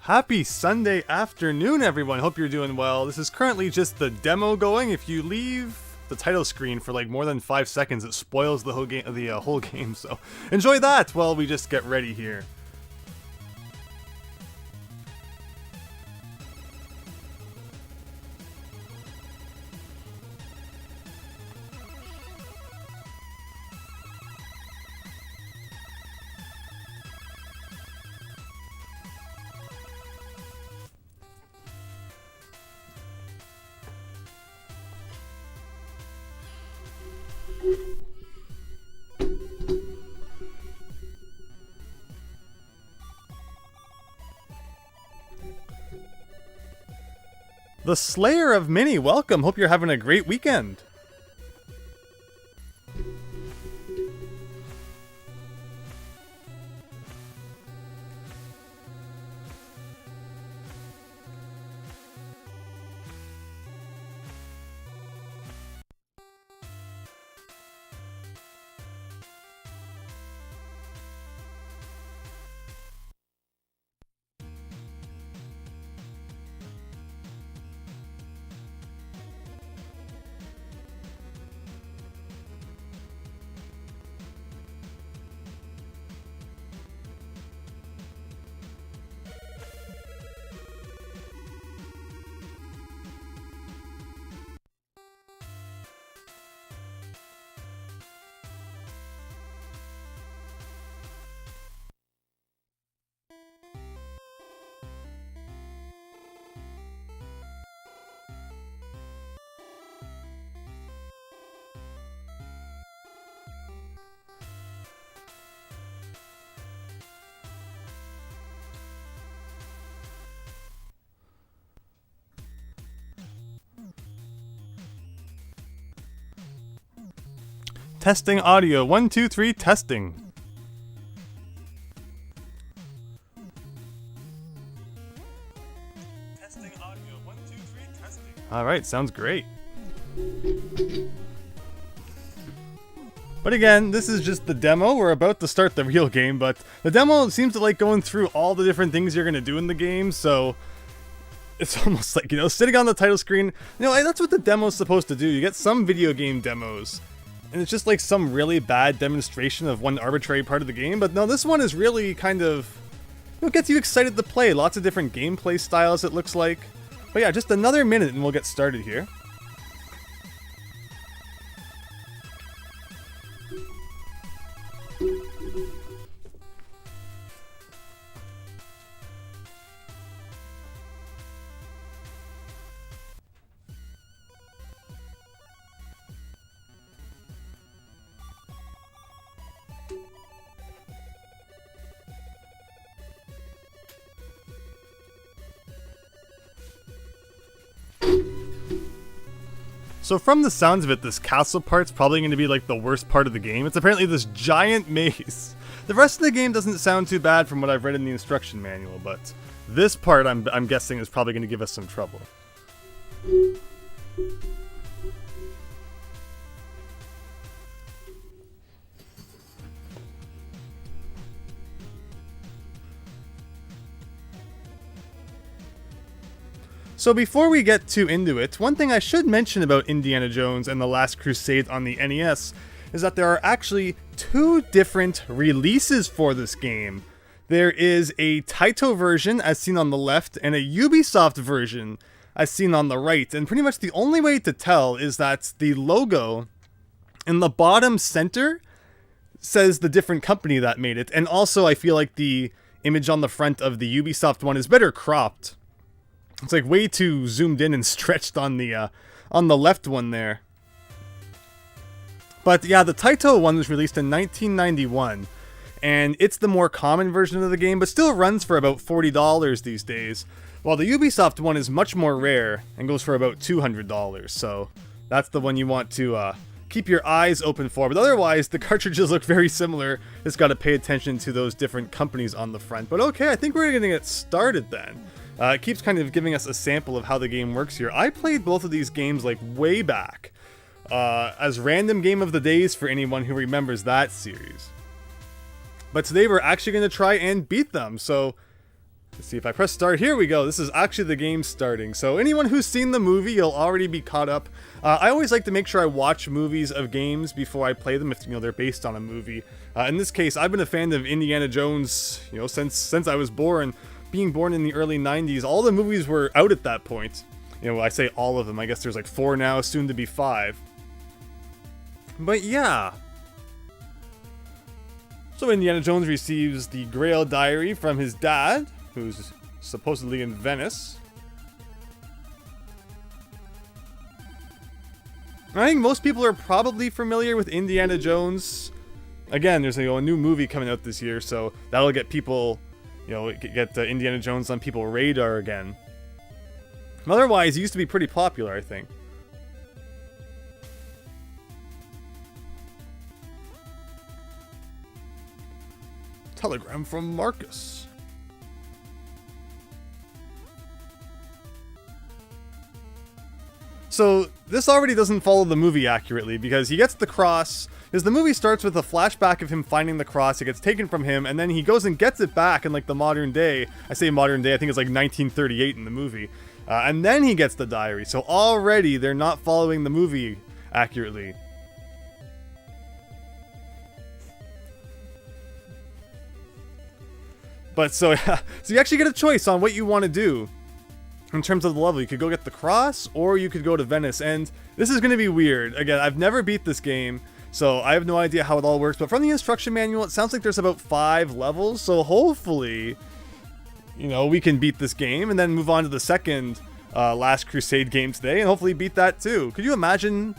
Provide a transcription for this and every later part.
Happy Sunday afternoon, everyone. Hope you're doing well. This is currently just the demo going. If you leave the title screen for like more than 5 seconds, it spoils the whole game. So enjoy that while we just get ready here. The Slayer of Mini, welcome. Hope you're having a great weekend. Testing audio. 1, 2, 3, testing. Testing audio. 1, 2, 3, testing. Alright, sounds great. But again, this is just the demo. We're about to start the real game, but the demo seems to like going through all the different things you're going to do in the game, so it's almost like, sitting on the title screen. That's what the demo's supposed to do. You get some video game demos, and it's just like some really bad demonstration of one arbitrary part of the game. But no, this one is really kind of, it gets you excited to play. Lots of different gameplay styles, it looks like. But yeah, just another minute and we'll get started here. So from the sounds of it, this castle part's probably going to be like the worst part of the game. It's apparently this giant maze. The rest of the game doesn't sound too bad from what I've read in the instruction manual, but this part I'm guessing is probably going to give us some trouble. So before we get too into it, one thing I should mention about Indiana Jones and the Last Crusade on the NES is that there are actually 2 different releases for this game. There is a Taito version, as seen on the left, and a Ubisoft version, as seen on the right. And pretty much the only way to tell is that the logo in the bottom center says the different company that made it. And also I feel like the image on the front of the Ubisoft one is better cropped. It's like way too zoomed in and stretched on the left one there. But yeah, the Taito one was released in 1991, and it's the more common version of the game, but still runs for about $40 these days, while the Ubisoft one is much more rare and goes for about $200. So that's the one you want to keep your eyes open for. But otherwise, the cartridges look very similar. Just got to pay attention to those different companies on the front. But okay, I think we're going to get started then. It keeps kind of giving us a sample of how the game works here. I played both of these games like way back as random game of the days for anyone who remembers that series. But today we're actually going to try and beat them. So Let's see if I press start. Here we go. This is actually the game starting. So anyone who's seen the movie, you'll already be caught up. I always like to make sure I watch movies of games before I play them if, you know, they're based on a movie. In this case, I've been a fan of Indiana Jones, you know, since I was born. Being born in the early 90s, all the movies were out at that point. You know, I say all of them. I guess there's like 4 now, soon to be 5. But yeah. So Indiana Jones receives the Grail diary from his dad, who's supposedly in Venice. I think most people are probably familiar with Indiana Jones. Again, there's a new movie coming out this year, so that'll get people, you know, get Indiana Jones on people's radar again. Otherwise, he used to be pretty popular, I think. Telegram from Marcus. So this already doesn't follow the movie accurately because he gets the cross. Because the movie starts with a flashback of him finding the cross. It gets taken from him, and then he goes and gets it back in like the modern day. I say modern day, I think it's like 1938 in the movie. And then he gets the diary. So already they're not following the movie accurately. But so you actually get a choice on what you want to do in terms of the level. You could go get the cross, or you could go to Venice. And this is going to be weird. Again, I've never beat this game, so I have no idea how it all works. But from the instruction manual, it sounds like there's about 5 levels. So hopefully, you know, we can beat this game and then move on to the second Last Crusade game today, and hopefully beat that too. Could you imagine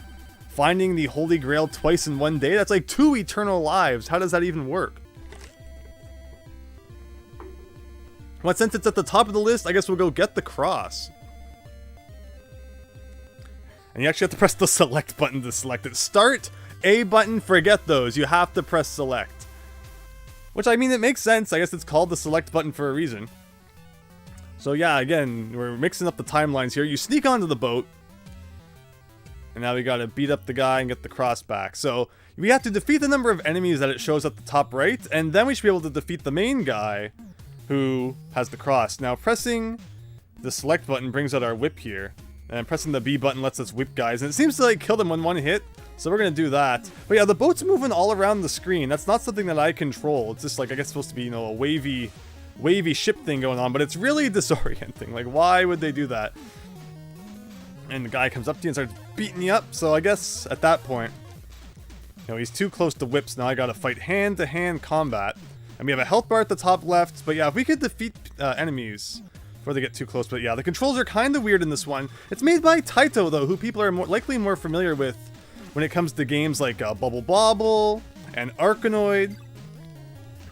finding the Holy Grail twice in one day? That's like 2 eternal lives. How does that even work? Well, since it's at the top of the list, I guess we'll go get the cross. And you actually have to press the select button to select it. Start, A button, forget those. You have to press select. Which, I mean, it makes sense. I guess it's called the select button for a reason. So yeah, again, we're mixing up the timelines here. You sneak onto the boat. And now we gotta beat up the guy and get the cross back. So we have to defeat the number of enemies that it shows at the top right. And then we should be able to defeat the main guy who has the cross. Now pressing the select button brings out our whip here, and pressing the B button lets us whip guys, and it seems to like kill them in one hit, so we're gonna do that. But yeah, the boat's moving all around the screen. That's not something that I control. It's just like, I guess, supposed to be, you know, a wavy ship thing going on, but it's really disorienting. Like, why would they do that? And the guy comes up to you and starts beating you up, so I guess at that point, you know, he's too close to whips. Now I gotta fight hand-to-hand combat. And we have a health bar at the top left, but yeah, if we could defeat enemies before they get too close. But yeah, the controls are kind of weird in this one. It's made by Taito, though, who people are likely more familiar with when it comes to games like Bubble Bobble and Arkanoid.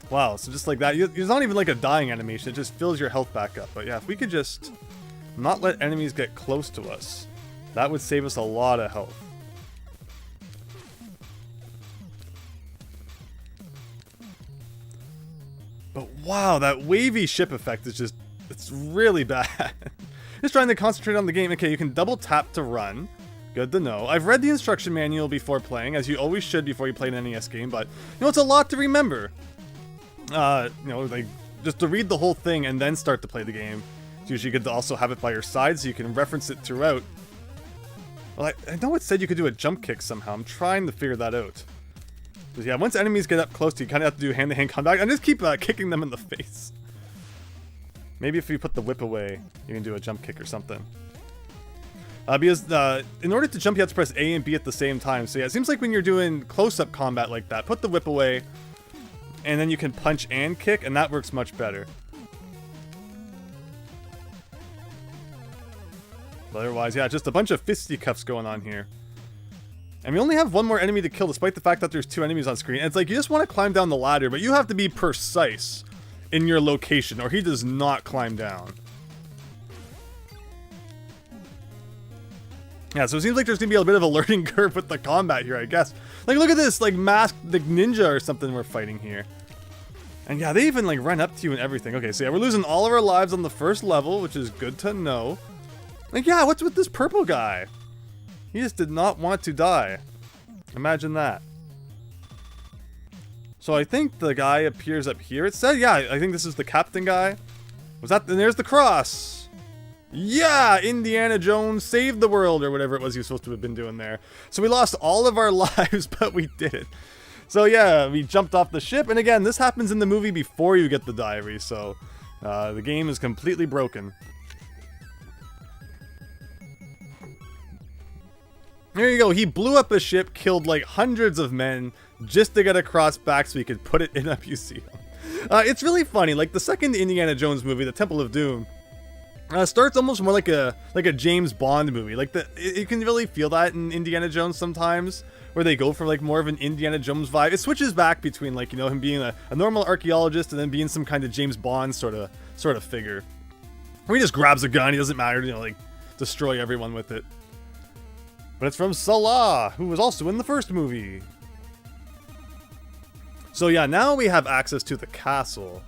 Wow, so just like that, there's not even like a dying animation, it just fills your health back up. But yeah, if we could just not let enemies get close to us, that would save us a lot of health. But wow, that wavy ship effect is just, it's really bad. Just trying to concentrate on the game. Okay, you can double tap to run. Good to know. I've read the instruction manual before playing, as you always should before you play an NES game, but you know, it's a lot to remember. You know, like, just to read the whole thing and then start to play the game. It's usually good to also have it by your side so you can reference it throughout. Well, I know it said you could do a jump kick somehow. I'm trying to figure that out. But yeah, once enemies get up close to you, kind of have to do hand-to-hand combat and just keep kicking them in the face. Maybe if you put the whip away, you can do a jump kick or something. Because in order to jump, you have to press A and B at the same time. So yeah, it seems like when you're doing close-up combat like that, put the whip away, and then you can punch and kick, and that works much better. But otherwise, yeah, just a bunch of fisticuffs going on here. And we only have one more enemy to kill, despite the fact that there's 2 enemies on screen. And it's like, you just want to climb down the ladder, but you have to be precise in your location, or he does not climb down. Yeah, so it seems like there's gonna be a bit of a learning curve with the combat here, I guess. Like, look at this, like, masked like ninja or something we're fighting here. And yeah, they even, like, run up to you and everything. Okay, so yeah, we're losing all of our lives on the first level, which is good to know. Like, yeah, what's with this purple guy? He just did not want to die. Imagine that. So I think the guy appears up here. It said, yeah, I think this is the captain guy. Was that... And there's the cross! Yeah! Indiana Jones saved the world, or whatever it was he was supposed to have been doing there. So we lost all of our lives, but we did it. So yeah, we jumped off the ship, and again, this happens in the movie before you get the diary, so... the game is completely broken. There you go, he blew up a ship, killed like hundreds of men, just to get a cross back so he could put it in a museum. It's really funny, like the second Indiana Jones movie, The Temple of Doom, starts almost more like a James Bond movie. Like you can really feel that in Indiana Jones sometimes, where they go for like more of an Indiana Jones vibe. It switches back between like, you know, him being a normal archaeologist and then being some kind of James Bond sort of figure. Where he just grabs a gun, he doesn't matter, you know, like destroy everyone with it. But it's from Salah, who was also in the first movie. So yeah, now we have access to the castle.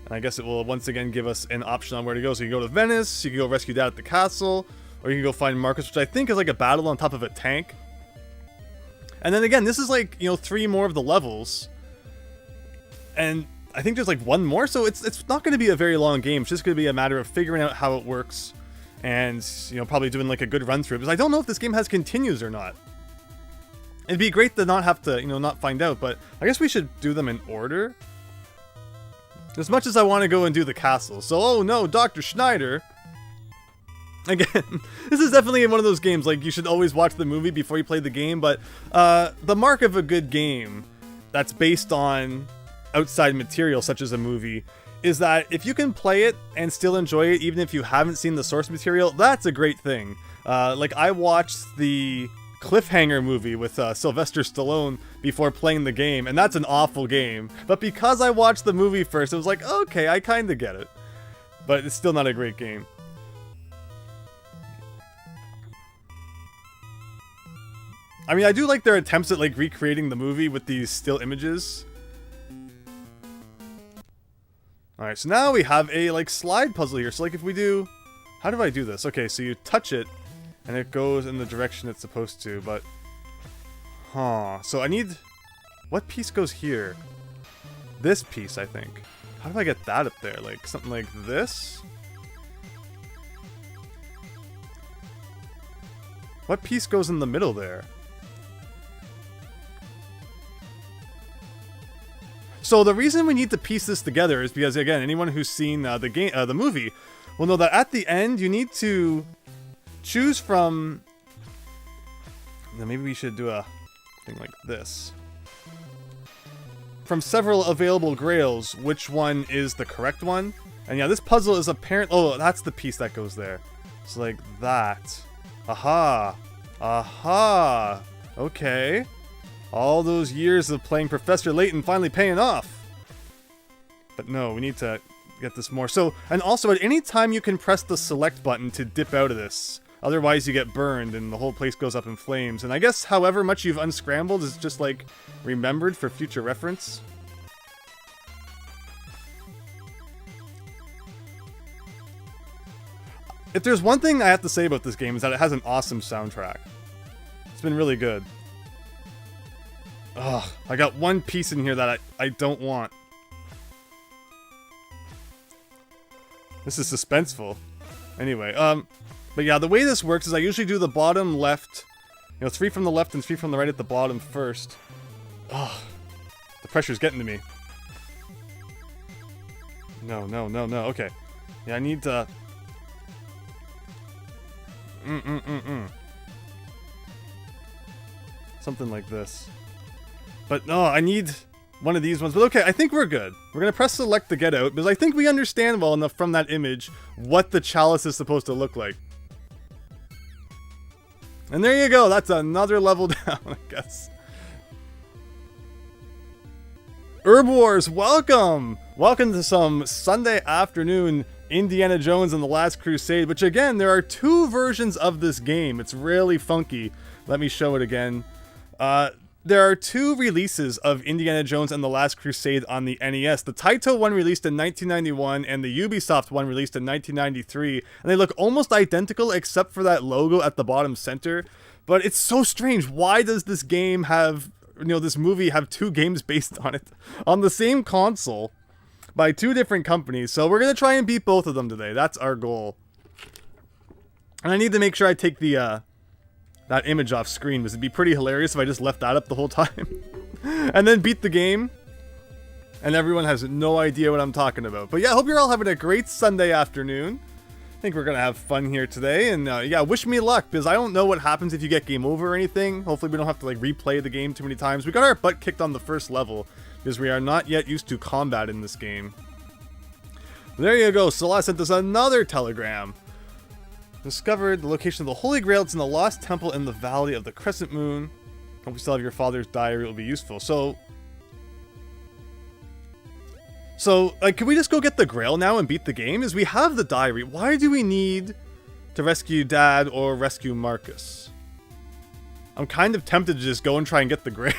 And I guess it will once again give us an option on where to go. So you can go to Venice, you can go rescue Dad at the castle, or you can go find Marcus, which I think is like a battle on top of a tank. And then again, this is like, you know, 3 more of the levels. And I think there's like 1 more, so it's not going to be a very long game. It's just going to be a matter of figuring out how it works. And, you know, probably doing like a good run through. Because I don't know if this game has continues or not. It'd be great to not have to, you know, not find out. But I guess we should do them in order. As much as I want to go and do the castle. So, oh no, Dr. Schneider. Again, this is definitely one of those games, like, you should always watch the movie before you play the game, but the mark of a good game that's based on outside material, such as a movie, is that if you can play it and still enjoy it, even if you haven't seen the source material, that's a great thing. Like, I watched the Cliffhanger movie with Sylvester Stallone before playing the game, and that's an awful game. But because I watched the movie first, it was like, okay, I kind of get it. But it's still not a great game. I mean, I do like their attempts at like recreating the movie with these still images. Alright, so now we have a like slide puzzle here. So like if we do... How do I do this? Okay, so you touch it, and it goes in the direction it's supposed to, but... Huh. So I need... What piece goes here? This piece, I think. How do I get that up there? Like, something like this? What piece goes in the middle there? So the reason we need to piece this together is because, again, anyone who's seen the movie will know that at the end you need to choose from... Maybe we should do a thing like this. From several available grails, which one is the correct one? And yeah, this puzzle is apparent... Oh, that's the piece that goes there. So like that. Aha. Aha. Okay. All those years of playing Professor Layton finally paying off. But no, we need to get this more. So, and also at any time you can press the select button to dip out of this. Otherwise you get burned and the whole place goes up in flames. And I guess however much you've unscrambled is just like remembered for future reference. If there's one thing I have to say about this game is that it has an awesome soundtrack. It's been really good. Ugh, I got one piece in here that I don't want. This is suspenseful. Anyway, but yeah, the way this works is I usually do the bottom left, you know, 3 from the left and 3 from the right at the bottom first. Ugh, the pressure's getting to me. No, no, no, no, okay. Yeah, I need to... Something like this. But no, I need one of these ones. But okay, I think we're good. We're going to press select to get out, because I think we understand well enough from that image what the chalice is supposed to look like. And there you go. That's another level down, I guess. Herb Wars, welcome! Welcome to some Sunday afternoon Indiana Jones and the Last Crusade, which again, there are 2 versions of this game. It's really funky. Let me show it again. There are 2 releases of Indiana Jones and the Last Crusade on the NES. The Taito one released in 1991 and the Ubisoft one released in 1993. And they look almost identical except for that logo at the bottom center. But it's so strange. Why does this game have this movie have 2 games based on it on the same console by 2 different companies. So we're going to try and beat both of them today. That's our goal. And I need to make sure I take the that image off screen, because it'd be pretty hilarious if I just left that up the whole time. And then beat the game, and everyone has no idea what I'm talking about. But yeah, I hope you're all having a great Sunday afternoon. I think we're going to have fun here today, and yeah, wish me luck, because I don't know what happens if you get game over or anything. Hopefully we don't have to like replay the game too many times. We got our butt kicked on the first level, because we are not yet used to combat in this game. There you go, Salah sent us another telegram. Discovered the location of the Holy Grail. It's in the Lost Temple in the Valley of the Crescent Moon. Hope you still have your father's diary. It will be useful. So, like, can we just go get the Grail now and beat the game? As we have the diary, why do we need to rescue Dad or rescue Marcus? I'm kind of tempted to just go and try and get the Grail.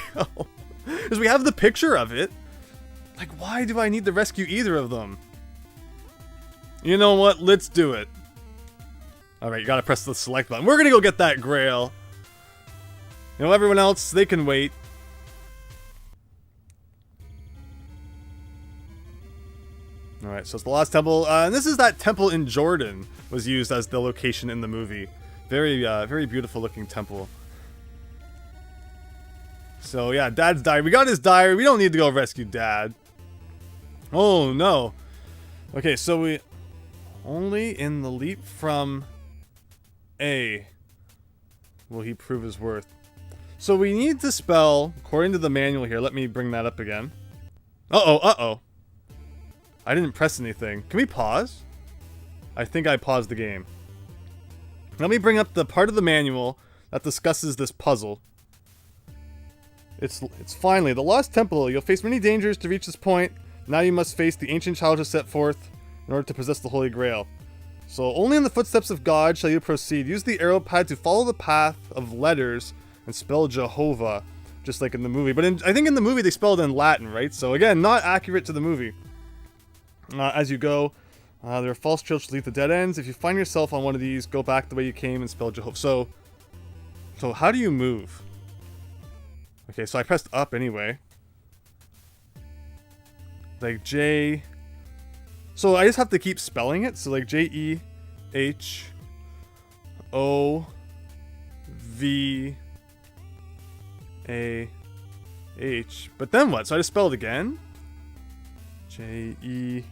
Because we have the picture of it. Like, why do I need to rescue either of them? You know what? Let's do it. Alright, you gotta press the select button. We're gonna go get that Grail. You know, everyone else, they can wait. Alright, so it's the Lost Temple. And this is that temple in Jordan was used as the location in the movie. Very, very beautiful looking temple. So yeah, Dad's diary. We got his diary. We don't need to go rescue Dad. Oh no. Okay, so we... Only in the leap from... A will he prove his worth. So we need to spell, according to the manual here, let me bring that up again. Uh-oh. I didn't press anything. Can we pause? I think I paused the game. Let me bring up the part of the manual that discusses this puzzle. It's finally the Lost Temple. You'll face many dangers to reach this point. Now you must face the ancient challenges set forth in order to possess the Holy Grail. So, only in the footsteps of God shall you proceed. Use the arrow pad to follow the path of letters and spell Jehovah, just like in the movie. But I think in the movie they spelled in Latin, right? So again, not accurate to the movie. As you go, there are false trails to lead to dead ends. If you find yourself on one of these, go back the way you came and spell Jehovah. So how do you move? Okay, so I pressed up anyway. Like J... So I just have to keep spelling it. So like Jehovah. But then what? So I just spell it again. Jehovah.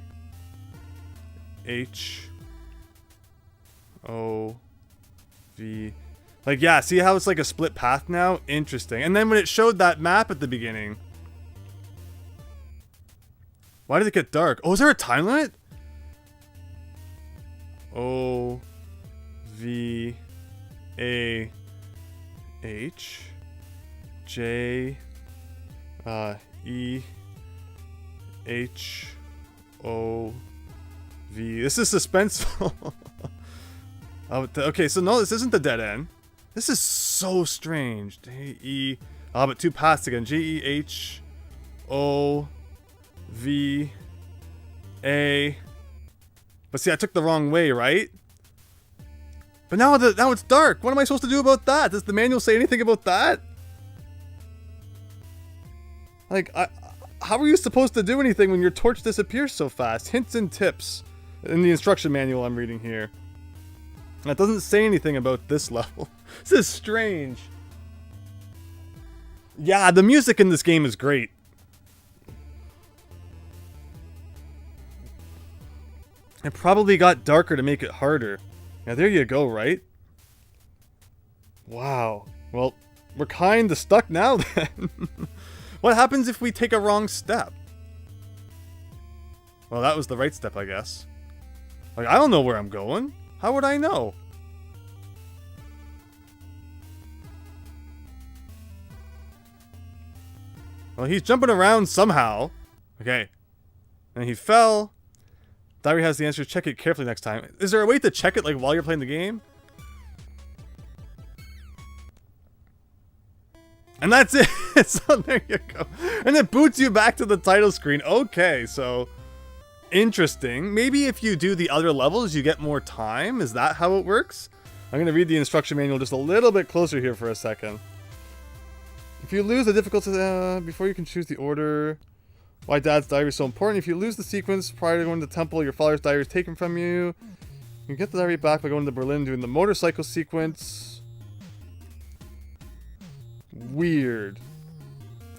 Like, yeah, see how it's like a split path now? Interesting. And then when it showed that map at the beginning... Why did it get dark? Oh, is there a time limit? O V A H J E H O V. This is suspenseful. Okay, so no, this isn't the dead end. This is so strange. But 2 paths again. Jehovah. But see, I took the wrong way, right? But now it's dark. What am I supposed to do about that? Does the manual say anything about that? Like, how are you supposed to do anything when your torch disappears so fast? Hints and tips in the instruction manual I'm reading here. That doesn't say anything about this level. This is strange. Yeah, the music in this game is great. It probably got darker to make it harder. Now there you go, right? Wow. Well, we're kinda stuck now then. What happens if we take a wrong step? Well, that was the right step, I guess. Like, I don't know where I'm going. How would I know? Well, he's jumping around somehow. Okay. And he fell. Diary has the answer. Check it carefully next time. Is there a way to check it, like, while you're playing the game? And that's it. So there you go. And it boots you back to the title screen. Okay, so... Interesting. Maybe if you do the other levels, you get more time? Is that how it works? I'm going to read the instruction manual just a little bit closer here for a second. If you lose the difficulty before you can choose the order. Why Dad's diary is so important. If you lose the sequence prior to going to the temple, your father's diary is taken from you. You get the diary back by going to Berlin doing the motorcycle sequence. Weird.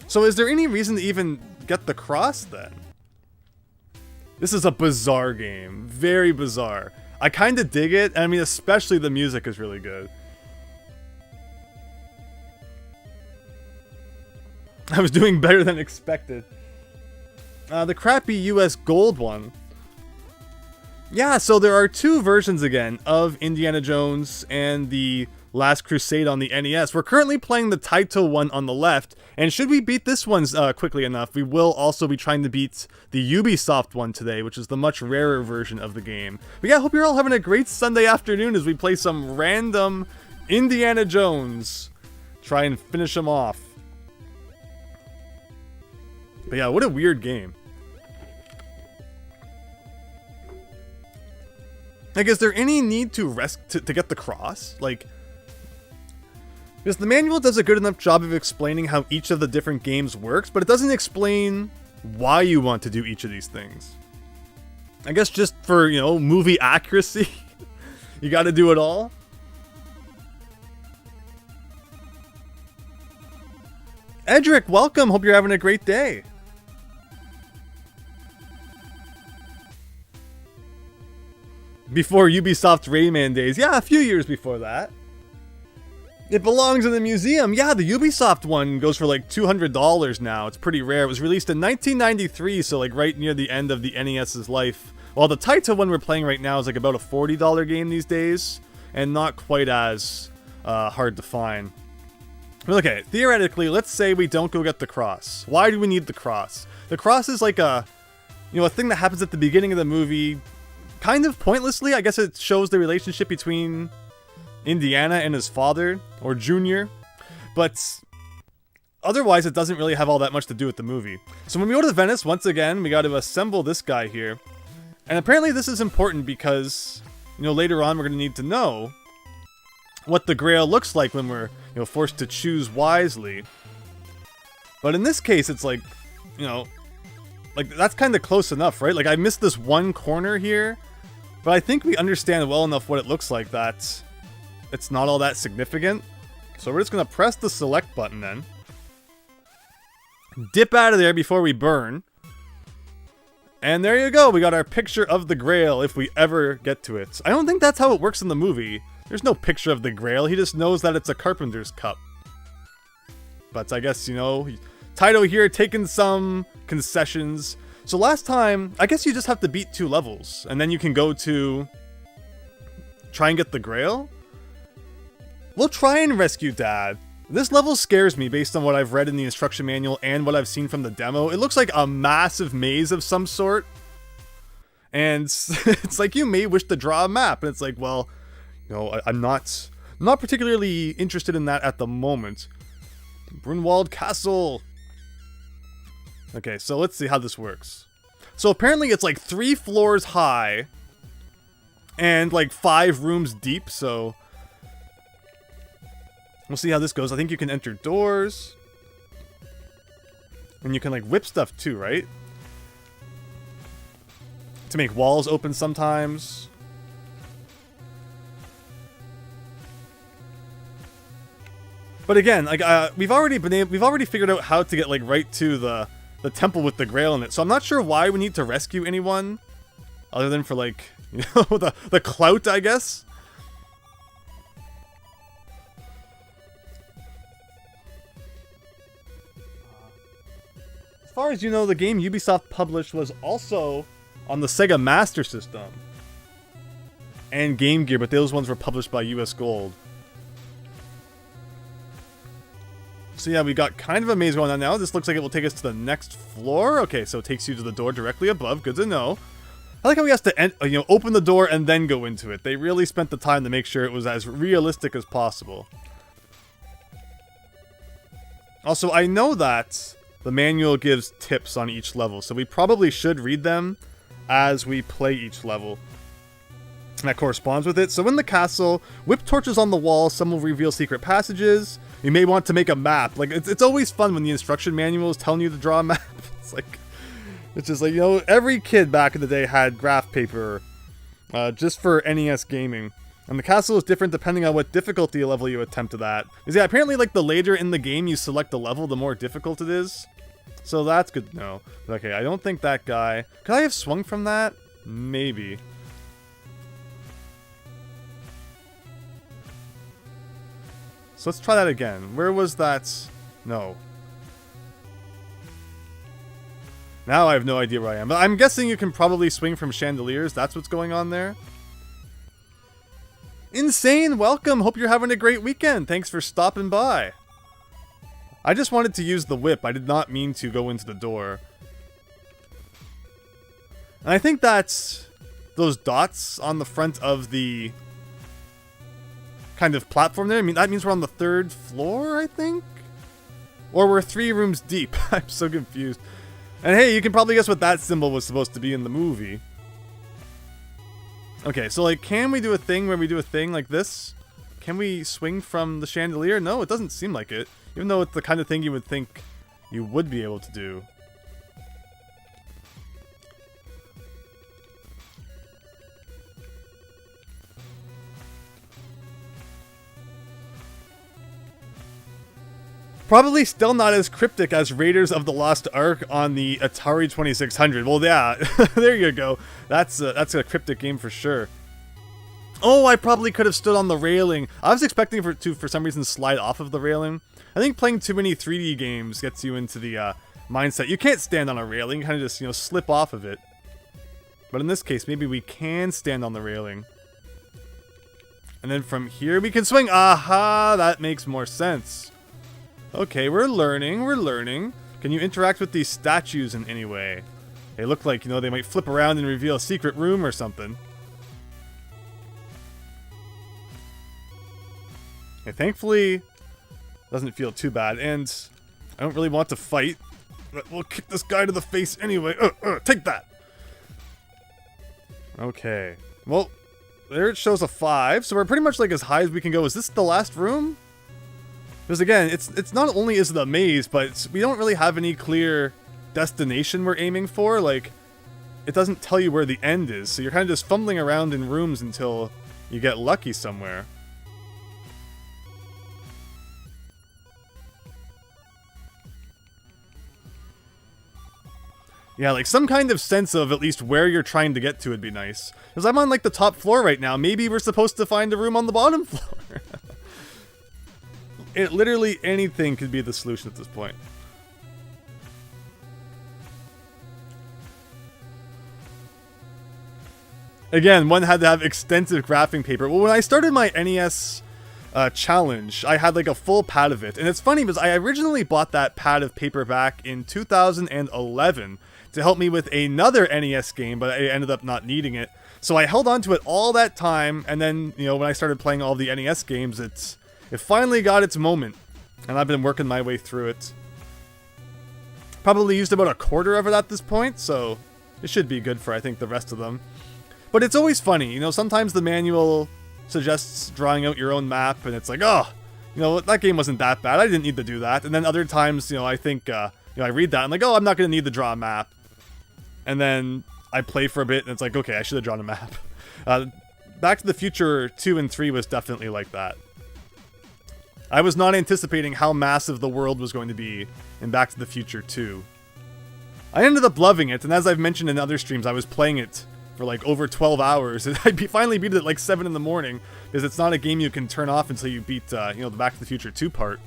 So is there any reason to even get the cross then? This is a bizarre game. Very bizarre. I kind of dig it. I mean, especially the music is really good. I was doing better than expected. The crappy US gold one. Yeah, so there are two versions again of Indiana Jones and the Last Crusade on the NES. We're currently playing the Taito one on the left, and should we beat this one quickly enough, we will also be trying to beat the Ubisoft one today, which is the much rarer version of the game. But yeah, I hope you're all having a great Sunday afternoon as we play some random Indiana Jones. Try and finish him off. But yeah, what a weird game. Like, is there any need to get the cross? Like, because the manual does a good enough job of explaining how each of the different games works, but it doesn't explain why you want to do each of these things. I guess just for, you know, movie accuracy, you gotta do it all. Edric, welcome. Hope you're having a great day. Before Ubisoft Rayman days. Yeah, a few years before that. It belongs in the museum. Yeah, the Ubisoft one goes for like $200 now. It's pretty rare. It was released in 1993, so like right near the end of the NES's life. While the Taito one we're playing right now is like about a $40 game these days, and not quite as hard to find. But okay, theoretically, let's say we don't go get the cross. Why do we need the cross? The cross is like a thing that happens at the beginning of the movie, kind of pointlessly. I guess it shows the relationship between Indiana and his father, or Junior, but otherwise it doesn't really have all that much to do with the movie. So when we go to Venice, once again, we got to assemble this guy here. And apparently this is important because, you know, later on we're going to need to know what the Grail looks like when we're, you know, forced to choose wisely. But in this case, it's like, you know, like that's kind of close enough, right? Like I missed this one corner here, but I think we understand well enough what it looks like that it's not all that significant. So we're just going to press the select button then. Dip out of there before we burn. And there you go. We got our picture of the Grail if we ever get to it. I don't think that's how it works in the movie. There's no picture of the Grail. He just knows that it's a carpenter's cup. But I guess, you know, Taito here taking some concessions. So last time, I guess you just have to beat 2 levels. And then you can go to try and get the Grail. We'll try and rescue Dad. This level scares me based on what I've read in the instruction manual and what I've seen from the demo. It looks like a massive maze of some sort. And it's like you may wish to draw a map. And it's like, well, you know, I'm not particularly interested in that at the moment. Brunwald Castle. Okay, so let's see how this works. So apparently it's like 3 floors high and like 5 rooms deep, so we'll see how this goes. I think you can enter doors. And you can like whip stuff too, right? To make walls open sometimes. But again, like we've already figured out how to get like right to the temple with the Grail in it. So I'm not sure why we need to rescue anyone other than for like, you know, the clout, I guess. As far as you know, the game Ubisoft published was also on the Sega Master System and Game Gear, but those ones were published by US Gold. So yeah, we got kind of a maze going on now. This looks like it will take us to the next floor. Okay, so it takes you to the door directly above. Good to know. I like how he has to open the door and then go into it. They really spent the time to make sure it was as realistic as possible. Also, I know that the manual gives tips on each level, so we probably should read them as we play each level. that corresponds with it. So in the castle, whip torches on the wall, some will reveal secret passages. You may want to make a map. Like, it's always fun when the instruction manual is telling you to draw a map. It's just like, you know, every kid back in the day had graph paper just for NES gaming. And the castle is different depending on what difficulty level you attempt at that. Because yeah, apparently like the later in the game you select the level, the more difficult it is. So that's good to know. But okay, I don't think that guy... Could I have swung from that? Maybe. So let's try that again. Where was that? No. Now I have no idea where I am. But I'm guessing you can probably swing from chandeliers. That's what's going on there. Insane, welcome. Hope you're having a great weekend. Thanks for stopping by. I just wanted to use the whip. I did not mean to go into the door. And I think that's those dots on the front of the kind of platform there. I mean, that means we're on the 3rd floor, I think? Or we're 3 rooms deep. I'm so confused. And hey, you can probably guess what that symbol was supposed to be in the movie. Okay, so like, can we do a thing where we do a thing like this? Can we swing from the chandelier? No, it doesn't seem like it. Even though it's the kind of thing you would think you would be able to do. Probably still not as cryptic as Raiders of the Lost Ark on the Atari 2600. Well, yeah, there you go. That's a cryptic game for sure. Oh, I probably could have stood on the railing. I was expecting for some reason, slide off of the railing. I think playing too many 3D games gets you into the mindset. You can't stand on a railing. You kind of just, you know, slip off of it. But in this case, maybe we can stand on the railing. And then from here, we can swing. Aha, that makes more sense. Okay, we're learning, we're learning. Can you interact with these statues in any way? They look like, you know, they might flip around and reveal a secret room or something. Okay, thankfully, doesn't feel too bad, and I don't really want to fight, but we'll kick this guy to the face anyway. Take that! Okay, well, there it shows a 5, so we're pretty much like as high as we can go. Is this the last room? Because again, it's not only is it a maze, but we don't really have any clear destination we're aiming for. Like, it doesn't tell you where the end is, so you're kind of just fumbling around in rooms until you get lucky somewhere. Yeah, like some kind of sense of at least where you're trying to get to would be nice. Because I'm on like the top floor right now. Maybe we're supposed to find a room on the bottom floor. Literally anything could be the solution at this point. Again, one had to have extensive graphing paper. Well, when I started my NES challenge, I had like a full pad of it. And it's funny because I originally bought that pad of paper back in 2011 to help me with another NES game, but I ended up not needing it. So I held on to it all that time, and then, you know, when I started playing all the NES games, it finally got its moment, and I've been working my way through it. Probably used about a quarter of it at this point, so it should be good for, I think, the rest of them. But it's always funny, you know, sometimes the manual suggests drawing out your own map, and it's like, oh, you know, that game wasn't that bad, I didn't need to do that. And then other times, you know, I think, you know, I read that, and I'm like, oh, I'm not going to need to draw a map. And then I play for a bit, and it's like, okay, I should have drawn a map. Back to the Future 2 and 3 was definitely like that. I was not anticipating how massive the world was going to be in Back to the Future 2. I ended up loving it, and as I've mentioned in other streams, I was playing it for like over 12 hours, and I finally beat it at like 7 in the morning, because it's not a game you can turn off until you beat, you know, the Back to the Future 2 part.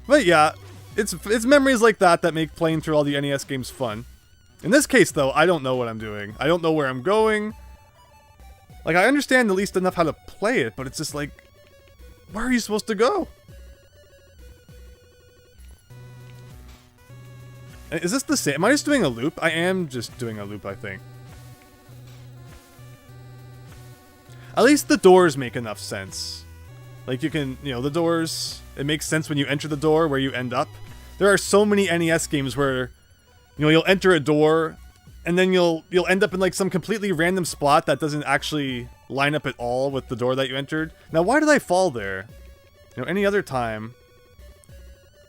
But yeah, it's memories like that that make playing through all the NES games fun. In this case, though, I don't know what I'm doing. I don't know where I'm going. Like, I understand at least enough how to play it, but it's just like, where are you supposed to go? Is this the same? Am I just doing a loop? I am just doing a loop, I think. At least the doors make enough sense. Like, you can, you know, the doors, it makes sense when you enter the door where you end up. There are so many NES games where, you know, you'll enter a door and then you'll end up in like some completely random spot that doesn't actually line up at all with the door that you entered. Now, why did I fall there? You know, any other time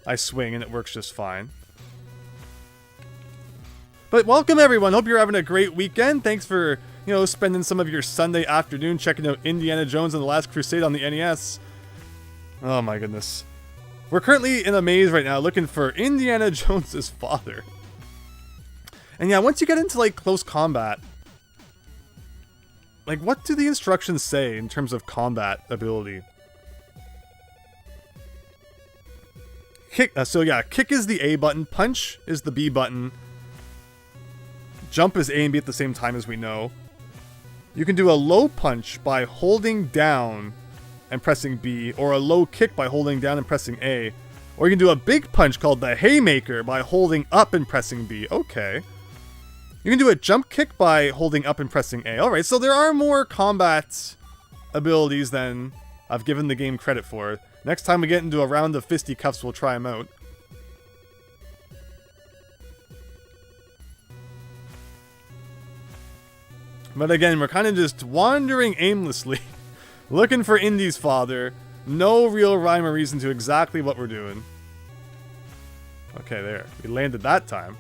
I swing and it works just fine. But welcome everyone. Hope you're having a great weekend. Thanks for, you know, spending some of your Sunday afternoon checking out Indiana Jones and the Last Crusade on the NES. Oh my goodness. We're currently in a maze right now looking for Indiana Jones's father. And yeah, once you get into like close combat, like what do the instructions say in terms of combat ability? Kick, so yeah, kick is the A button, punch is the B button, jump is A and B at the same time, as we know. You can do a low punch by holding down and pressing B, or a low kick by holding down and pressing A. Or you can do a big punch called the Haymaker by holding up and pressing B. Okay. You can do a jump kick by holding up and pressing A. Alright, so there are more combat abilities than I've given the game credit for. Next time we get into a round of fisticuffs, we'll try them out. But again, we're kind of just wandering aimlessly, looking for Indy's father. No real rhyme or reason to exactly what we're doing. Okay, there. We landed that time.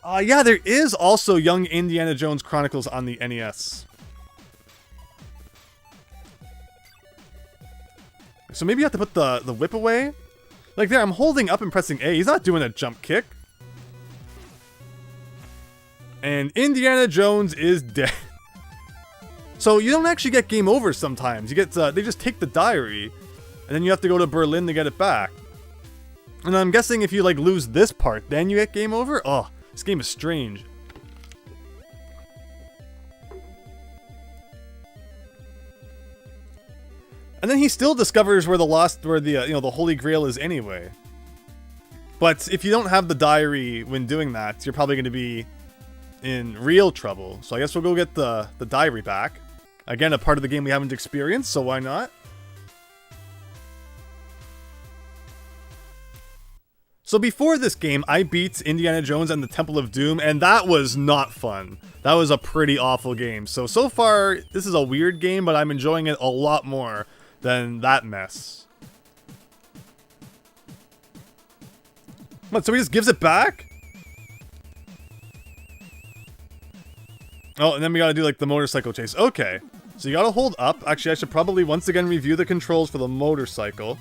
Yeah, there is also Young Indiana Jones Chronicles on the NES. So maybe you have to put the whip away? Like there, I'm holding up and pressing A. He's not doing a jump kick. And Indiana Jones is dead. So you don't actually get game over sometimes. You get they just take the diary, and then you have to go to Berlin to get it back. And I'm guessing if you like lose this part, then you get game over? Oh, this game is strange. And then he still discovers where the Holy Grail is anyway. But if you don't have the diary when doing that, you're probably going to be in real trouble. So I guess we'll go get the diary back. Again, a part of the game we haven't experienced, so why not? So before this game, I beat Indiana Jones and the Temple of Doom, and that was not fun. That was a pretty awful game. So far, this is a weird game, but I'm enjoying it a lot more than that mess. What, so he just gives it back? Oh, and then we gotta do like the motorcycle chase. Okay, so you gotta hold up. Actually, I should probably once again review the controls for the motorcycle.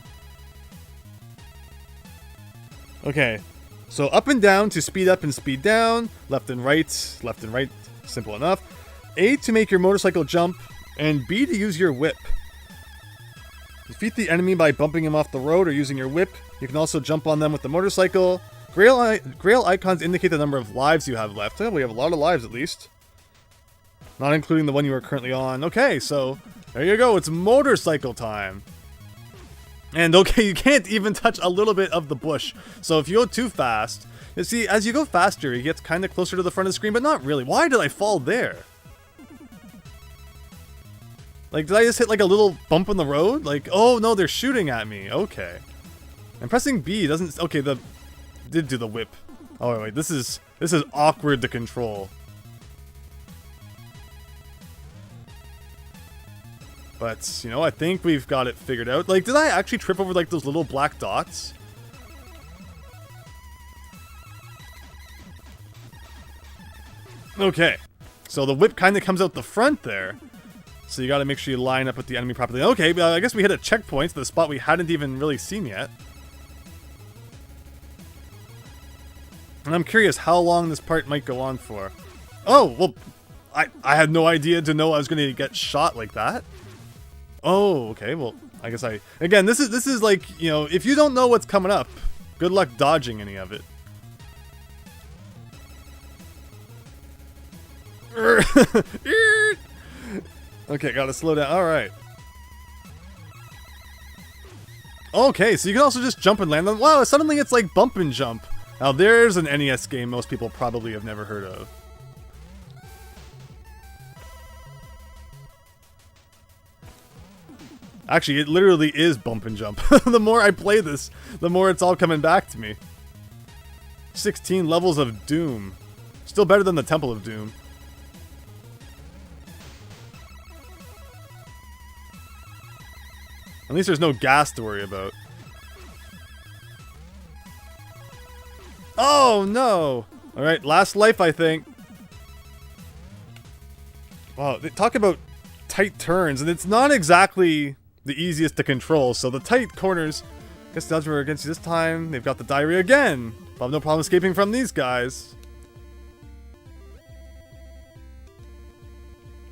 Okay, so up and down to speed up and speed down, left and right, simple enough. A to make your motorcycle jump, and B to use your whip. Defeat the enemy by bumping him off the road or using your whip. You can also jump on them with the motorcycle. Grail icons indicate the number of lives you have left. Oh, we have a lot of lives at least. Not including the one you are currently on. Okay, so there you go, it's motorcycle time. And okay, you can't even touch a little bit of the bush. So if you go too fast, you see, as you go faster, he gets kind of closer to the front of the screen, but not really. Why did I fall there? Like, did I just hit like a little bump in the road? Like, oh no, they're shooting at me. Okay. And pressing B doesn't, okay, did do the whip. Oh wait, this is awkward to control. But, you know, I think we've got it figured out. Like, did I actually trip over, like, those little black dots? Okay. So the whip kind of comes out the front there. So you gotta make sure you line up with the enemy properly. Okay, I guess we hit a checkpoint, the spot we hadn't even really seen yet. And I'm curious how long this part might go on for. Oh, well, I had no idea to know I was gonna get shot like that. Oh, okay, well, I guess again, this is like, you know, if you don't know what's coming up, good luck dodging any of it. Okay, gotta slow down, alright. Okay, so you can also just jump and land on, wow, suddenly it's like bump and jump. Now there's an NES game most people probably have never heard of. Actually, it literally is bump and jump. The more I play this, the more it's all coming back to me. 16 levels of Doom. Still better than the Temple of Doom. At least there's no gas to worry about. Oh, no! Alright, last life, I think. Wow, they talk about tight turns, and it's not exactly the easiest to control, so the tight corners... I guess the odds were against you this time. They've got the diarrhea again. I'll have no problem escaping from these guys.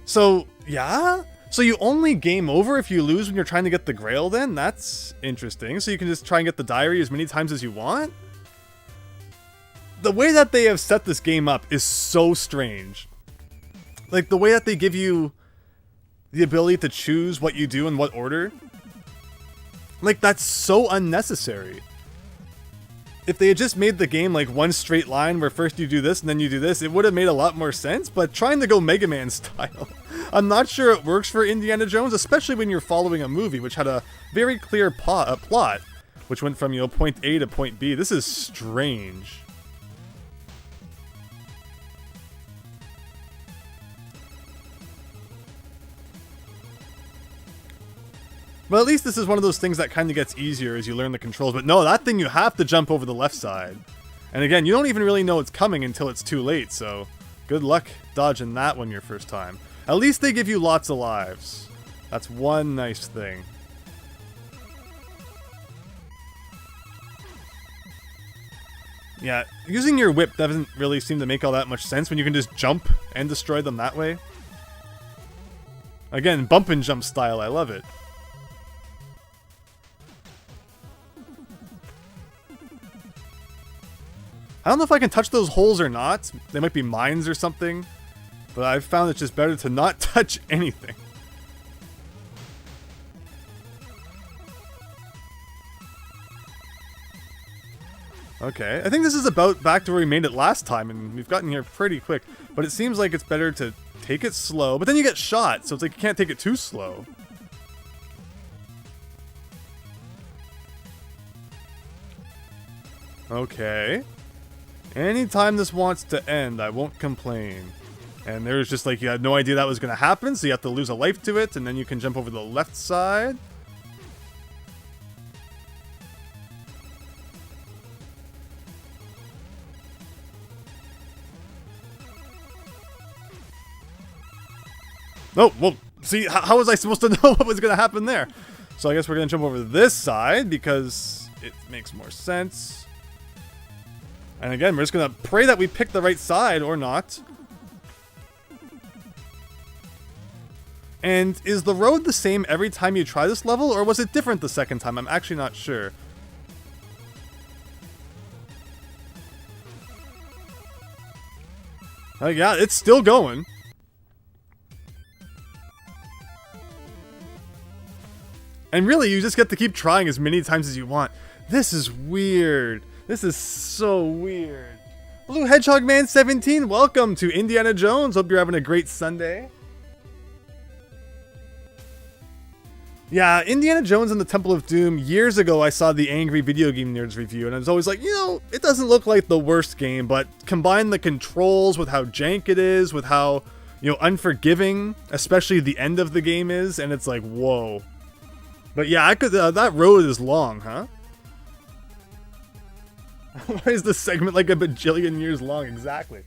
So, yeah? So you only game over if you lose when you're trying to get the Grail then? That's interesting. So you can just try and get the diary as many times as you want? The way that they have set this game up is so strange. Like, the way that they give you the ability to choose what you do in what order. Like, that's so unnecessary. If they had just made the game like one straight line where first you do this and then you do this, it would have made a lot more sense, but trying to go Mega Man style, I'm not sure it works for Indiana Jones, especially when you're following a movie which had a very clear plot, which went from, you know, point A to point B. This is strange. But at least this is one of those things that kind of gets easier as you learn the controls. But no, that thing you have to jump over the left side. And again, you don't even really know it's coming until it's too late, so good luck dodging that one your first time. At least they give you lots of lives. That's one nice thing. Yeah, using your whip doesn't really seem to make all that much sense when you can just jump and destroy them that way. Again, bump and jump style, I love it. I don't know if I can touch those holes or not. They might be mines or something. But I've found it's just better to not touch anything. Okay, I think this is about back to where we made it last time, and we've gotten here pretty quick. But it seems like it's better to take it slow, but then you get shot, so it's like you can't take it too slow. Okay. Anytime this wants to end, I won't complain. And there's just like, you had no idea that was going to happen, so you have to lose a life to it, and then you can jump over the left side. Oh, well, see, how was I supposed to know what was going to happen there? So I guess we're going to jump over this side, because it makes more sense. And again, we're just going to pray that we pick the right side, or not. And is the road the same every time you try this level, or was it different the second time? I'm actually not sure. Yeah, it's still going. And really, you just get to keep trying as many times as you want. This is weird. This is so weird. Blue Hedgehog Man 17, welcome to Indiana Jones. Hope you're having a great Sunday. Yeah, Indiana Jones and the Temple of Doom. Years ago, I saw the Angry Video Game Nerds review, and I was always like, you know, it doesn't look like the worst game, but combine the controls with how jank it is, with how, you know, unforgiving, especially the end of the game is, and it's like, whoa. But yeah, I could. That road is long, huh? Why is this segment like a bajillion years long? Exactly.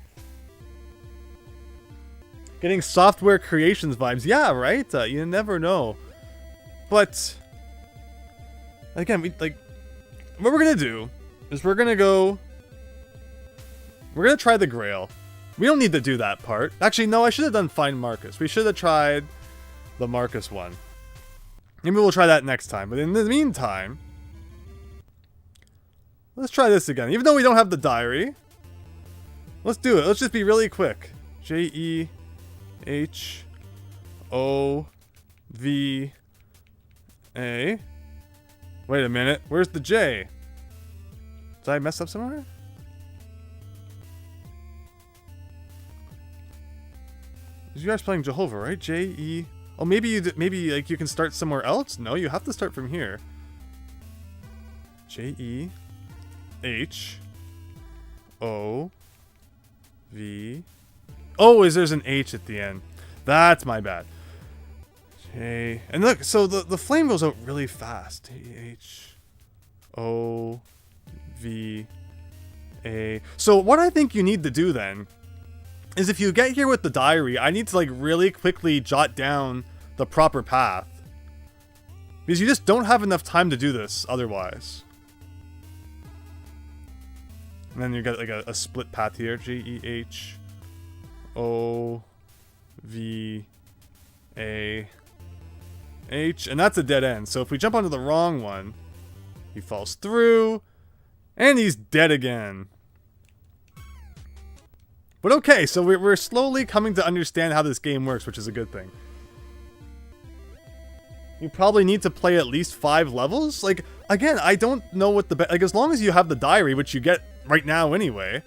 Getting software creations vibes. Yeah, right? You never know. But again, what we're gonna do is we're gonna try the Grail. We don't need to do that part. Actually, no, I should have done Find Marcus. We should have tried the Marcus one. Maybe we'll try that next time. But in the meantime, let's try this again. Even though we don't have the diary, let's do it. Let's just be really quick. J-E-H-O-V-A. Wait a minute. Where's the J? Did I mess up somewhere? You guys playing Jehovah, right? J-E... Oh, maybe like you can start somewhere else? No, you have to start from here. O, V. Oh, there's an H at the end. That's my bad. J. And look, so the flame goes out really fast. H, O, V, A. So what I think you need to do then is if you get here with the diary, I need to like really quickly jot down the proper path. Because you just don't have enough time to do this otherwise. And then you got like a split path here. G, E, H, O, V, A, H. And that's a dead end. So if we jump onto the wrong one, he falls through. And he's dead again. But okay, so we're slowly coming to understand how this game works, which is a good thing. You probably need to play at least 5 levels? Like, again, I don't know what like, as long as you have the diary, which you get right now anyway.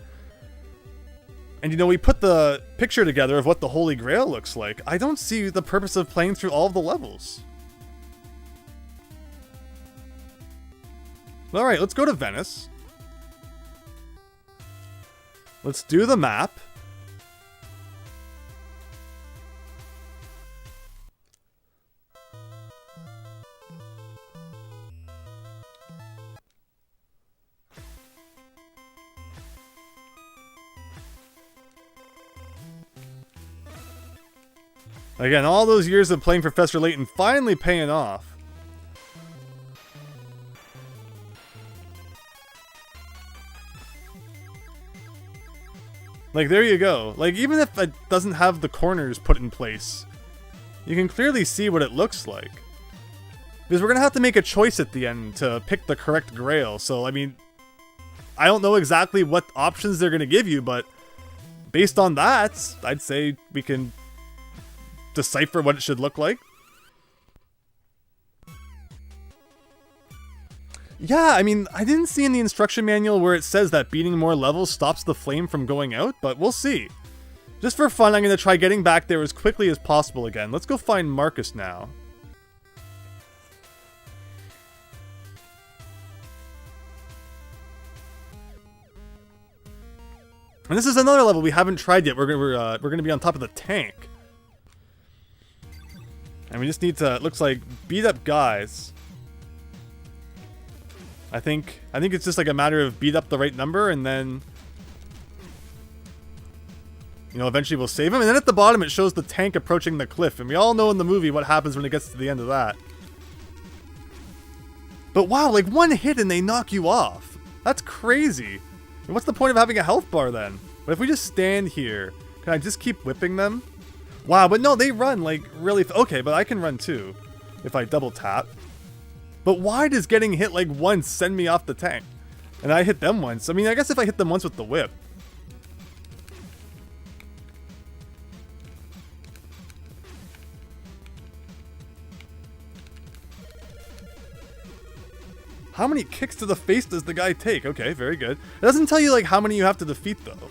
And, you know, we put the picture together of what the Holy Grail looks like. I don't see the purpose of playing through all of the levels. Alright, let's go to Venice. Let's do the map. Again, all those years of playing Professor Layton finally paying off. Like, there you go. Like, even if it doesn't have the corners put in place, you can clearly see what it looks like. Because we're going to have to make a choice at the end to pick the correct grail. So, I mean, I don't know exactly what options they're going to give you, but based on that, I'd say we can decipher what it should look like. Yeah, I mean, I didn't see in the instruction manual where it says that beating more levels stops the flame from going out, but we'll see. Just for fun, I'm going to try getting back there as quickly as possible again. Let's go find Marcus now. And this is another level we haven't tried yet. We're going to be on top of the tank. And we just need to, it looks like, beat up guys. I think it's just like a matter of beat up the right number and then, you know, eventually we'll save him. And then at the bottom it shows the tank approaching the cliff. And we all know in the movie what happens when it gets to the end of that. But wow, like one hit and they knock you off. That's crazy. And what's the point of having a health bar then? But if we just stand here, can I just keep whipping them? Wow, but no, they run like really... Okay, but I can run too if I double tap. But why does getting hit like once send me off the tank? And I hit them once. I mean, I guess if I hit them once with the whip. How many kicks to the face does the guy take? Okay, very good. It doesn't tell you like how many you have to defeat though.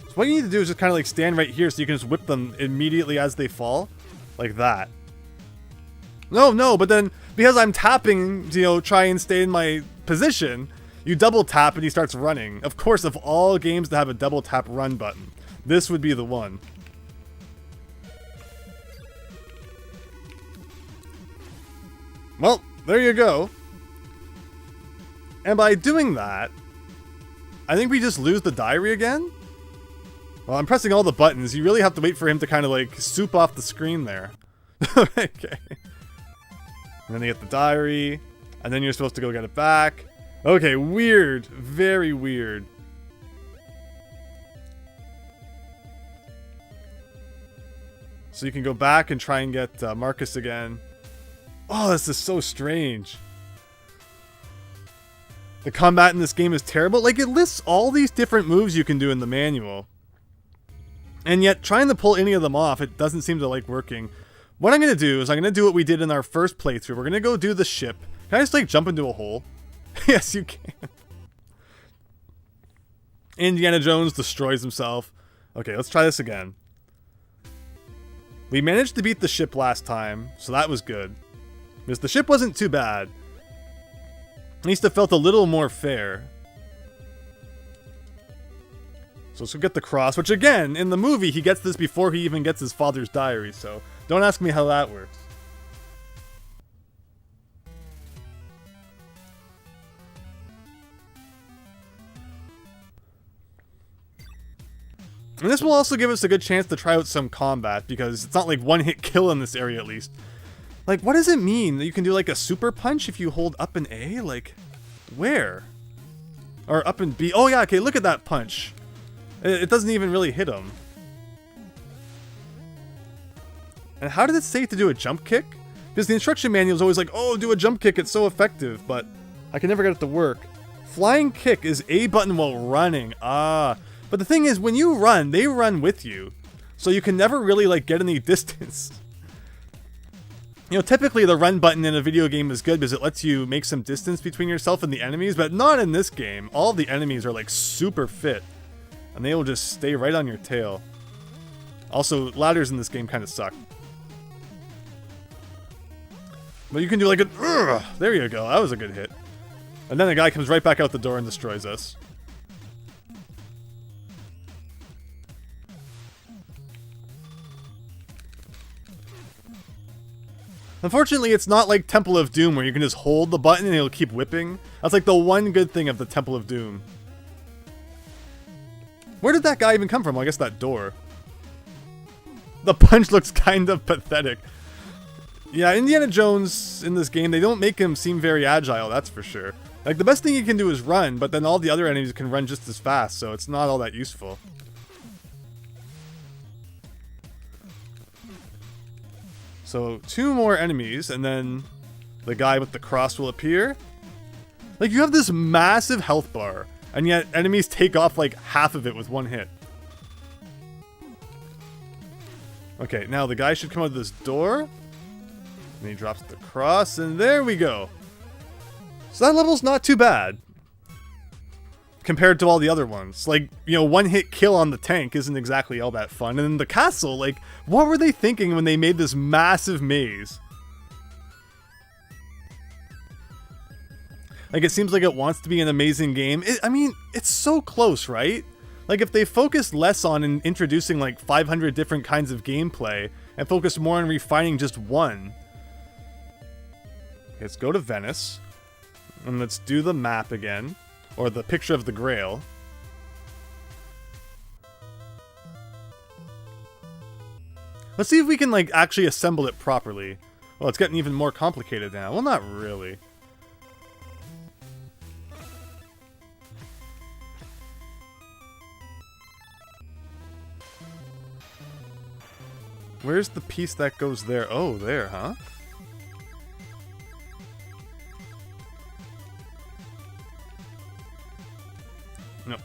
So what you need to do is just kind of like stand right here so you can just whip them immediately as they fall. Like that. No, but then because I'm tapping, you know, try and stay in my position, you double tap and he starts running. Of course, of all games to have a double tap run button, this would be the one. Well, there you go. And by doing that, I think we just lose the diary again. Well, I'm pressing all the buttons. You really have to wait for him to kind of like soup off the screen there. Okay. And then you get the diary. And then you're supposed to go get it back. Okay, weird. Very weird. So you can go back and try and get Marcus again. Oh, this is so strange. The combat in this game is terrible. Like, it lists all these different moves you can do in the manual. And yet, trying to pull any of them off, it doesn't seem to like working. What I'm going to do is I'm going to do what we did in our first playthrough. We're going to go do the ship. Can I just like jump into a hole? Yes, you can. Indiana Jones destroys himself. Okay, let's try this again. We managed to beat the ship last time, so that was good. Because the ship wasn't too bad. At least it felt a little more fair. So let's go get the cross, which again, in the movie, he gets this before he even gets his father's diary, so don't ask me how that works. And this will also give us a good chance to try out some combat, because it's not like one-hit kill in this area at least. Like, what does it mean that you can do like a super punch if you hold up and A? Like, where? Or up and B? Oh yeah, okay, look at that punch. It doesn't even really hit him. And how did it say to do a jump kick? Because the instruction manual is always like, oh, do a jump kick, it's so effective, but I can never get it to work. Flying kick is A button while running. Ah. But the thing is, when you run, they run with you. So you can never really, like, get any distance. You know, typically the run button in a video game is good because it lets you make some distance between yourself and the enemies, but not in this game. All the enemies are, like, super fit. And they will just stay right on your tail. Also, ladders in this game kind of suck. But you can do, like, a... There you go, that was a good hit. And then the guy comes right back out the door and destroys us. Unfortunately, it's not like Temple of Doom where you can just hold the button and it'll keep whipping. That's like the one good thing of the Temple of Doom. Where did that guy even come from? Well, I guess that door. The punch looks kind of pathetic. Yeah, Indiana Jones in this game, they don't make him seem very agile, that's for sure. Like, the best thing he can do is run, but then all the other enemies can run just as fast, so it's not all that useful. So, 2 more enemies, and then the guy with the cross will appear. Like, you have this massive health bar, and yet enemies take off like half of it with one hit. Okay, now the guy should come out of this door. And he drops the cross, and there we go. So that level's not too bad. Compared to all the other ones. Like, you know, one-hit kill on the tank isn't exactly all that fun. And then the castle, like, what were they thinking when they made this massive maze? Like, it seems like it wants to be an amazing game. I mean, it's so close, right? Like, if they focused less on introducing, like, 500 different kinds of gameplay, and focused more on refining just one. Okay, let's go to Venice. And let's do the map again. Or the picture of the Grail. Let's see if we can, like, actually assemble it properly. Well, it's getting even more complicated now. Well, not really. Where's the piece that goes there? Oh, there, huh? No.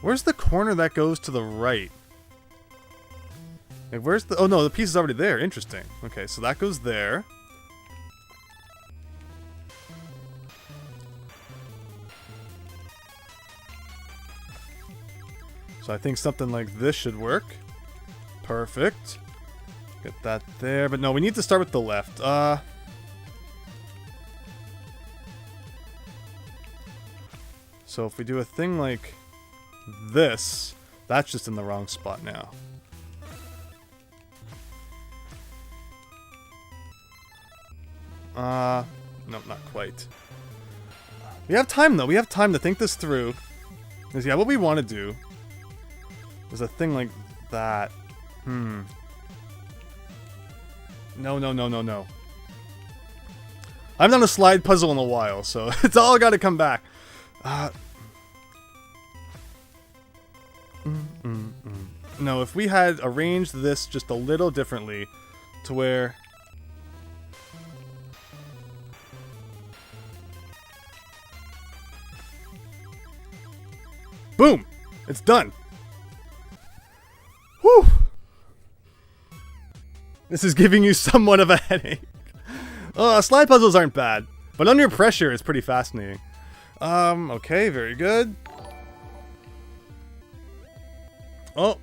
Where's the corner that goes to the right? Okay, where's the... Oh, no, the piece is already there. Interesting. Okay, so that goes there. So I think something like this should work. Perfect. Get that there. But no, we need to start with the left. So if we do a thing like this, that's just in the wrong spot now. Nope, not quite. We have time, though. We have time to think this through. Because, yeah, what we want to do is a thing like that. No, no, no, no, no. I haven't done a slide puzzle in a while, so it's all got to come back. No, if we had arranged this just a little differently to where... Boom! It's done! Whew! This is giving you somewhat of a headache. Slide puzzles aren't bad, but Under Pressure is pretty fascinating. Okay, very good. Oh,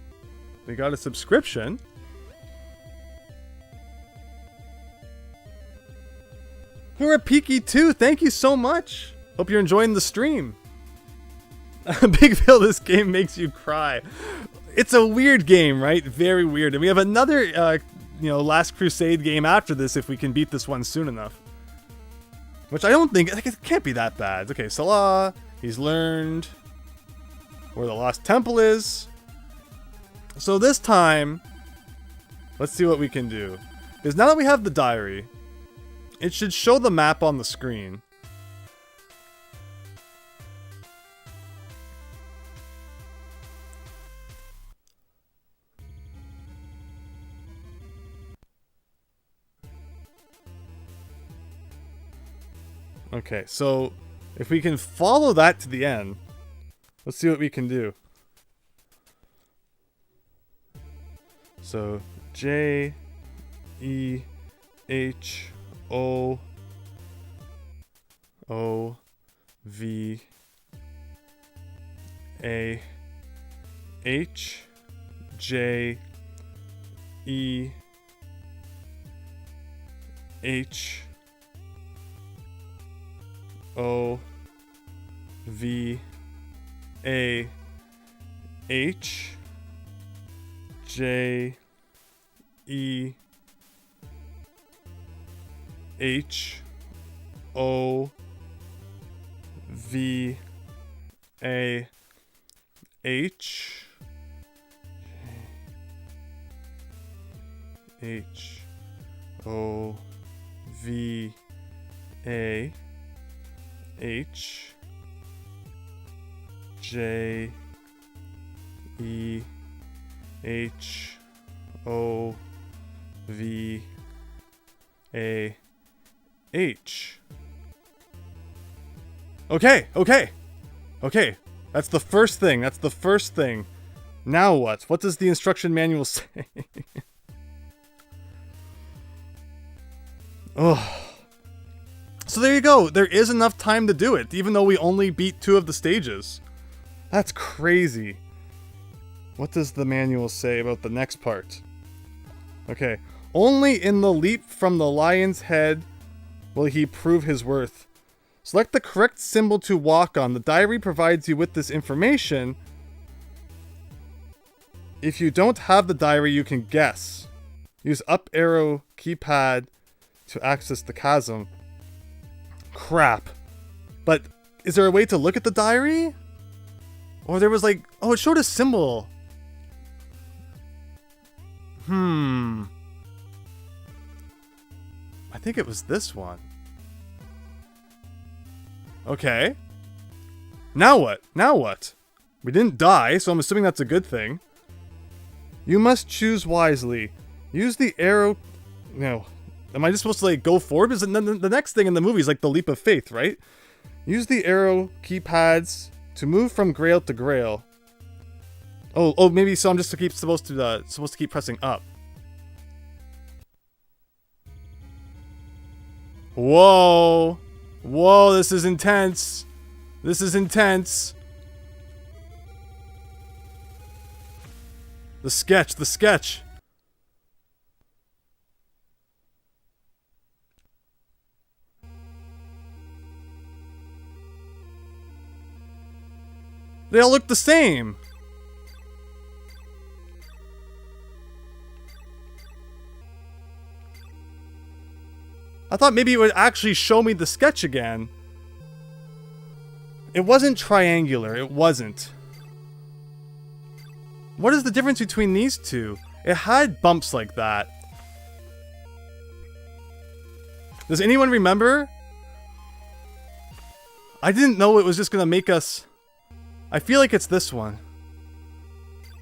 We got a subscription. Kurapiki 2, thank you so much. Hope you're enjoying the stream. Big Phil, this game makes you cry. It's a weird game, right? Very weird. And we have another, Last Crusade game after this if we can beat this one soon enough. Which I don't think, it can't be that bad. Okay, Salah, he's learned where the Lost Temple is. So this time, let's see what we can do. Because now that we have the diary, it should show the map on the screen. Okay, so if we can follow that to the end, let's see what we can do. So J E H O O V A H J E H O V A H J E H O V A H H O V A H J E H O V A H. Okay. That's the first thing. Now what? What does the instruction manual say? Oh. So there you go. There is enough time to do it, even though we only beat 2 of the stages. That's crazy. What does the manual say about the next part? Okay. Only in the leap from the lion's head will he prove his worth. Select the correct symbol to walk on. The diary provides you with this information. If you don't have the diary, you can guess. Use up arrow keypad to access the chasm. Crap. But is there a way to look at the diary? Or there was like... Oh, it showed a symbol. I think it was this one. Okay. Now what? We didn't die, so I'm assuming that's a good thing. You must choose wisely. Use the arrow... No. Am I just supposed to, like, go forward? Because the next thing in the movie is, like, the leap of faith, right? Use the arrow keypads to move from grail to grail. Oh, maybe so I'm just supposed to keep pressing up. Whoa. Whoa, this is intense. This is intense. The sketch. They all look the same. I thought maybe it would actually show me the sketch again. It wasn't triangular. It wasn't. What is the difference between these two? It had bumps like that. Does anyone remember? I didn't know it was just gonna make us... I feel like it's this one.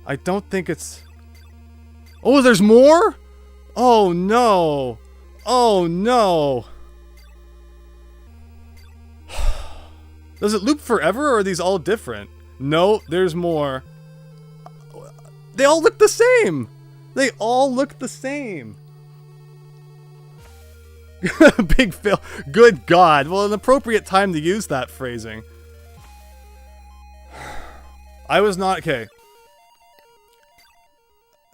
I don't think it's... Oh, there's more? Oh no. Oh no. Does it loop forever or are these all different? No, there's more. They all look the same. They all look the same. Big Phil. Good God. Well, an appropriate time to use that phrasing. I was not... Okay.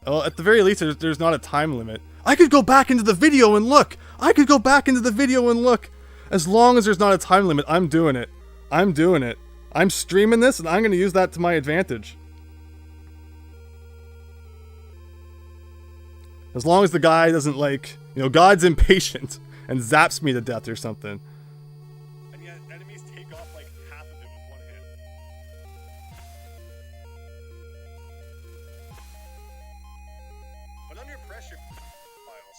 Well, at the very least, there's not a time limit. I could go back into the video and look! I could go back into the video and look! As long as there's not a time limit, I'm doing it. I'm doing it. I'm streaming this, and I'm going to use that to my advantage. As long as the guy doesn't, like, you know, God's impatient and zaps me to death or something. And yet, enemies take off, like, half of it with one hit. But under pressure,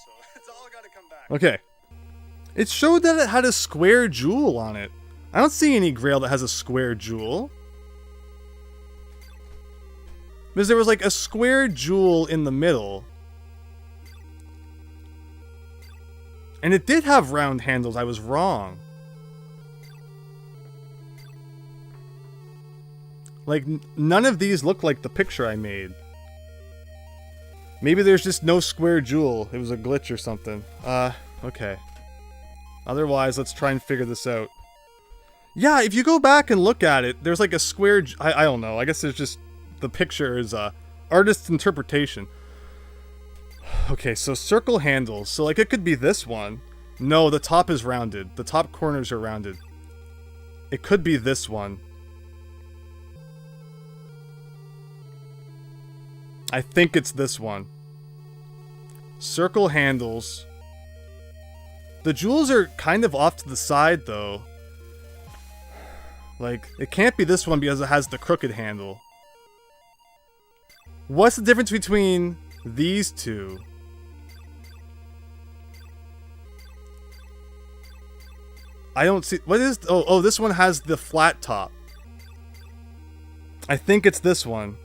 so it's all got to come back. Okay. It showed that it had a square jewel on it. I don't see any grail that has a square jewel. Because there was like a square jewel in the middle. And it did have round handles, I was wrong. Like, none of these look like the picture I made. Maybe there's just no square jewel. It was a glitch or something. Okay. Otherwise, let's try and figure this out. Yeah, if you go back and look at it, there's like a square... I don't know. I guess there's just... The picture is artist's interpretation. Okay, so circle handles. So, like, it could be this one. No, the top is rounded. The top corners are rounded. It could be this one. I think it's this one. Circle handles. The jewels are kind of off to the side, though. Like, it can't be this one because it has the crooked handle. What's the difference between these two? I don't see... What is... Oh, this one has the flat top. I think it's this one.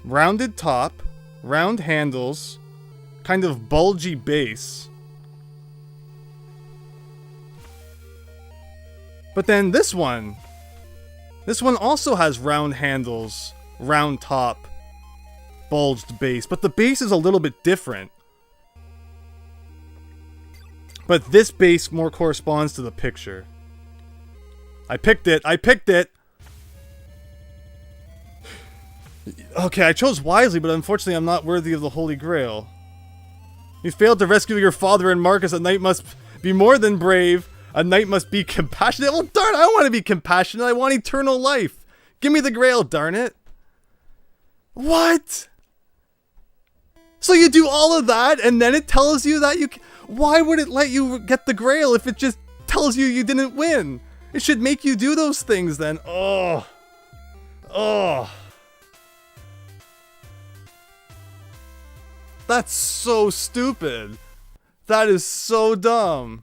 Rounded top, round handles, kind of bulgy base. But then this one also has round handles, round top, bulged base, but the base is a little bit different. But this base more corresponds to the picture. I picked it! I picked it! Okay, I chose wisely, but unfortunately I'm not worthy of the Holy Grail. You failed to rescue your father and Marcus. A knight must be more than brave. A knight must be compassionate. Well, darn, I don't want to be compassionate. I want eternal life. Give me the Grail, darn it. What? So you do all of that, and then it tells you that you... Why would it let you get the Grail if it just tells you you didn't win? It should make you do those things then. Oh. Oh. That's so stupid. That is so dumb.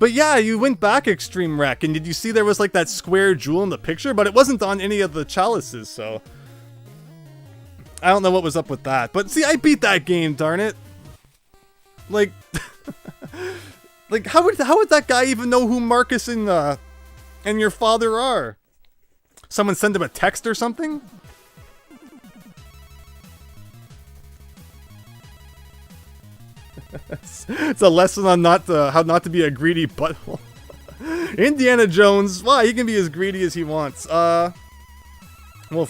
But yeah, you went back Extreme Wreck, and did you see there was like that square jewel in the picture? But it wasn't on any of the chalices, so... I don't know what was up with that. But see, I beat that game, darn it. Like... like, how would that guy even know who Marcus and your father are? Someone send him a text or something? It's a lesson on how not to be a greedy butthole. Indiana Jones, well, he can be as greedy as he wants. Well,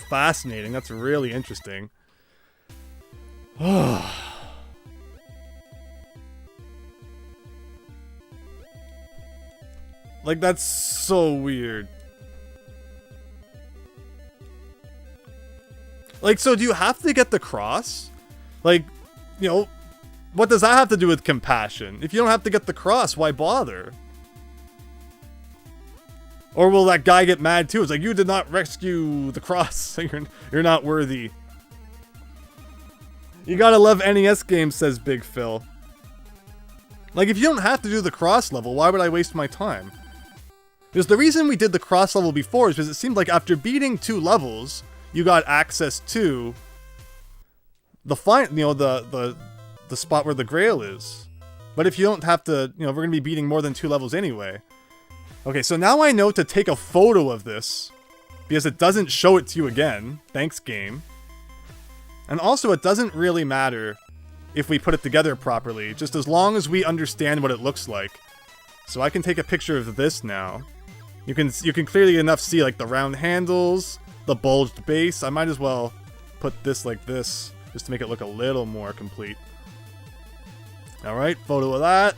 fascinating. That's really interesting. Like, that's so weird. Like, so do you have to get the cross? Like, you know, what does that have to do with compassion? If you don't have to get the cross, why bother? Or will that guy get mad too? It's like, you did not rescue the cross, so you're not worthy. You gotta love NES games, says Big Phil. Like, if you don't have to do the cross level, why would I waste my time? Because the reason we did the cross level before is because it seemed like after beating 2 levels, you got access to the the spot where the Grail is. But if you don't have to, you know, we're gonna be beating more than 2 levels anyway. Okay, so now I know to take a photo of this, because it doesn't show it to you again. Thanks, game. And also, it doesn't really matter if we put it together properly, just as long as we understand what it looks like. So I can take a picture of this now. You can clearly enough see like the round handles, the bulged base. I might as well put this like this, just to make it look a little more complete. Alright, photo of that.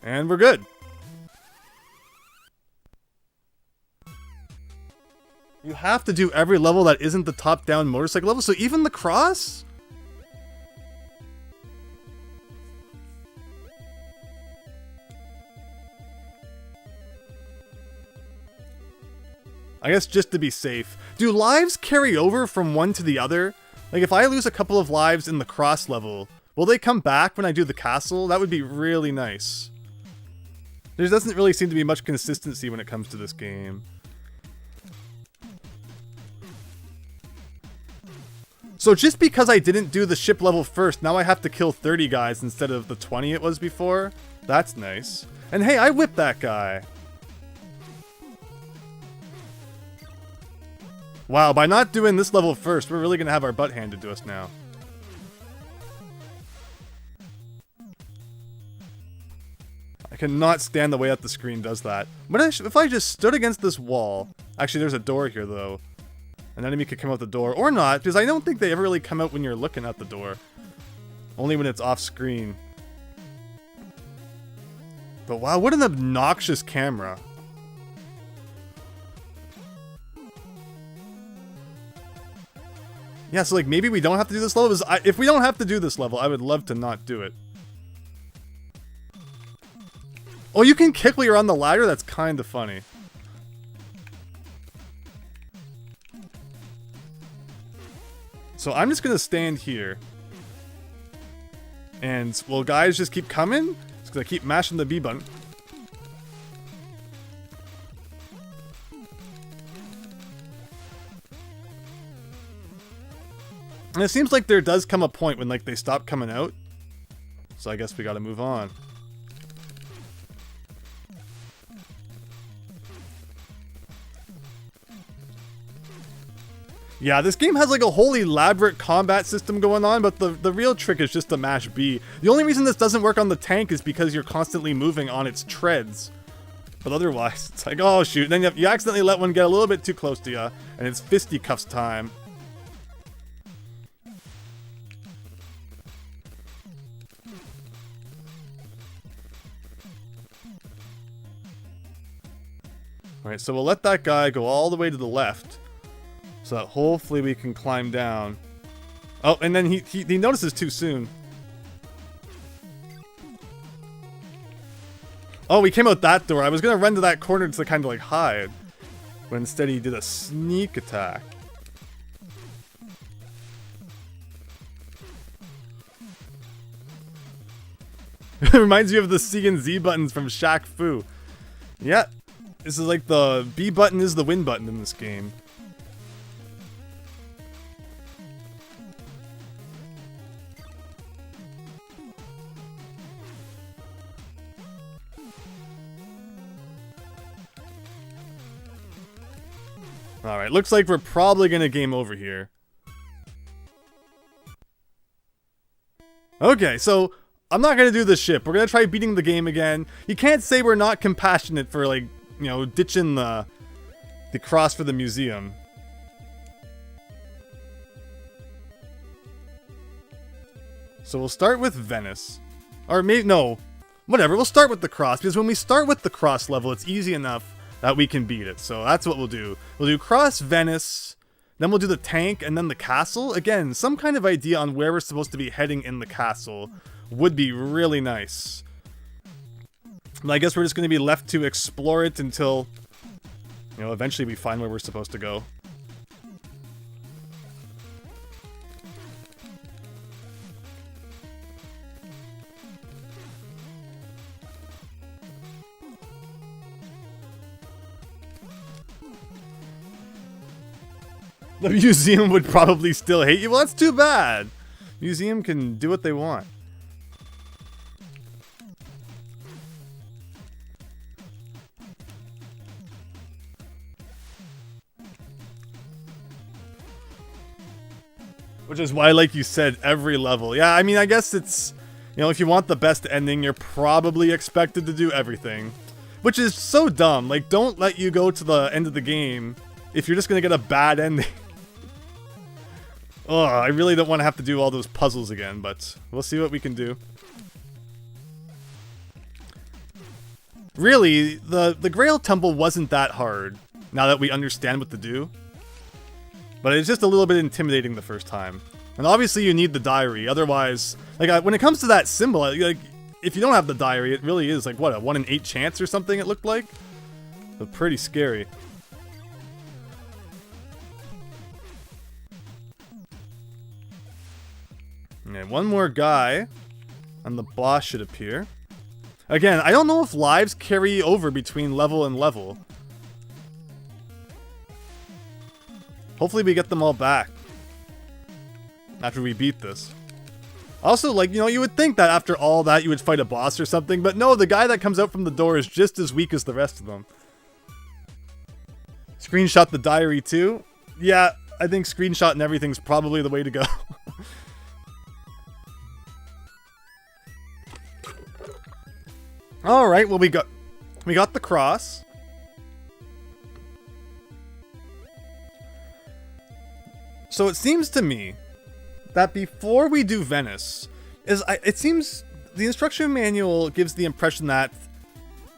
And we're good. You have to do every level that isn't the top-down motorcycle level, so even the cross? I guess just to be safe. Do lives carry over from one to the other? Like, if I lose a couple of lives in the cross level, will they come back when I do the castle? That would be really nice. There doesn't really seem to be much consistency when it comes to this game. So just because I didn't do the ship level first, now I have to kill 30 guys instead of the 20 it was before? That's nice. And hey, I whipped that guy. Wow, by not doing this level first, we're really gonna have our butt handed to us now. I cannot stand the way that the screen does that. What if I just stood against this wall? Actually, there's a door here, though. An enemy could come out the door, or not, because I don't think they ever really come out when you're looking at the door. Only when it's off screen. But wow, what an obnoxious camera. Yeah, so like maybe we don't have to do this level. If we don't have to do this level, I would love to not do it. Oh, you can kick while you're on the ladder? That's kind of funny. So I'm just gonna stand here. And will guys just keep coming? Just gonna keep mashing the B button. And it seems like there does come a point when like they stop coming out. So I guess we gotta move on. Yeah, this game has like a whole elaborate combat system going on, but the real trick is just to mash B. The only reason this doesn't work on the tank is because you're constantly moving on its treads. But otherwise, it's like, oh shoot, and then you accidentally let one get a little bit too close to you, and it's fisticuffs time. Alright, so we'll let that guy go all the way to the left. So that hopefully we can climb down. Oh, and then he notices too soon. Oh, we came out that door. I was gonna run to that corner to kind of like hide. But instead he did a sneak attack. It reminds you of the C and Z buttons from Shaq Fu. Yeah, this is like the B button is the win button in this game. Alright, looks like we're probably gonna game over here. Okay, so I'm not gonna do the ship. We're gonna try beating the game again. You can't say we're not compassionate for, like, you know, ditching the cross for the museum. So we'll start with Venice. Or maybe, no, whatever, we'll start with the cross, because when we start with the cross level, it's easy enough that we can beat it. So that's what we'll do. We'll do cross Venice, then we'll do the tank, and then the castle. Again, some kind of idea on where we're supposed to be heading in the castle would be really nice. And I guess we're just going to be left to explore it until, you know, eventually we find where we're supposed to go. The museum would probably still hate you. Well, that's too bad. Museum can do what they want. Which is why, like you said, every level. Yeah, I mean, I guess it's, you know, if you want the best ending, you're probably expected to do everything. Which is so dumb. Like, don't let you go to the end of the game if you're just gonna get a bad ending. Ugh, I really don't want to have to do all those puzzles again, but we'll see what we can do. Really, the Grail Temple wasn't that hard, now that we understand what to do. But it's just a little bit intimidating the first time. And obviously you need the diary, otherwise... Like, when it comes to that symbol, like, if you don't have the diary, it really is, like, what, a 1 in 8 chance or something it looked like? So pretty scary. Okay, one more guy, and the boss should appear. Again, I don't know if lives carry over between level and level. Hopefully we get them all back after we beat this. Also, like, you know, you would think that after all that you would fight a boss or something, but no, the guy that comes out from the door is just as weak as the rest of them. Screenshot the diary too? Yeah, I think screenshot and everything's probably the way to go. Alright, well we got the cross. So it seems to me that before we do Venice, it seems the instruction manual gives the impression that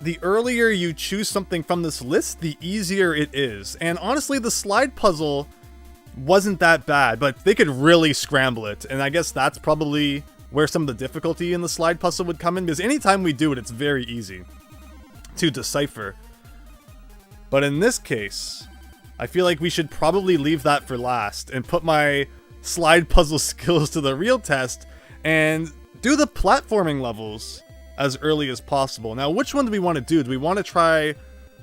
the earlier you choose something from this list, the easier it is. And honestly, the slide puzzle wasn't that bad, but they could really scramble it. And I guess that's probably where some of the difficulty in the slide puzzle would come in, because anytime we do it, it's very easy to decipher. But in this case, I feel like we should probably leave that for last and put my slide puzzle skills to the real test and do the platforming levels as early as possible. Now, which one do we want to do? Do we want to try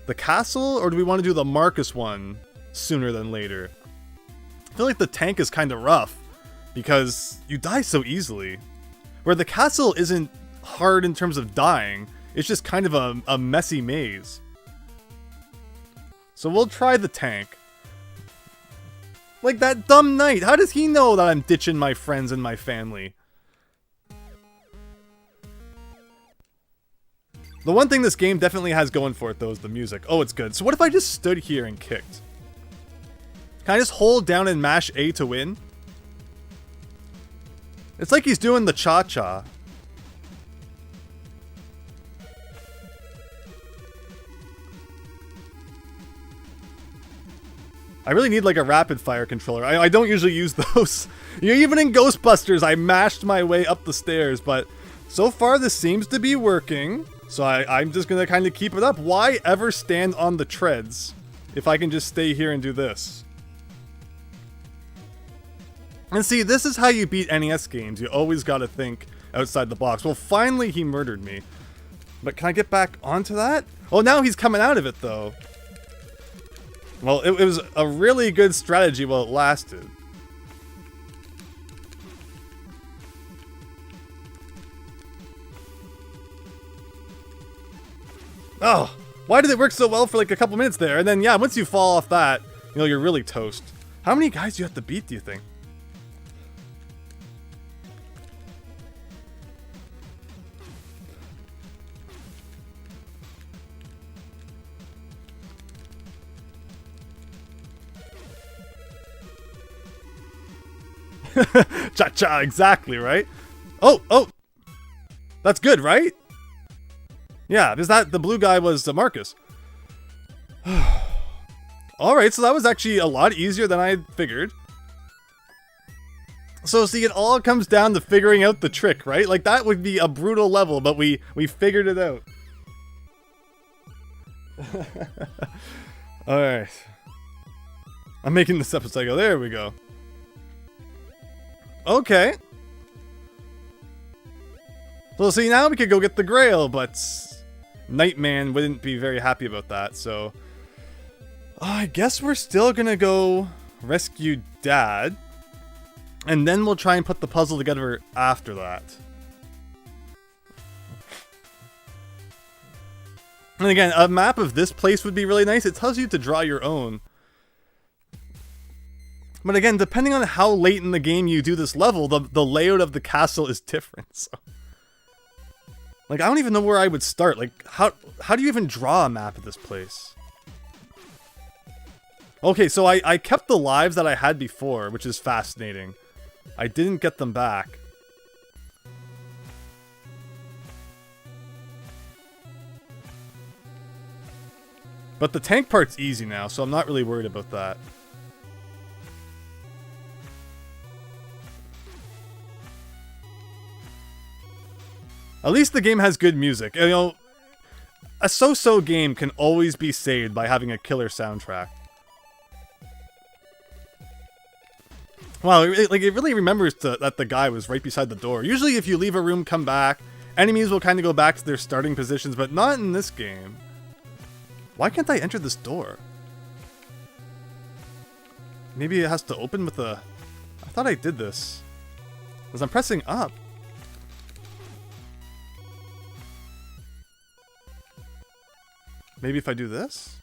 the castle, or do we want to do the Marcus one sooner than later? I feel like the tank is kind of rough because you die so easily. Where the castle isn't hard in terms of dying, it's just kind of a messy maze. So we'll try the tank. Like that dumb knight, how does he know that I'm ditching my friends and my family? The one thing this game definitely has going for it though is the music. Oh, it's good. So what if I just stood here and kicked? Can I just hold down and mash A to win? It's like he's doing the cha-cha. I really need like a rapid fire controller. I don't usually use those. You know, even in Ghostbusters, I mashed my way up the stairs, but so far this seems to be working. So I'm just gonna kind of keep it up. Why ever stand on the treads if I can just stay here and do this? And see, this is how you beat NES games. You always gotta think outside the box. Well, finally he murdered me. But can I get back onto that? Oh, now he's coming out of it, though. Well, it was a really good strategy while it lasted. Oh, why did it work so well for like a couple minutes there? And then, yeah, once you fall off that, you know, you're really toast. How many guys do you have to beat, do you think? Cha-cha, exactly, right? Oh! That's good, right? Yeah, because the blue guy was Marcus. Alright, so that was actually a lot easier than I figured. So see, it all comes down to figuring out the trick, right? Like, that would be a brutal level, but we figured it out. Alright. I'm making this up as I go. There we go. Okay. So see, now we could go get the Grail, but Nightman wouldn't be very happy about that, so I guess we're still gonna go rescue Dad, and then we'll try and put the puzzle together after that. And again, a map of this place would be really nice. It tells you to draw your own. But again, depending on how late in the game you do this level, the layout of the castle is different. So. Like, I don't even know where I would start. Like, how do you even draw a map of this place? Okay, so I kept the lives that I had before, which is fascinating. I didn't get them back. But the tank part's easy now, so I'm not really worried about that. At least the game has good music. You know, a so-so game can always be saved by having a killer soundtrack. Wow, it really remembers that the guy was right beside the door. Usually if you leave a room, come back, enemies will kind of go back to their starting positions, but not in this game. Why can't I enter this door? Maybe it has to open with a... I thought I did this. Because I'm pressing up. Maybe if I do this?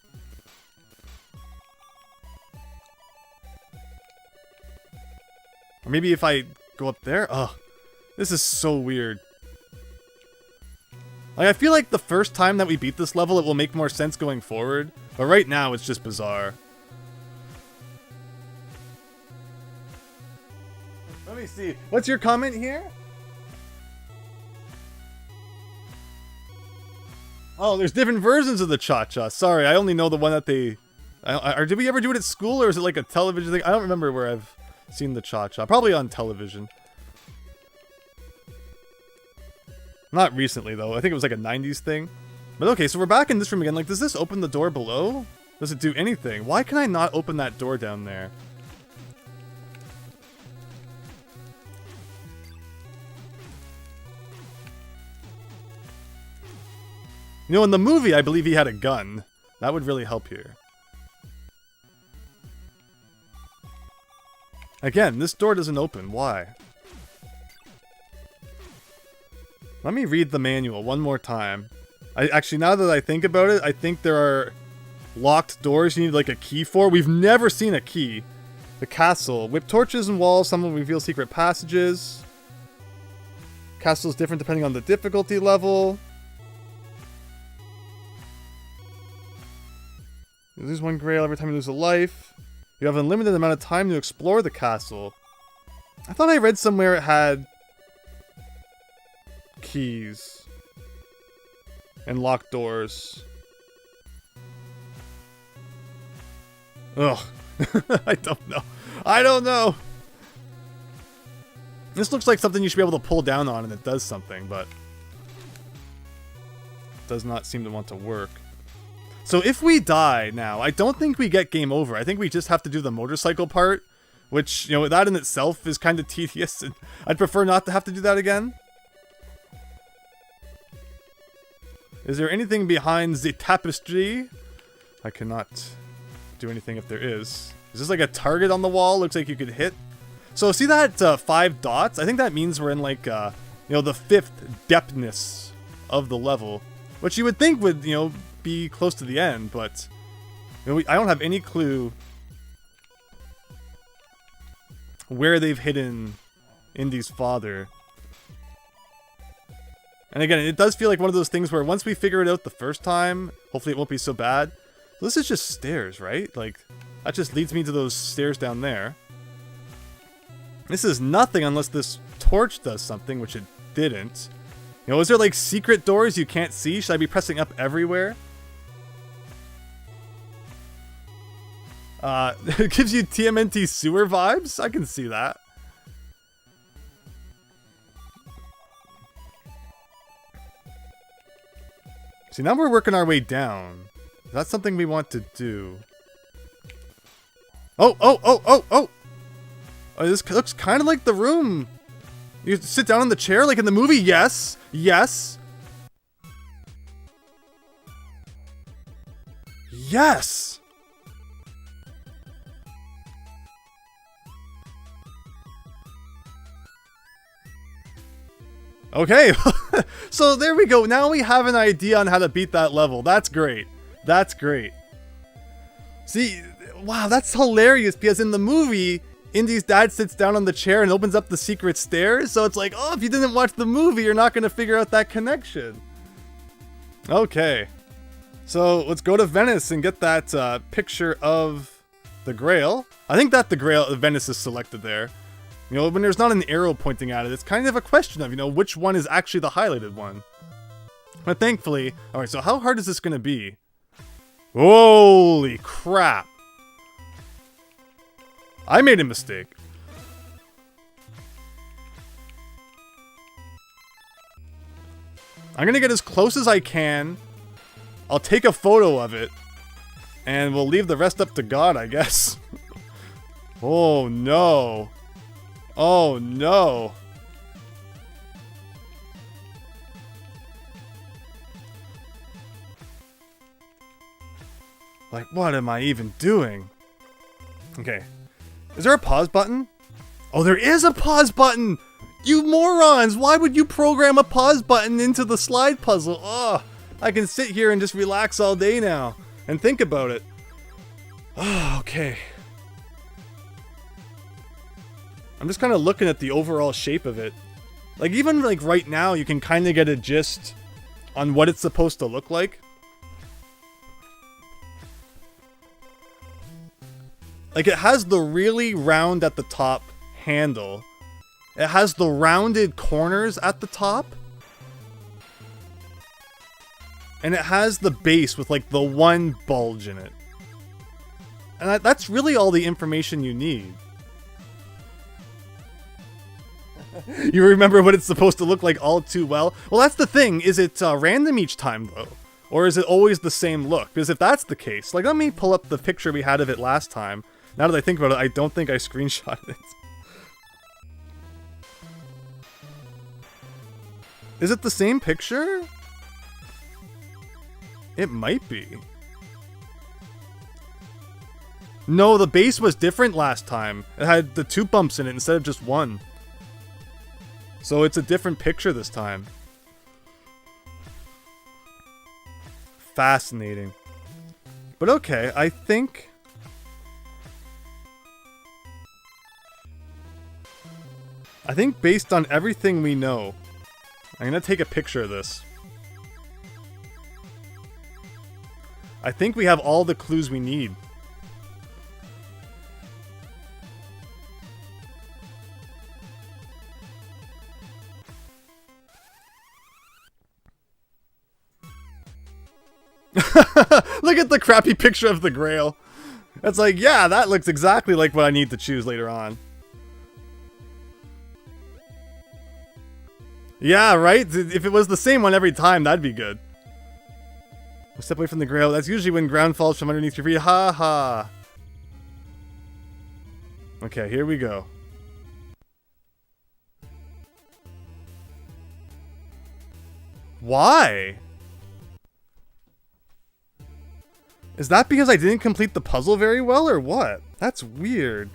Or maybe if I go up there? Ugh. This is so weird. Like, I feel like the first time that we beat this level, it will make more sense going forward. But right now, it's just bizarre. Let me see. What's your comment here? Oh, there's different versions of the cha-cha. Sorry, I only know the one that they... or did we ever do it at school, or is it like a television thing? I don't remember where I've seen the cha-cha. Probably on television. Not recently, though. I think it was like a 90s thing. But okay, so we're back in this room again. Like, does this open the door below? Does it do anything? Why can I not open that door down there? You know, in the movie, I believe he had a gun. That would really help here. Again, this door doesn't open. Why? Let me read the manual one more time. Actually, now that I think about it, I think there are locked doors you need like a key for. We've never seen a key. The castle. Whip torches and walls. Some will reveal secret passages. Castle is different depending on the difficulty level. You lose one grail every time you lose a life. You have an unlimited amount of time to explore the castle. I thought I read somewhere it had keys and locked doors. Ugh. I don't know. I don't know. This looks like something you should be able to pull down on and it does something, but it does not seem to want to work. So if we die now, I don't think we get game over. I think we just have to do the motorcycle part, which, you know, that in itself is kind of tedious, and I'd prefer not to have to do that again. Is there anything behind the tapestry? I cannot do anything if there is. Is this like a target on the wall? Looks like you could hit. So see that 5 dots? I think that means we're in like, you know, the 5th depthness of the level. Which you would think would, you know, be close to the end, but you know, I don't have any clue where they've hidden Indy's father. And again, it does feel like one of those things where once we figure it out the first time, hopefully it won't be so bad. So this is just stairs, right? Like, that just leads me to those stairs down there. This is nothing unless this torch does something, which it didn't. You know, is there like secret doors you can't see? Should I be pressing up everywhere? It gives you TMNT sewer vibes? I can see that. See, now we're working our way down. That's something we want to do. Oh! Oh, this looks kind of like the room. You sit down in the chair like in the movie? Yes. Yes. Yes! Okay, so there we go. Now we have an idea on how to beat that level. That's great. That's great. See, wow, that's hilarious, because in the movie, Indy's dad sits down on the chair and opens up the secret stairs. So it's like, oh, if you didn't watch the movie, you're not going to figure out that connection. Okay. So let's go to Venice and get that picture of the Grail. I think that the Grail of Venice is selected there. You know, when there's not an arrow pointing at it, it's kind of a question of, you know, which one is actually the highlighted one. But thankfully, alright, so how hard is this going to be? Holy crap. I made a mistake. I'm going to get as close as I can. I'll take a photo of it. And we'll leave the rest up to God, I guess. Oh no. Oh no. Like, what am I even doing? Okay. Is there a pause button? Oh, there is a pause button! You morons! Why would you program a pause button into the slide puzzle? Oh, I can sit here and just relax all day now and think about it. Oh, okay. I'm just kind of looking at the overall shape of it. Like, even like right now, you can kind of get a gist on what it's supposed to look like. Like, it has the really round at the top handle. It has the rounded corners at the top. And it has the base with, like, the one bulge in it. And that's really all the information you need. You remember what it's supposed to look like all too well? Well, that's the thing. Is it random each time, though? Or is it always the same look? Because if that's the case, like, let me pull up the picture we had of it last time. Now that I think about it, I don't think I screenshotted it. Is it the same picture? It might be. No, the base was different last time. It had the 2 bumps in it instead of just 1. So it's a different picture this time. Fascinating. But okay, I think based on everything we know, I'm gonna take a picture of this. I think we have all the clues we need. Look at the crappy picture of the Grail. It's like, yeah, that looks exactly like what I need to choose later on. Yeah, right? If it was the same one every time, that'd be good. Step away from the Grail. That's usually when ground falls from underneath your feet. Ha ha. Okay, here we go. Why? Is that because I didn't complete the puzzle very well, or what? That's weird.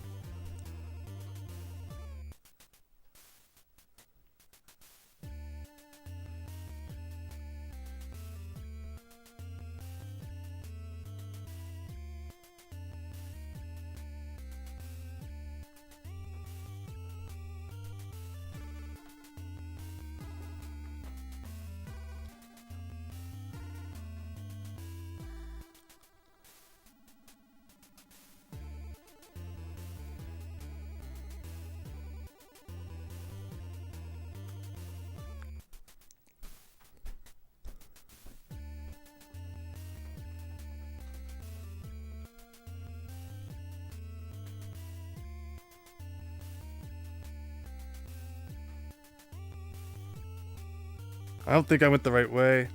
I don't think I went the right way.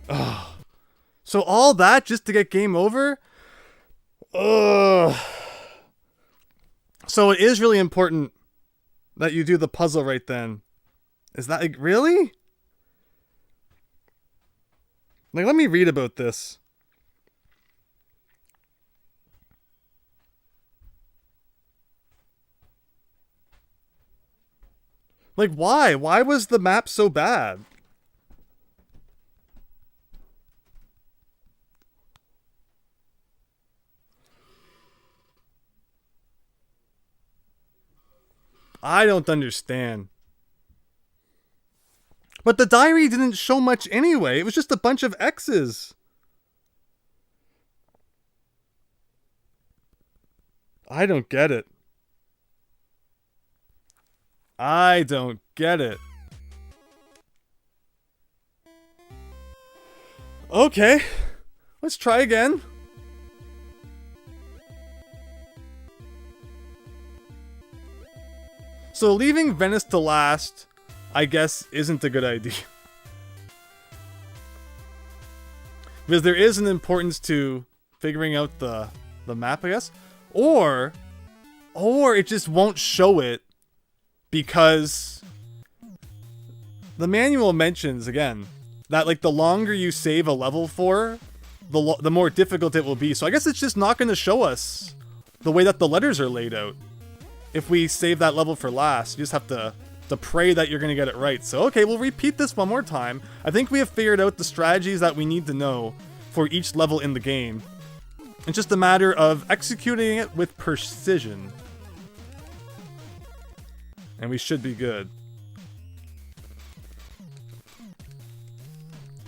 Ugh. So all that just to get game over? Ugh. So it is really important that you do the puzzle right then. Is that like, really? Like, let me read about this. Like, why? Why was the map so bad? I don't understand. But the diary didn't show much anyway. It was just a bunch of X's. I don't get it. I don't get it. Okay. Let's try again. So leaving Venice to last, I guess, isn't a good idea. Because there is an importance to figuring out the map, I guess. Or it just won't show it because the manual mentions, again, that like the longer you save a level for, the more difficult it will be. So I guess it's just not going to show us the way that the letters are laid out. If we save that level for last, you just have to pray that you're going to get it right. So, okay, we'll repeat this one more time. I think we have figured out the strategies that we need to know for each level in the game. It's just a matter of executing it with precision. And we should be good.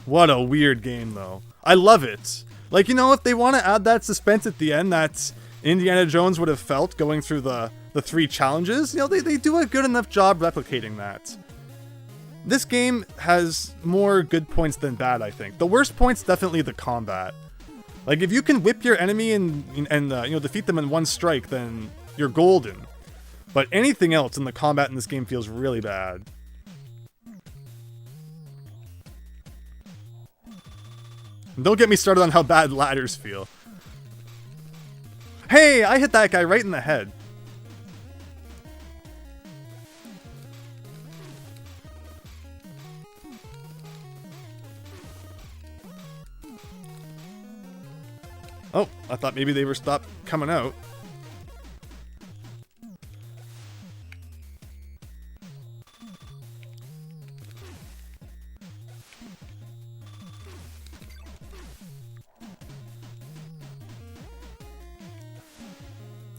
What a weird game, though. I love it. Like, you know, if they want to add that suspense at the end that Indiana Jones would have felt going through the 3 challenges, you know, they do a good enough job replicating that. This game has more good points than bad, I think. The worst point's definitely the combat. Like, if you can whip your enemy and you know, defeat them in one strike, then you're golden. But anything else in the combat in this game feels really bad. And don't get me started on how bad ladders feel. Hey, I hit that guy right in the head. Oh, I thought maybe they were stopped coming out.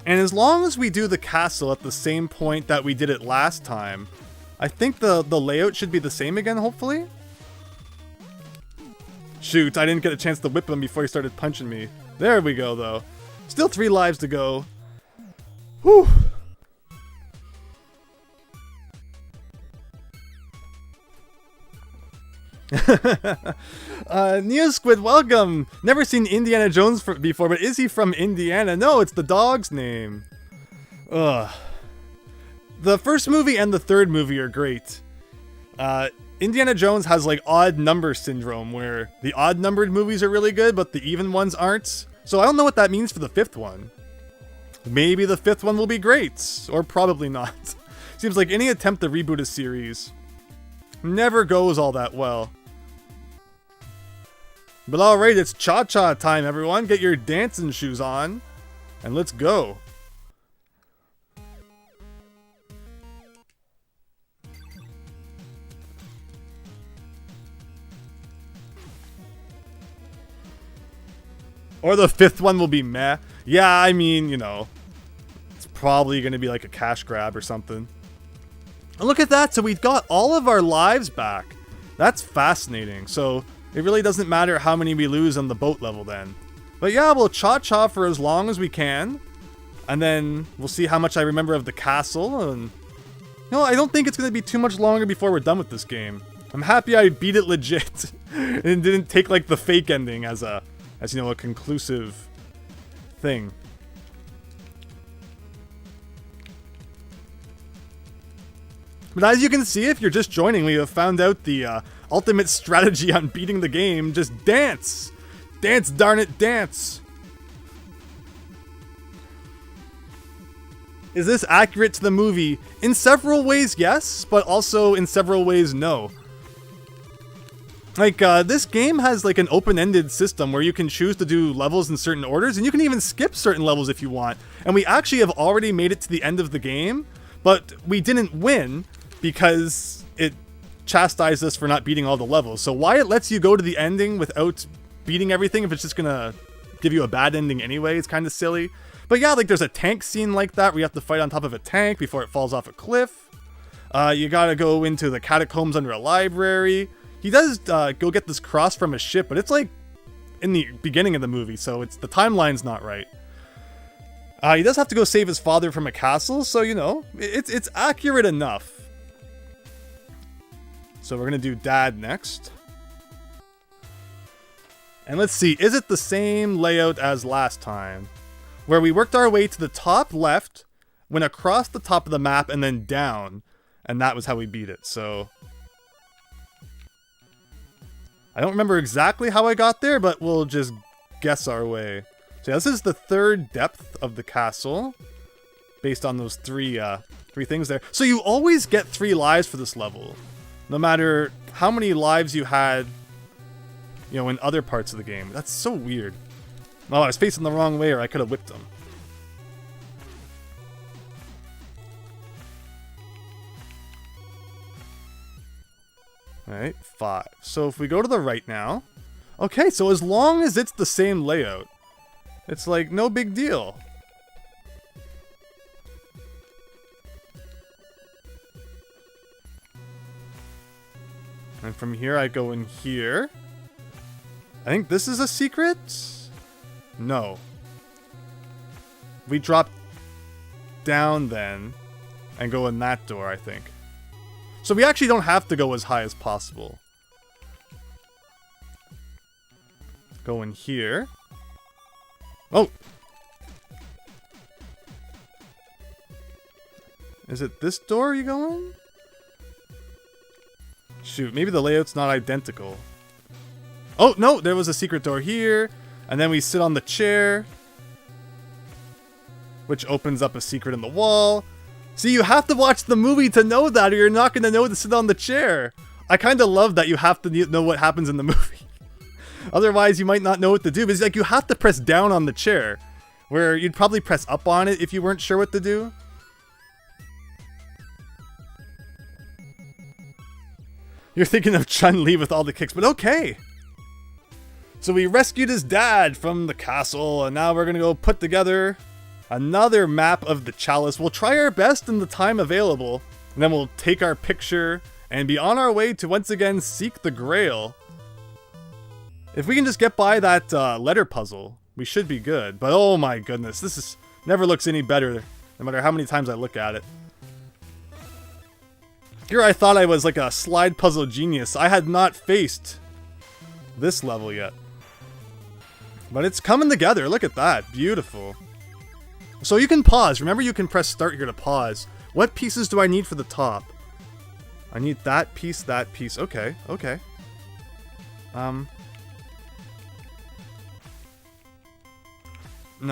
And as long as we do the castle at the same point that we did it last time, I think the layout should be the same again, hopefully? Shoot, I didn't get a chance to whip him before he started punching me. There we go, though. Still 3 lives to go. Whew. Neosquid, welcome! Never seen Indiana Jones before, but is he from Indiana? No, it's the dog's name. Ugh. The first movie and the third movie are great. Indiana Jones has like odd number syndrome, where the odd numbered movies are really good, but the even ones aren't. So I don't know what that means for the 5th one. Maybe the 5th one will be great, or probably not. Seems like any attempt to reboot a series never goes all that well. But alright, it's cha-cha time, everyone. Get your dancing shoes on, and let's go. Or the 5th one will be meh. Yeah, I mean, you know, it's probably going to be like a cash grab or something. And look at that, so we've got all of our lives back. That's fascinating. So it really doesn't matter how many we lose on the boat level then. But yeah, we'll cha-cha for as long as we can. And then we'll see how much I remember of the castle. And you know, I don't think it's going to be too much longer before we're done with this game. I'm happy I beat it legit. And didn't take like the fake ending as you know, a conclusive thing. But as you can see, if you're just joining, we have found out the ultimate strategy on beating the game. Just dance! Dance, darn it, dance! Is this accurate to the movie? In several ways, yes, but also in several ways, no. Like, this game has like an open-ended system where you can choose to do levels in certain orders, and you can even skip certain levels if you want. And we actually have already made it to the end of the game, but we didn't win because it chastises us for not beating all the levels. So why it lets you go to the ending without beating everything if it's just gonna give you a bad ending anyway, it's kind of silly. But yeah, like there's a tank scene like that where you have to fight on top of a tank before it falls off a cliff. You gotta go into the catacombs under a library. He does go get this cross from a ship, but it's like in the beginning of the movie, so it's the timeline's not right. He does have to go save his father from a castle, so you know, it's accurate enough. So we're gonna do Dad next. And let's see, is it the same layout as last time? Where we worked our way to the top left, went across the top of the map, and then down. And that was how we beat it, so... I don't remember exactly how I got there, but we'll just guess our way. So yeah, this is the third depth of the castle, based on those three things there. So you always get 3 lives for this level, no matter how many lives you had, you know, in other parts of the game. That's so weird. Oh, I was facing the wrong way, or I could have whipped him. Alright, 5. So if we go to the right now... Okay, so as long as it's the same layout, it's like no big deal. And from here I go in here. I think this is a secret? No. We drop down then and go in that door, I think. So we actually don't have to go as high as possible. Go in here. Oh! Is it this door you go in? Shoot, maybe the layout's not identical. Oh, no! There was a secret door here. And then we sit on the chair, which opens up a secret in the wall. See, you have to watch the movie to know that, or you're not going to know to sit on the chair. I kind of love that you have to know what happens in the movie. Otherwise, you might not know what to do. But it's like you have to press down on the chair, where you'd probably press up on it if you weren't sure what to do. You're thinking of Chun-Li with all the kicks, but okay. So we rescued his dad from the castle, and now we're going to go put together another map of the chalice. We'll try our best in the time available, and then we'll take our picture and be on our way to once again seek the Grail. If we can just get by that letter puzzle, we should be good. But oh my goodness, this never looks any better, no matter how many times I look at it. Here I thought I was like a slide puzzle genius. I had not faced this level yet. But it's coming together. Look at that. Beautiful. So you can pause. Remember, you can press start here to pause. What pieces do I need for the top? I need that piece, that piece. Okay, okay. No,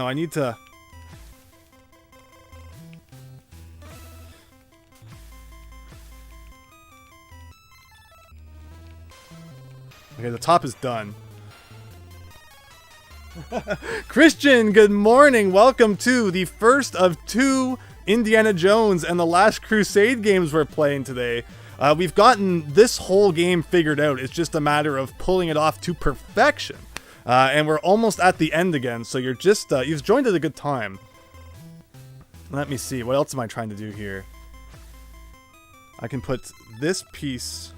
I need to... Okay, the top is done. Christian, good morning. Welcome to the first of 2 Indiana Jones and the Last Crusade games we're playing today. We've gotten this whole game figured out. It's just a matter of pulling it off to perfection. And we're almost at the end again, so you're just, you've joined at a good time. Let me see, what else am I trying to do here? I can put this piece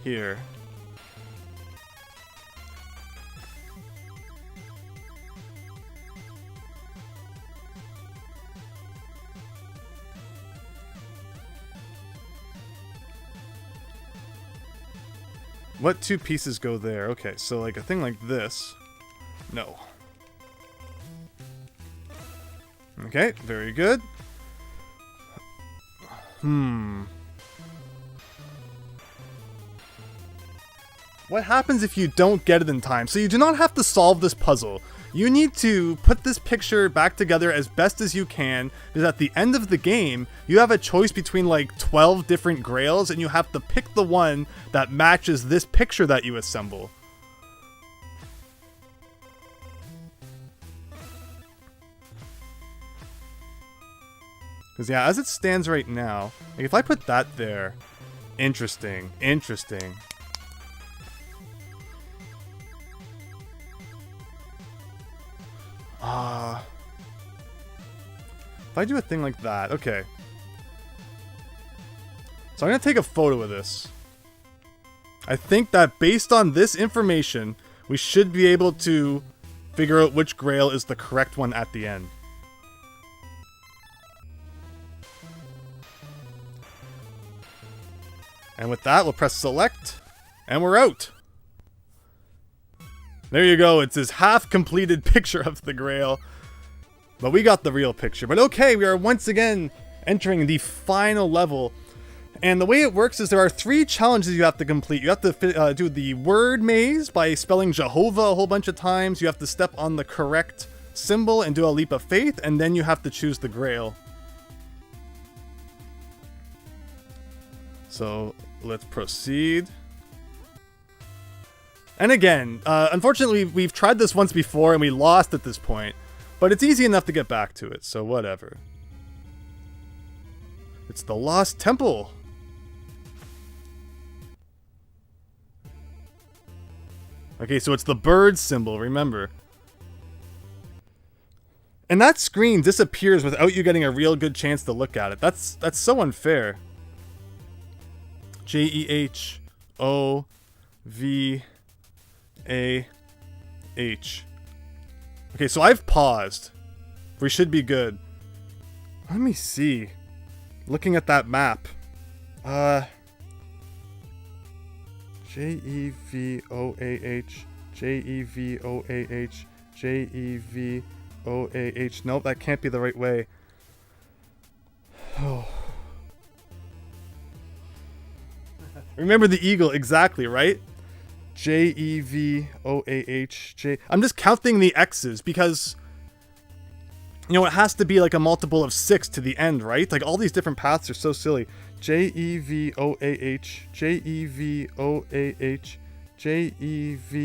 here. What 2 pieces go there? Okay, so like a thing like this. No. Okay, very good. What happens if you don't get it in time? So you do not have to solve this puzzle. You need to put this picture back together as best as you can, because at the end of the game, you have a choice between like 12 different grails, and you have to pick the one that matches this picture that you assemble. Because, yeah, as it stands right now, like, if I put that there... Interesting. Interesting. If I do a thing like that... Okay. So I'm going to take a photo of this. I think that based on this information, we should be able to figure out which grail is the correct one at the end. And with that, we'll press select, and we're out. There you go, it's this half-completed picture of the grail. But we got the real picture. But okay, we are once again entering the final level. And the way it works is there are 3 challenges you have to complete. You have to do the word maze by spelling Jehovah a whole bunch of times. You have to step on the correct symbol and do a leap of faith. And then you have to choose the grail. So let's proceed. And again, unfortunately, we've tried this once before and we lost at this point. But it's easy enough to get back to it, so whatever. It's the Lost Temple. Okay, so it's the bird symbol, remember. And that screen disappears without you getting a real good chance to look at it. That's so unfair. Jehovah. Okay, so I've paused. We should be good. Let me see. Looking at that map. Jevoah. Jevoah. Nope, that can't be the right way. Oh. Remember the eagle, exactly, right? Jevoah. I'm just counting the X's because, you know, it has to be like a multiple of 6 to the end, right? Like all these different paths are so silly. Jevoah. Jevoah. Jevoah.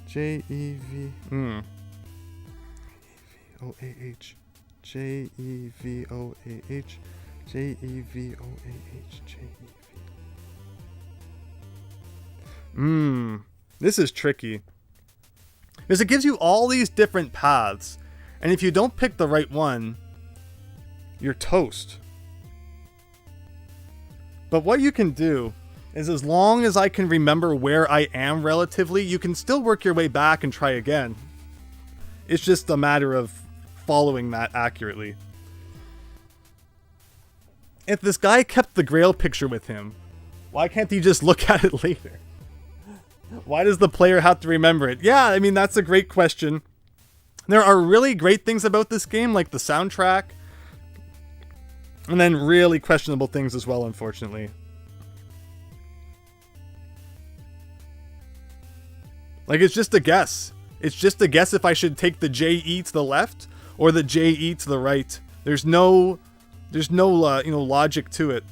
Jevoah. Jevoah. This is tricky. Because it gives you all these different paths. And if you don't pick the right one, you're toast. But what you can do is, as long as I can remember where I am relatively, you can still work your way back and try again. It's just a matter of following that accurately. If this guy kept the Grail picture with him, why can't he just look at it later? Why does the player have to remember it? Yeah, I mean, that's a great question. There are really great things about this game, like the soundtrack. And then really questionable things as well, unfortunately. Like, it's just a guess. It's just a guess if I should take the JE to the left or the JE to the right. There's no logic to it.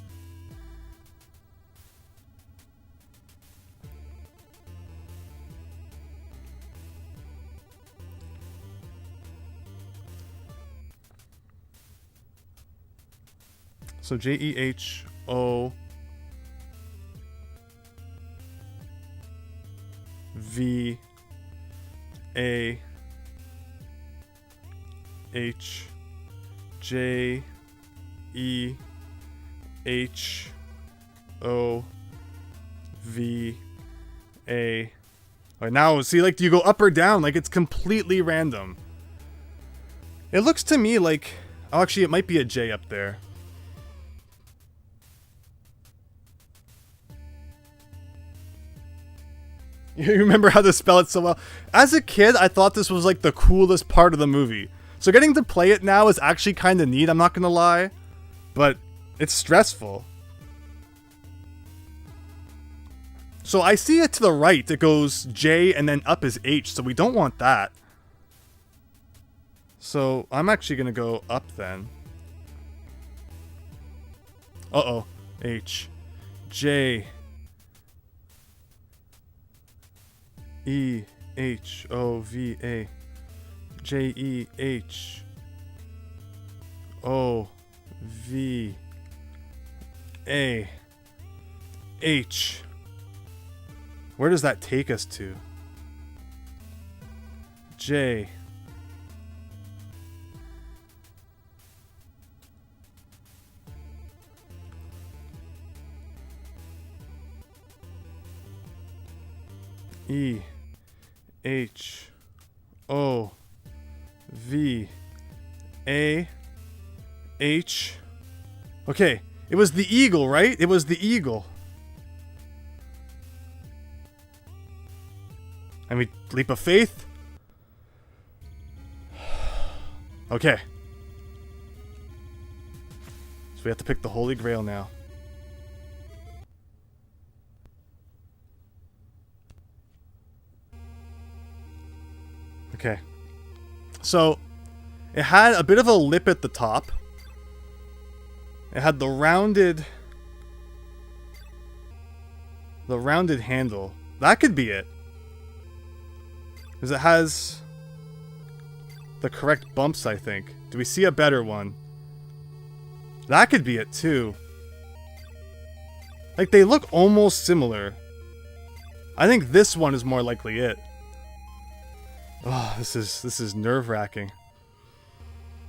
So Jehovaah. Alright, now, see, like, do you go up or down? Like, it's completely random. It looks to me like... Oh, actually, it might be a J up there. You remember how to spell it so well? As a kid, I thought this was, like, the coolest part of the movie. So getting to play it now is actually kind of neat, I'm not gonna lie. But it's stressful. So I see it to the right. It goes J and then up is H, so we don't want that. So I'm actually gonna go up then. Uh-oh. H. J. E. Jehova. Jehova. Where does that take us to? J. E. H. O. V. A. H. Okay, it was the eagle, right? It was the eagle. I mean, leap of faith? Okay. So we have to pick the Holy Grail now. Okay. So, it had a bit of a lip at the top. It had the rounded handle. That could be it. Because it has the correct bumps, I think. Do we see a better one? That could be it, too. Like, they look almost similar. I think this one is more likely it. Oh, this is nerve-wracking.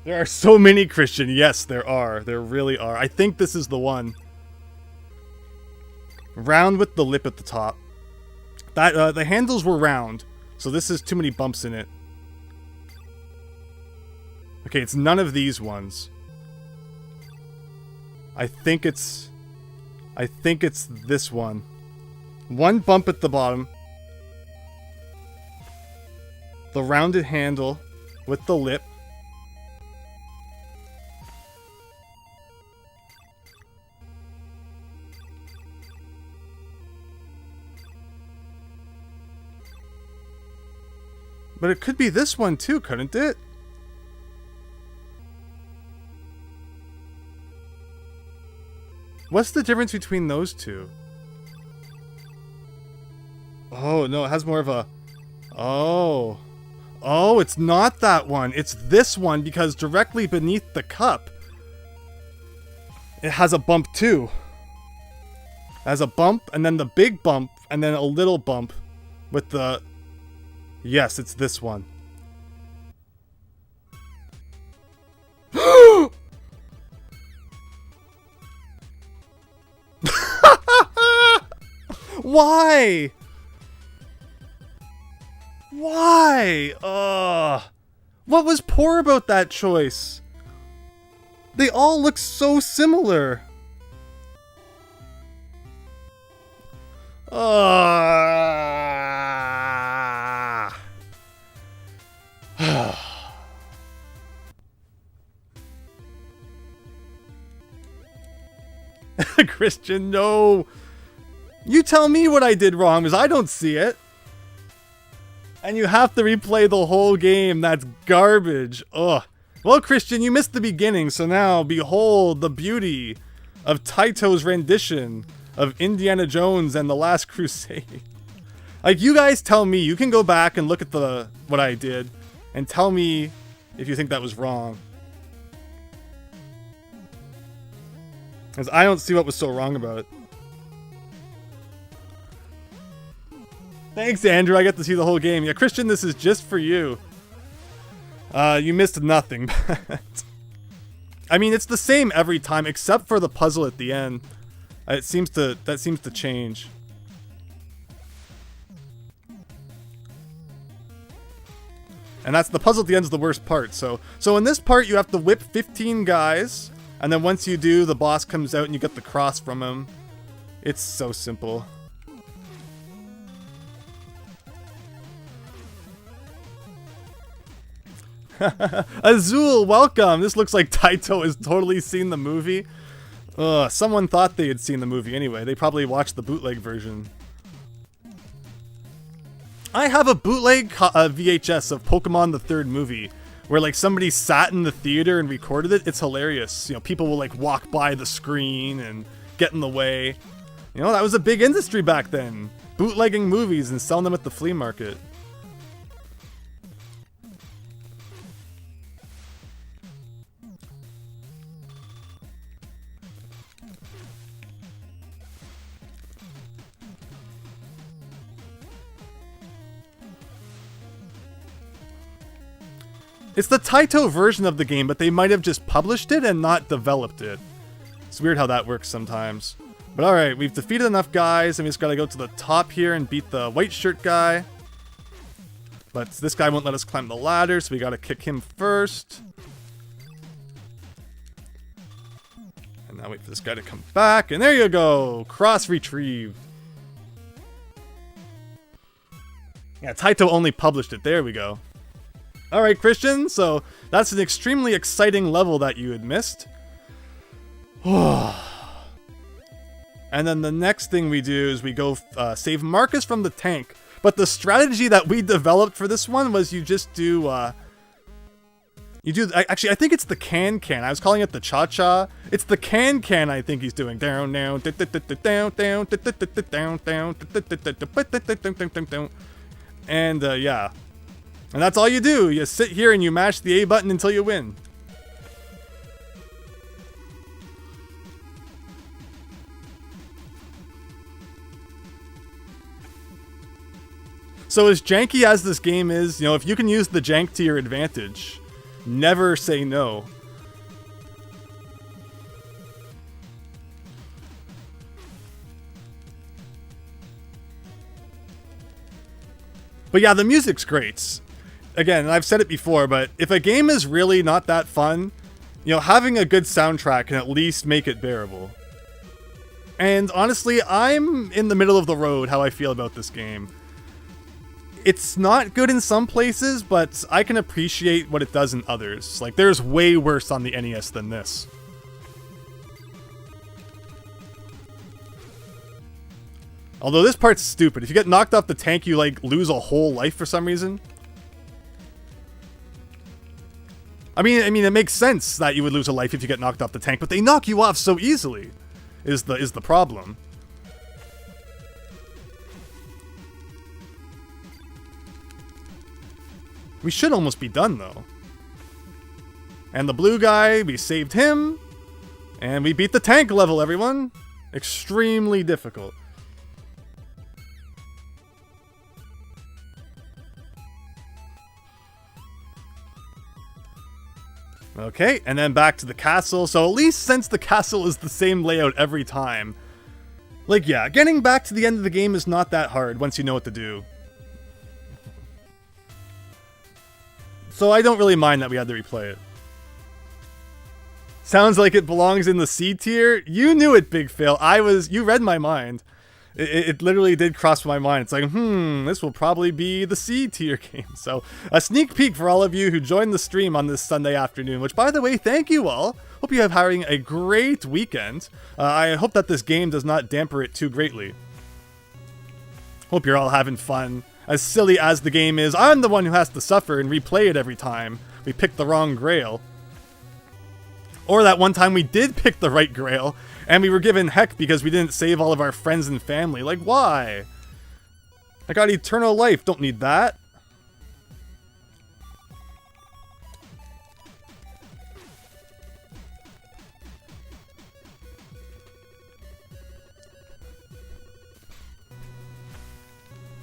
There are so many, Christian. Yes, there are. There really are. I think this is the one. Round with the lip at the top. That the handles were round, so this is too many bumps in it. Okay, it's none of these ones. I think it's this one. One bump at the bottom. The rounded handle with the lip. But it could be this one too, couldn't it? What's the difference between those two? Oh, no, it has more of a... Oh. Oh, it's not that one. It's this one because directly beneath the cup, it has a bump too. It has a bump and then the big bump and then a little bump with the... Yes, it's this one. Why? Why? What was poor about that choice? They all look so similar. Christian, no. You tell me what I did wrong, because I don't see it. And you have to replay the whole game. That's garbage. Ugh. Well, Christian, you missed the beginning, so now behold the beauty of Taito's rendition of Indiana Jones and the Last Crusade. Like, you guys tell me. You can go back and look at what I did and tell me if you think that was wrong. Because I don't see what was so wrong about it. Thanks, Andrew. I get to see the whole game. Yeah, Christian, this is just for you. You missed nothing. I mean, it's the same every time, except for the puzzle at the end. That seems to change. And that's the puzzle at the end is the worst part. So in this part, you have to whip 15 guys, and then once you do, the boss comes out and you get the cross from him. It's so simple. Azul, welcome! This looks like Taito has totally seen the movie. Someone thought they had seen the movie anyway. They probably watched the bootleg version. I have a bootleg VHS of Pokemon the Third movie, where like somebody sat in the theater and recorded it. It's hilarious. You know, people will like walk by the screen and get in the way. You know, that was a big industry back then. Bootlegging movies and selling them at the flea market. It's the Taito version of the game, but they might have just published it and not developed it. It's weird how that works sometimes. But alright, we've defeated enough guys, and we just gotta go to the top here and beat the white shirt guy. But this guy won't let us climb the ladder, so we gotta kick him first. And now wait for this guy to come back, and there you go! Cross retrieve. Yeah, Taito only published it. There we go. Alright, Christian, so that's an extremely exciting level that you had missed. And then the next thing we do is we go save Marcus from the tank. But the strategy that we developed for this one was you just do... actually, I think it's the can. I was calling it the cha-cha. It's the can I think he's doing. Down, down, down, down, down, down, down. And, yeah. And that's all you do. You sit here and you mash the A button until you win. So as janky as this game is, you know, if you can use the jank to your advantage, never say no. But yeah, the music's great. Again, I've said it before, but if a game is really not that fun, you know, having a good soundtrack can at least make it bearable. And honestly, I'm in the middle of the road how I feel about this game. It's not good in some places, but I can appreciate what it does in others. Like, there's way worse on the NES than this. Although this part's stupid. If you get knocked off the tank, you, like, lose a whole life for some reason. I mean, it makes sense that you would lose a life if you get knocked off the tank, but they knock you off so easily, is the problem. We should almost be done, though. And the blue guy, we saved him. And we beat the tank level, everyone. Extremely difficult. Okay, and then back to the castle. So at least since the castle is the same layout every time. Like, yeah, getting back to the end of the game is not that hard once you know what to do. So I don't really mind that we had to replay it. Sounds like it belongs in the C tier. You knew it, Big Phil. You read my mind. It literally did cross my mind. It's like, this will probably be the C tier game. So a sneak peek for all of you who joined the stream on this Sunday afternoon, which, by the way, thank you all. Hope you are having a great weekend. I hope that this game does not damper it too greatly. Hope you're all having fun. As silly as the game is, I'm the one who has to suffer and replay it every time we pick the wrong grail. Or that one time we did pick the right grail, and we were given heck because we didn't save all of our friends and family. Like, why? I got eternal life, don't need that.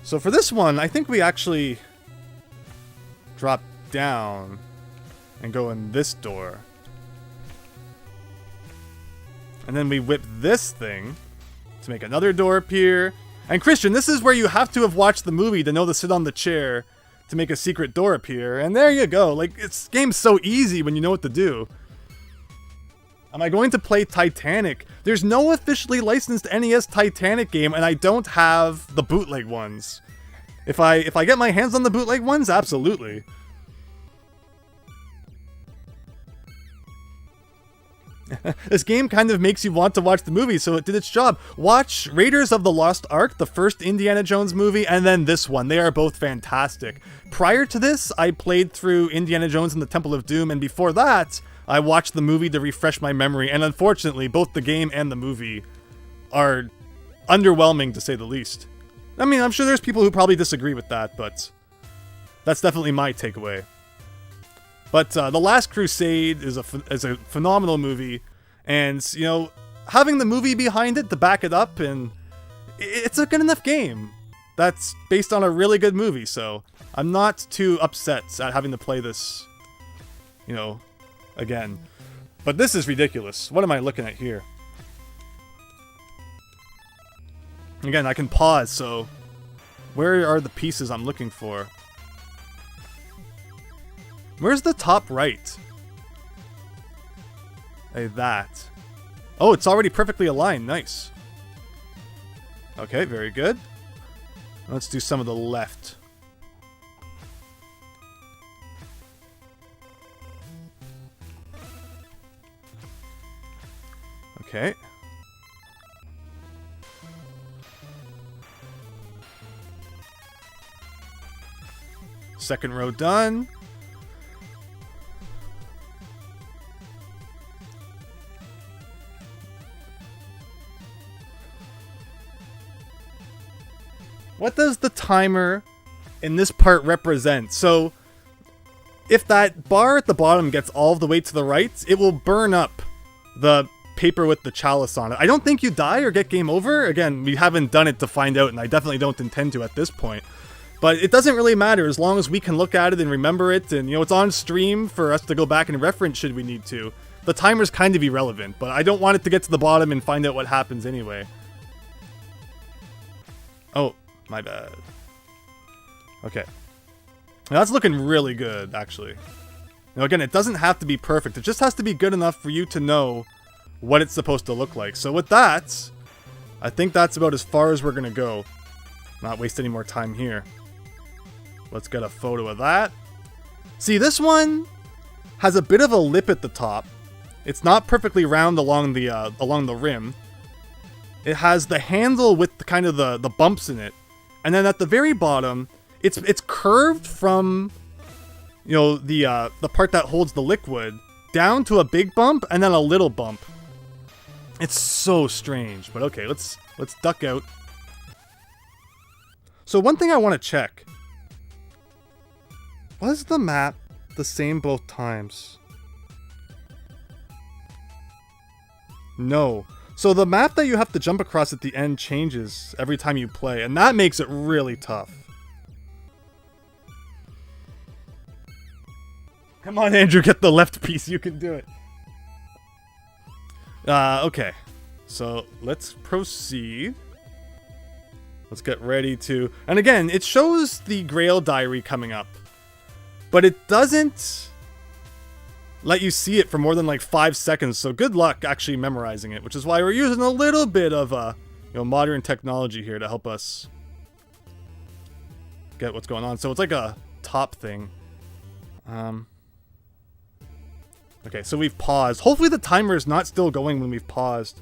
So for this one, I think we actually drop down and go in this door. And then we whip this thing to make another door appear. And Christian, this is where you have to have watched the movie to know to sit on the chair to make a secret door appear. And there you go. Like, this game's so easy when you know what to do. Am I going to play Titanic? There's no officially licensed NES Titanic game, and I don't have the bootleg ones. If I get my hands on the bootleg ones, absolutely. This game kind of makes you want to watch the movie, so it did its job. Watch Raiders of the Lost Ark, the first Indiana Jones movie, and then this one. They are both fantastic. Prior to this, I played through Indiana Jones and the Temple of Doom, and before that, I watched the movie to refresh my memory, and unfortunately, both the game and the movie are underwhelming, to say the least. I mean, I'm sure there's people who probably disagree with that, but that's definitely my takeaway. But The Last Crusade is a phenomenal movie, and, you know, having the movie behind it to back it up, and it's a good enough game that's based on a really good movie, so I'm not too upset at having to play this you know, again. But this is ridiculous. What am I looking at here? Again, I can pause, so where are the pieces I'm looking for? Where's the top right? Hey, that. Oh, it's already perfectly aligned. Nice. Okay, very good. Let's do some of the left. Okay. Second row done. What does the timer in this part represent? So, if that bar at the bottom gets all the way to the right, it will burn up the paper with the chalice on it. I don't think you die or get game over. Again, we haven't done it to find out, and I definitely don't intend to at this point. But it doesn't really matter as long as we can look at it and remember it, and, you know, it's on stream for us to go back and reference should we need to. The timer's kind of irrelevant, but I don't want it to get to the bottom and find out what happens anyway. Oh, my bad. Okay. Now that's looking really good, actually. Now again, it doesn't have to be perfect. It just has to be good enough for you to know what it's supposed to look like. So with that, I think that's about as far as we're going to go. Not waste any more time here. Let's get a photo of that. See, this one has a bit of a lip at the top. It's not perfectly round along the rim. It has the handle with the kind of the bumps in it. And then at the very bottom, it's curved from, you know, the part that holds the liquid down to a big bump and then a little bump. It's so strange, but okay, let's duck out. So one thing I want to check. Was the map the same both times? No. So the map that you have to jump across at the end changes every time you play, and that makes it really tough. Come on, Andrew, get the left piece. You can do it. Okay. So let's proceed. Let's get ready to... And again, it shows the Grail Diary coming up, but it doesn't let you see it for more than like 5 seconds, so good luck actually memorizing it, which is why we're using a little bit of modern technology here to help us get what's going on. So it's like a top thing. Okay, so we've paused. Hopefully the timer is not still going when we've paused.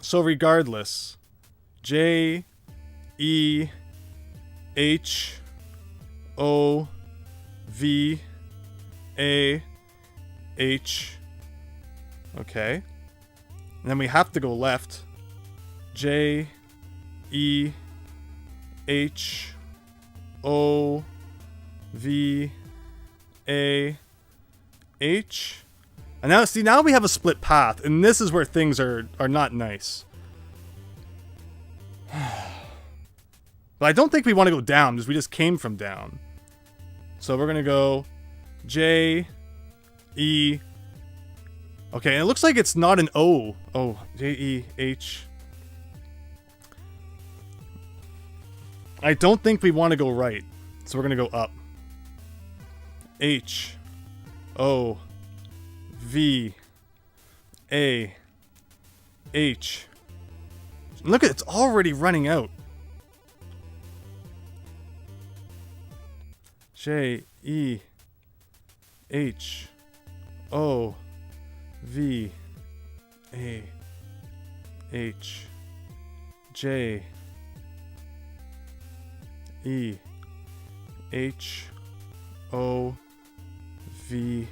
So regardless, J, E, H, O, V, A, H. Okay. And then we have to go left. J, E, H, O, V, A, H. And now, see, now we have a split path, and this is where things are not nice. But I don't think we want to go down, because we just came from down. So we're going to go J, E. Okay, and it looks like it's not an O. Oh, J, E, H. I don't think we want to go right. So we're going to go up. H, O, V, A, H. Look at it, it's already running out. J, E, H, O, V, A, H, J, E, H, O, V,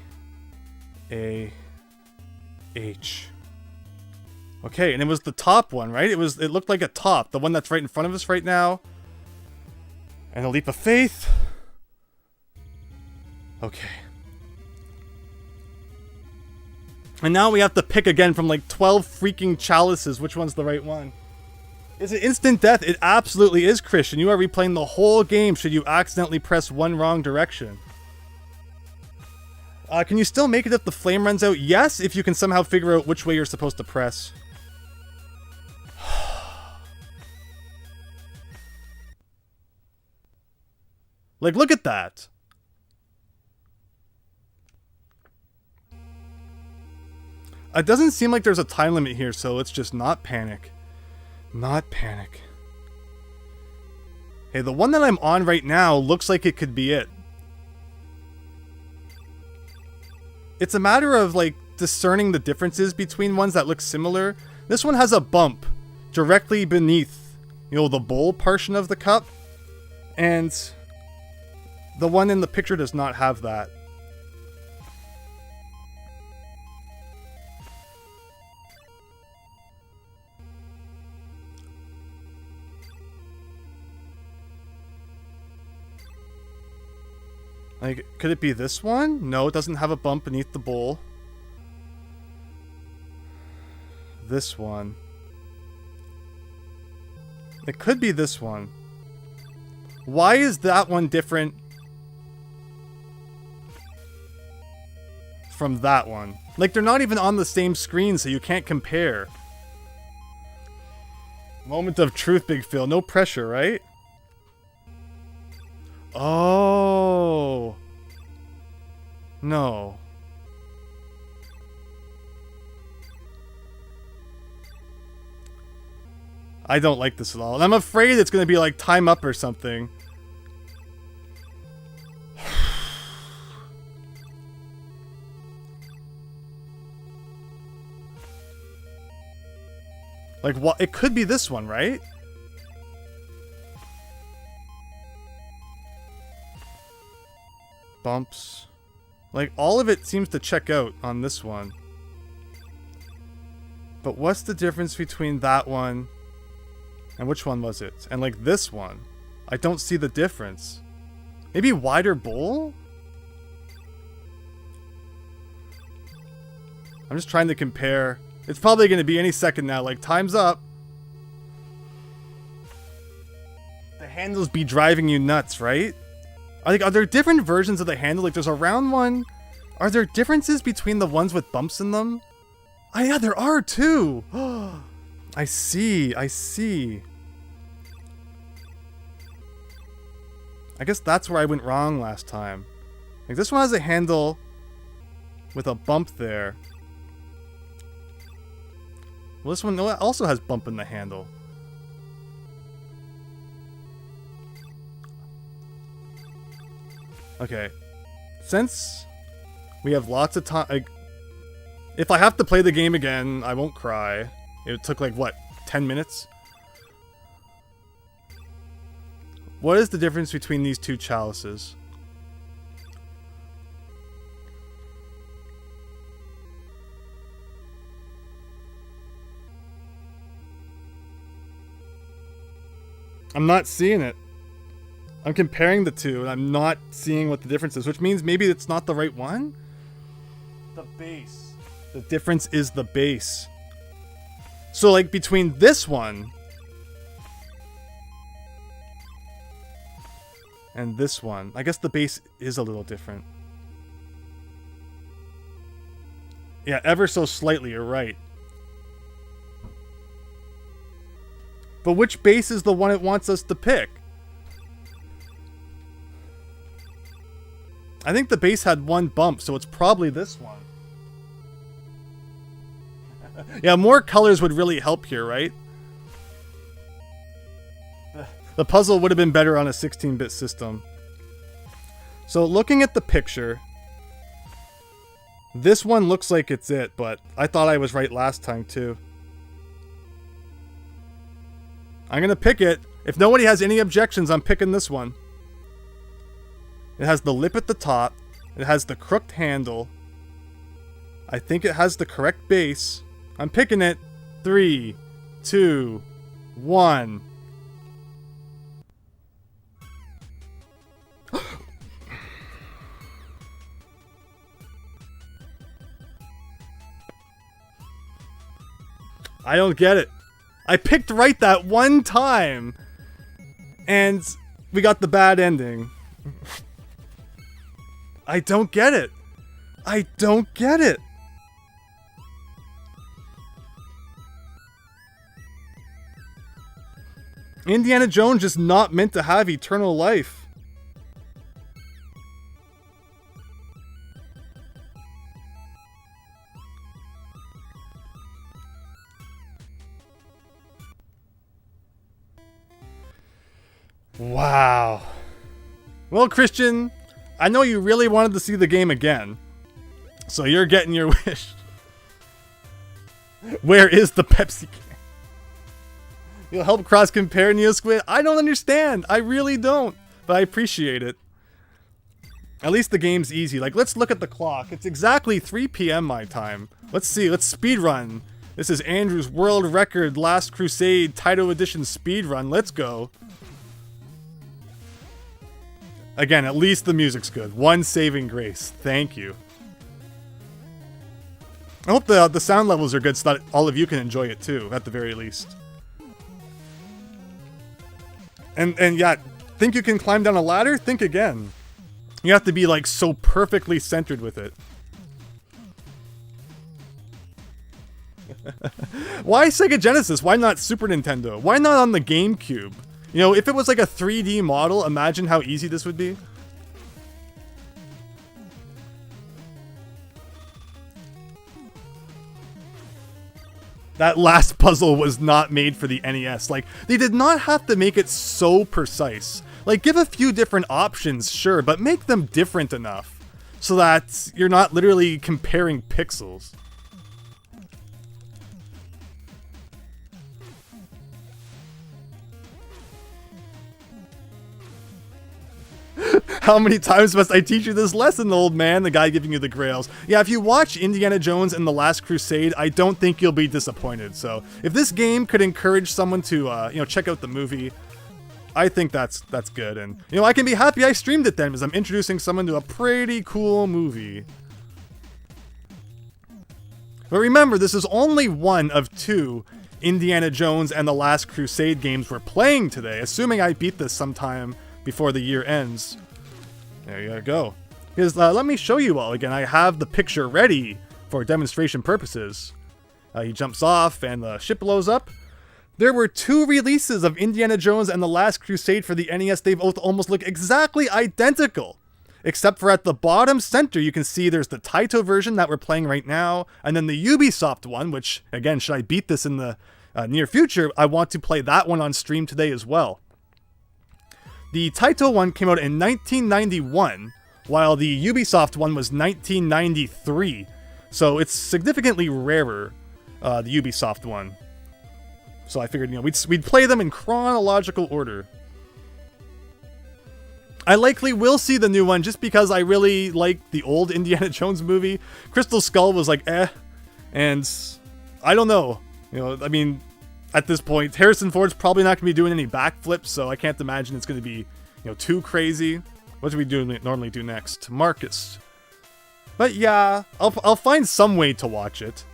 A, H. Okay, and it was the top one, right? It looked like a top, the one that's right in front of us right now. And a leap of faith. Okay. And now we have to pick again from like 12 freaking chalices which one's the right one. Is it instant death? It absolutely is, Christian. You are replaying the whole game should you accidentally press one wrong direction. Can you still make it if the flame runs out? Yes, if you can somehow figure out which way you're supposed to press. Like, look at that. It doesn't seem like there's a time limit here, so let's just not panic. Not panic. Hey, the one that I'm on right now looks like it could be it. It's a matter of, like, discerning the differences between ones that look similar. This one has a bump directly beneath, you know, the bowl portion of the cup. And the one in the picture does not have that. Like, could it be this one? No, it doesn't have a bump beneath the bowl. This one. It could be this one. Why is that one different from that one? Like, they're not even on the same screen, so you can't compare. Moment of truth, Big Phil. No pressure, right? Oh. No. I don't like this at all. And I'm afraid it's going to be like time up or something. Like, what? It could be this one, right? Bumps. Like, all of it seems to check out on this one. But what's the difference between that one and which one was it? And, like, this one. I don't see the difference. Maybe wider bowl? I'm just trying to compare. It's probably going to be any second now. Like, time's up. The handles be driving you nuts, right? Are there different versions of the handle? Like, there's a round one. Are there differences between the ones with bumps in them? Oh, yeah, there are, too. I see. I see. I guess that's where I went wrong last time. Like, this one has a handle with a bump there. Well, this one also has bump in the handle. Okay. Since we have lots of time... Like, if I have to play the game again, I won't cry. It took, like, what, 10 minutes? What is the difference between these two chalices? I'm not seeing it. I'm comparing the two, and I'm not seeing what the difference is, which means maybe it's not the right one? The base. The difference is the base. So, like, between this one and this one, I guess the base is a little different. Yeah, ever so slightly, you're right. But which base is the one it wants us to pick? I think the base had one bump, so it's probably this one. Yeah, more colors would really help here, right? The puzzle would have been better on a 16-bit system. So looking at the picture, this one looks like it's it, but I thought I was right last time too. I'm gonna pick it. If nobody has any objections, I'm picking this one. It has the lip at the top. It has the crooked handle. I think it has the correct base. I'm picking it. 3, 2, 1. I don't get it. I picked right that one time. And we got the bad ending. I don't get it. I don't get it. Indiana Jones is not meant to have eternal life. Wow. Well, Christian, I know you really wanted to see the game again, so you're getting your wish. Where is the Pepsi can? You'll help cross-compare NeoSquid? I don't understand. I really don't, but I appreciate it. At least the game's easy. Like, let's look at the clock. It's exactly 3 p.m. my time. Let's see. Let's speedrun. This is Andrew's world record Last Crusade Taito Edition speedrun. Let's go. Again, at least the music's good. One saving grace. Thank you. I hope the sound levels are good so that all of you can enjoy it too, at the very least. And yeah, think you can climb down a ladder? Think again. You have to be like so perfectly centered with it. Why Sega Genesis? Why not Super Nintendo? Why not on the GameCube? You know, if it was like a 3D model, imagine how easy this would be. That last puzzle was not made for the NES. Like, they did not have to make it so precise. Like, give a few different options, sure, but make them different enough so that you're not literally comparing pixels. How many times must I teach you this lesson, old man? The guy giving you the grails. Yeah, if you watch Indiana Jones and the Last Crusade, I don't think you'll be disappointed. So, if this game could encourage someone to, you know, check out the movie, I think that's good. And, you know, I can be happy I streamed it then, because I'm introducing someone to a pretty cool movie. But remember, this is only one of 2 Indiana Jones and the Last Crusade games we're playing today, assuming I beat this sometime before the year ends. There you go. Because let me show you all again. I have the picture ready for demonstration purposes. He jumps off and the ship blows up. There were 2 releases of Indiana Jones and the Last Crusade for the NES. They both almost look exactly identical. Except for at the bottom center, you can see there's the Taito version that we're playing right now. And then the Ubisoft one, which, again, should I beat this in the near future, I want to play that one on stream today as well. The Taito one came out in 1991, while the Ubisoft one was 1993. So it's significantly rarer, the Ubisoft one. So I figured, you know, we'd play them in chronological order. I likely will see the new one just because I really like the old Indiana Jones movie. Crystal Skull was like, eh. And I don't know. You know, I mean, at this point, Harrison Ford's probably not going to be doing any backflips, so I can't imagine it's going to be, you know, too crazy. What do we normally do next? Marcus. But yeah, I'll find some way to watch it.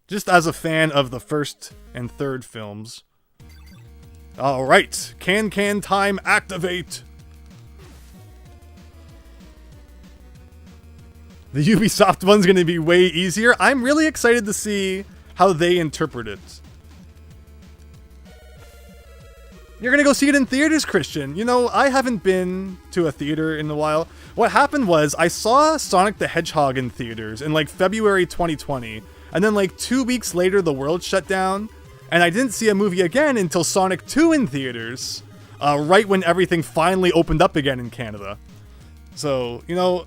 Just as a fan of the first and third films. Alright, can time activate! The Ubisoft one's going to be way easier. I'm really excited to see how they interpret it. You're going to go see it in theaters, Christian. You know, I haven't been to a theater in a while. What happened was I saw Sonic the Hedgehog in theaters in like February 2020. And then like 2 weeks later, the world shut down. And I didn't see a movie again until Sonic 2 in theaters. Right when everything finally opened up again in Canada. So, you know,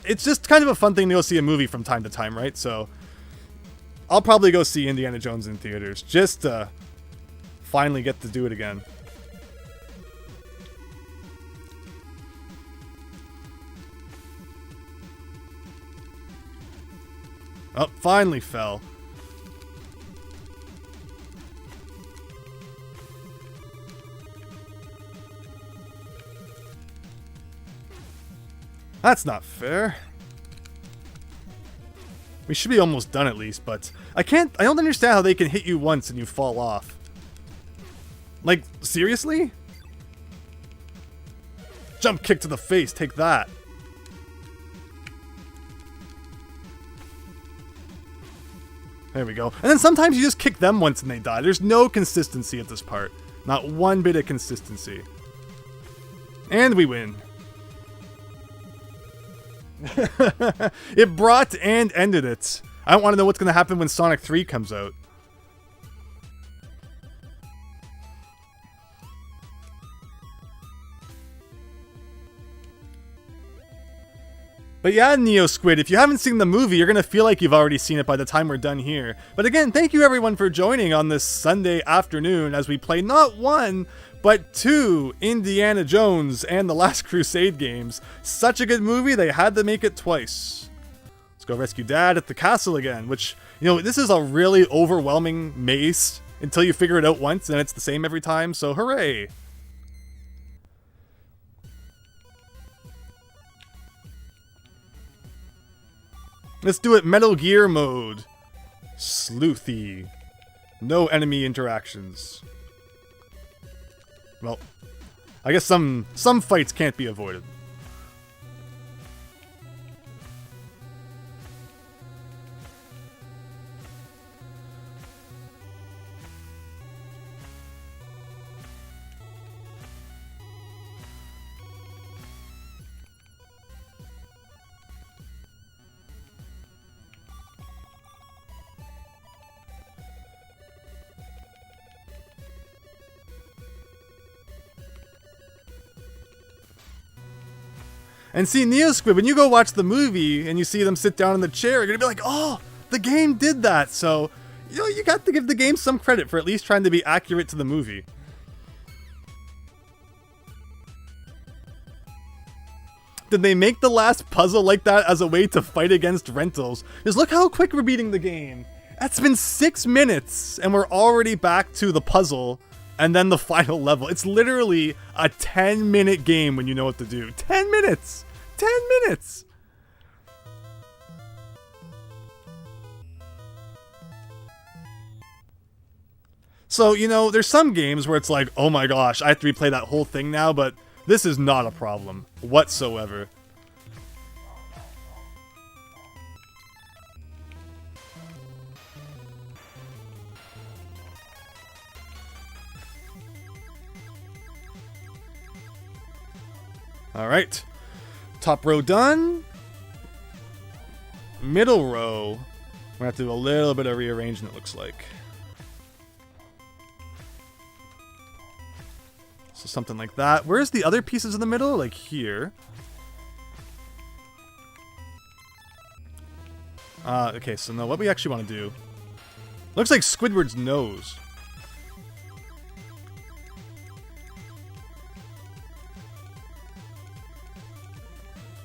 it's just kind of a fun thing to go see a movie from time to time, right? So, I'll probably go see Indiana Jones in theaters, just to finally get to do it again. Oh, finally fell. That's not fair. We should be almost done at least, but I don't understand how they can hit you once and you fall off. Like, seriously? Jump kick to the face, take that. There we go. And then sometimes you just kick them once and they die. There's no consistency at this part. Not one bit of consistency. And we win. It brought and ended it. I don't want to know what's going to happen when Sonic 3 comes out. But yeah, Neo Squid, if you haven't seen the movie, you're going to feel like you've already seen it by the time we're done here. But again, thank you everyone for joining on this Sunday afternoon as we play not one, but two Indiana Jones and the Last Crusade games. Such a good movie, they had to make it twice. Let's go rescue Dad at the castle again, which, you know, this is a really overwhelming maze until you figure it out once and it's the same every time, so hooray! Let's do it Metal Gear mode. Sleuthy. No enemy interactions. Well, I guess some fights can't be avoided. And see, Neo Squid, when you go watch the movie and you see them sit down in the chair, you're gonna be like, oh, the game did that. So, you know, you got to give the game some credit for at least trying to be accurate to the movie. Did they make the last puzzle like that as a way to fight against rentals? Just look how quick we're beating the game. That's been 6 minutes and we're already back to the puzzle and then the final level. It's literally a 10-minute game when you know what to do. 10 minutes! 10 minutes! So, you know, there's some games where it's like, oh my gosh, I have to replay that whole thing now, but this is not a problem whatsoever. Alright, top row done. Middle row, we're gonna have to do a little bit of rearranging, it looks like. So something like that. Where's the other pieces in the middle? Like here. Okay, so now what we actually want to do. Looks like Squidward's nose.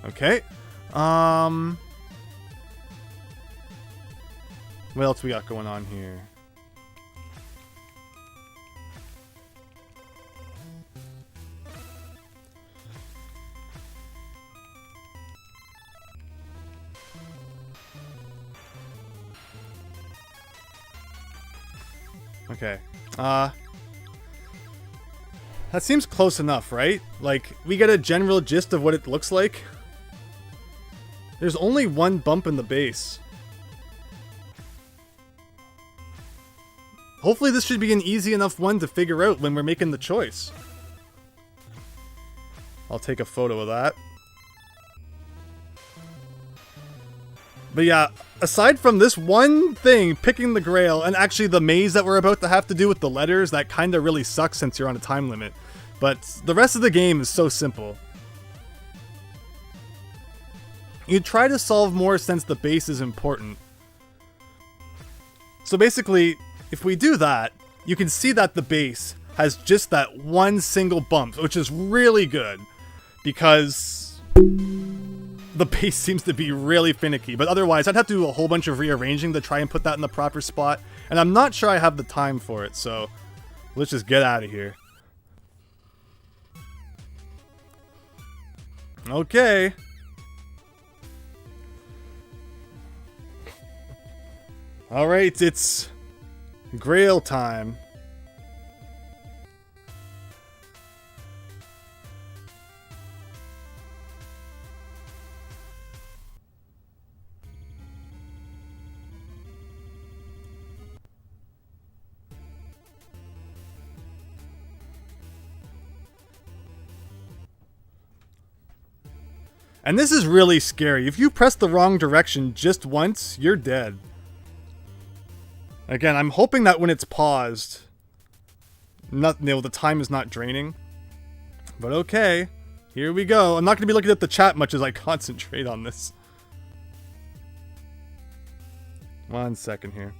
Okay. What else we got going on here? Okay. That seems close enough, right? Like, we get a general gist of what it looks like. There's only one bump in the base. Hopefully this should be an easy enough one to figure out when we're making the choice. I'll take a photo of that. But yeah, aside from this one thing, picking the Grail, and actually the maze that we're about to have to do with the letters, that kind of really sucks since you're on a time limit. But the rest of the game is so simple. You try to solve more since the base is important. So basically, if we do that, you can see that the base has just that one single bump, which is really good, because the base seems to be really finicky. But otherwise, I'd have to do a whole bunch of rearranging to try and put that in the proper spot, and I'm not sure I have the time for it, so let's just get out of here. Okay. Alright, it's Grail time. And this is really scary. If you press the wrong direction just once, you're dead. Again, I'm hoping that when it's paused, the time is not draining. But okay, here we go. I'm not going to be looking at the chat much as I concentrate on this. 1 second here.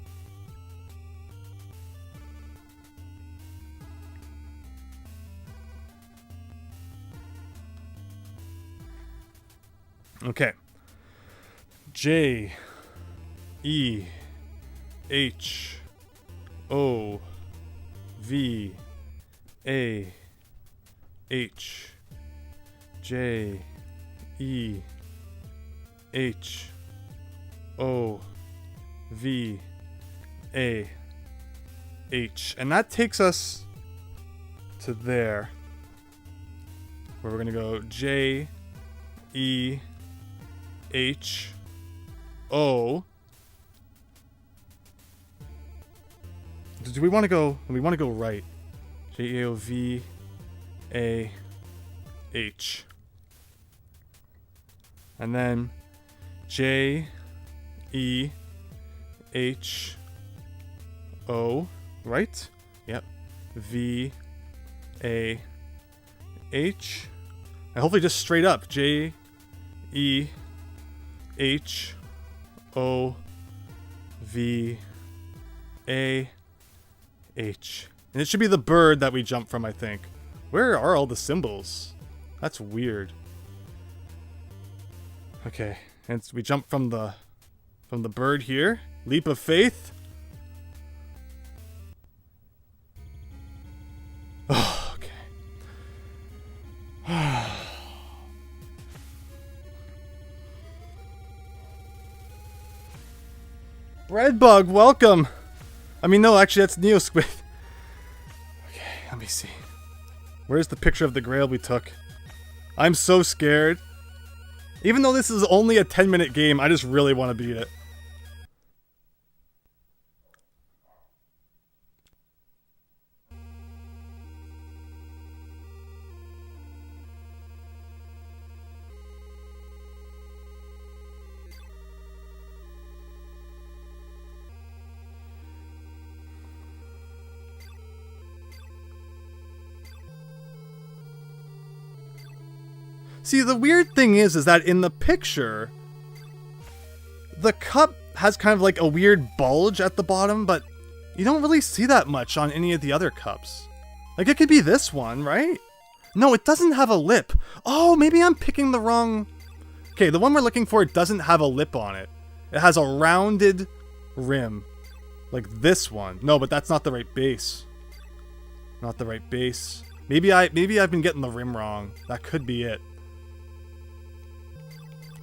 Okay. J E H O V A H J E H O V A H, and that takes us to there, where we're gonna go J E H O. Do we want to go? We want to go right. J E O V A H, and then J E H O. Right? Yep. V A H. And hopefully just straight up. J E H O V A H. And it should be the bird that we jump from, I think. Where are all the symbols? That's weird. Okay, and we jump from the bird here. Leap of faith. Oh, okay. Breadbug, welcome. I mean, no, actually, that's Neosquid. Okay, let me see. Where's the picture of the Grail we took? I'm so scared. Even though this is only a 10-minute game, I just really want to beat it. See, the weird thing is that in the picture, the cup has kind of like a weird bulge at the bottom, but you don't really see that much on any of the other cups. Like, it could be this one, right? No, it doesn't have a lip. Oh, maybe I'm picking the wrong... Okay, the one we're looking for doesn't have a lip on it. It has a rounded rim. Like this one. No, but that's not the right base. Not the right base. Maybe I've been getting the rim wrong. That could be it.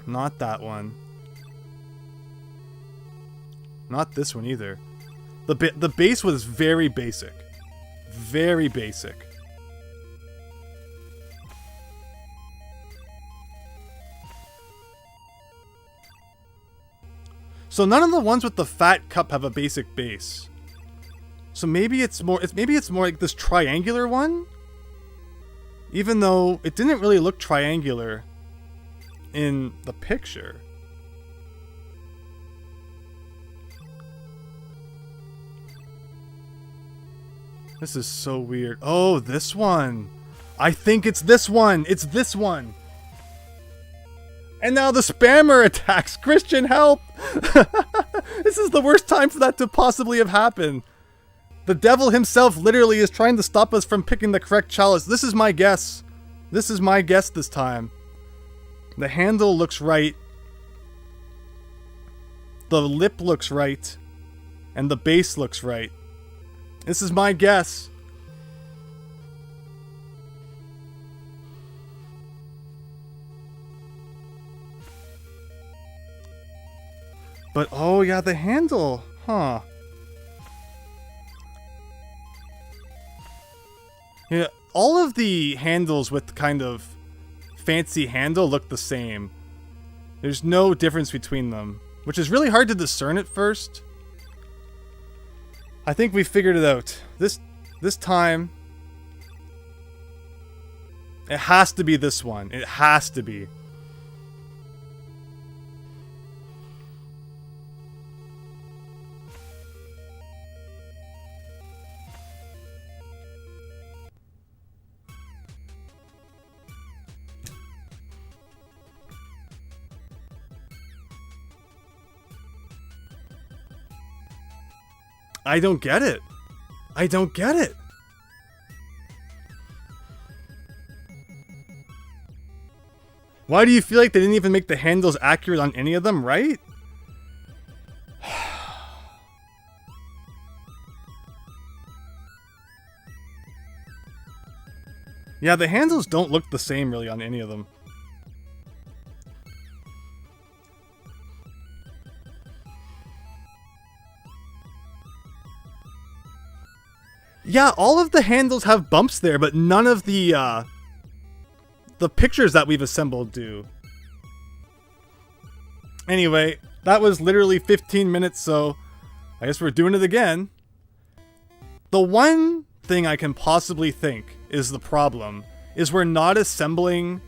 Not that one. Not this one either. The base was very basic. Very basic. So none of the ones with the fat cup have a basic base. So maybe it's more like this triangular one? Even though it didn't really look triangular in the picture. This is so weird. Oh, this one. I think it's this one. It's this one. And now the spammer attacks. Christian, help! This is the worst time for that to possibly have happened. The devil himself literally is trying to stop us from picking the correct chalice. This is my guess. This is my guess this time. The handle looks right. The lip looks right. And the base looks right. This is my guess. But, oh yeah, the handle. Huh. Yeah, all of the handles with kind of fancy handle look the same. There's no difference between them, which is really hard to discern at first. I think we figured it out. This time, it has to be this one. It has to be. I don't get it. I don't get it. Why do you feel like they didn't even make the handles accurate on any of them, right? Yeah, the handles don't look the same really on any of them. Yeah, all of the handles have bumps there, but none of the pictures that we've assembled do. Anyway, that was literally 15 minutes, so I guess we're doing it again. The one thing I can possibly think is the problem is we're not assembling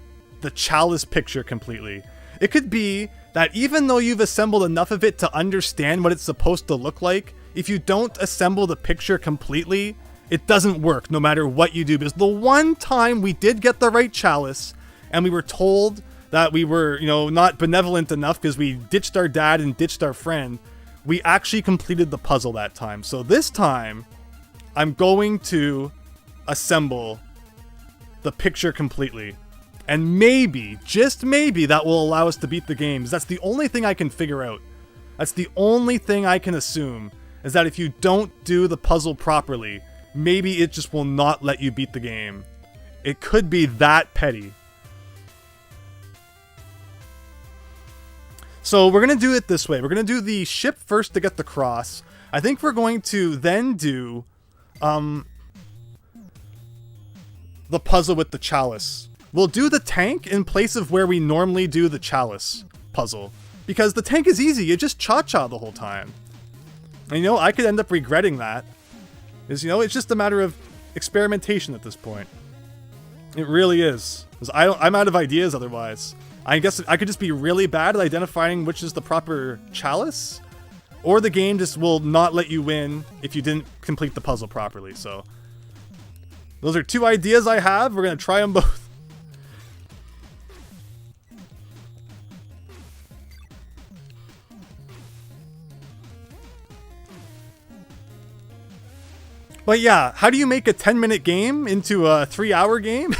the chalice picture completely. It could be that even though you've assembled enough of it to understand what it's supposed to look like, if you don't assemble the picture completely, it doesn't work no matter what you do. Because the one time we did get the right chalice and we were told that we were, not benevolent enough because we ditched our dad and ditched our friend, we actually completed the puzzle that time. So this time, I'm going to assemble the picture completely. And maybe, just maybe, that will allow us to beat the games. That's the only thing I can figure out. That's the only thing I can assume, is that if you don't do the puzzle properly, maybe it just will not let you beat the game. It could be that petty. So we're going to do it this way. We're going to do the ship first to get the cross. I think we're going to then do the puzzle with the chalice. We'll do the tank in place of where we normally do the chalice puzzle. Because the tank is easy. You just cha-cha the whole time. And I could end up regretting that. It's just a matter of experimentation at this point. It really is. 'Cause I'm out of ideas otherwise. I guess I could just be really bad at identifying which is the proper chalice. Or the game just will not let you win if you didn't complete the puzzle properly. So those are two ideas I have. We're going to try them both. But yeah, how do you make a 10-minute game into a 3-hour game?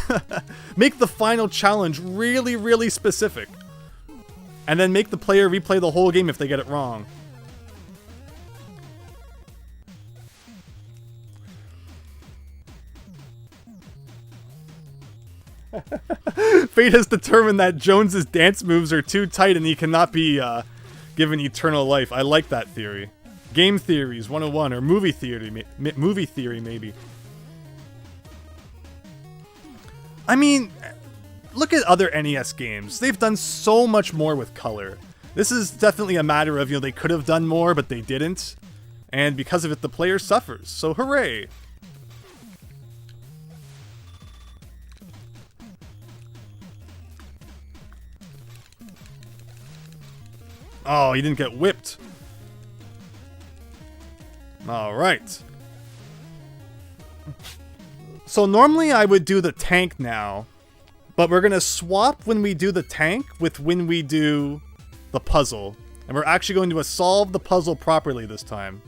Make the final challenge really, really specific. And then make the player replay the whole game if they get it wrong. Fate has determined that Jones's dance moves are too tight and he cannot be given eternal life. I like that theory. Game theories 101 or movie theory maybe. I mean, look at other NES games. They've done so much more with color. This is definitely a matter of, they could have done more, but they didn't. And because of it, the player suffers. So hooray. Oh, he didn't get whipped. Alright. So normally I would do the tank now, but we're going to swap when we do the tank with when we do the puzzle. And we're actually going to solve the puzzle properly this time.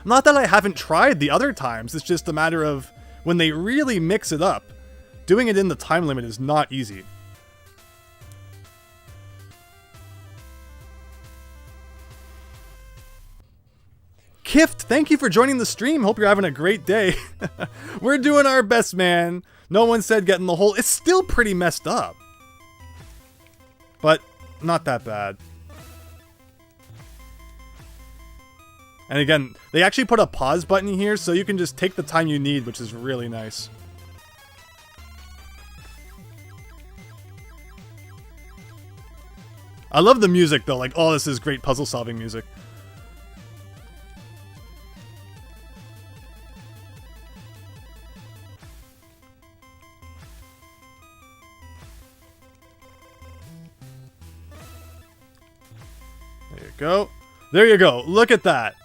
Not that I haven't tried the other times, it's just a matter of when they really mix it up, doing it in the time limit is not easy. Kift, thank you for joining the stream. Hope you're having a great day. We're doing our best, man. No one said get in the hole. It's still pretty messed up. But not that bad. And again, they actually put a pause button here so you can just take the time you need, which is really nice. I love the music though. Like, oh, this is great puzzle solving music. Go. There you go. Look at that.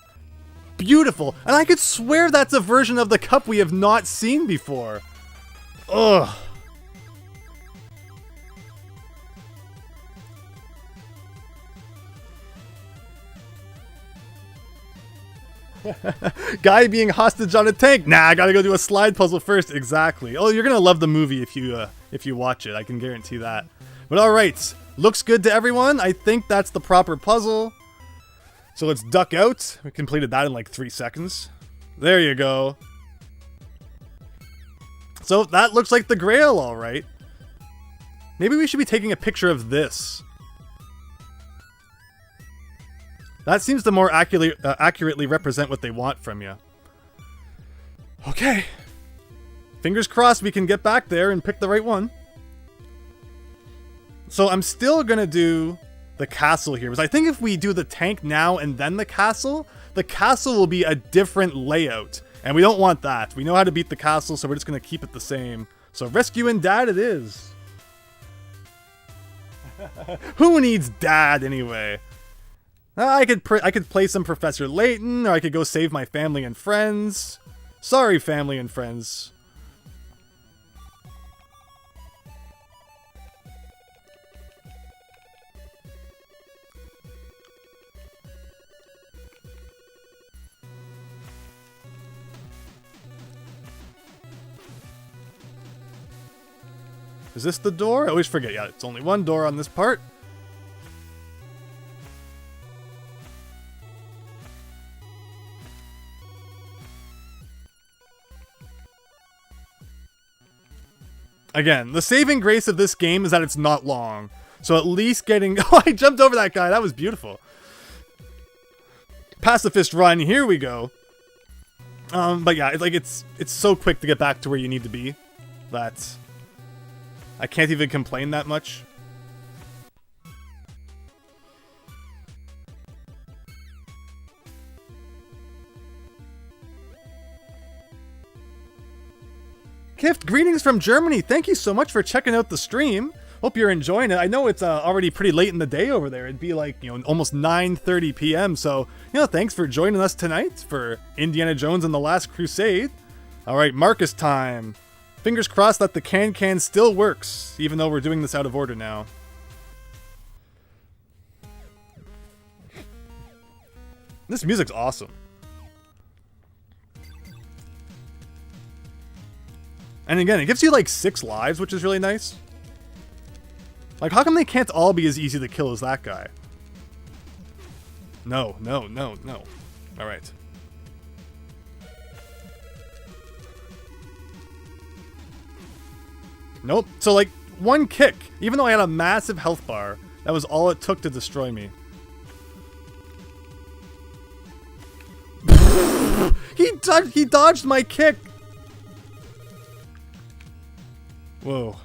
Beautiful. And I could swear that's a version of the cup we have not seen before. Ugh. Guy being hostage on a tank. Nah, I gotta go do a slide puzzle first. Exactly. Oh, you're gonna love the movie if you watch it. I can guarantee that. But all right, looks good to everyone. I think that's the proper puzzle. So let's duck out. We completed that in like 3 seconds. There you go. So that looks like the Grail, all right. Maybe we should be taking a picture of this. That seems to more accurately represent what they want from you. Okay. Fingers crossed we can get back there and pick the right one. So I'm still going to do the castle here, because I think if we do the tank now and then the castle will be a different layout. And we don't want that. We know how to beat the castle, so we're just going to keep it the same. So rescuing Dad it is. Who needs Dad anyway? I could play some Professor Layton, or I could go save my family and friends. Sorry, family and friends. Is this the door? I always forget. Yeah, it's only one door on this part. Again, the saving grace of this game is that it's not long. So at least getting... Oh, I jumped over that guy. That was beautiful. Pacifist run. Here we go. But yeah, it's so quick to get back to where you need to be that I can't even complain that much. Kift, greetings from Germany. Thank you so much for checking out the stream. Hope you're enjoying it. I know it's already pretty late in the day over there. It'd be like, almost 9:30 p.m. So, thanks for joining us tonight for Indiana Jones and the Last Crusade. All right, Marcus time. Fingers crossed that the can still works, even though we're doing this out of order now. This music's awesome. And again, it gives you like 6 lives, which is really nice. Like, how come they can't all be as easy to kill as that guy? No. Alright. Nope. So, like, one kick, even though I had a massive health bar, that was all it took to destroy me. He dodged my kick! Whoa.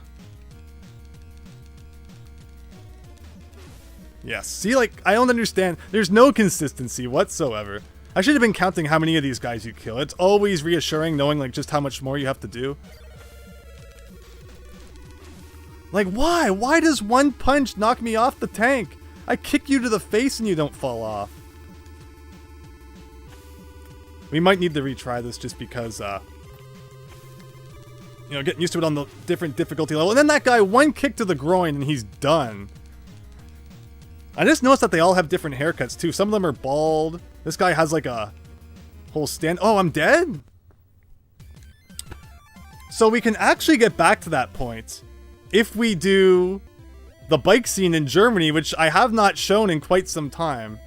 Yes, see, like, I don't understand. There's no consistency whatsoever. I should have been counting how many of these guys you kill. It's always reassuring knowing, like, just how much more you have to do. Like, why? Why does one punch knock me off the tank? I kick you to the face and you don't fall off. We might need to retry this just because, getting used to it on the different difficulty level. And then that guy, one kick to the groin and he's done. I just noticed that they all have different haircuts too. Some of them are bald. This guy has like a whole stand. Oh, I'm dead? So we can actually get back to that point if we do the bike scene in Germany, which I have not shown in quite some time.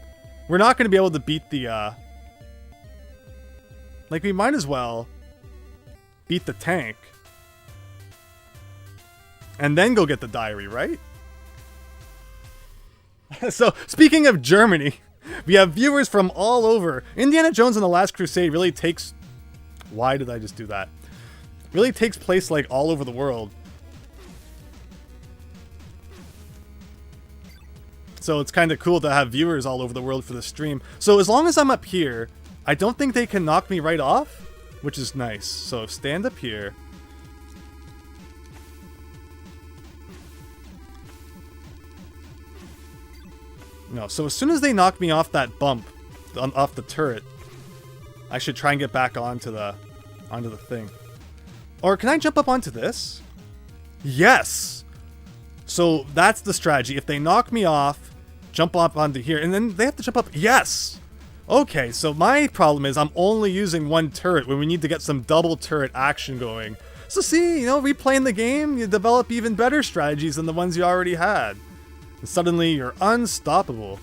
We're not going to be able to beat the, like, we might as well beat the tank. And then go get the diary, right? So, speaking of Germany, we have viewers from all over. Indiana Jones and the Last Crusade really takes... Why did I just do that? Really takes place, like, all over the world. So it's kind of cool to have viewers all over the world for the stream. So as long as I'm up here, I don't think they can knock me right off, which is nice. So stand up here. No, so as soon as they knock me off that bump, off the turret, I should try and get back onto the thing. Or can I jump up onto this? Yes! So that's the strategy. If they knock me off, jump up onto here, and then they have to jump up. Yes! Okay, so my problem is I'm only using one turret when we need to get some double turret action going. So see, you know, replaying the game, you develop even better strategies than the ones you already had. And suddenly you're unstoppable.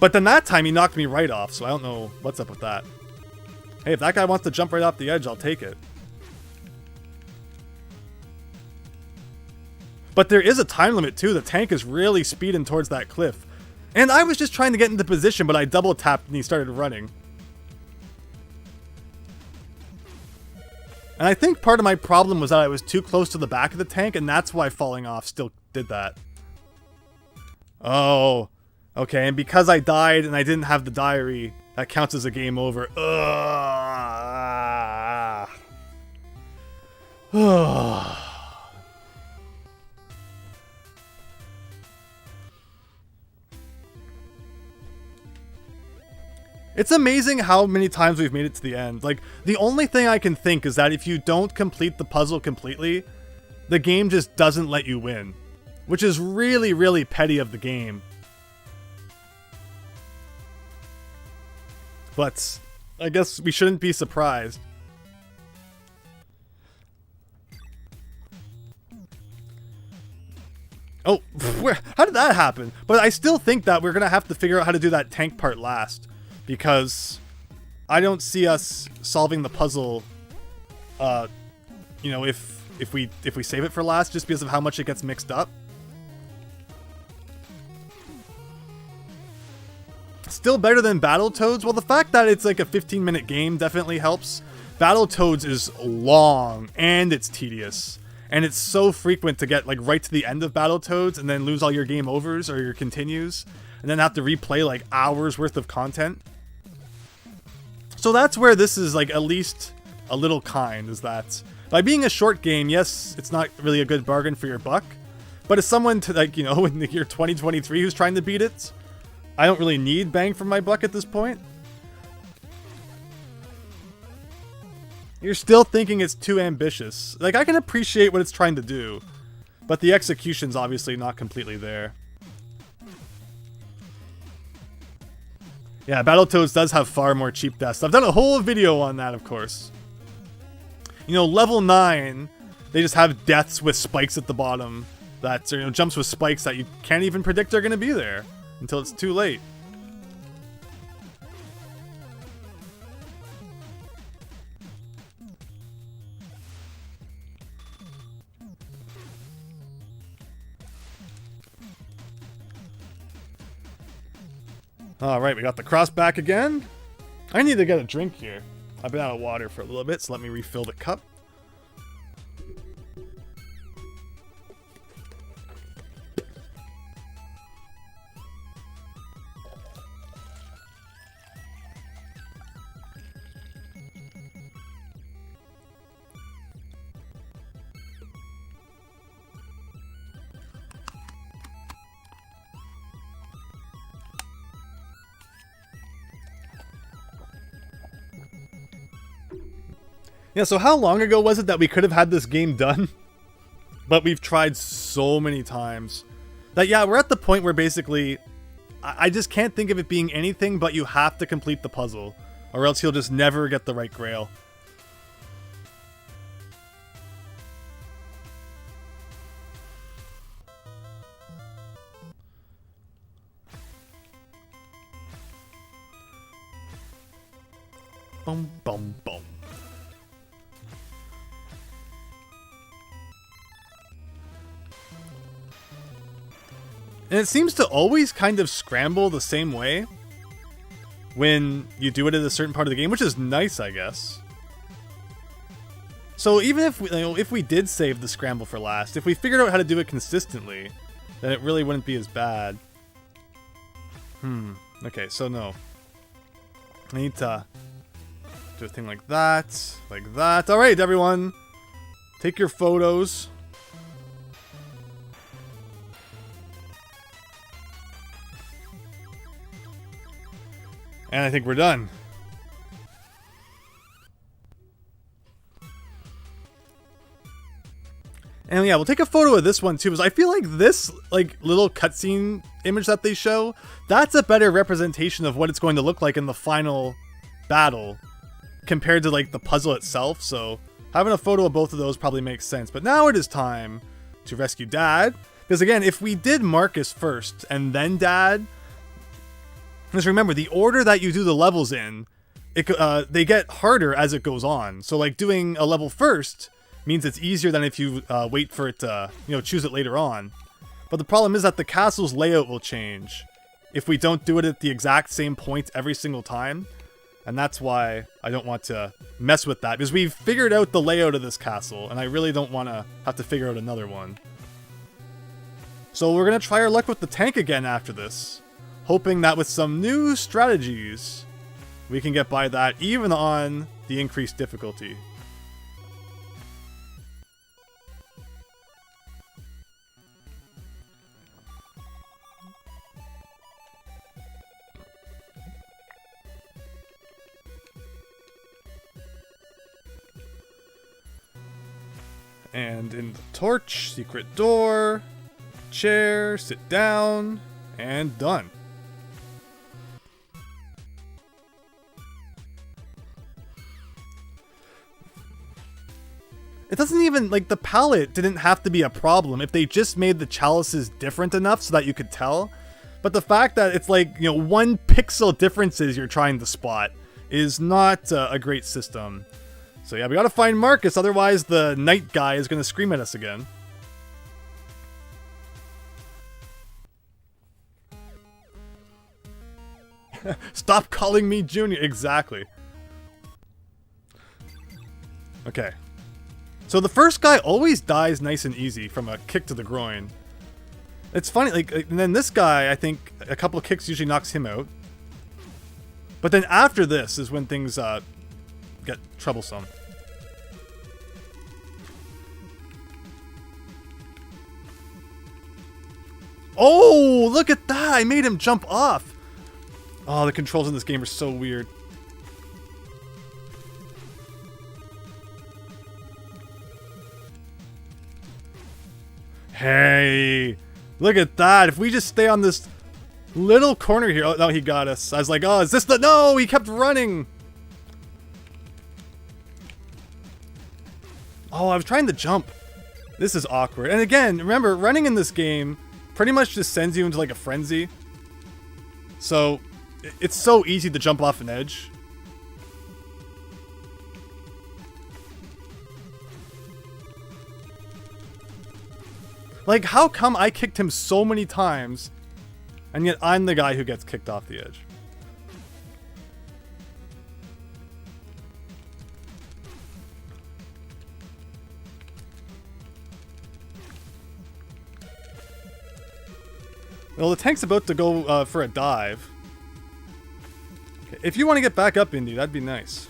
But then that time he knocked me right off, so I don't know what's up with that. Hey, if that guy wants to jump right off the edge, I'll take it. But there is a time limit too. The tank is really speeding towards that cliff. And I was just trying to get into position, but I double tapped and he started running. And I think part of my problem was that I was too close to the back of the tank, and that's why falling off still did that. Oh, okay, and because I died and I didn't have the diary, that counts as a game over. Ugh. It's amazing how many times we've made it to the end. Like, the only thing I can think is that if you don't complete the puzzle completely, the game just doesn't let you win. Which is really, really petty of the game. But I guess we shouldn't be surprised. Oh, how did that happen? But I still think that we're going to have to figure out how to do that tank part last. Because I don't see us solving the puzzle, you know, if we save it for last, just because of how much it gets mixed up. Still better than Battletoads. Well, the fact that it's like a 15-minute game definitely helps. Battletoads is long and it's tedious. And it's so frequent to get like right to the end of Battletoads and then lose all your game overs or your continues. And then have to replay like hours worth of content. So that's where this is like at least a little kind, is that by being a short game, yes, it's not really a good bargain for your buck. But as someone to like, you know, in the year 2023 who's trying to beat it, I don't really need bang for my buck at this point. You're still thinking it's too ambitious. Like, I can appreciate what it's trying to do, but the execution's obviously not completely there. Yeah, Battletoads does have far more cheap deaths. I've done a whole video on that, of course. You know, level 9, they just have deaths with spikes at the bottom. That, you know, jumps with spikes that you can't even predict are going to be there until it's too late. Alright, we got the cross back again. I need to get a drink here. I've been out of water for a little bit, so let me refill the cup. Yeah, so how long ago was it that we could have had this game done? But we've tried so many times. That, yeah, we're at the point where basically, I just can't think of it being anything but you have to complete the puzzle. Or else you'll just never get the right grail. Boom, boom, boom. And it seems to always kind of scramble the same way when you do it in a certain part of the game, which is nice, I guess. So even if we, you know, if we did save the scramble for last, if we figured out how to do it consistently, then it really wouldn't be as bad. Okay, so no. I need to do a thing like that, like that. All right, everyone, take your photos. And I think we're done. And yeah, we'll take a photo of this one too, because I feel like this like little cutscene image that they show, that's a better representation of what it's going to look like in the final battle compared to like the puzzle itself. So having a photo of both of those probably makes sense. But now it is time to rescue Dad. Because again, if we did Marcus first and then Dad, just remember the order that you do the levels in, they get harder as it goes on. So like doing a level first means it's easier than if you wait for it to, choose it later on. But the problem is that the castle's layout will change if we don't do it at the exact same point every single time. And that's why I don't want to mess with that, because we've figured out the layout of this castle, and I really don't want to have to figure out another one. So we're going to try our luck with the tank again after this, hoping that with some new strategies, we can get by that even on the increased difficulty. And in the torch, secret door, chair, sit down, and done. It doesn't even, like, the palette didn't have to be a problem if they just made the chalices different enough so that you could tell. But the fact that it's like, 1 pixel differences you're trying to spot is not a great system. So yeah, we gotta find Marcus, otherwise the knight guy is gonna scream at us again. Stop calling me Junior. Exactly. Okay. So the first guy always dies nice and easy from a kick to the groin. It's funny, like, and then this guy, I think a couple of kicks usually knocks him out. But then after this is when things get troublesome. Oh, look at that! I made him jump off! Oh, the controls in this game are so weird. Hey! Look at that! If we just stay on this little corner here... Oh, no, he got us. I was like, oh, is this the... No! He kept running! Oh, I was trying to jump. This is awkward. And again, remember, running in this game pretty much just sends you into like a frenzy. So, it's so easy to jump off an edge. Like, how come I kicked him so many times, and yet I'm the guy who gets kicked off the edge? Well, the tank's about to go for a dive. Okay, if you want to get back up, Indy, that'd be nice.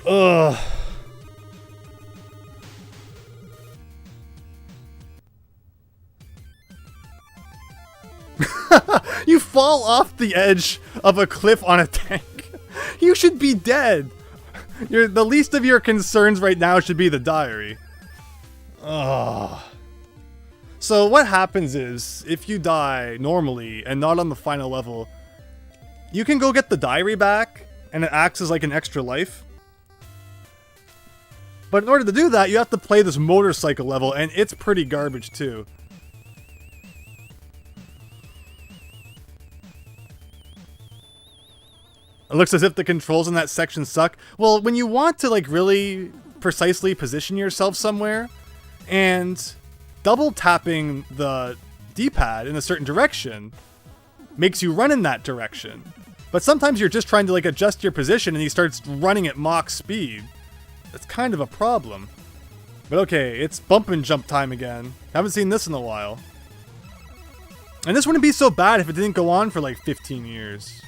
Ugh. You fall off the edge of a cliff on a tank. You should be dead. The least of your concerns right now should be the diary. Ugh. So what happens is, if you die normally and not on the final level, you can go get the diary back, and it acts as like an extra life. But in order to do that, you have to play this motorcycle level, and it's pretty garbage too. It looks as if the controls in that section suck. Well, when you want to like really precisely position yourself somewhere, and double tapping the D-pad in a certain direction makes you run in that direction. But sometimes you're just trying to like adjust your position and he starts running at Mach speed. That's kind of a problem. But okay, it's bump and jump time again. Haven't seen this in a while. And this wouldn't be so bad if it didn't go on for like 15 years.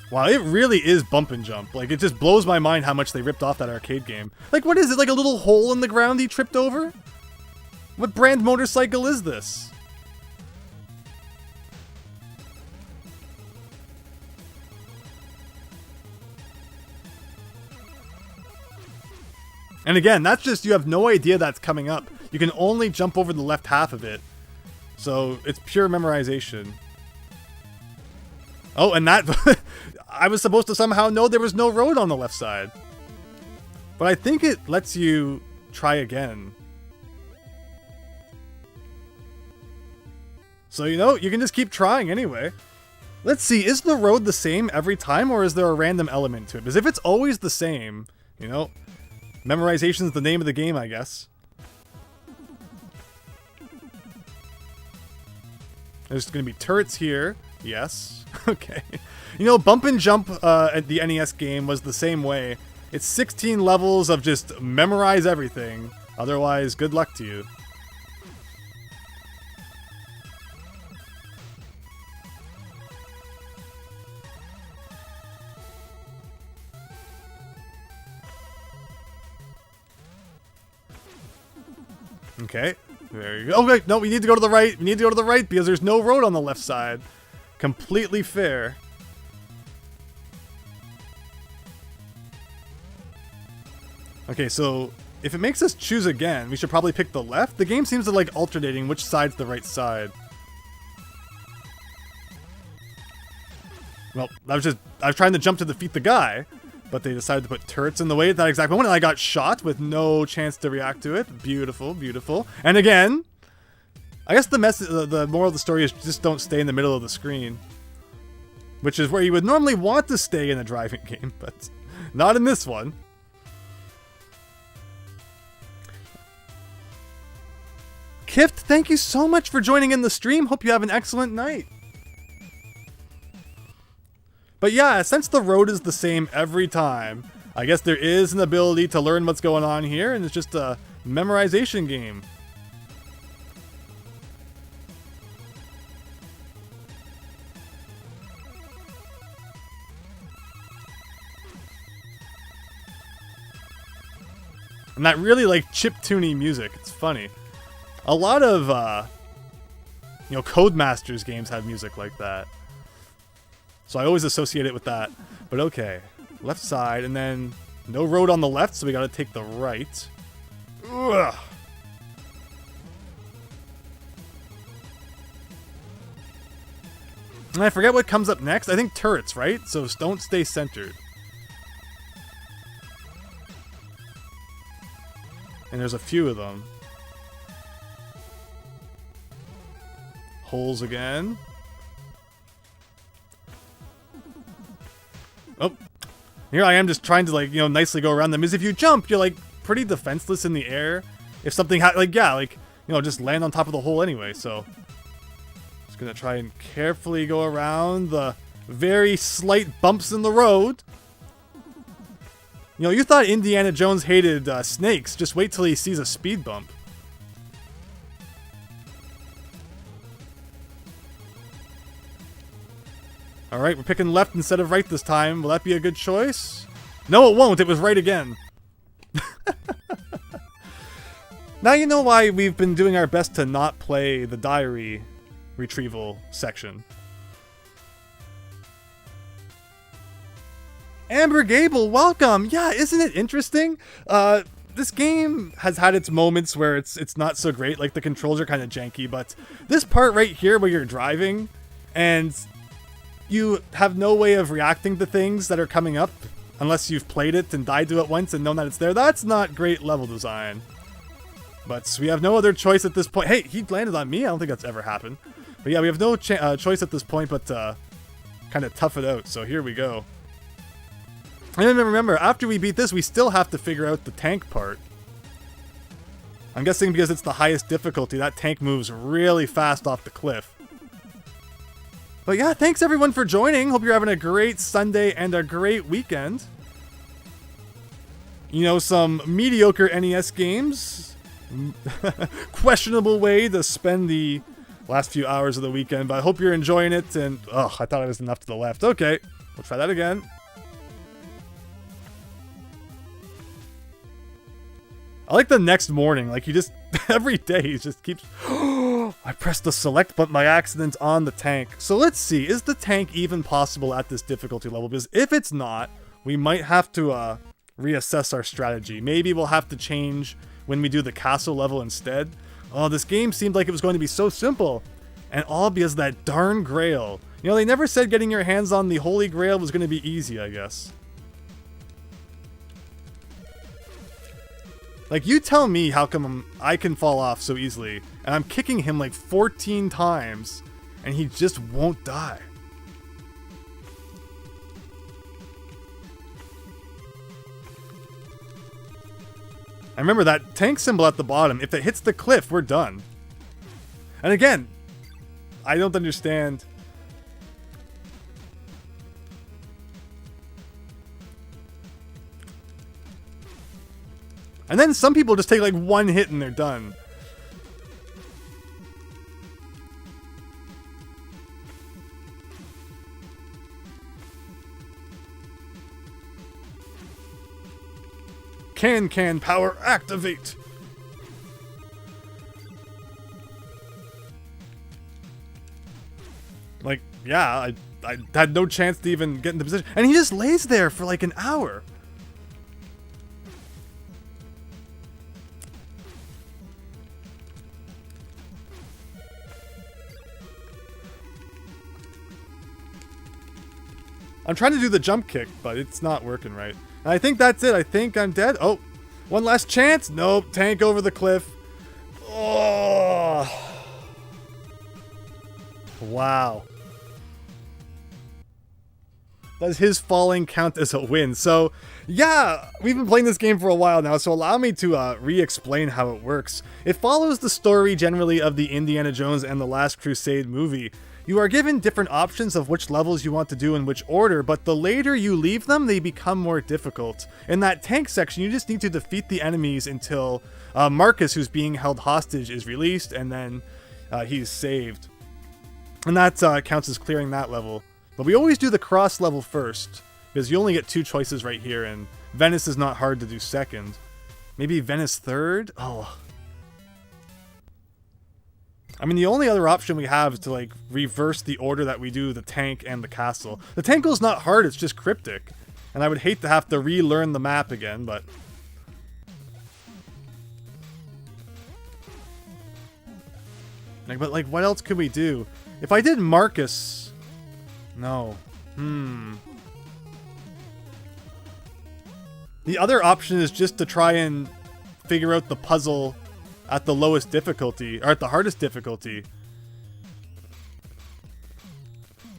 Wow, it really is bump and jump. Like, it just blows my mind how much they ripped off that arcade game. Like, what is it? Like a little hole in the ground he tripped over? What brand motorcycle is this? And again, that's just, you have no idea that's coming up. You can only jump over the left half of it. So it's pure memorization. Oh, and that... I was supposed to somehow know there was no road on the left side. But I think it lets you try again. So, you know, you can just keep trying anyway. Let's see, is the road the same every time, or is there a random element to it? Because if it's always the same, you know, memorization is the name of the game, I guess. There's going to be turrets here. Yes. Okay. You know, Bump and Jump at the NES game was the same way. It's 16 levels of just memorize everything. Otherwise, good luck to you. Okay, there you go. Oh, wait, no, we need to go to the right. We need to go to the right because there's no road on the left side. Completely fair. Okay, so if it makes us choose again, we should probably pick the left. The game seems to like alternating which side's the right side. Well, I was trying to jump to defeat the guy, but they decided to put turrets in the way at that exact moment, and I got shot with no chance to react to it. Beautiful, beautiful. And again, I guess the moral of the story is just don't stay in the middle of the screen. Which is where you would normally want to stay in a driving game, but not in this one. Kift, thank you so much for joining in the stream. Hope you have an excellent night. But yeah, since the road is the same every time, I guess there is an ability to learn what's going on here, and it's just a memorization game. And that really like chiptune-y music. It's funny. A lot of, you know, Codemasters games have music like that. So I always associate it with that. But okay, left side, and then no road on the left, so we gotta take the right. Ugh. And I forget what comes up next. I think turrets, right? So don't stay centered. And there's a few of them. Holes again. Oh. Here I am just trying to, like, you know, nicely go around them. Because if you jump, you're, like, pretty defenseless in the air. If something, like, yeah, like, you know, just land on top of the hole anyway, so. Just gonna try and carefully go around the very slight bumps in the road. You know, you thought Indiana Jones hated snakes. Just wait till he sees a speed bump. Alright, we're picking left instead of right this time. Will that be a good choice? No, it won't. It was right again. Now you know why we've been doing our best to not play the diary retrieval section. Amber Gable, welcome! Yeah, isn't it interesting? This game has had its moments where it's not so great, like the controls are kind of janky, but this part right here where you're driving and you have no way of reacting to things that are coming up unless you've played it and died to it once and known that it's there, that's not great level design. But we have no other choice at this point. Hey, he landed on me? I don't think that's ever happened. But yeah, we have no choice at this point but kind of tough it out, so here we go. And then remember, after we beat this, we still have to figure out the tank part. I'm guessing because it's the highest difficulty, that tank moves really fast off the cliff. But yeah, thanks everyone for joining. Hope you're having a great Sunday and a great weekend. You know, some mediocre NES games. Questionable way to spend the last few hours of the weekend, but I hope you're enjoying it. And, oh, I thought I was enough to the left. Okay, we'll try that again. I like the next morning, like you just, every day he just keeps, I pressed the select button by accident on the tank. So let's see, is the tank even possible at this difficulty level? Because if it's not, we might have to reassess our strategy. Maybe we'll have to change when we do the castle level instead. Oh, this game seemed like it was going to be so simple. And all because of that darn Grail. You know, they never said getting your hands on the Holy Grail was going to be easy, I guess. Like, you tell me how come I can fall off so easily, and I'm kicking him like 14 times, and he just won't die. I remember that tank symbol at the bottom. If it hits the cliff, we're done. And again, I don't understand. And then some people just take like one hit and they're done. Can power activate. Like, yeah, I had no chance to even get into position. And he just lays there for like an hour. I'm trying to do the jump kick, but it's not working right. And I think that's it. I think I'm dead. Oh, one last chance. Nope. Tank over the cliff. Oh. Wow. Does his falling count as a win? So, yeah, we've been playing this game for a while now, so allow me to re-explain how it works. It follows the story generally of the Indiana Jones and the Last Crusade movie. You are given different options of which levels you want to do in which order, but the later you leave them, they become more difficult. In that tank section, you just need to defeat the enemies until Marcus, who's being held hostage, is released, and then he's saved. And that counts as clearing that level. But we always do the cross level first, because you only get 2 choices right here, and Venice is not hard to do second. Maybe Venice third? Oh. I mean, the only other option we have is to, like, reverse the order that we do the tank and the castle. The tank is not hard, it's just cryptic. And I would hate to have to relearn the map again, but... But, like, what else could we do? If I did Marcus... No. The other option is just to try and figure out the puzzle at the lowest difficulty, or at the hardest difficulty.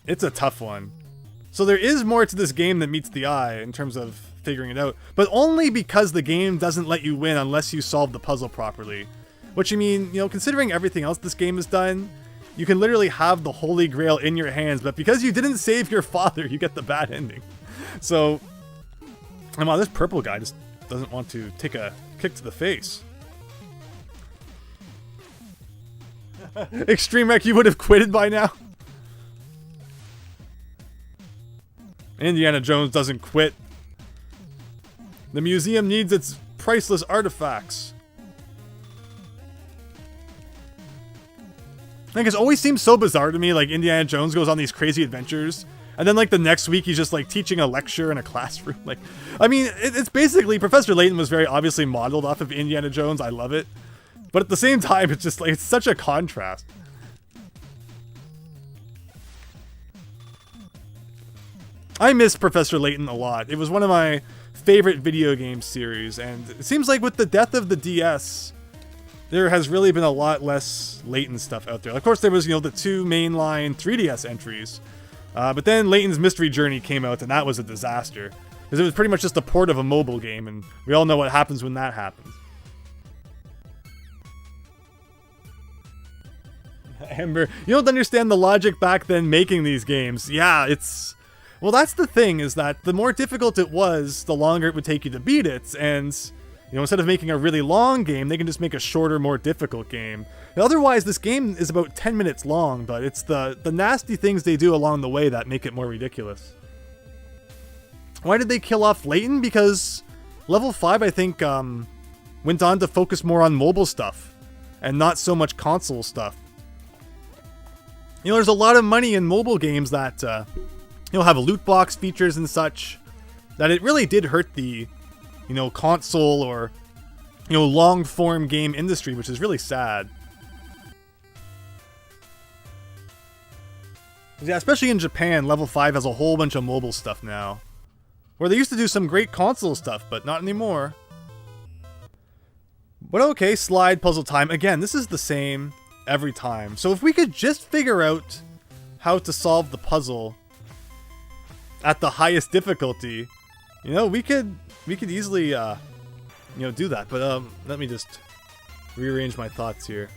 It's a tough one. So there is more to this game than meets the eye in terms of figuring it out, but only because the game doesn't let you win unless you solve the puzzle properly. Which, I mean, you know, considering everything else this game has done, you can literally have the Holy Grail in your hands, but because you didn't save your father, you get the bad ending. So, come on, this purple guy just doesn't want to take a kick to the face. Extreme Wreck, you would have quitted by now. Indiana Jones doesn't quit. The museum needs its priceless artifacts. Like, it always seems so bizarre to me, like, Indiana Jones goes on these crazy adventures, and then, like, the next week he's just, like, teaching a lecture in a classroom. Like, I mean, it's basically, Professor Layton was very obviously modeled off of Indiana Jones. I love it. But at the same time, it's just, like, it's such a contrast. I miss Professor Layton a lot. It was one of my favorite video game series, and it seems like with the death of the DS, there has really been a lot less Layton stuff out there. Of course, there was, you know, the 2 mainline 3DS entries, but then Layton's Mystery Journey came out, and that was a disaster. Because it was pretty much just a port of a mobile game, and we all know what happens when that happens. Amber, you don't understand the logic back then making these games. Yeah, it's... Well, that's the thing, is that the more difficult it was, the longer it would take you to beat it, and... You know, instead of making a really long game, they can just make a shorter, more difficult game. And otherwise, this game is about 10 minutes long, but it's the nasty things they do along the way that make it more ridiculous. Why did they kill off Layton? Because level 5, I think, went on to focus more on mobile stuff, and not so much console stuff. You know, there's a lot of money in mobile games that, you know, have loot box features and such, that it really did hurt the you know, console or, you know, long-form game industry, which is really sad. Yeah, especially in Japan, level 5 has a whole bunch of mobile stuff now. Where they used to do some great console stuff, but not anymore. But okay, slide puzzle time. Again, this is the same every time. So if we could just figure out how to solve the puzzle at the highest difficulty, you know, we could easily, you know, do that. But let me just rearrange my thoughts here.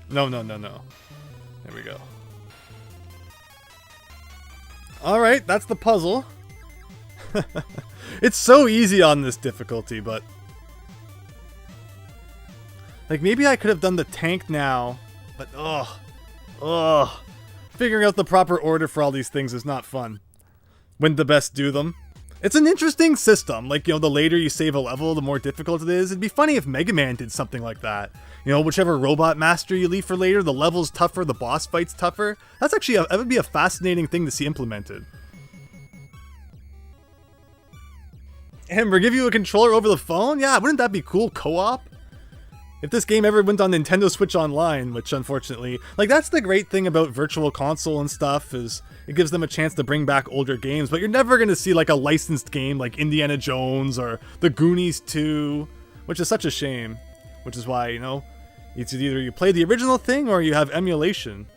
No. There we go. Alright, that's the puzzle. It's so easy on this difficulty, but... like, maybe I could have done the tank now, but ugh. Figuring out the proper order for all these things is not fun. When the best do them. It's an interesting system. Like, you know, the later you save a level, the more difficult it is. It'd be funny if Mega Man did something like that. You know, whichever robot master you leave for later, the level's tougher, the boss fight's tougher. That's actually, that would be a fascinating thing to see implemented. Amber, give you a controller over the phone? Yeah, wouldn't that be cool? Co-op? If this game ever went on Nintendo Switch Online, which unfortunately... like, that's the great thing about Virtual Console and stuff, is it gives them a chance to bring back older games, but you're never going to see, like, a licensed game like Indiana Jones or The Goonies 2, which is such a shame. Which is why, you know, it's either you play the original thing or you have emulation.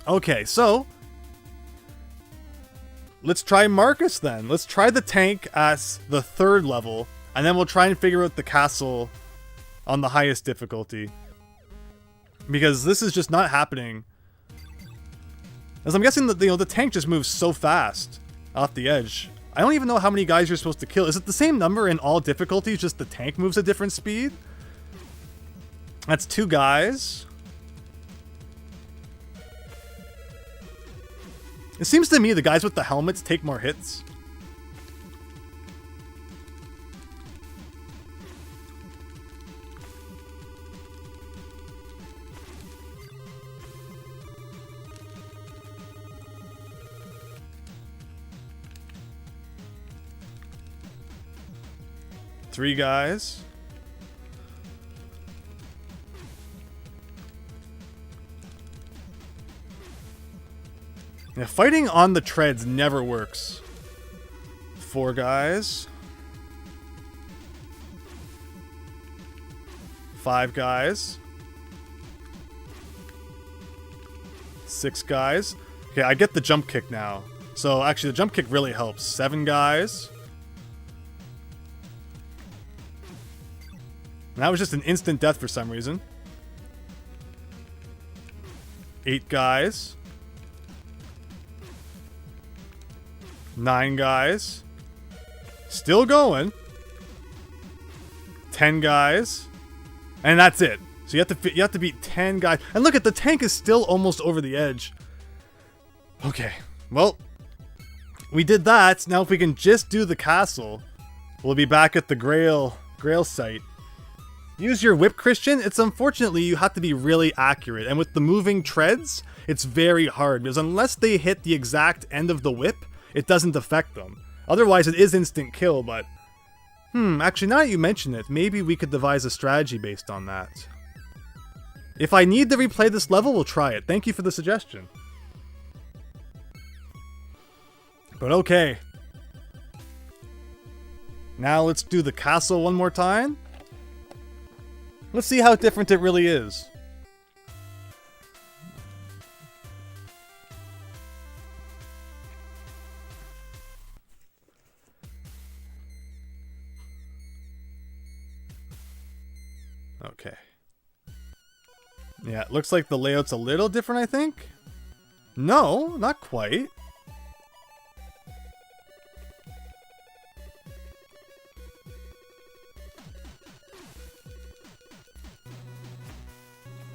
Okay, so... let's try Marcus then. Let's try the tank as the 3rd level, and then we'll try and figure out the castle on the highest difficulty. Because this is just not happening. As I'm guessing that, you know, the tank just moves so fast off the edge. I don't even know how many guys you're supposed to kill. Is it the same number in all difficulties, just the tank moves at different speed? That's 2 guys. It seems to me the guys with the helmets take more hits. Three guys. Yeah, fighting on the treads never works. 4 guys. 5 guys. 6 guys. Okay, I get the jump kick now. So actually the jump kick really helps. 7 guys. And that was just an instant death for some reason. 8 guys. 9 guys. Still going. 10 guys. And that's it. So you have to beat 10 guys. And look at the tank is still almost over the edge. Okay. Well, we did that. Now if we can just do the castle, we'll be back at the Grail site. Use your whip, Christian. It's unfortunately you have to be really accurate. And with the moving treads, it's very hard. Because unless they hit the exact end of the whip, it doesn't affect them. Otherwise, it is instant kill, but... actually, now that you mention it, maybe we could devise a strategy based on that. If I need to replay this level, we'll try it. Thank you for the suggestion. But okay. Now let's do the castle one more time. Let's see how different it really is. Okay. Yeah, it looks like the layout's a little different, I think. No, not quite.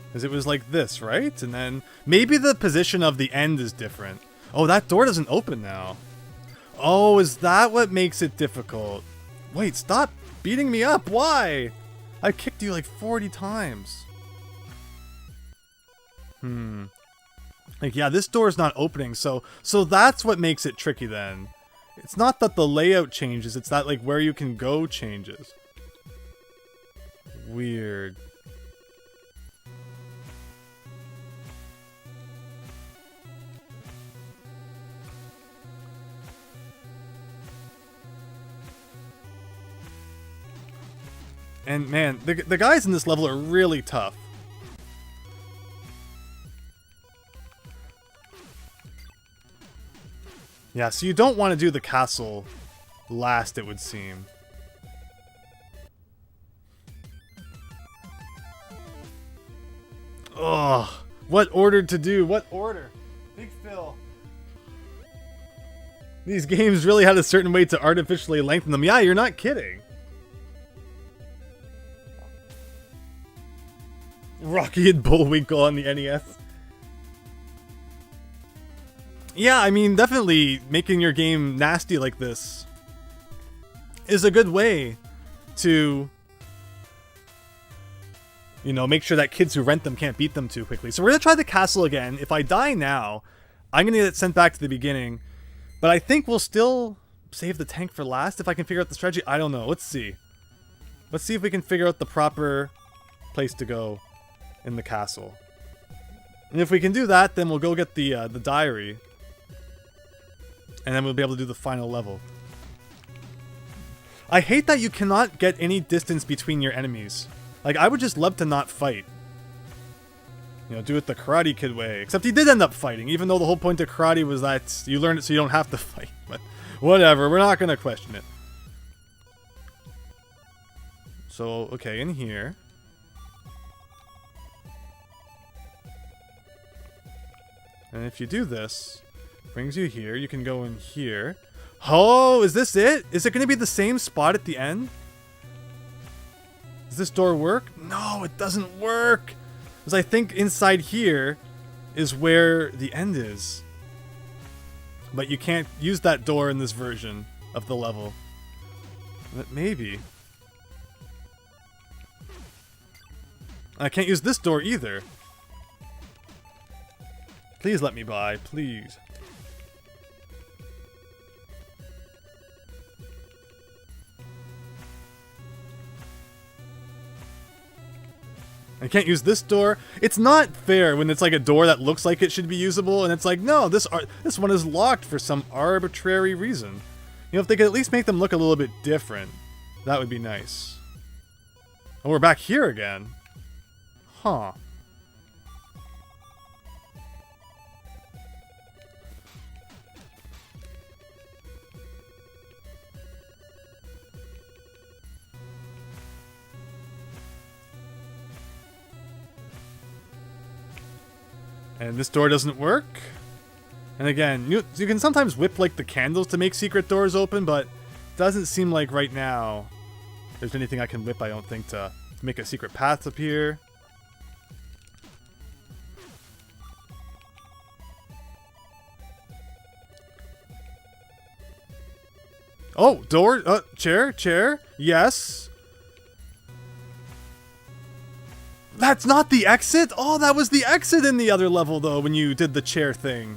Because it was like this, right? And then maybe the position of the end is different. Oh, that door doesn't open now. Oh, is that what makes it difficult? Wait, stop beating me up. Why? I kicked you like 40 times. Like, yeah, this door is not opening, so that's what makes it tricky then. It's not that the layout changes, it's that, like, where you can go changes. Weird. And man, the guys in this level are really tough. Yeah, so you don't want to do the castle last, it would seem. Ugh, what order to do? What order? Big Phil. These games really had a certain way to artificially lengthen them. Yeah, you're not kidding. Rocky and Bullwinkle on the NES. Yeah, I mean, definitely making your game nasty like this is a good way to, you know, make sure that kids who rent them can't beat them too quickly. So we're going to try the castle again. If I die now, I'm going to get sent back to the beginning. But I think we'll still save the tank for last if I can figure out the strategy. I don't know. Let's see. Let's see if we can figure out the proper place to go in the castle. And if we can do that, then we'll go get the diary. And then we'll be able to do the final level. I hate that you cannot get any distance between your enemies. Like, I would just love to not fight. You know, do it the Karate Kid way. Except he did end up fighting, even though the whole point of karate was that you learn it so you don't have to fight. But whatever, we're not going to question it. So, okay, in here. And if you do this, brings you here. You can go in here. Oh, is this it? Is it going to be the same spot at the end? Does this door work? No, it doesn't work. Because I think inside here is where the end is. But you can't use that door in this version of the level. But maybe. I can't use this door either. Please let me by, please. I can't use this door. It's not fair when it's like a door that looks like it should be usable, and it's like, no, this one is locked for some arbitrary reason. You know, if they could at least make them look a little bit different, that would be nice. Oh, we're back here again. Huh. And this door doesn't work. And again, you can sometimes whip like the candles to make secret doors open, but it doesn't seem like right now there's anything I can whip, I don't think, to make a secret path appear. Oh, door, chair, yes. That's not the exit? Oh, that was the exit in the other level, though, when you did the chair thing.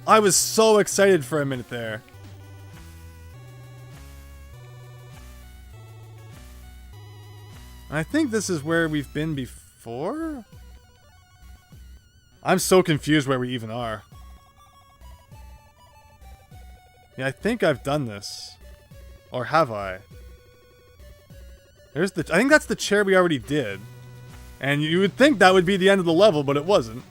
I was so excited for a minute there. I think this is where we've been before? I'm so confused where we even are. Yeah, I think I've done this. Or have I? I think that's the chair we already did. And you would think that would be the end of the level, but it wasn't.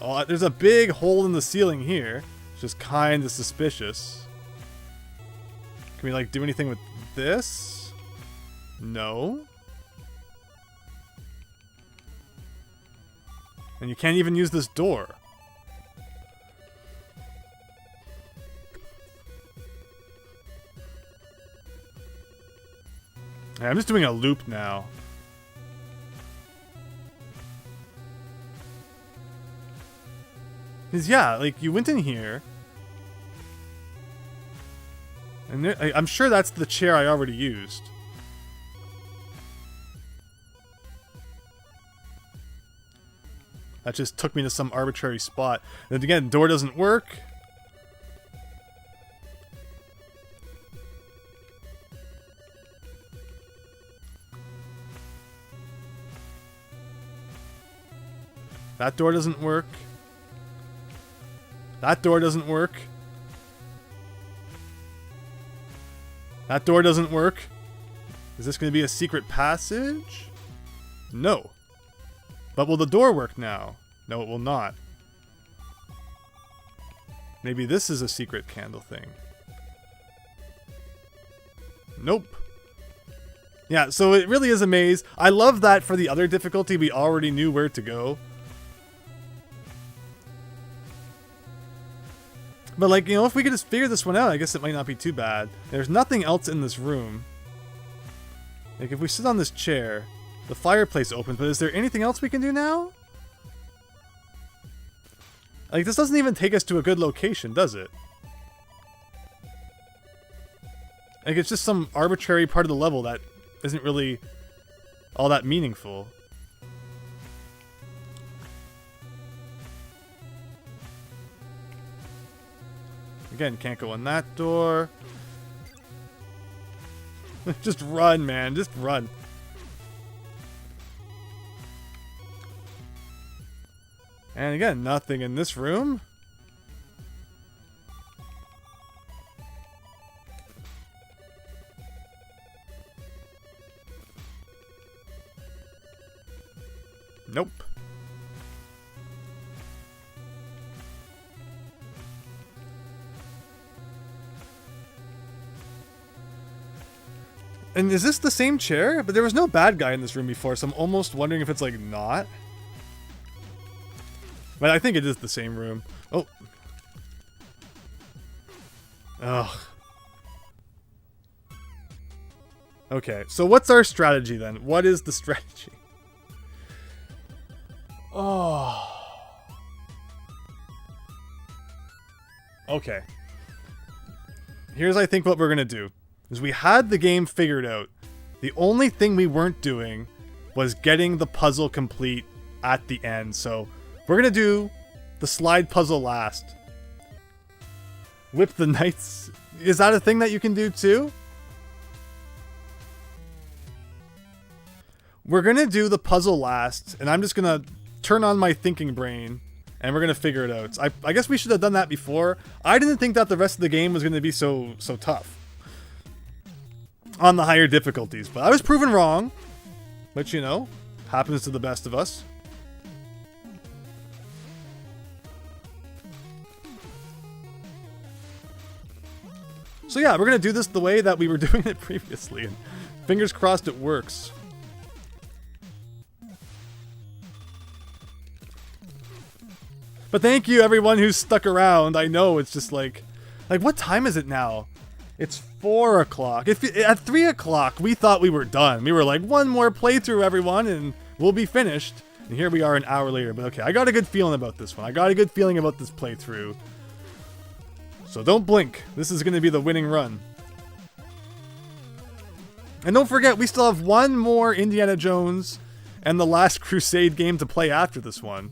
Oh, there's a big hole in the ceiling here. It's just kind of suspicious. Can we, like, do anything with this? No. And you can't even use this door. Yeah, I'm just doing a loop now. Because, yeah, like, you went in here. And there, I'm sure that's the chair I already used. That just took me to some arbitrary spot. And again, door doesn't work. That door doesn't work. That door doesn't work. That door doesn't work. Is this going to be a secret passage? No. But will the door work now? No, it will not. Maybe this is a secret candle thing. Nope. Yeah, so it really is a maze. I love that for the other difficulty, we already knew where to go. But, like, you know, if we could just figure this one out, I guess it might not be too bad. There's nothing else in this room. Like, if we sit on this chair, the fireplace opens, but is there anything else we can do now? Like, this doesn't even take us to a good location, does it? Like, it's just some arbitrary part of the level that isn't really all that meaningful. Again, can't go in that door. Just run, man. Just run. And again, nothing in this room. Nope. And is this the same chair? But there was no bad guy in this room before, so I'm almost wondering if it's, like, not. But I think it is the same room. Oh. Ugh. Okay, so what's our strategy then? What is the strategy? Oh. Okay. Here's, I think, what we're gonna do. Is we had the game figured out. The only thing we weren't doing was getting the puzzle complete at the end. So we're going to do the slide puzzle last. Whip the knights. Is that a thing that you can do too? We're going to do the puzzle last, and I'm just going to turn on my thinking brain, and we're going to figure it out. I guess we should have done that before. I didn't think that the rest of the game was going to be so tough on the higher difficulties, but I was proven wrong, which, you know, happens to the best of us. So yeah, we're gonna do this the way that we were doing it previously, and fingers crossed it works. But thank you everyone who's stuck around. I know it's just like what time is it now? It's 4 o'clock. At 3 o'clock, we thought we were done. We were like, one more playthrough, everyone, and we'll be finished. And here we are an hour later. But okay, I got a good feeling about this one. I got a good feeling about this playthrough. So don't blink. This is going to be the winning run. And don't forget, we still have one more Indiana Jones and the Last Crusade game to play after this one.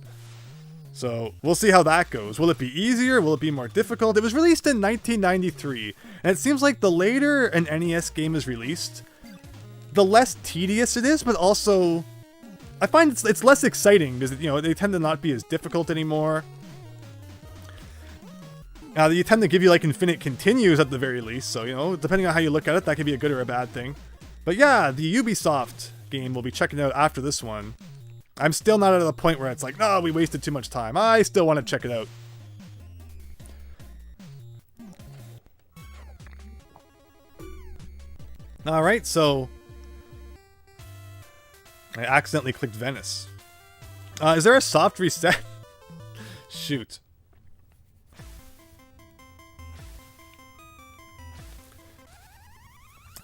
So, we'll see how that goes. Will it be easier? Will it be more difficult? It was released in 1993, and it seems like the later an NES game is released, the less tedious it is, but also, I find it's less exciting, because, you know, they tend to not be as difficult anymore. They tend to give you, like, infinite continues at the very least, so, you know, depending on how you look at it, that could be a good or a bad thing. But yeah, the Ubisoft game we'll be checking out after this one. I'm still not at the point where it's like, no, we wasted too much time. I still want to check it out. Alright, so I accidentally clicked Venice. Is there a soft reset? Shoot.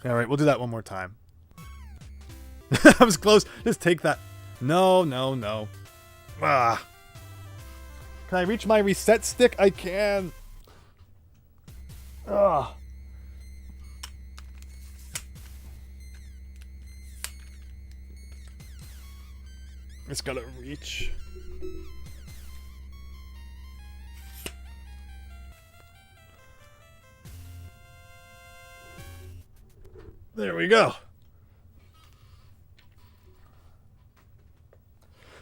Alright, we'll do that one more time. I was close. Just take that. No, no, no. Ah. Can I reach my reset stick? I can. Ah. It's gotta reach. There we go.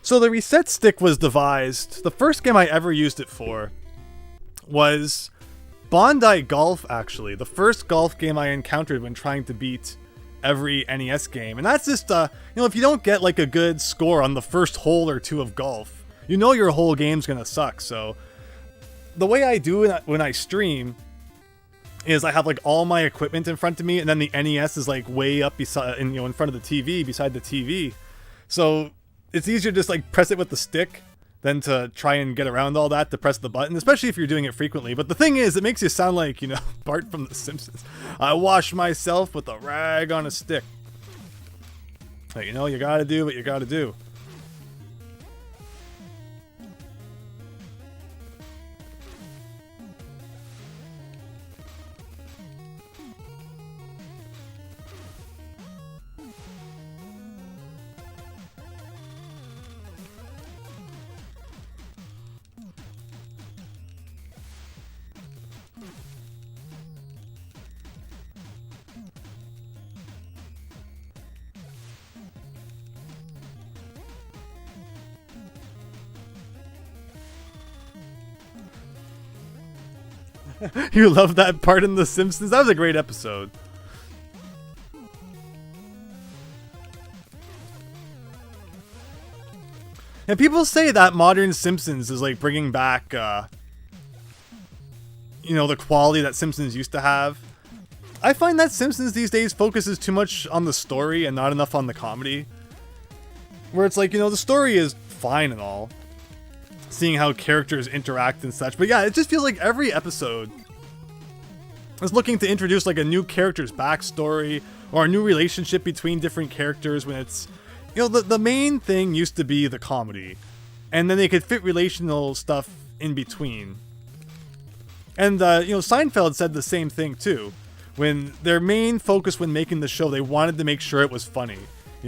So the reset stick was devised. The first game I ever used it for was Bondi Golf, actually. The first golf game I encountered when trying to beat every NES game. And that's just, if you don't get like a good score on the first hole or two of golf, you know your whole game's gonna suck. So the way I do it when I stream is I have like all my equipment in front of me, and then the NES is like way up beside, in front of the TV, beside the TV. So it's easier to just like press it with the stick than to try and get around all that to press the button, especially if you're doing it frequently. But the thing is, it makes you sound like, Bart from The Simpsons. I wash myself with a rag on a stick. But, you gotta do what you gotta do. You love that part in The Simpsons? That was a great episode. And people say that modern Simpsons is like bringing back, the quality that Simpsons used to have. I find that Simpsons these days focuses too much on the story and not enough on the comedy. Where it's like, the story is fine and all, seeing how characters interact and such. But yeah, it just feels like every episode is looking to introduce like a new character's backstory or a new relationship between different characters, when it's, the main thing used to be the comedy. And then they could fit relational stuff in between. And, Seinfeld said the same thing too. When their main focus when making the show, they wanted to make sure it was funny.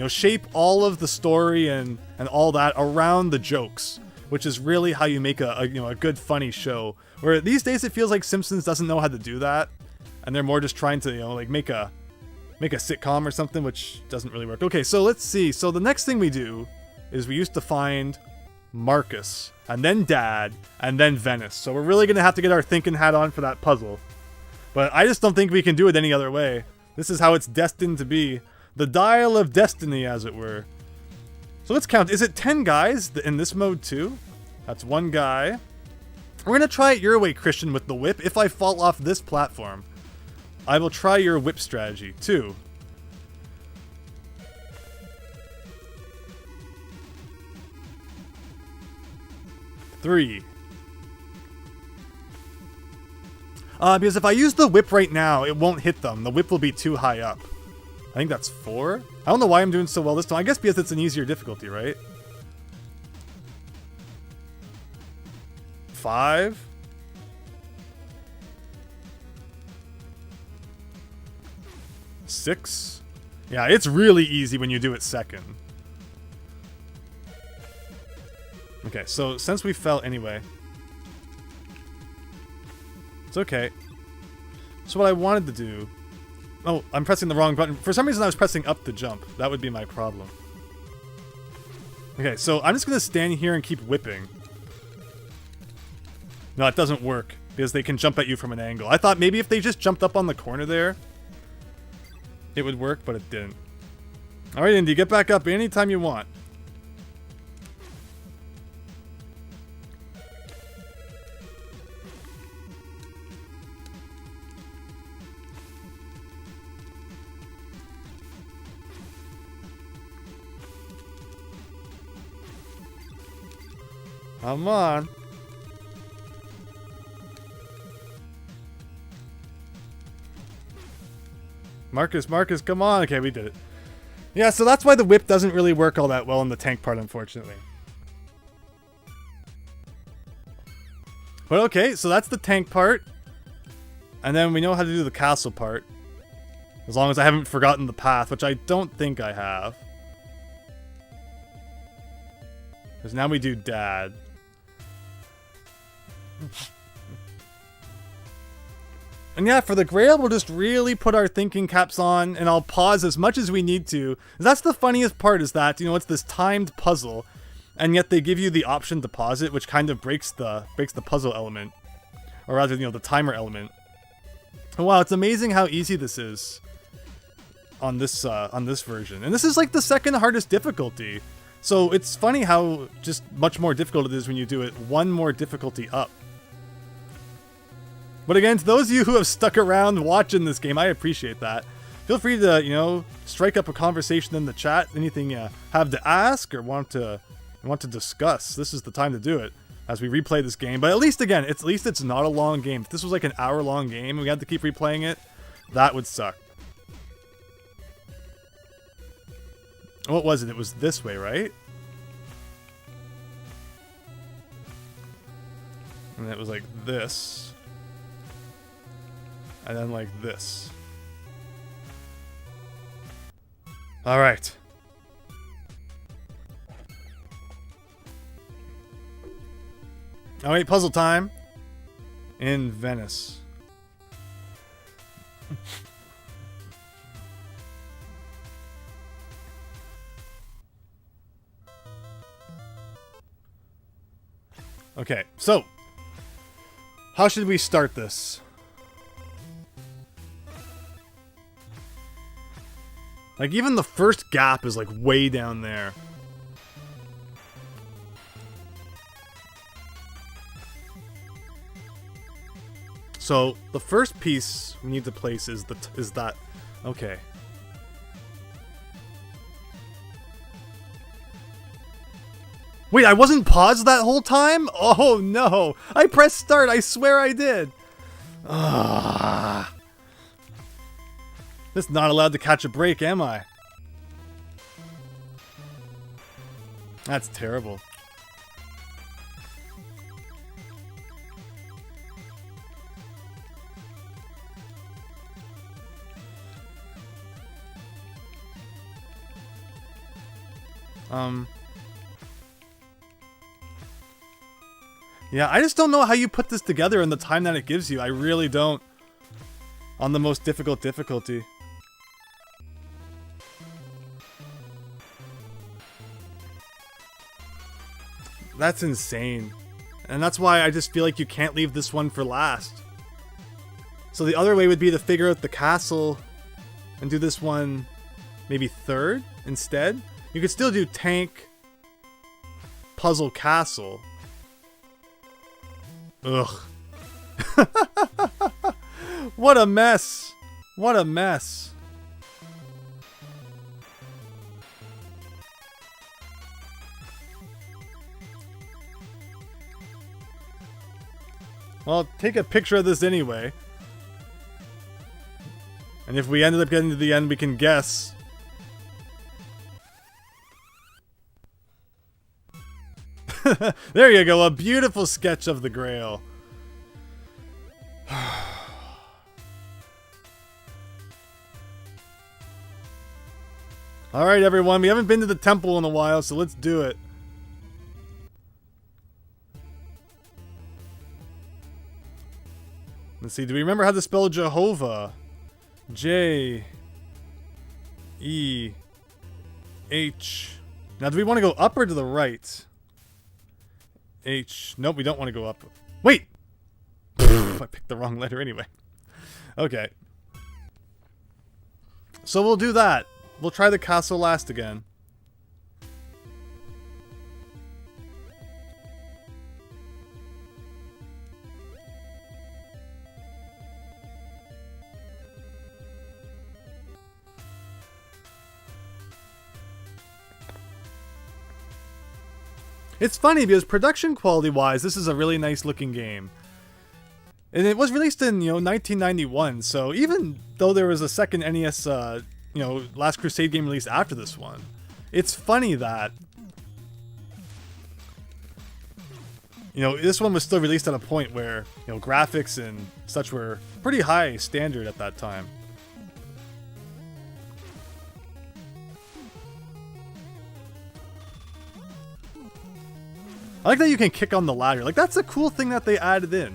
Shape all of the story and all that around the jokes, which is really how you make a good funny show. Where these days it feels like Simpsons doesn't know how to do that, and they're more just trying to make a sitcom or something, which doesn't really work. Okay, so let's see. So the next thing we do is we used to find Marcus, and then Dad, and then Venice. So we're really gonna have to get our thinking hat on for that puzzle. But I just don't think we can do it any other way. This is how it's destined to be. The dial of destiny, as it were. So let's count. Is it 10 guys in this mode too? That's one guy. We're going to try it your way, Christian, with the whip. If I fall off this platform, I will try your whip strategy. 2. 3. Because if I use the whip right now, it won't hit them. The whip will be too high up. I think that's 4. I don't know why I'm doing so well this time. I guess because it's an easier difficulty, right? 5. 6. Yeah, it's really easy when you do it second. Okay, so since we fell anyway, it's okay. So what I wanted to do... Oh, I'm pressing the wrong button. For some reason I was pressing up to jump. That would be my problem. Okay, so I'm just going to stand here and keep whipping. No, it doesn't work, because they can jump at you from an angle. I thought maybe if they just jumped up on the corner there, it would work, but it didn't. Alright, Indy, get back up anytime you want. Come on. Marcus, come on. Okay, we did it. Yeah, so that's why the whip doesn't really work all that well in the tank part, unfortunately. But okay, so that's the tank part. And then we know how to do the castle part. As long as I haven't forgotten the path, which I don't think I have. Because now we do Dad. And yeah, for the Grail, we'll just really put our thinking caps on, and I'll pause as much as we need to. That's the funniest part, is that, you know, it's this timed puzzle, and yet they give you the option to pause it, which kind of breaks the puzzle element. Or rather, you know, the timer element. And wow, it's amazing how easy this is on this version. And this is like the second hardest difficulty. So it's funny how just much more difficult it is when you do it one more difficulty up. But again, to those of you who have stuck around watching this game, I appreciate that. Feel free to, you know, strike up a conversation in the chat. Anything you have to ask or want to discuss, this is the time to do it as we replay this game. But at least, again, at least it's not a long game. If this was like an hour-long game and we had to keep replaying it, that would suck. What was it? It was this way, right? And it was like this. And then like this. Alright. Alright, puzzle time. In Venice. Okay, so. How should we start this? Like, even the first gap is, like, way down there. So, the first piece we need to place is that... Okay. Wait, I wasn't paused that whole time? Oh, no! I pressed start, I swear I did! Ah. Just not allowed to catch a break, am I? That's terrible. Yeah, I just don't know how you put this together in the time that it gives you. I really don't. On the most difficult difficulty. That's insane. And that's why I just feel like you can't leave this one for last. So the other way would be to figure out the castle and do this one maybe third instead. You could still do tank, puzzle, castle. Ugh. What a mess. What a mess. Well, take a picture of this anyway. And if we ended up getting to the end, we can guess. There you go, a beautiful sketch of the Grail. Alright everyone, we haven't been to the temple in a while, so let's do it. Let's see, do we remember how to spell Jehovah? J E H. Now, do we want to go up or to the right? H. Nope, we don't want to go up. Wait! I picked the wrong letter anyway. Okay. So we'll do that. We'll try the castle last again. It's funny because production quality wise, this is a really nice looking game. And it was released in, 1991, so even though there was a second NES, you know, Last Crusade game released after this one. It's funny that, you know, this one was still released at a point where, you know, graphics and such were pretty high standard at that time. I like that you can kick on the ladder. Like, that's a cool thing that they added in.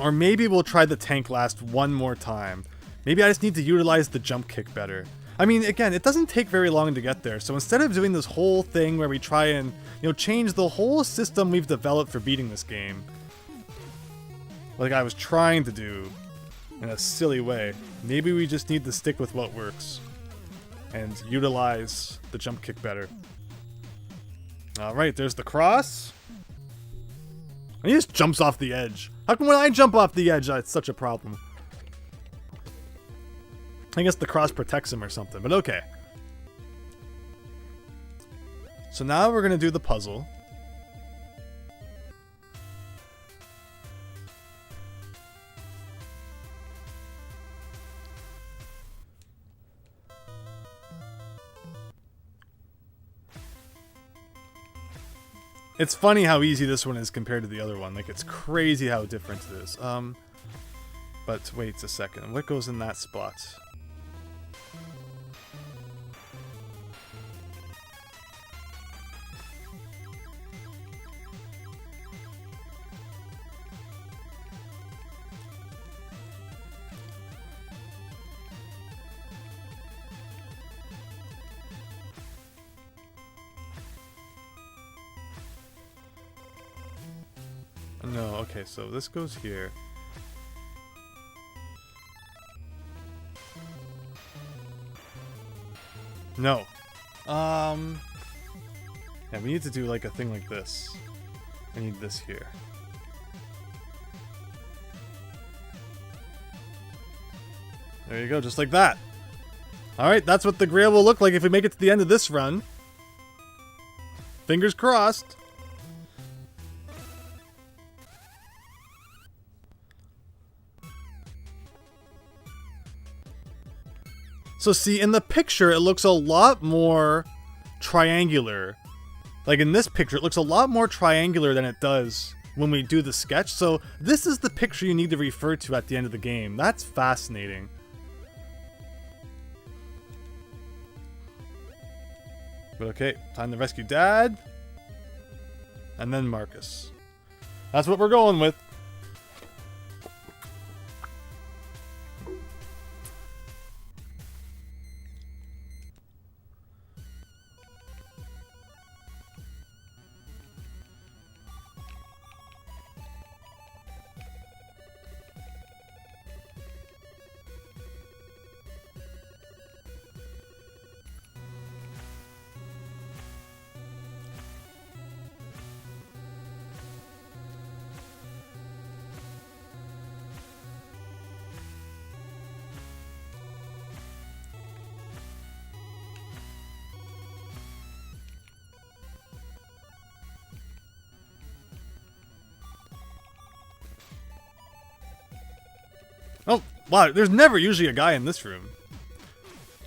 Or maybe we'll try the tank last one more time. Maybe I just need to utilize the jump kick better. I mean, again, it doesn't take very long to get there, so instead of doing this whole thing where we try and, you know, change the whole system we've developed for beating this game, like I was trying to do in a silly way, maybe we just need to stick with what works and utilize the jump kick better. Alright, there's the cross. And he just jumps off the edge. How come when I jump off the edge, it's such a problem? I guess the cross protects him or something, but okay. So now we're going to do the puzzle. It's funny how easy this one is compared to the other one. Like, it's crazy how different it is. But wait a second. What goes in that spot? No, okay, so this goes here. No. Yeah, we need to do like a thing like this. I need this here. There you go, just like that. Alright, that's what the Grail will look like if we make it to the end of this run. Fingers crossed. So see, in the picture, it looks a lot more triangular. Like in this picture, it looks a lot more triangular than it does when we do the sketch. So this is the picture you need to refer to at the end of the game. That's fascinating. But okay, time to rescue Dad. And then Marcus. That's what we're going with. Oh, wow, there's never usually a guy in this room.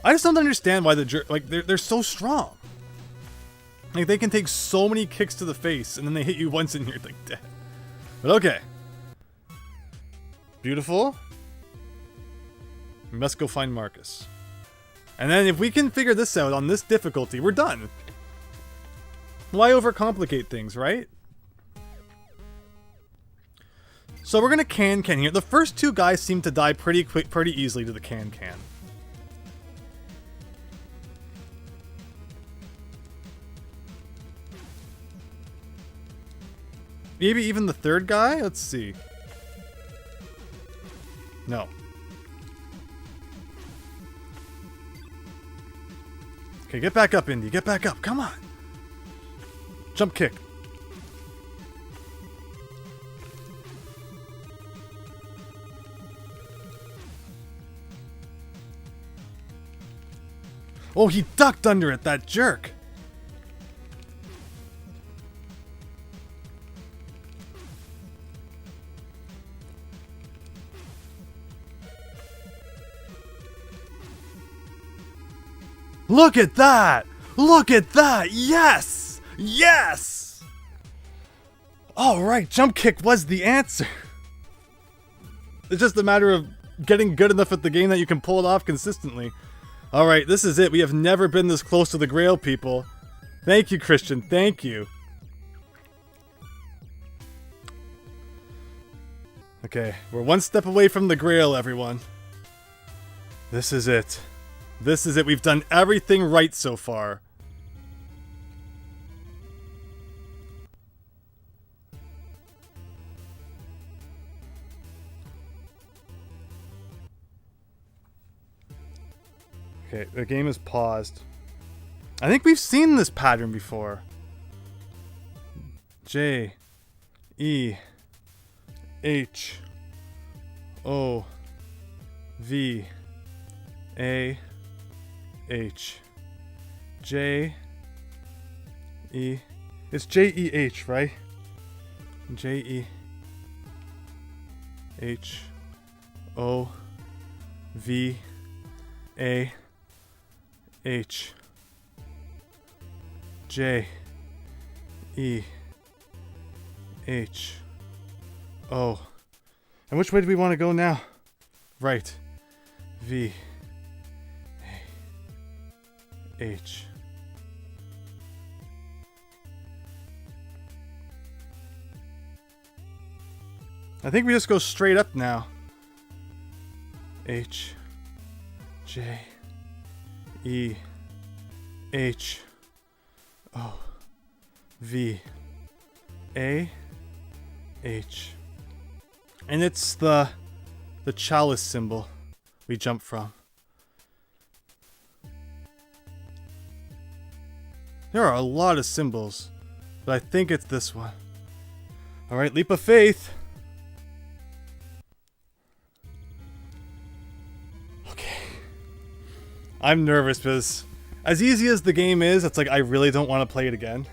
I just don't understand why they're so strong. Like, they can take so many kicks to the face, and then they hit you once and you're, like, dead. But okay. Beautiful. We must go find Marcus. And then if we can figure this out on this difficulty, we're done. Why overcomplicate things, right? So we're gonna can here. The first two guys seem to die pretty easily to the can. Maybe even the third guy? Let's see. No. Okay, get back up, Indy. Get back up. Come on. Jump kick. Oh, he ducked under it, that jerk. Look at that! Look at that! Yes! Yes! Alright, jump kick was the answer. It's just a matter of getting good enough at the game that you can pull it off consistently. Alright, this is it. We have never been this close to the Grail, people. Thank you, Christian. Thank you. Okay, we're one step away from the Grail, everyone. This is it. This is it. We've done everything right so far. Okay, the game is paused. I think we've seen this pattern before. J E H O V A H J E. It's J E H, right? J E H O V A H J E H O. And which way do we want to go now? Right. V A H. I think we just go straight up now. H J E H O V A H. And it's the chalice symbol we jump from. There are a lot of symbols, but I think it's this one. Alright, leap of faith. Okay. I'm nervous because as easy as the game is, it's like I really don't want to play it again.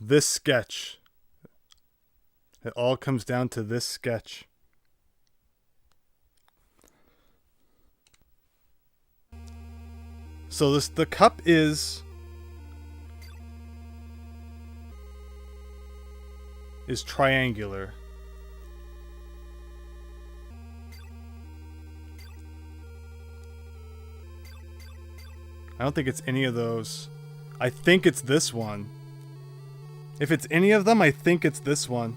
This sketch. It all comes down to this sketch. So the cup is triangular. I don't think it's any of those. I think it's this one. If it's any of them, I think it's this one.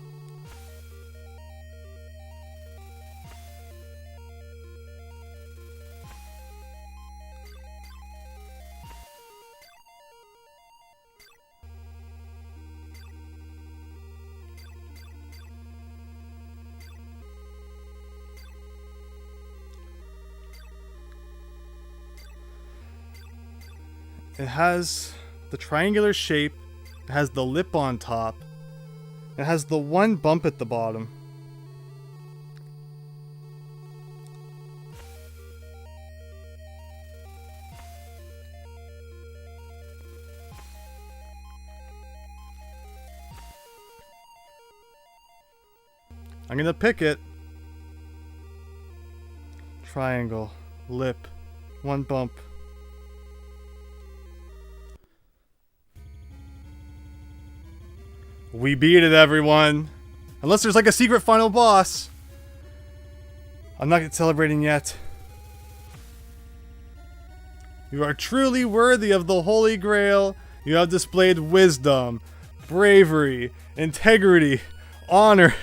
It has the triangular shape. It has the lip on top. It has the one bump at the bottom. I'm gonna pick it. Triangle, lip, one bump. We beat it, everyone. Unless there's like a secret final boss. I'm not celebrating yet. You are truly worthy of the Holy Grail. You have displayed wisdom, bravery, integrity, honor,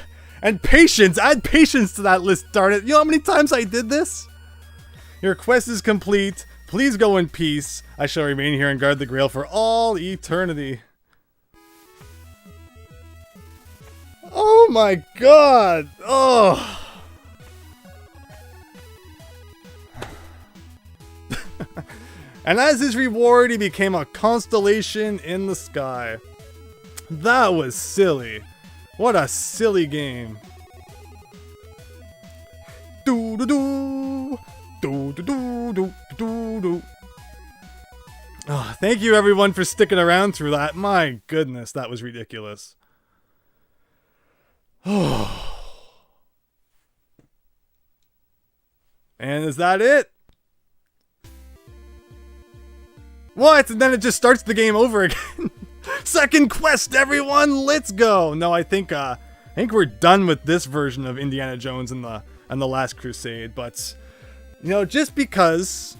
and patience. Add patience to that list, darn it. You know how many times I did this? Your quest is complete. Please go in peace. I shall remain here and guard the Grail for all eternity. Oh my god! Oh! And as his reward, he became a constellation in the sky. That was silly. What a silly game. Do do do do do do do do do. Oh, thank you everyone for sticking around through that. My goodness, that was ridiculous. Oh. And is that it? What? And then it just starts the game over again. Second quest, everyone, let's go. No, I think we're done with this version of Indiana Jones and the Last Crusade. But you know, just because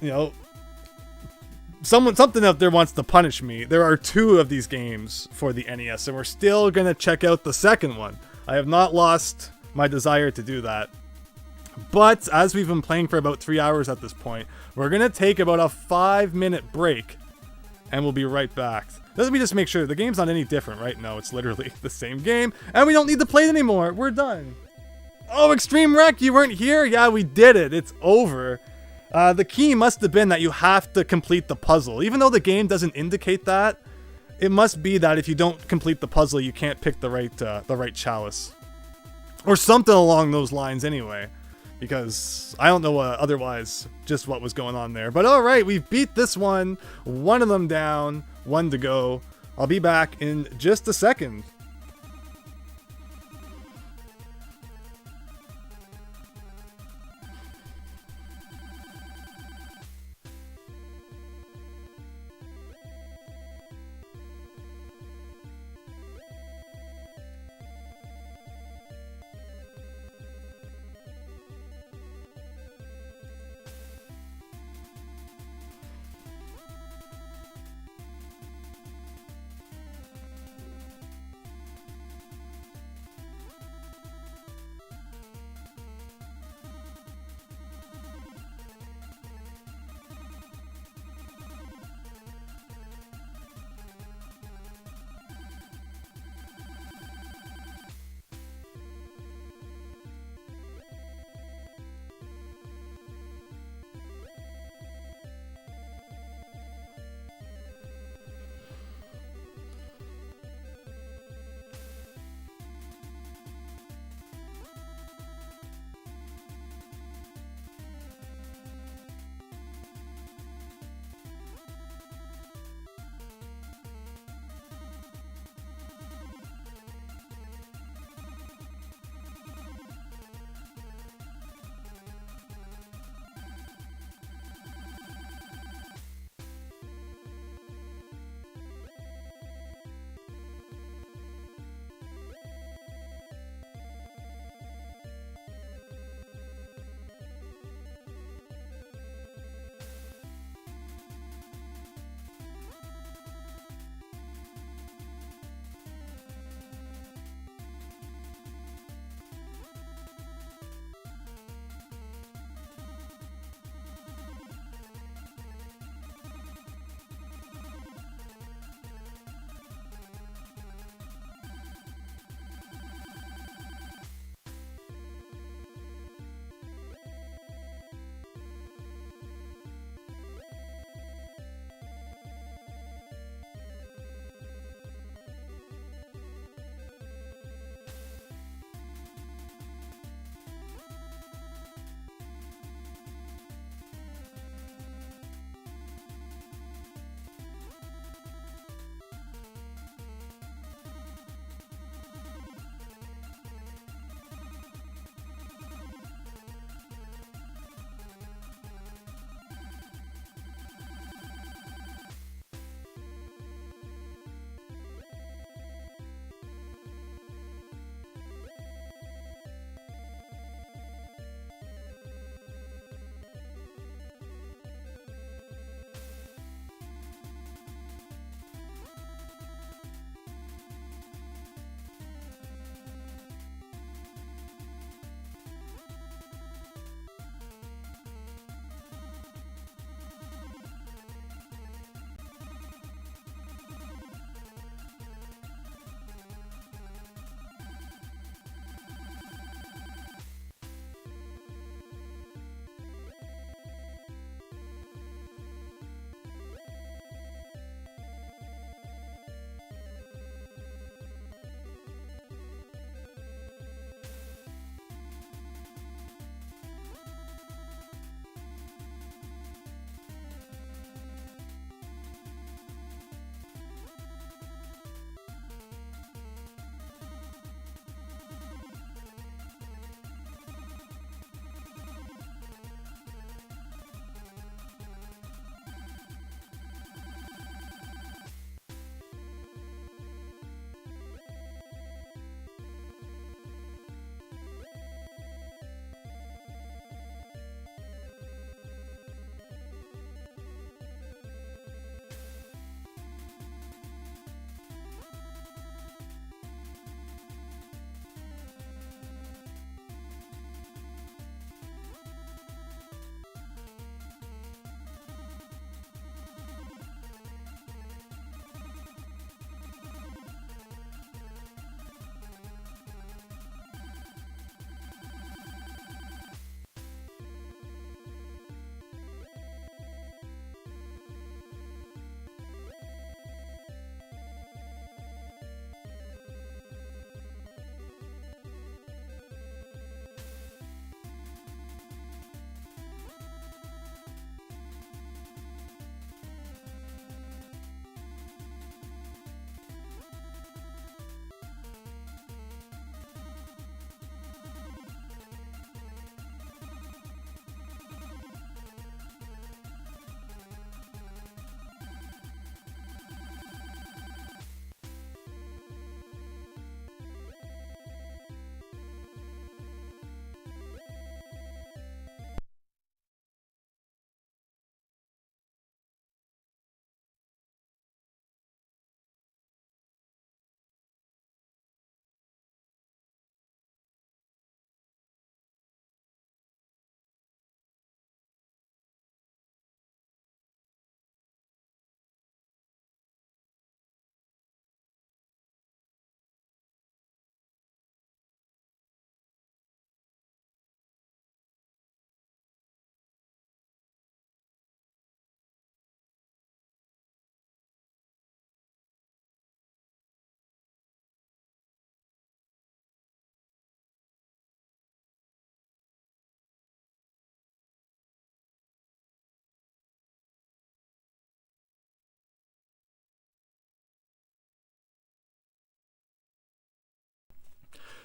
you know something out there wants to punish me, there are 2 of these games for the NES, and we're still gonna check out the second one. I have not lost my desire to do that. But as we've been playing for about 3 hours at this point, we're gonna take about a 5-minute break, and we'll be right back. Let me just make sure the game's not any different, right? No, it's literally the same game, and we don't need to play it anymore. We're done. Oh, Extreme Wreck, you weren't here? Yeah, we did it. It's over. The key must have been that you have to complete the puzzle. Even though the game doesn't indicate that, it must be that if you don't complete the puzzle, you can't pick the right chalice. Or something along those lines anyway. Because I don't know otherwise just what was going on there. But alright, we've beat this one. 1 of them down. 1 to go. I'll be back in just a second.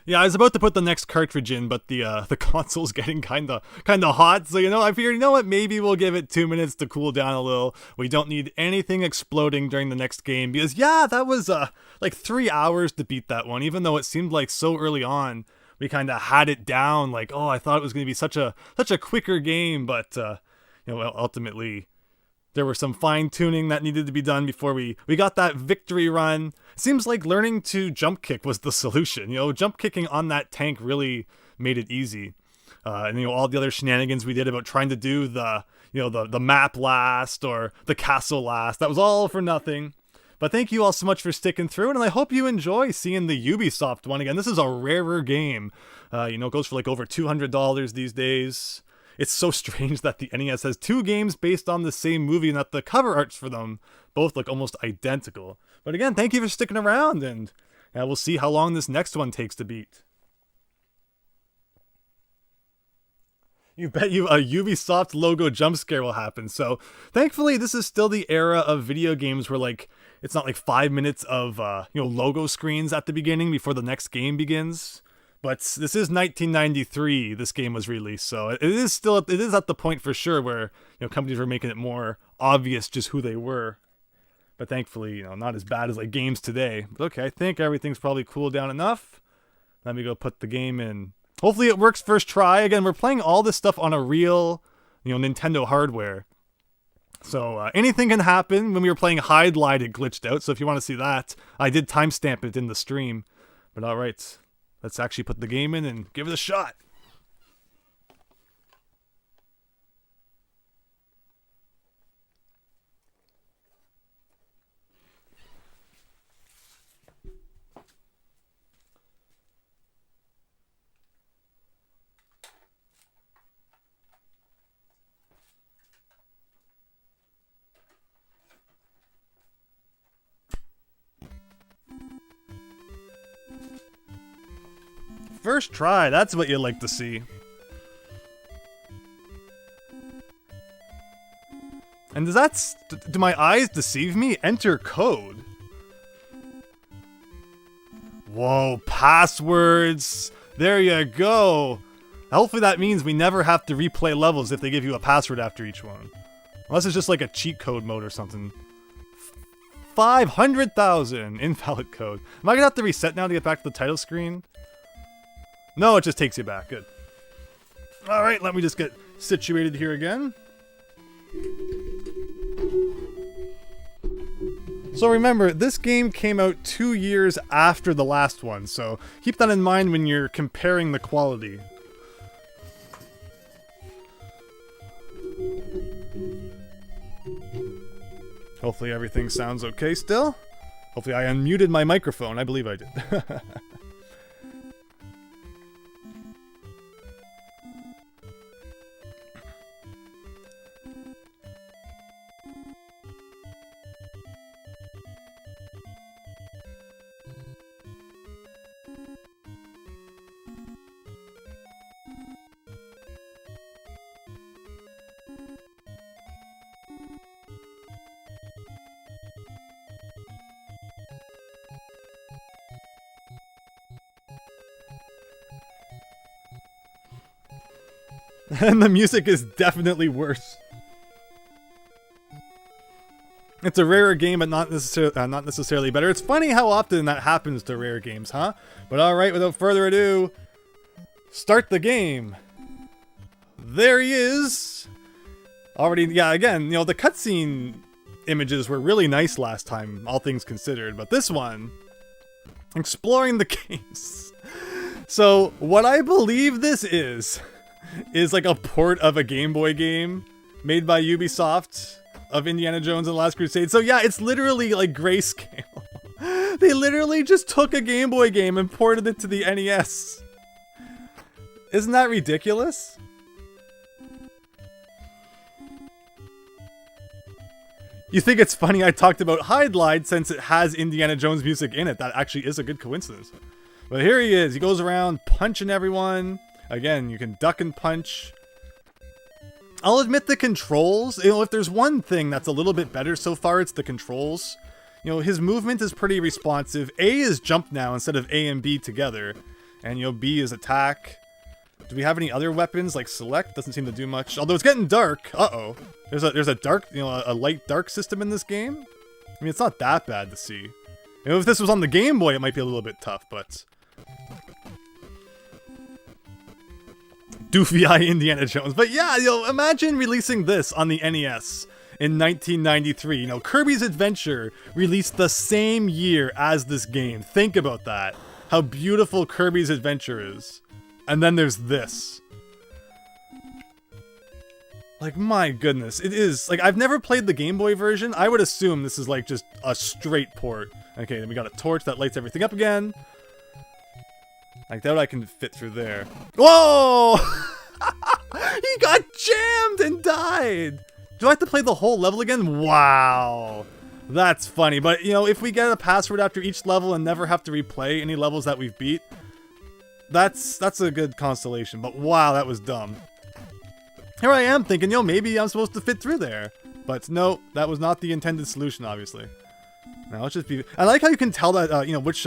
Yeah, I was about to put the next cartridge in, but the console's getting kinda hot. So I figured, what? Maybe we'll give it 2 minutes to cool down a little. We don't need anything exploding during the next game because that was like 3 hours to beat that one. Even though it seemed like so early on, we kind of had it down. Like, oh, I thought it was going to be such a quicker game, but ultimately, there was some fine-tuning that needed to be done before we got that victory run. Seems like learning to jump kick was the solution. Jump kicking on that tank really made it easy. And all the other shenanigans we did about trying to do the map last or the castle last, that was all for nothing. But thank you all so much for sticking through, and I hope you enjoy seeing the Ubisoft one again. This is a rarer game. It goes for like over $200 these days. It's so strange that the NES has 2 games based on the same movie and that the cover arts for them both look almost identical. But again, thank you for sticking around, and we'll see how long this next one takes to beat. You bet you a Ubisoft logo jump scare will happen. So thankfully, this is still the era of video games where it's not like 5 minutes of logo screens at the beginning before the next game begins. But this is 1993. This game was released, so it is at the point for sure where companies were making it more obvious just who they were. But thankfully, not as bad as like games today. But okay, I think everything's probably cooled down enough. Let me go put the game in. Hopefully it works first try. Again, we're playing all this stuff on a real, Nintendo hardware. So anything can happen. When we were playing Hide Light, it glitched out. So if you want to see that, I did timestamp it in the stream. But all right. Let's actually put the game in and give it a shot. First try, that's what you like to see. And do my eyes deceive me? Enter code. Whoa, passwords. There you go. Hopefully that means we never have to replay levels if they give you a password after each one. Unless it's just like a cheat code mode or something. 500,000 invalid code. Am I gonna have to reset now to get back to the title screen? No, it just takes you back. Good. Alright, let me just get situated here again. So remember, this game came out 2 years after the last one, so keep that in mind when you're comparing the quality. Hopefully everything sounds okay still. Hopefully I unmuted my microphone. I believe I did. And the music is definitely worse. It's a rarer game, but not necessarily better. It's funny how often that happens to rare games, huh? But alright, without further ado, start the game. There he is. Already, yeah, again, the cutscene images were really nice last time, all things considered. But this one, exploring the case. So, what I believe this is like a port of a Game Boy game made by Ubisoft of Indiana Jones and the Last Crusade. So yeah, it's literally like grayscale. They literally just took a Game Boy game and ported it to the NES. Isn't that ridiculous? You think it's funny I talked about Hide Light since it has Indiana Jones music in it. That actually is a good coincidence. But here he is. He goes around punching everyone. Again, you can duck and punch. I'll admit the controls, if there's one thing that's a little bit better so far, it's the controls. His movement is pretty responsive. A is jump now instead of A and B together. And, you know, B is attack. Do we have any other weapons, like select? Doesn't seem to do much. Although it's getting dark. Uh-oh. There's a dark, you know, a light dark system in this game? I mean, it's not that bad to see. You know, if this was on the Game Boy, it might be a little bit tough, but... Doofy Eye Indiana Jones. But yeah, you know, imagine releasing this on the NES in 1993. You know, Kirby's Adventure released the same year as this game. Think about that. How beautiful Kirby's Adventure is. And then there's this. Like, my goodness. It is. Like, I've never played the Game Boy version. I would assume this is, like, just a straight port. Okay, then we got a torch that lights everything up again. Like, that I can fit through there. Whoa! He got jammed and died! Do I have to play the whole level again? Wow. That's funny. But, you know, if we get a password after each level and never have to replay any levels that we've beat, that's a good constellation. But wow, that was dumb. Here I am thinking, you know, maybe I'm supposed to fit through there. But no, that was not the intended solution, obviously. Now, let's just be... I like how you can tell that, you know, which,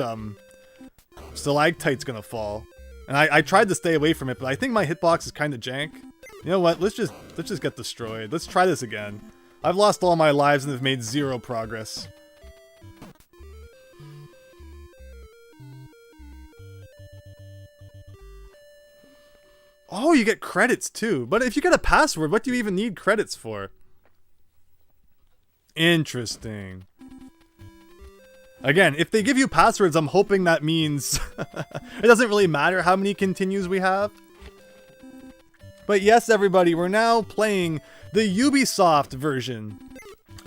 stalactite's gonna fall. And I tried to stay away from it, but I think my hitbox is kind of jank. You know what? Let's just get destroyed. Let's try this again. I've lost all my lives and have made 0 progress. Oh, you get credits too. But if you get a password, what do you even need credits for? Interesting. Again, if they give you passwords, I'm hoping that means it doesn't really matter how many continues we have. But yes, everybody, we're now playing the Ubisoft version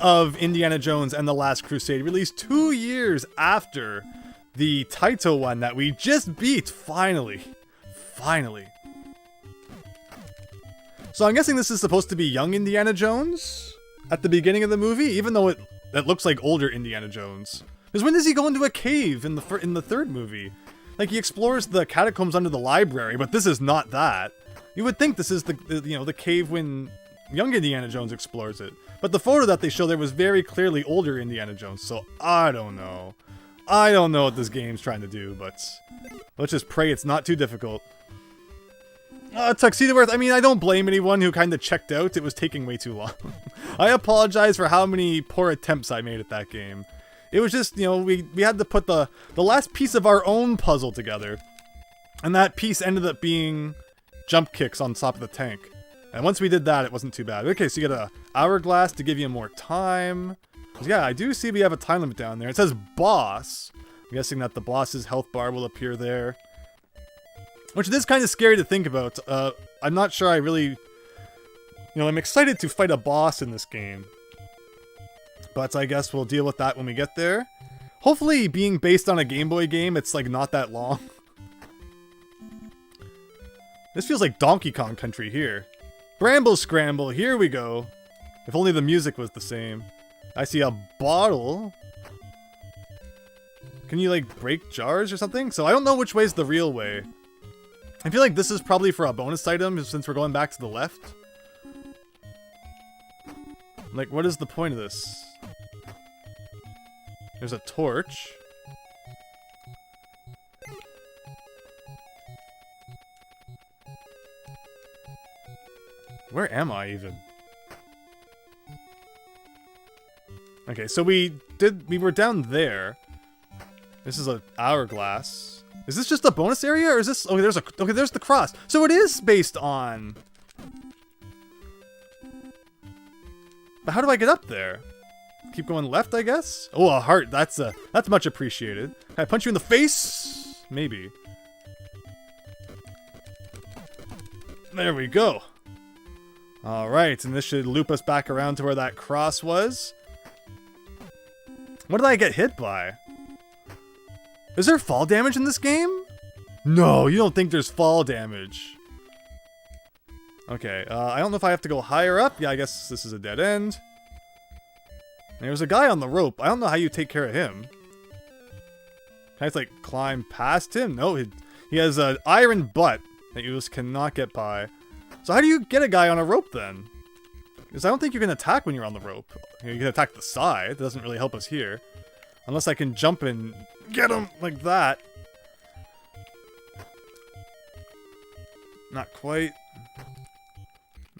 of Indiana Jones and the Last Crusade, released 2 years after the Taito one that we just beat, finally. Finally. So I'm guessing this is supposed to be young Indiana Jones at the beginning of the movie, even though it looks like older Indiana Jones. Because when does he go into a cave in the third movie? Like, he explores the catacombs under the library, but this is not that. You would think this is the cave when young Indiana Jones explores it. But the photo that they show there was very clearly older Indiana Jones, so I don't know. I don't know what this game's trying to do, but let's just pray it's not too difficult. Tuxedo Earth, I mean, I don't blame anyone who kind of checked out. It was taking way too long. I apologize for how many poor attempts I made at that game. It was just, you know, we had to put the last piece of our own puzzle together. And that piece ended up being jump kicks on top of the tank. And once we did that, it wasn't too bad. Okay, so you get a hourglass to give you more time. Yeah, I do see we have a time limit down there. It says boss. I'm guessing that the boss's health bar will appear there. Which is kind of scary to think about. I'm not sure I really... You know, I'm excited to fight a boss in this game. But I guess we'll deal with that when we get there. Hopefully, being based on a Game Boy game, it's like not that long. This feels like Donkey Kong Country here. Bramble Scramble, here we go. If only the music was the same. I see a bottle. Can you like break jars or something? So I don't know which way is the real way. I feel like this is probably for a bonus item since we're going back to the left. Like, what is the point of this? There's a torch. Where am I even? Okay, so we were down there. This is an hourglass. Is this just a bonus area, or is this... Okay, there's the cross. So it is based on... But how do I get up there? Keep going left, I guess? Oh, a heart. That's much appreciated. Can I punch you in the face? Maybe. There we go. Alright, and this should loop us back around to where that cross was. What did I get hit by? Is there fall damage in this game? No, you don't think there's fall damage. Okay, I don't know if I have to go higher up. Yeah, I guess this is a dead end. There's a guy on the rope. I don't know how you take care of him. Can I just, like, climb past him? No, he has an iron butt that you just cannot get by. So how do you get a guy on a rope, then? Because I don't think you can attack when you're on the rope. You can attack the side. That doesn't really help us here. Unless I can jump and get him like that. Not quite.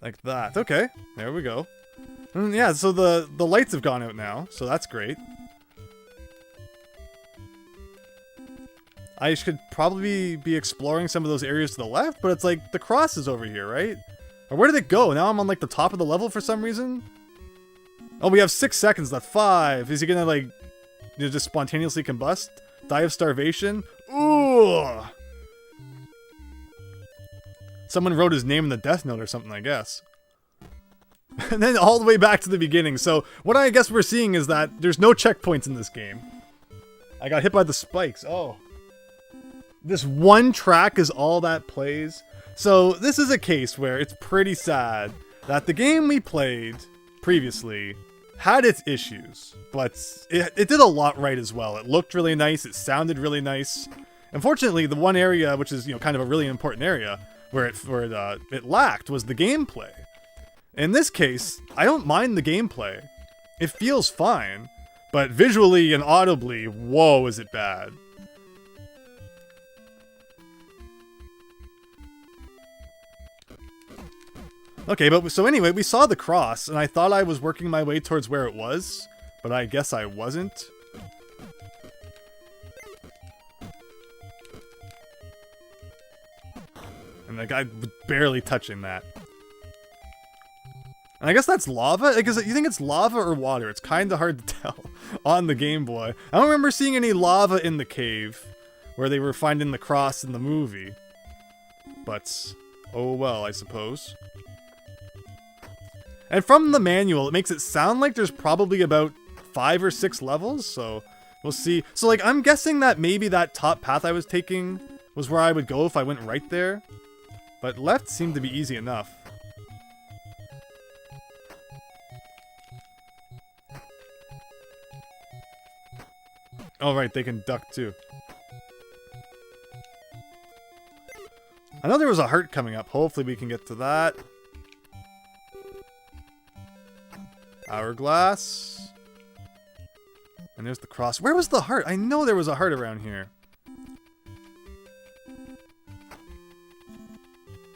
Like that. Okay, there we go. And yeah, so the lights have gone out now, so that's great. I should probably be exploring some of those areas to the left, but it's like the cross is over here, right? Or where did it go? Now I'm on like the top of the level for some reason? Oh, we have 6 seconds left. 5. Is he gonna like just spontaneously combust? Die of starvation? Ooh! Someone wrote his name in the death note or something, I guess. And then all the way back to the beginning. So what I guess we're seeing is that there's no checkpoints in this game. I got hit by the spikes. Oh. This one track is all that plays. So this is a case where it's pretty sad that the game we played previously had its issues, but it did a lot right as well. It looked really nice. It sounded really nice. Unfortunately, the one area, which is kind of a really important area, where it lacked was the gameplay. In this case, I don't mind the gameplay. It feels fine, but visually and audibly, whoa, is it bad. Okay, but so anyway, we saw the cross, and I thought I was working my way towards where it was, but I guess I wasn't. And the guy was barely touching that. And I guess that's lava? Because you think it's lava or water? It's kind of hard to tell on the Game Boy. I don't remember seeing any lava in the cave where they were finding the cross in the movie. But, oh well, I suppose. And from the manual, it makes it sound like there's probably about 5 or 6 levels, so we'll see. So, like, I'm guessing that maybe that top path I was taking was where I would go if I went right there. But left seemed to be easy enough. Oh, right, they can duck too. I know there was a heart coming up. Hopefully we can get to that. Hourglass. And there's the cross. Where was the heart? I know there was a heart around here.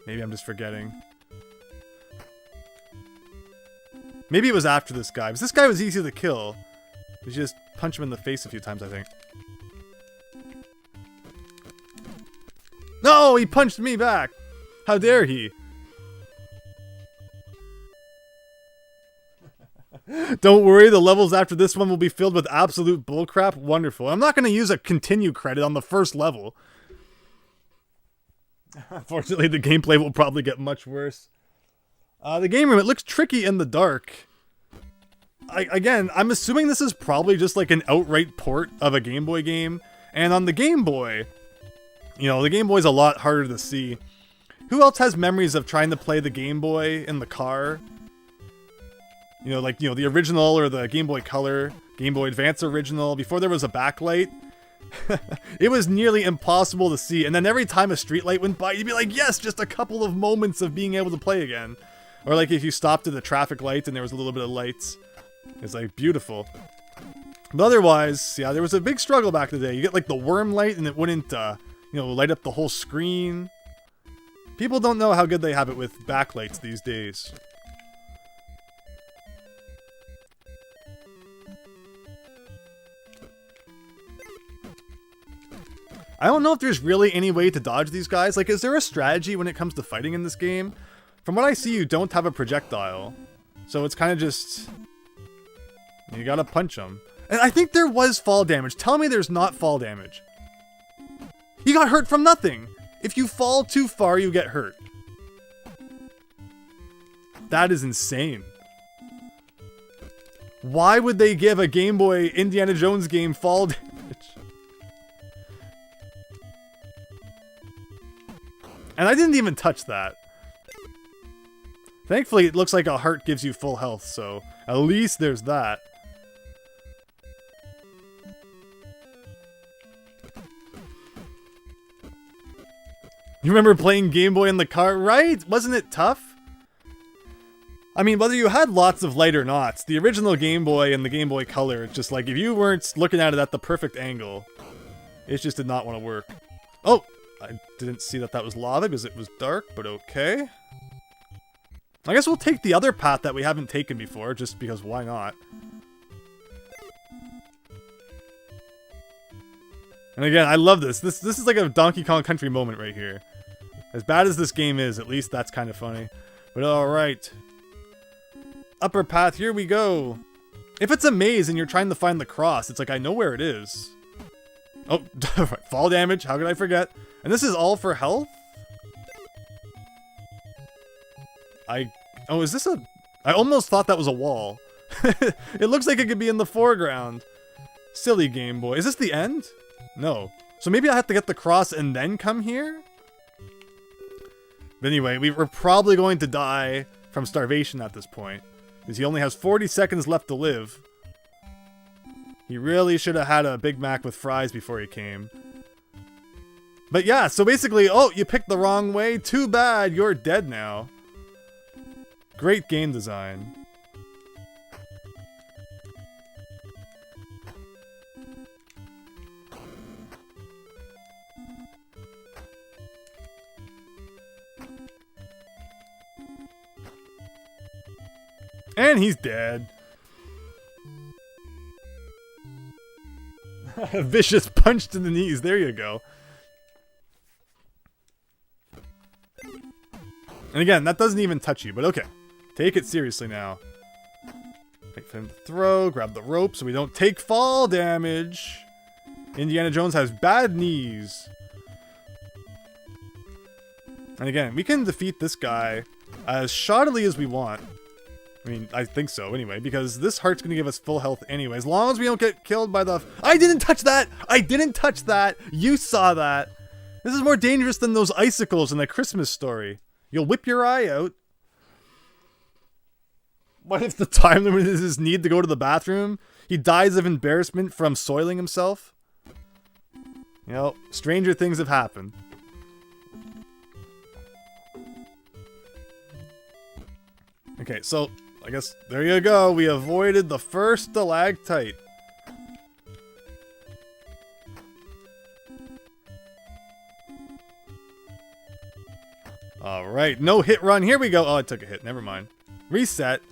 Maybe I'm just forgetting. Maybe it was after this guy. Because this guy was easy to kill. You just punch him in the face a few times, I think. No! He punched me back! How dare he? Don't worry, the levels after this one will be filled with absolute bullcrap. Wonderful. I'm not going to use a continue credit on the first level. Unfortunately, the gameplay will probably get much worse. The game room, it looks tricky in the dark. Again, I'm assuming this is probably just like an outright port of a Game Boy game. And on the Game Boy, the Game Boy's a lot harder to see. Who else has memories of trying to play the Game Boy in the car? The original or the Game Boy Color, Game Boy Advance original, before there was a backlight. It was nearly impossible to see, and then every time a streetlight went by, you'd be like, yes, just a couple of moments of being able to play again. Or like if you stopped at a traffic light and there was a little bit of lights. It's like beautiful. But otherwise, yeah, there was a big struggle back in the day. You get like the worm light and it wouldn't, light up the whole screen. People don't know how good they have it with backlights these days. I don't know if there's really any way to dodge these guys. Like, is there a strategy when it comes to fighting in this game? From what I see, you don't have a projectile. So it's kind of just... you gotta punch them. And I think there was fall damage. Tell me there's not fall damage. You got hurt from nothing. If you fall too far, you get hurt. That is insane. Why would they give a Game Boy Indiana Jones game fall damage? And I didn't even touch that. Thankfully, it looks like a heart gives you full health, so at least there's that. You remember playing Game Boy in the car, right? Wasn't it tough? I mean, whether you had lots of light or not, the original Game Boy and the Game Boy Color, it's just like, if you weren't looking at it at the perfect angle, it just did not want to work. Oh! I didn't see that that was lava because it was dark, but okay. I guess we'll take the other path that we haven't taken before, just because why not? And again, I love this. This is like a Donkey Kong Country moment right here. As bad as this game is, at least that's kind of funny. But alright. Upper path, here we go. If it's a maze and you're trying to find the cross, it's like, I know where it is. Oh, fall damage, how could I forget? And this is all for health? Oh, is this a... I almost thought that was a wall. It looks like it could be in the foreground. Silly Game Boy. Is this the end? No. So maybe I have to get the cross and then come here? But anyway, we're probably going to die from starvation at this point. Because he only has 40 seconds left to live. He really should have had a Big Mac with fries before he came. But yeah, so basically, oh, you picked the wrong way. Too bad, you're dead now. Great game design. And he's dead. Vicious punch to the knees. There you go. And again, that doesn't even touch you, but okay. Take it seriously now. Wait for him to throw. Grab the rope so we don't take fall damage. Indiana Jones has bad knees. And again, we can defeat this guy as shoddily as we want. I mean, I think so anyway, because this heart's gonna give us full health anyway, as long as we don't get killed by the... I didn't touch that! I didn't touch that! You saw that! This is more dangerous than those icicles in the Christmas Story. You'll whip your eye out. What if the time limit is his need to go to the bathroom? He dies of embarrassment from soiling himself? You know, stranger things have happened. Okay, so... I guess, there you go, we avoided the first stalactite. Alright, no hit run, here we go. Oh, I took a hit, never mind. Reset.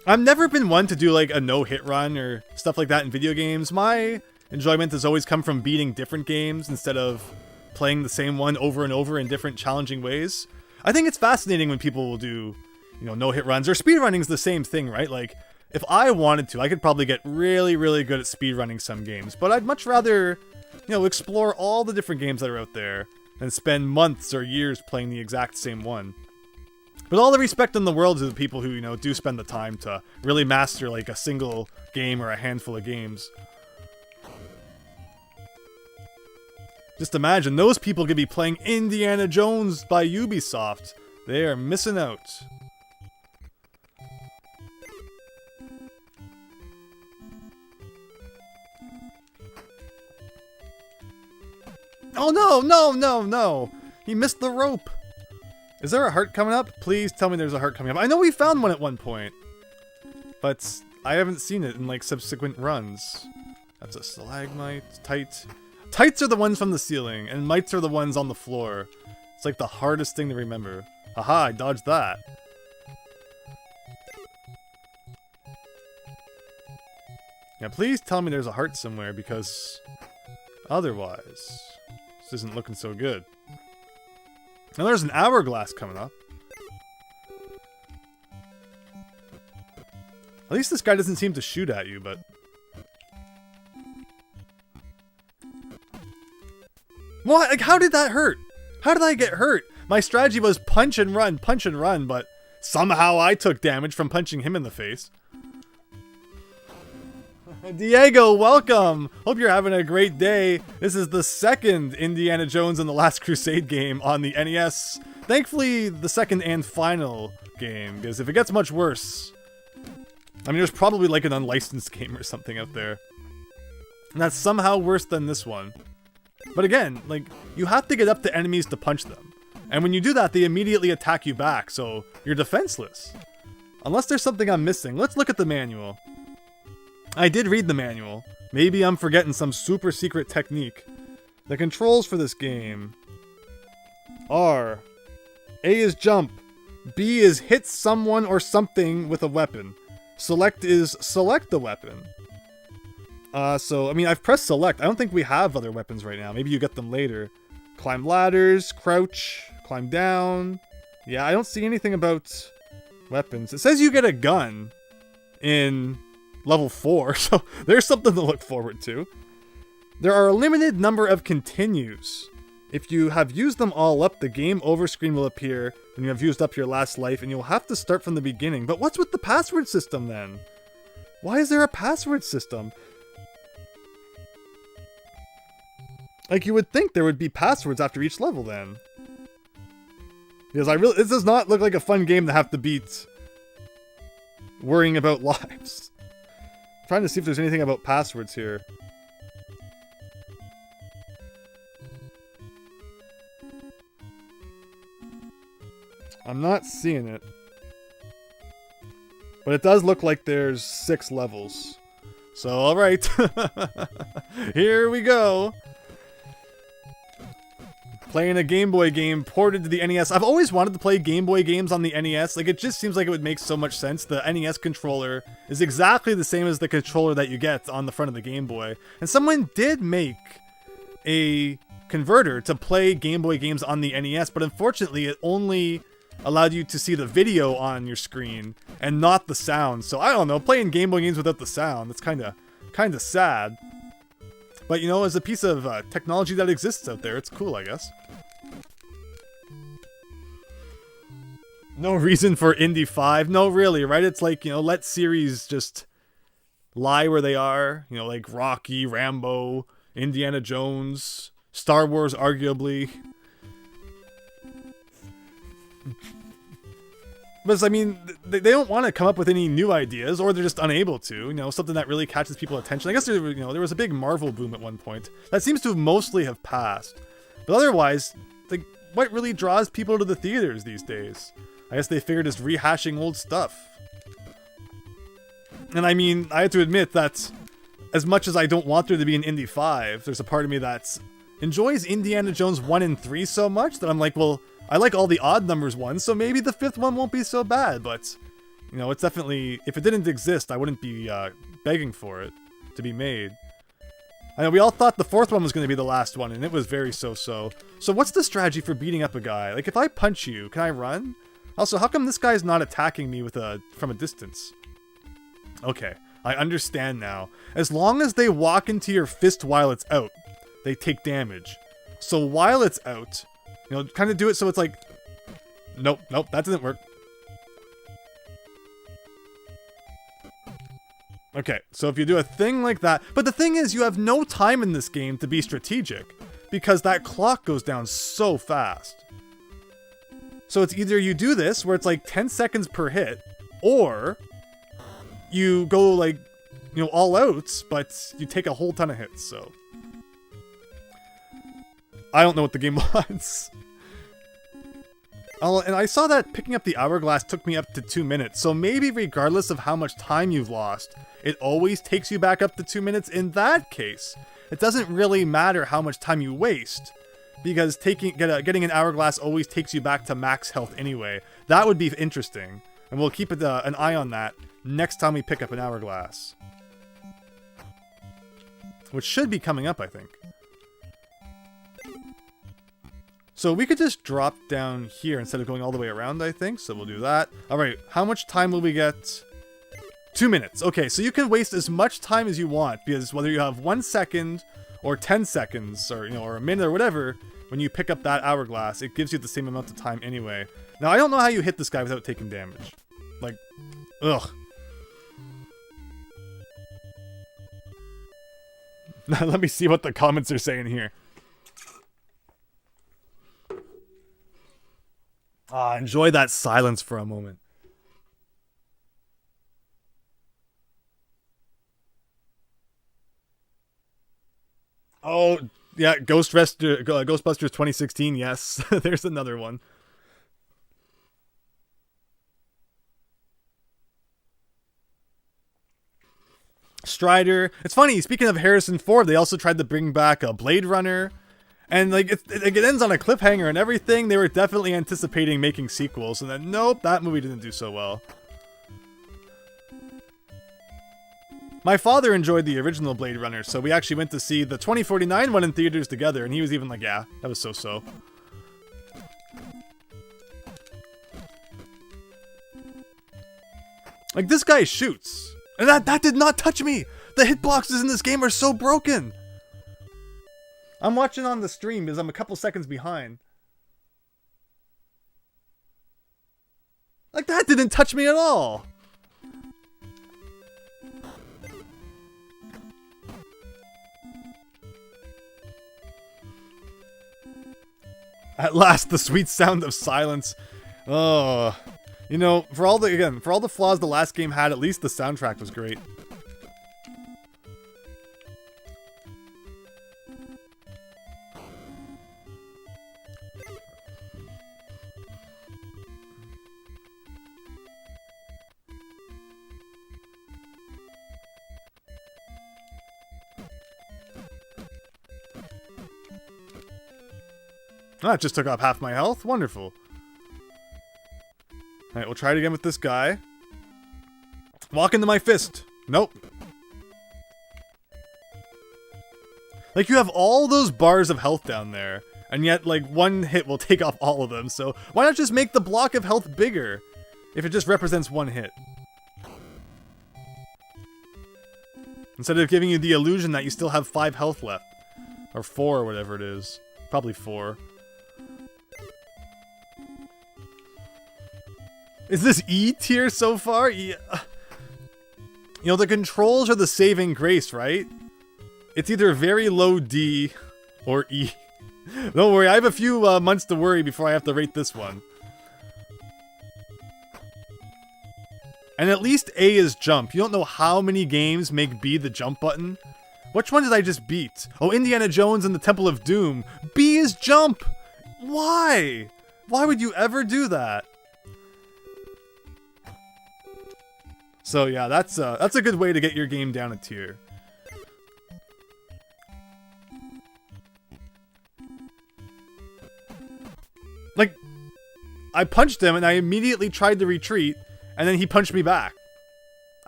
I've never been one to do like a no hit run or stuff like that in video games. My enjoyment has always come from beating different games instead of playing the same one over and over in different challenging ways. I think it's fascinating when people will do... you know, no-hit runs, or speedrunning's the same thing, right? Like, if I wanted to, I could probably get really, really good at speedrunning some games, but I'd much rather, you know, explore all the different games that are out there than spend months or years playing the exact same one. But all the respect in the world to the people who, you know, do spend the time to really master, like, a single game or a handful of games. Just imagine, those people could be playing Indiana Jones by Ubisoft. They are missing out. Oh no, no, no, no! He missed the rope! Is there a heart coming up? Please tell me there's a heart coming up. I know we found one at one point, but I haven't seen it in like subsequent runs. That's a stalagmite. Tite. Tites are the ones from the ceiling, and mites are the ones on the floor. It's like the hardest thing to remember. Haha, I dodged that. Yeah, please tell me there's a heart somewhere, because otherwise... this isn't looking so good. Now there's an hourglass coming up. At least this guy doesn't seem to shoot at you, but... what? Like, how did that hurt? How did I get hurt? My strategy was punch and run, but somehow I took damage from punching him in the face. Diego, welcome! Hope you're having a great day. This is the second Indiana Jones and the Last Crusade game on the NES. Thankfully, the second and final game, because if it gets much worse... I mean, there's probably like an unlicensed game or something out there. And that's somehow worse than this one. But again, like, you have to get up to enemies to punch them. And when you do that, they immediately attack you back, so you're defenseless. Unless there's something I'm missing. Let's look at the manual. I did read the manual. Maybe I'm forgetting some super secret technique. The controls for this game are: A is jump, B is hit someone or something with a weapon, select is select the weapon. So, I mean, I've pressed select. I don't think we have other weapons right now. Maybe you get them later. Climb ladders, crouch, climb down. Yeah, I don't see anything about weapons. It says you get a gun in level 4, so there's something to look forward to. There are a limited number of continues. If you have used them all up, the game over screen will appear when you have used up your last life, and you'll have to start from the beginning. But what's with the password system then? Why is there a password system? Like, you would think there would be passwords after each level then. Because this does not look like a fun game to have to beat worrying about lives. I'm trying to see if there's anything about passwords here. I'm not seeing it. But it does look like there's 6 levels. So, alright. Here we go. Playing a Game Boy game ported to the NES. I've always wanted to play Game Boy games on the NES. Like, it just seems like it would make so much sense. The NES controller is exactly the same as the controller that you get on the front of the Game Boy. And someone did make a converter to play Game Boy games on the NES, but unfortunately it only allowed you to see the video on your screen and not the sound. So I don't know, playing Game Boy games without the sound, that's kind of sad. But, you know, as a piece of technology that exists out there, it's cool, I guess. No reason for Indy 5. No, really, right? It's like, you know, let series just lie where they are. You know, like Rocky, Rambo, Indiana Jones, Star Wars, arguably. But, I mean, they don't want to come up with any new ideas, or they're just unable to. You know, something that really catches people's attention. I guess there was a big Marvel boom at one point. That seems to mostly have passed. But otherwise, like, what really draws people to the theaters these days? I guess they figured just rehashing old stuff. And I mean, I have to admit that as much as I don't want there to be an Indy 5, there's a part of me that enjoys Indiana Jones 1 and 3 so much that I'm like, well, I like all the odd numbers ones, so maybe the 5th one won't be so bad. But, you know, it's definitely, if it didn't exist, I wouldn't be begging for it to be made. I know we all thought the 4th one was going to be the last one, and it was very so-so. So what's the strategy for beating up a guy? Like, if I punch you, can I run? Also, how come this guy's not attacking me from a distance? Okay, I understand now. As long as they walk into your fist while it's out, they take damage. So while it's out, you know, kind of do it so it's like... Nope, that didn't work. Okay, so if you do a thing like that... But the thing is, you have no time in this game to be strategic, because that clock goes down so fast. So it's either you do this, where it's like 10 seconds per hit, or you go like, you know, all out, but you take a whole ton of hits, so... I don't know what the game wants. And I saw that picking up the hourglass took me up to 2 minutes, so maybe regardless of how much time you've lost, it always takes you back up to 2 minutes. In that case, it doesn't really matter how much time you waste, because getting an hourglass always takes you back to max health anyway. That would be interesting, and we'll keep an eye on that next time we pick up an hourglass. Which should be coming up, I think. So we could just drop down here instead of going all the way around, I think. So we'll do that. Alright, how much time will we get? 2 minutes. Okay, so you can waste as much time as you want, because whether you have 1 second or 10 seconds or, you know, or a minute or whatever, when you pick up that hourglass, it gives you the same amount of time anyway. Now, I don't know how you hit this guy without taking damage. Like, ugh. Now, let me see what the comments are saying here. Enjoy that silence for a moment. Oh, yeah, Ghostbusters 2016, yes. There's another one. Strider. It's funny, speaking of Harrison Ford, they also tried to bring back a Blade Runner And like it ends on a cliffhanger and everything. They were definitely anticipating making sequels, and then nope, that movie didn't do so well. My father enjoyed the original Blade Runner, so we actually went to see the 2049 one in theaters together, and he was even like, yeah, that was so-so. Like, this guy shoots. And that did not touch me! The hitboxes in this game are so broken! I'm watching on the stream because I'm a couple seconds behind. Like, that didn't touch me at all! At last, the sweet sound of silence. Oh, you know, for all the flaws the last game had, at least the soundtrack was great. That just took off half my health. Wonderful. Alright, we'll try it again with this guy. Walk into my fist. Nope. Like, you have all those bars of health down there, and yet, like, one hit will take off all of them, so why not just make the block of health bigger if it just represents one hit? Instead of giving you the illusion that you still have 5 health left. Or 4, or whatever it is. Probably 4. Is this E tier so far? Yeah. You know, the controls are the saving grace, right? It's either very low D or E. Don't worry, I have a few months to worry before I have to rate this one. And at least A is jump. You don't know how many games make B the jump button. Which one did I just beat? Oh, Indiana Jones and the Temple of Doom. B is jump! Why? Why would you ever do that? So yeah, that's a good way to get your game down a tier. Like, I punched him and I immediately tried to retreat, and then he punched me back.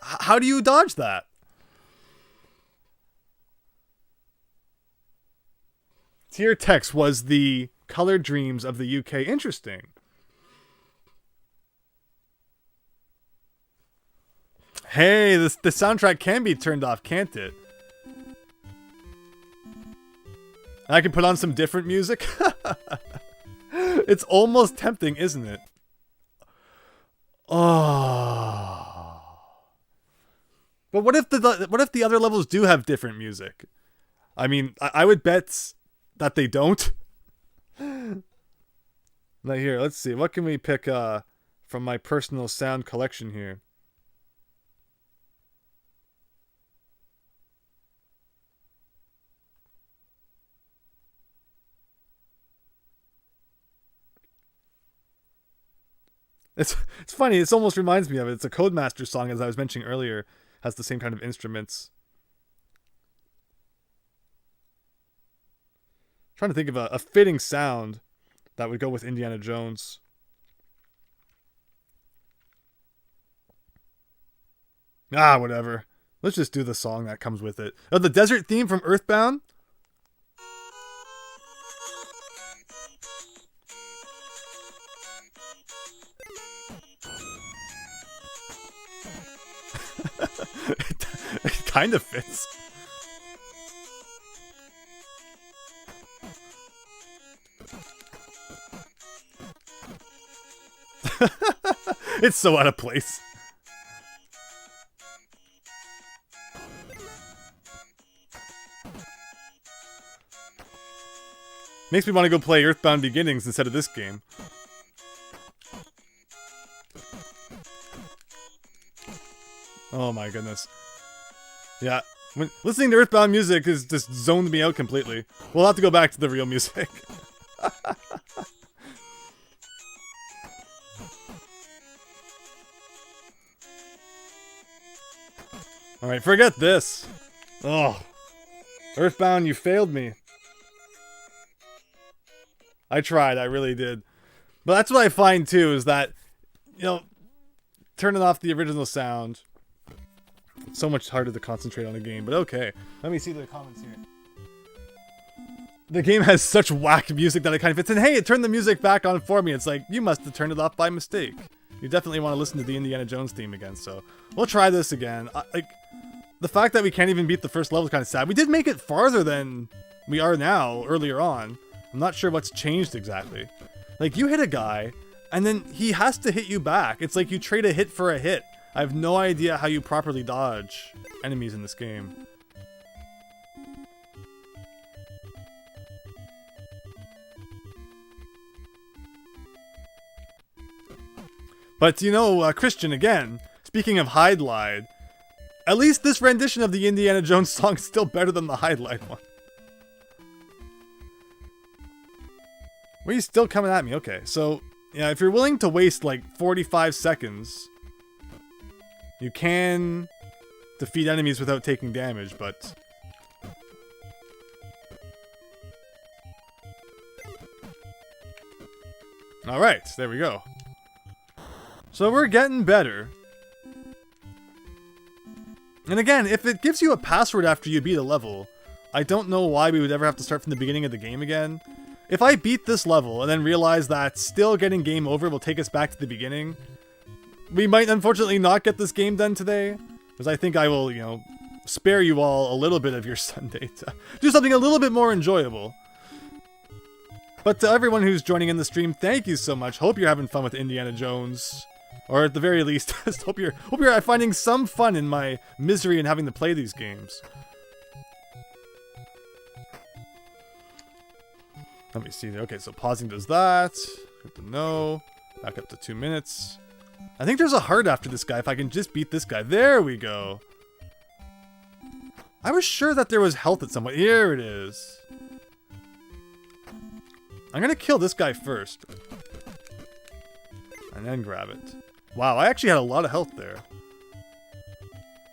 How do you dodge that? Tier text was the Colored Dreams of the UK. Interesting. Hey, the soundtrack can be turned off, can't it? I can put on some different music? It's almost tempting, isn't it? Oh. But what if the other levels do have different music? I mean, I would bet that they don't. Now here, let's see. What can we pick from my personal sound collection here? It's funny, it almost reminds me of it. It's a Codemaster song, as I was mentioning earlier. Has the same kind of instruments. I'm trying to think of a fitting sound that would go with Indiana Jones. Ah, whatever. Let's just do the song that comes with it. Oh, the desert theme from Earthbound? It kind of fits. It's so out of place. Makes me want to go play Earthbound Beginnings instead of this game. Oh my goodness. Yeah, listening to Earthbound music has just zoned me out completely. We'll have to go back to the real music. Alright, forget this. Oh. Earthbound, you failed me. I tried, I really did. But that's what I find too, is that, you know, turning off the original sound, it's so much harder to concentrate on a game, but okay. Let me see the comments here. The game has such whack music that it kind of fits in. Hey, it turned the music back on for me. It's like, you must have turned it off by mistake. You definitely want to listen to the Indiana Jones theme again, so we'll try this again. Like, the fact that we can't even beat the first level is kind of sad. We did make it farther than we are now, earlier on. I'm not sure what's changed exactly. Like, you hit a guy, and then he has to hit you back. It's like you trade a hit for a hit. I have no idea how you properly dodge enemies in this game. But, you know, Christian, again, speaking of Hide Lied, at least this rendition of the Indiana Jones song is still better than the Hide Lied one. Were you still coming at me? Okay, so, yeah, if you're willing to waste, like, 45 seconds, you can defeat enemies without taking damage, but... Alright, there we go. So we're getting better. And again, if it gives you a password after you beat a level, I don't know why we would ever have to start from the beginning of the game again. If I beat this level and then realize that still getting game over will take us back to the beginning, we might unfortunately not get this game done today, because I think I will, you know, spare you all a little bit of your Sunday to do something a little bit more enjoyable. But to everyone who's joining in the stream, thank you so much. Hope you're having fun with Indiana Jones. Or at the very least, just hope you're finding some fun in my misery in having to play these games. Let me see. Okay, so pausing does that. Good to know. Back up to 2 minutes. I think there's a heart after this guy. If I can just beat this guy. There we go. I was sure that there was health at some point. Here it is. I'm gonna kill this guy first. And then grab it. Wow, I actually had a lot of health there.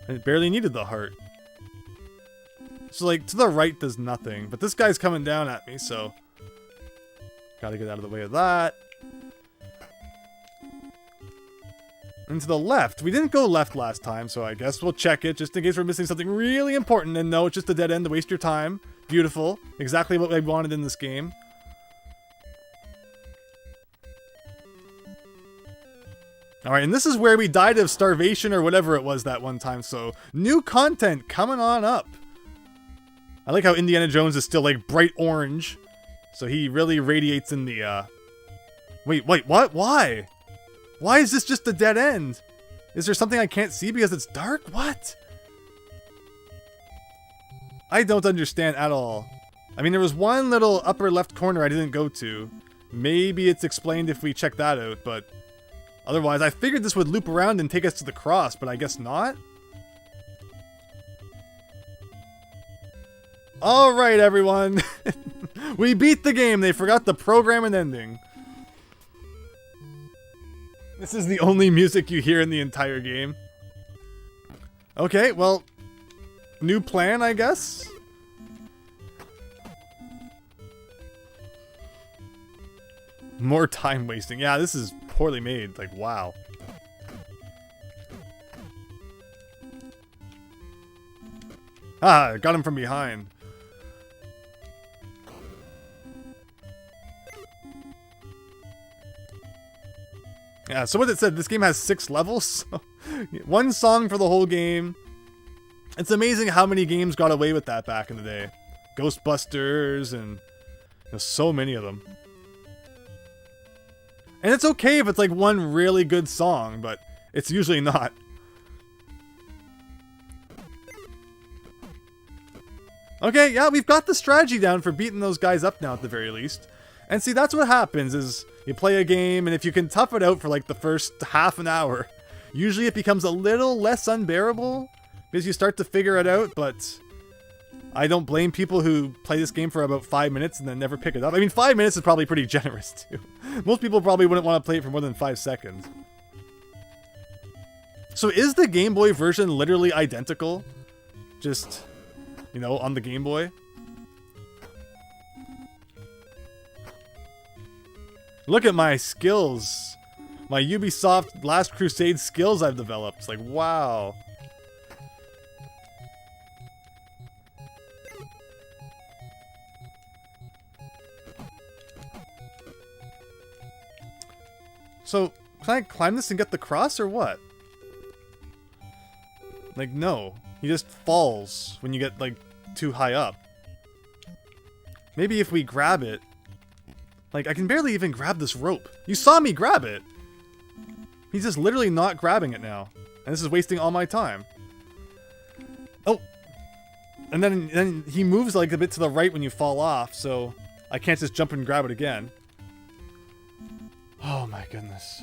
And it barely needed the heart. So, like, to the right does nothing. But this guy's coming down at me, so... Gotta get out of the way of that. And to the left. We didn't go left last time, so I guess we'll check it, just in case we're missing something really important. And no, it's just a dead end to waste your time. Beautiful. Exactly what I wanted in this game. Alright, and this is where we died of starvation or whatever it was that one time, so new content coming on up. I like how Indiana Jones is still like bright orange, so he really radiates in the, Wait, what? Why? Why is this just a dead end? Is there something I can't see because it's dark? What? I don't understand at all. I mean, there was one little upper left corner I didn't go to. Maybe it's explained if we check that out, but... Otherwise, I figured this would loop around and take us to the cross, but I guess not? Alright, everyone. We beat the game. They forgot the program and ending. This is the only music you hear in the entire game. Okay, well... New plan, I guess? More time wasting. Yeah, this is poorly made. Like, wow. Ah, got him from behind. Yeah, so what it said, this game has 6 levels. So 1 song for the whole game. It's amazing how many games got away with that back in the day. Ghostbusters and so many of them. And it's okay if it's like one really good song, but it's usually not. Okay, yeah, we've got the strategy down for beating those guys up now at the very least. And see, that's what happens is you play a game, and if you can tough it out for like the first half an hour, usually it becomes a little less unbearable because you start to figure it out, but I don't blame people who play this game for about 5 minutes and then never pick it up. I mean, 5 minutes is probably pretty generous, too. Most people probably wouldn't want to play it for more than 5 seconds. So is the Game Boy version literally identical? Just, on the Game Boy? Look at my skills. My Ubisoft Last Crusade skills I've developed. It's like, wow. So, can I climb this and get the cross or what? Like, no. He just falls when you get, like, too high up. Maybe if we grab it. Like, I can barely even grab this rope. You saw me grab it! He's just literally not grabbing it now. And this is wasting all my time. Oh! And then he moves, like, a bit to the right when you fall off, so I can't just jump and grab it again. Oh my goodness.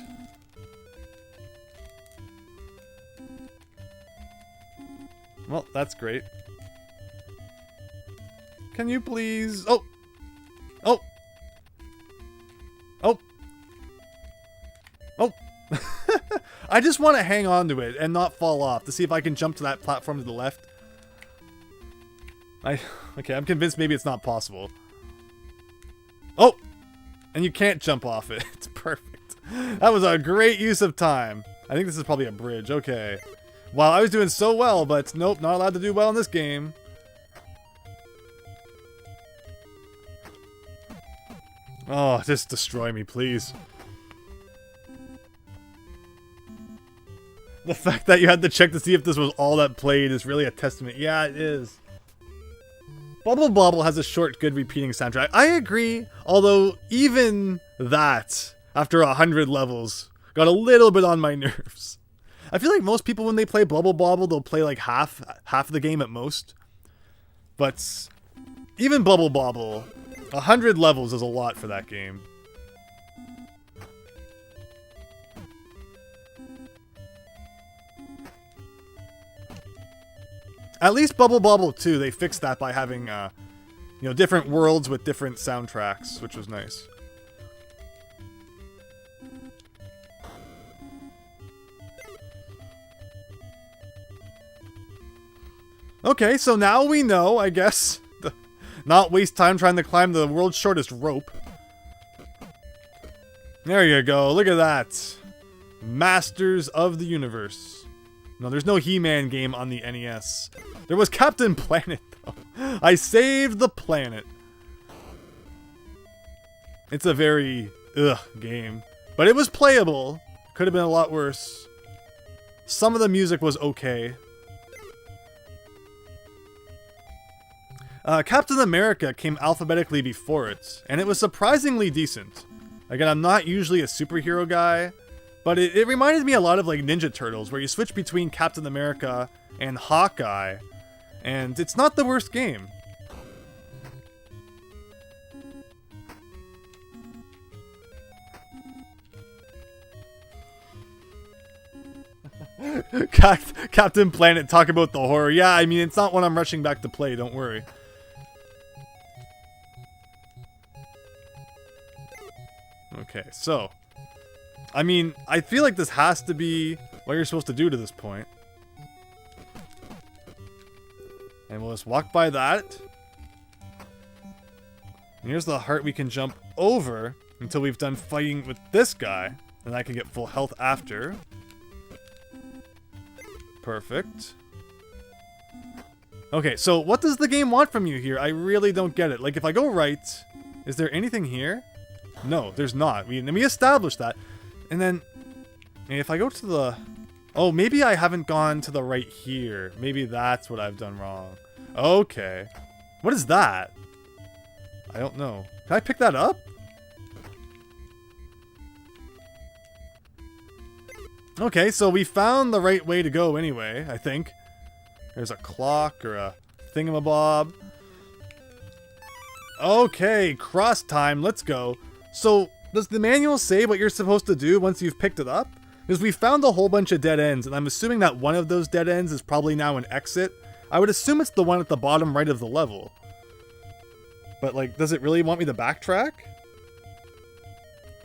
Well, that's great. Can you please... Oh! Oh! Oh! Oh! I just want to hang on to it and not fall off to see if I can jump to that platform to the left. Okay, I'm convinced maybe it's not possible. Oh! And you can't jump off it. It's perfect. That was a great use of time. I think this is probably a bridge. Okay. Wow, I was doing so well, but nope, not allowed to do well in this game. Oh, just destroy me, please. The fact that you had to check to see if this was all that played is really a testament. Yeah, it is. Bubble Bobble has a short, good repeating soundtrack. I agree, although even that, after 100 levels, got a little bit on my nerves. I feel like most people, when they play Bubble Bobble, they'll play like half the game at most. But even Bubble Bobble, 100 levels is a lot for that game. At least Bubble Bobble 2, they fixed that by having, you know, different worlds with different soundtracks, which was nice. Okay, so now we know, I guess, not waste time trying to climb the world's shortest rope. There you go, look at that. Masters of the Universe. No, there's no He-Man game on the NES. There was Captain Planet, though. I saved the planet. It's a very, game. But it was playable. Could have been a lot worse. Some of the music was okay. Captain America came alphabetically before it, and it was surprisingly decent. Again, I'm not usually a superhero guy, but it reminded me a lot of like Ninja Turtles, where you switch between Captain America and Hawkeye, and it's not the worst game. Captain Planet, talk about the horror. Yeah, I mean, it's not one I'm rushing back to play, don't worry. Okay, so, I mean, I feel like this has to be what you're supposed to do to this point. And we'll just walk by that. And here's the heart we can jump over until we've done fighting with this guy. And I can get full health after. Perfect. Okay, so what does the game want from you here? I really don't get it. Like, if I go right, is there anything here? No, there's not. We established that. And then, if I go to the... Oh, maybe I haven't gone to the right here. Maybe that's what I've done wrong. Okay. What is that? I don't know. Can I pick that up? Okay, so we found the right way to go anyway, I think. There's a clock or a thingamabob. Okay, cross time, let's go. So, does the manual say what you're supposed to do once you've picked it up? Because we found a whole bunch of dead ends, and I'm assuming that one of those dead ends is probably now an exit. I would assume it's the one at the bottom right of the level. But, like, does it really want me to backtrack?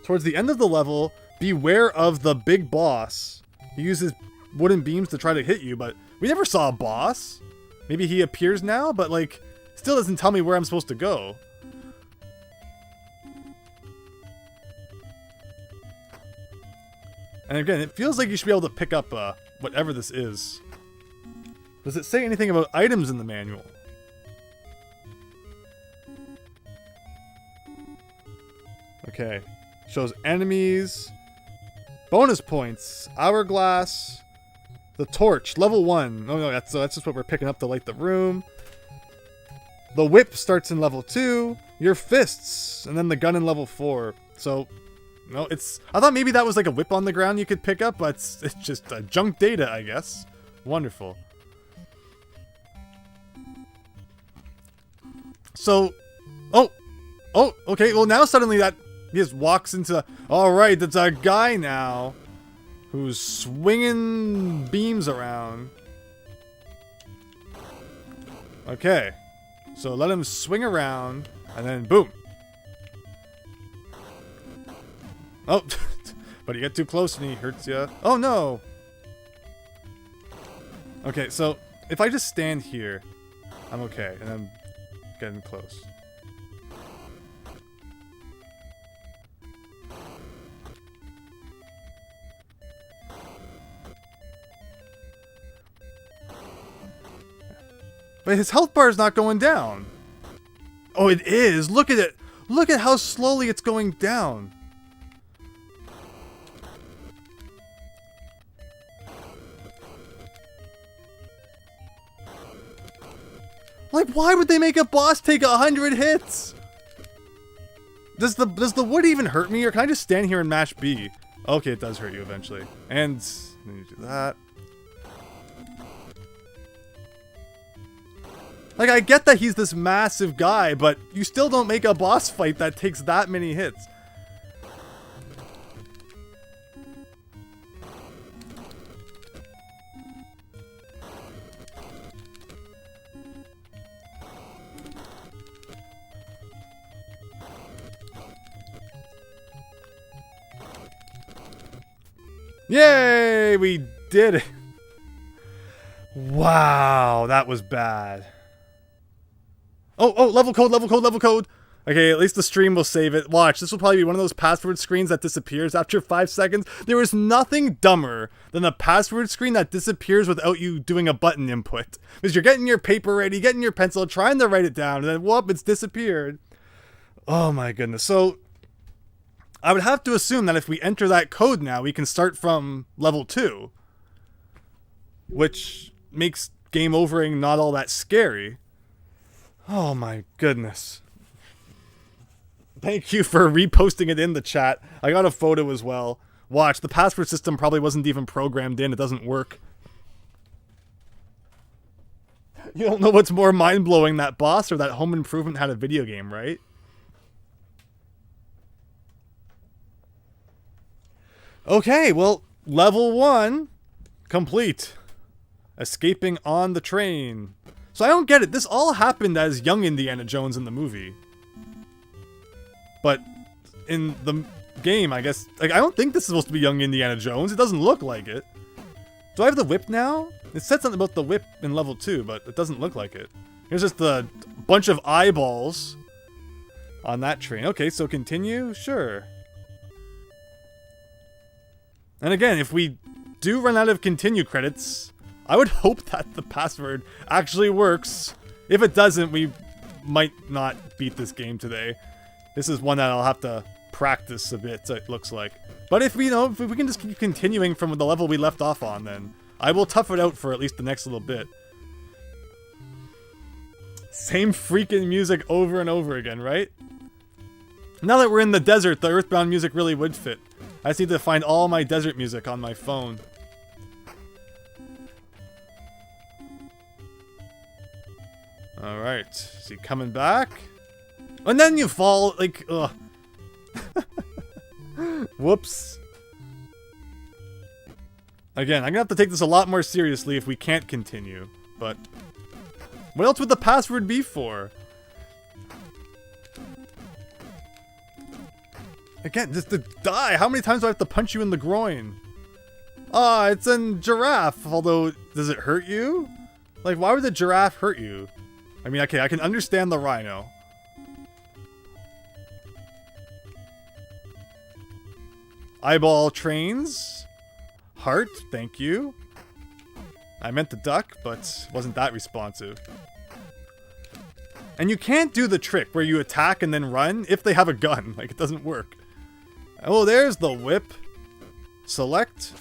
Towards the end of the level, beware of the big boss. He uses wooden beams to try to hit you, but we never saw a boss. Maybe he appears now, but, like, still doesn't tell me where I'm supposed to go. And again, it feels like you should be able to pick up whatever this is. Does it say anything about items in the manual? Okay. Shows enemies. Bonus points. Hourglass. The torch. Level 1. Oh no, that's just what we're picking up to light the room. The whip starts in level 2. Your fists. And then the gun in level 4. So... no, it's... I thought maybe that was like a whip on the ground you could pick up, but it's just junk data, I guess. Wonderful. So... oh! Oh, okay, well now suddenly that... he just walks into... alright, that's a guy now. Who's swinging beams around. Okay. So let him swing around, and then boom. Oh, but you get too close and he hurts you. Oh no! Okay, so if I just stand here, I'm okay, and I'm getting close. But his health bar is not going down. Oh, it is! Look at it! Look at how slowly it's going down. Like, why would they make a boss take 100 hits? Does the wood even hurt me, or can I just stand here and mash B? Okay, it does hurt you eventually. And then you do that. Like, I get that he's this massive guy, but you still don't make a boss fight that takes that many hits. Yay! We did it! Wow, that was bad. Oh, level code, level code, level code! Okay, at least the stream will save it. Watch, this will probably be one of those password screens that disappears after 5 seconds. There is nothing dumber than a password screen that disappears without you doing a button input. Because you're getting your paper ready, getting your pencil, trying to write it down, and then whoop, it's disappeared. Oh my goodness. So, I would have to assume that if we enter that code now, we can start from level 2. Which makes game overing not all that scary. Oh my goodness. Thank you for reposting it in the chat. I got a photo as well. Watch, the password system probably wasn't even programmed in. It doesn't work. You don't know what's more mind-blowing, that boss or that Home Improvement had a video game, right? Okay, well, level 1 complete. Escaping on the train. So I don't get it. This all happened as young Indiana Jones in the movie. But in the game, I guess... like, I don't think this is supposed to be young Indiana Jones. It doesn't look like it. Do I have the whip now? It said something about the whip in level 2, but it doesn't look like it. Here's just the bunch of eyeballs on that train. Okay, so continue? Sure. And again, if we do run out of continue credits... I would hope that the password actually works. If it doesn't, we might not beat this game today. This is one that I'll have to practice a bit, it looks like. But if we can just keep continuing from the level we left off on, then I will tough it out for at least the next little bit. Same freaking music over and over again, right? Now that we're in the desert, the Earthbound music really would fit. I just need to find all my desert music on my phone. Alright, is he coming back? And then you fall, like, ugh. Whoops. Again, I'm gonna have to take this a lot more seriously if we can't continue, but... what else would the password be for? Again, just to die! How many times do I have to punch you in the groin? Ah, it's a giraffe, although, does it hurt you? Like, why would the giraffe hurt you? I mean, okay, I can understand the rhino. Eyeball trains. heart, thank you. I meant the duck, but wasn't that responsive. And you can't do the trick where you attack and then run if they have a gun. Like, it doesn't work. Oh, there's the whip. Select.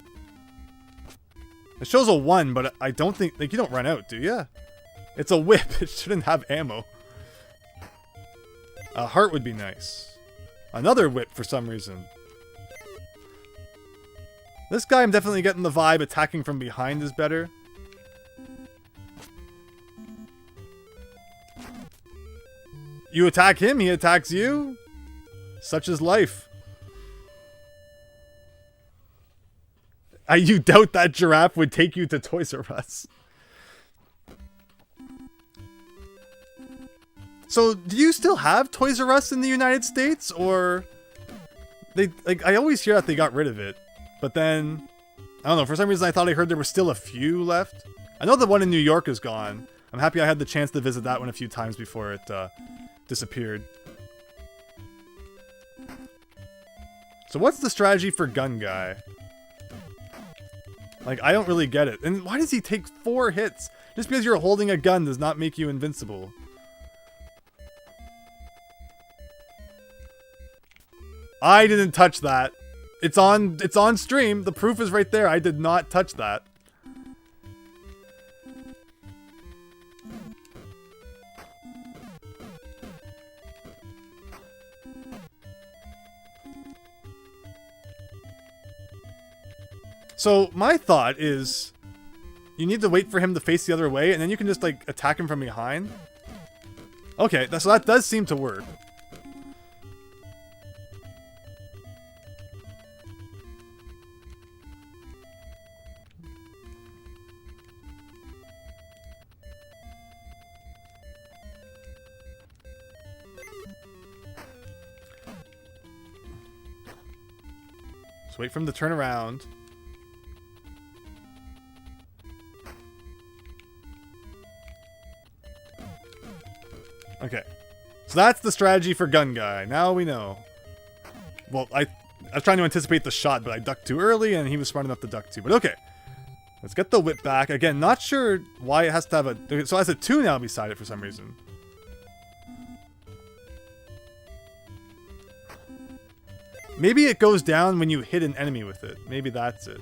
It shows a 1, but I don't think... Like, you don't run out, do ya? It's a whip. It shouldn't have ammo. A heart would be nice. Another whip for some reason. This guy, I'm definitely getting the vibe attacking from behind is better. You attack him, he attacks you. Such is life. You doubt that giraffe would take you to Toys R Us. So, do you still have Toys R Us in the United States, or they like? I always hear that they got rid of it, but then I don't know. For some reason, I thought I heard there were still a few left. I know the one in New York is gone. I'm happy I had the chance to visit that one a few times before it disappeared. So, what's the strategy for Gun Guy? Like, I don't really get it. And why does he take 4 hits? Just because you're holding a gun does not make you invincible. I didn't touch that. It's on stream. The proof is right there. I did not touch that. So, my thought is, you need to wait for him to face the other way, and then you can just, like, attack him from behind. Okay, so that does seem to work. Just wait for him to turn around. Okay, so that's the strategy for Gun Guy. Now we know. Well, I was trying to anticipate the shot, but I ducked too early, and he was smart enough to duck too. But okay, let's get the whip back. Again, not sure why it has to have a... So it has a 2 now beside it for some reason. Maybe it goes down when you hit an enemy with it. Maybe that's it.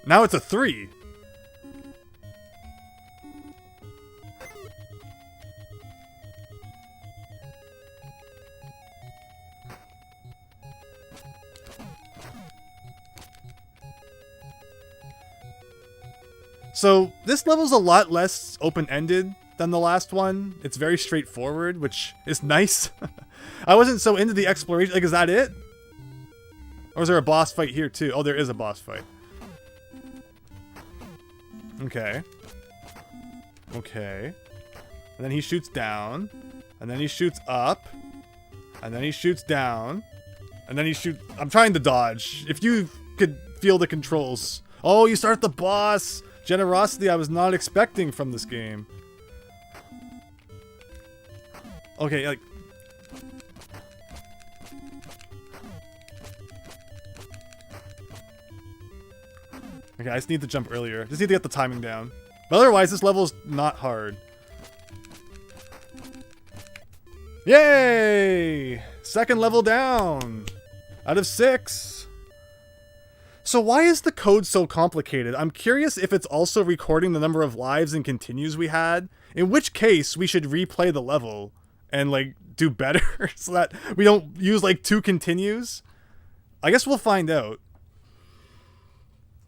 Now it's a 3. So this level's a lot less open-ended than the last one. It's very straightforward, which is nice. I wasn't so into the exploration. Like, is that it? Or is there a boss fight here too? Oh, there is a boss fight. Okay. Okay. And then he shoots down. And then he shoots up. And then he shoots down. And then he shoots... I'm trying to dodge. If you could feel the controls. Oh, you start the boss! Generosity I was not expecting from this game. Okay, like... Okay, I just need to jump earlier. Just need to get the timing down. But otherwise, this level's not hard. Yay! Second level down! Out of 6! So why is the code so complicated? I'm curious if it's also recording the number of lives and continues we had. In which case, we should replay the level and, like, do better so that we don't use, like, 2 continues. I guess we'll find out.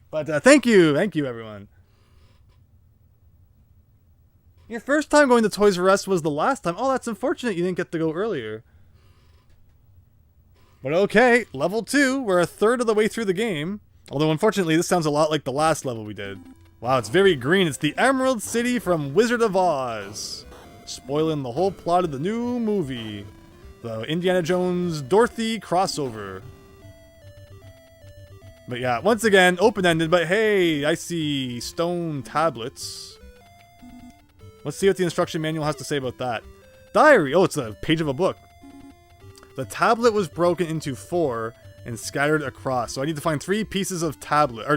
But thank you everyone. Your first time going to Toys R Us was the last time. Oh, that's unfortunate you didn't get to go earlier. But okay, level 2. We're a third of the way through the game. Although unfortunately this sounds a lot like the last level we did. Wow, it's very green. It's the Emerald City from Wizard of Oz. Spoiling the whole plot of the new movie. The Indiana Jones Dorothy crossover. But yeah, once again, open-ended, but hey, I see stone tablets. Let's see what the instruction manual has to say about that. Diary. Oh, it's a page of a book. The tablet was broken into 4 and scattered across. So I need to find 3 pieces of tablet.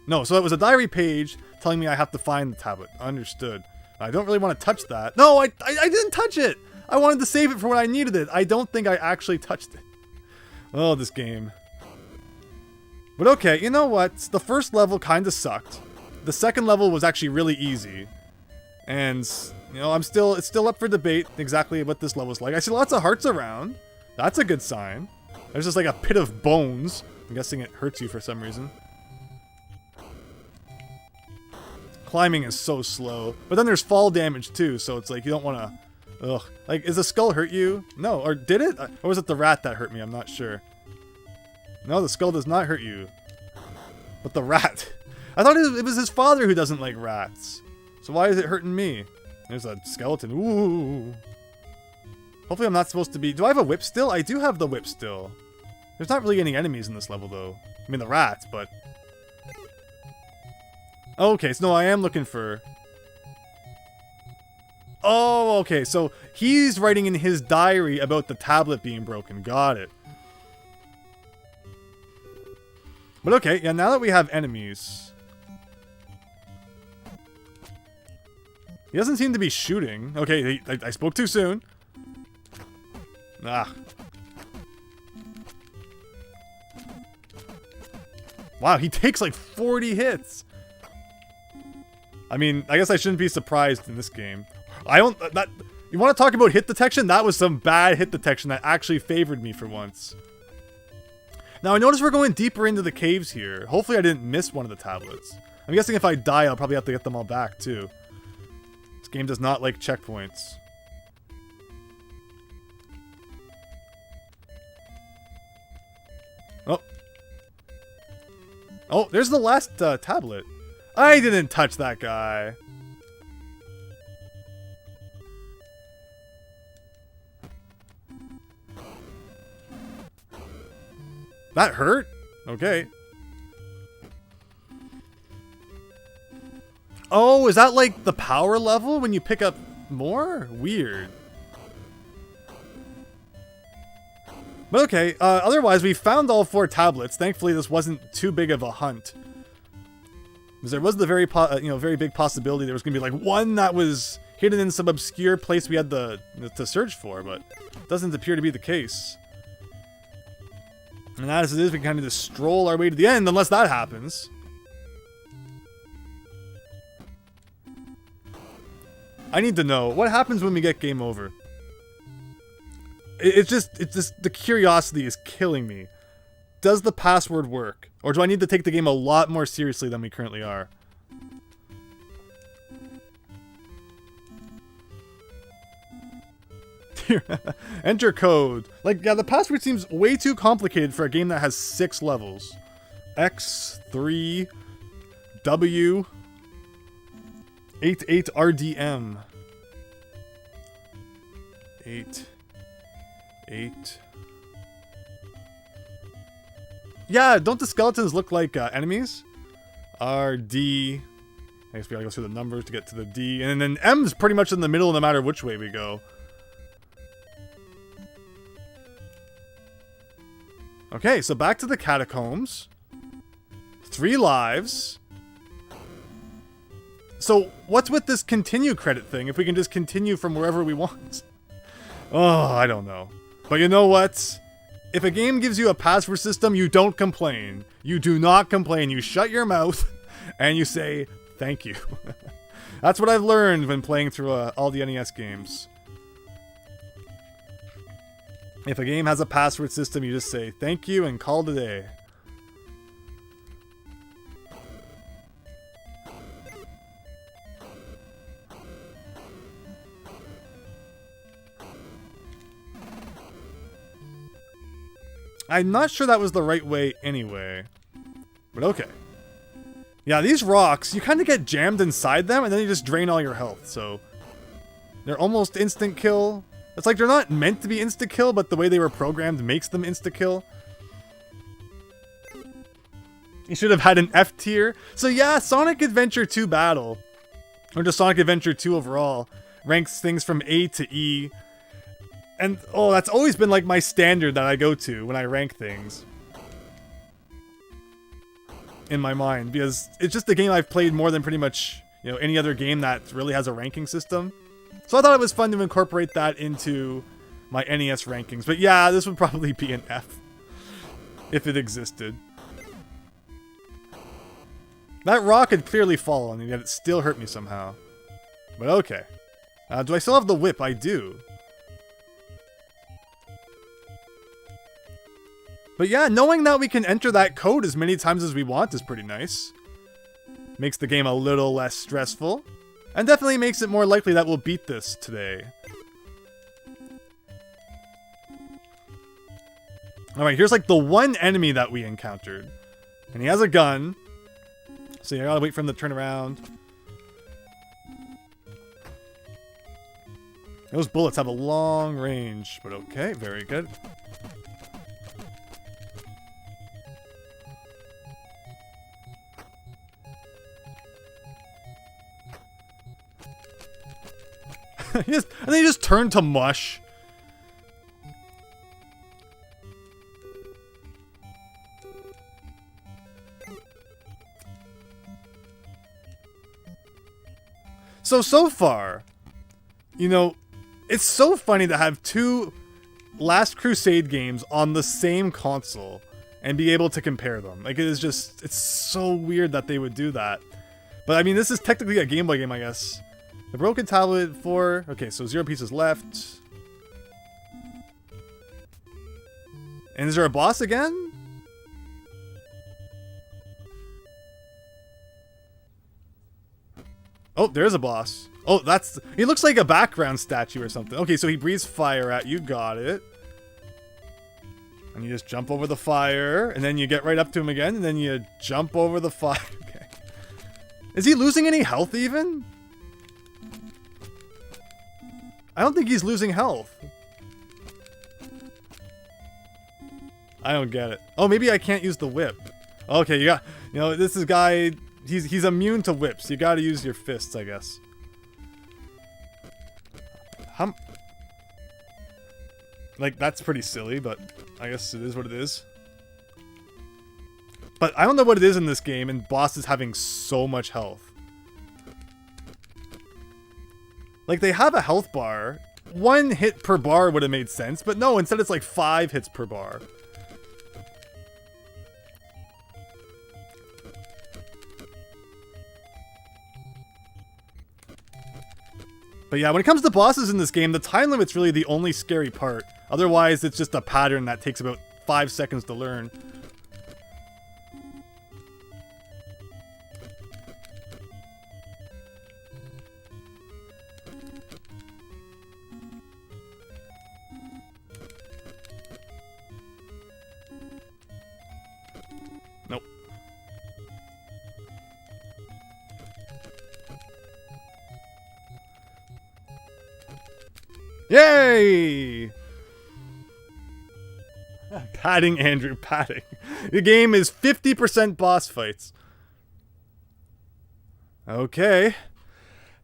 No, so it was a diary page telling me I have to find the tablet. Understood. I don't really want to touch that. No, I didn't touch it. I wanted to save it for when I needed it. I don't think I actually touched it. Oh, this game. But okay, you know what? The first level kind of sucked. The second level was actually really easy. And, you know, it's still up for debate exactly what this level's like. I see lots of hearts around. That's a good sign. There's just like a pit of bones. I'm guessing it hurts you for some reason. Climbing is so slow. But then there's fall damage too, so it's like you don't want to... Ugh. Like, is the skull hurt you? No. Or did it? Or was it the rat that hurt me? I'm not sure. No, the skull does not hurt you. But the rat. I thought it was his father who doesn't like rats. So why is it hurting me? There's a skeleton. Ooh. Hopefully I'm not supposed to be... Do I have a whip still? I do have the whip still. There's not really any enemies in this level, though. I mean, the rats, but... Okay, so no, I am looking for... Oh, okay, so he's writing in his diary about the tablet being broken. Got it. But okay, yeah, now that we have enemies... He doesn't seem to be shooting. Okay, I spoke too soon. Ah. Wow, he takes like 40 hits. I mean, I guess I shouldn't be surprised in this game. You want to talk about hit detection? That was some bad hit detection that actually favored me for once. Now, I notice we're going deeper into the caves here. Hopefully I didn't miss one of the tablets. I'm guessing if I die, I'll probably have to get them all back, too. This game does not like checkpoints. Oh. Oh, there's the last tablet. I didn't touch that guy. That hurt? Okay. Oh, is that like the power level when you pick up more? Weird. But okay, otherwise we found all 4 tablets. Thankfully this wasn't too big of a hunt. Because there was the very big possibility there was going to be like one that was hidden in some obscure place we had to search for, but it doesn't appear to be the case. And as it is, we can kind of just stroll our way to the end, unless that happens. I need to know, what happens when we get game over? It's just the curiosity is killing me. Does the password work? Or do I need to take the game a lot more seriously than we currently are? Enter code. Like, yeah, the password seems way too complicated for a game that has 6 levels. X3 W 88 RDM 8 Yeah, don't the skeletons look like enemies? R, D. I guess we gotta go through the numbers to get to the D. And then M's pretty much in the middle no matter which way we go. Okay, so back to the catacombs. 3 lives. So, what's with this continue credit thing if we can just continue from wherever we want? Oh, I don't know. But you know what? If a game gives you a password system, you don't complain. You do not complain. You shut your mouth and you say, thank you. That's what I've learned when playing through all the NES games. If a game has a password system, you just say, thank you and call it a day. I'm not sure that was the right way anyway. But okay. Yeah, these rocks, you kind of get jammed inside them and then you just drain all your health, so... They're almost instant kill. It's like they're not meant to be insta kill, but the way they were programmed makes them insta kill. You should have had an F tier. So yeah, Sonic Adventure 2 Battle, or just Sonic Adventure 2 overall, ranks things from A to E. And, oh, that's always been, like, my standard that I go to when I rank things. In my mind, because it's just a game I've played more than pretty much, you know, any other game that really has a ranking system. So I thought it was fun to incorporate that into my NES rankings. But yeah, this would probably be an F. If it existed. That rock had clearly fallen, and yet it still hurt me somehow. But okay. Do I still have the whip? I do. But yeah, knowing that we can enter that code as many times as we want is pretty nice. Makes the game a little less stressful. And definitely makes it more likely that we'll beat this today. Alright, here's like the one enemy that we encountered. And he has a gun. So you gotta wait for him to turn around. Those bullets have a long range, but okay, very good. And then he just turned to mush. So far, you know, it's so funny to have two Last Crusade games on the same console and be able to compare them. Like, it is just, it's so weird that they would do that. But I mean, this is technically a Game Boy game, I guess. The broken tablet 4. Okay, so 0 pieces left. And is there a boss again? Oh, there's a boss. Oh, that's... He looks like a background statue or something. Okay, so he breathes fire at you. Got it. And you just jump over the fire. And then you get right up to him again. And then you jump over the fire. Okay. Is he losing any health even? I don't think he's losing health. I don't get it. Oh, maybe I can't use the whip. Okay, you got... You know, this is guy... He's immune to whips. You gotta use your fists, I guess. Like, that's pretty silly, but I guess it is what it is. But I don't know what it is in this game, and bosses having so much health. Like, they have a health bar. 1 hit per bar would have made sense, but no, instead it's like 5 hits per bar. But yeah, when it comes to bosses in this game, the time limit's really the only scary part. Otherwise, it's just a pattern that takes about 5 seconds to learn. Nope. Yay! Padding, Andrew, padding. The game is 50% boss fights. Okay.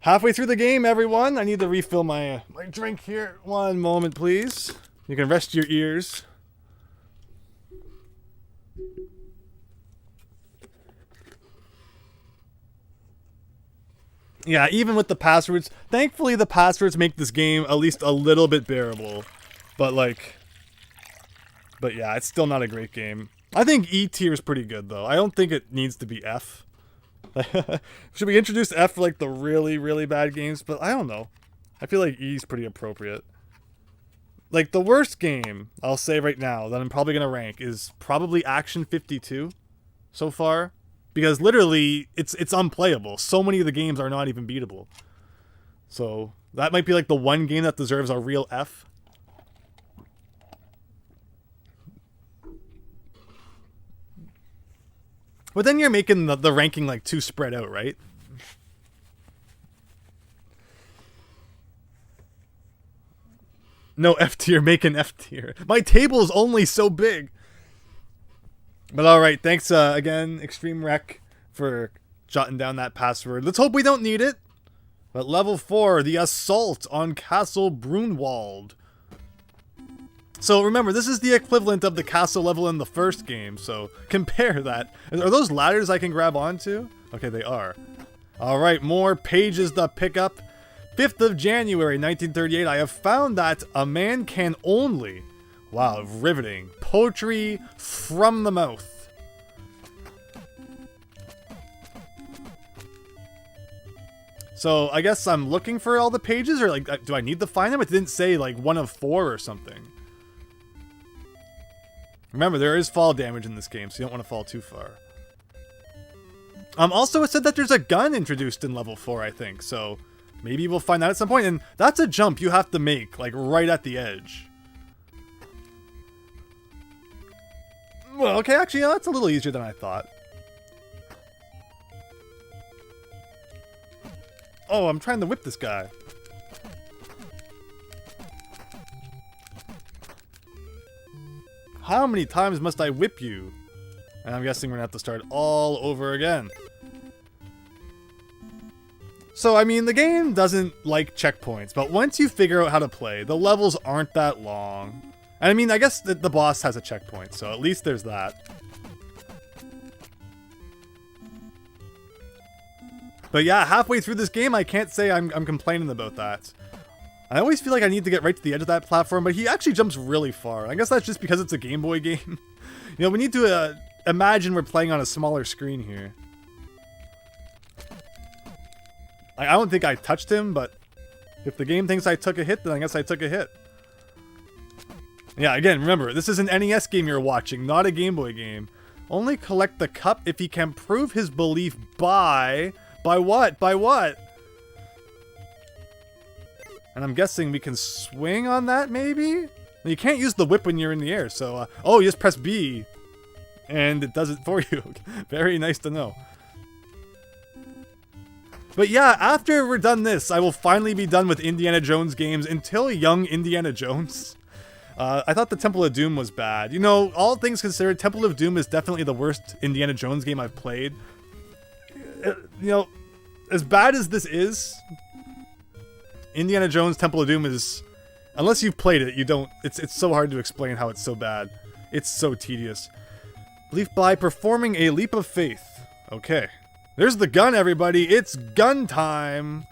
Halfway through the game, everyone. I need to refill my drink here. One moment, please. You can rest your ears. Yeah, even with the passwords, thankfully the passwords make this game at least a little bit bearable. But yeah, it's still not a great game. I think E tier is pretty good though. I don't think it needs to be F. Should we introduce F for like the really, really bad games? But I don't know. I feel like E is pretty appropriate. Like the worst game, I'll say right now, that I'm probably going to rank is probably Action 52 so far. Because literally, it's unplayable. So many of the games are not even beatable. So, that might be like the one game that deserves a real F. But then you're making the ranking like too spread out, right? No F tier, make an F tier. My table is only so big. But alright, thanks again, Extreme Rec, for jotting down that password. Let's hope we don't need it. But level 4, the assault on Castle Brunwald. So remember, this is the equivalent of the castle level in the first game, so compare that. Are those ladders I can grab onto? Okay, they are. Alright, more pages to pick up. 5th of January, 1938, I have found that a man can only... Wow, riveting. Poetry from the mouth. So, I guess I'm looking for all the pages, or like, do I need to find them? It didn't say like 1 of 4 or something. Remember, there is fall damage in this game, so you don't want to fall too far. Also, it said that there's a gun introduced in level 4, I think, so maybe we'll find that at some point. And that's a jump you have to make, like, right at the edge. Well, okay, actually, that's a little easier than I thought. Oh, I'm trying to whip this guy. How many times must I whip you? And I'm guessing we're gonna have to start all over again. So, I mean, the game doesn't like checkpoints, but once you figure out how to play, the levels aren't that long. And I mean, I guess the boss has a checkpoint, so at least there's that. But yeah, halfway through this game, I can't say I'm complaining about that. I always feel like I need to get right to the edge of that platform, but he actually jumps really far. I guess that's just because it's a Game Boy game. You know, we need to imagine we're playing on a smaller screen here. I don't think I touched him, but if the game thinks I took a hit, then I guess I took a hit. Yeah, again, remember, this is an NES game you're watching, not a Game Boy game. Only collect the cup if he can prove his belief by... By what? By what? And I'm guessing we can swing on that, maybe? You can't use the whip when you're in the air, so... oh, you just press B. And it does it for you. Very nice to know. But yeah, after we're done this, I will finally be done with Indiana Jones games until young Indiana Jones. I thought the Temple of Doom was bad. You know, all things considered, Temple of Doom is definitely the worst Indiana Jones game I've played. You know, as bad as this is, Indiana Jones Temple of Doom is, unless you've played it, you don't, it's so hard to explain how it's so bad. It's so tedious. Belief by performing a leap of faith. Okay. There's the gun, everybody. It's gun time.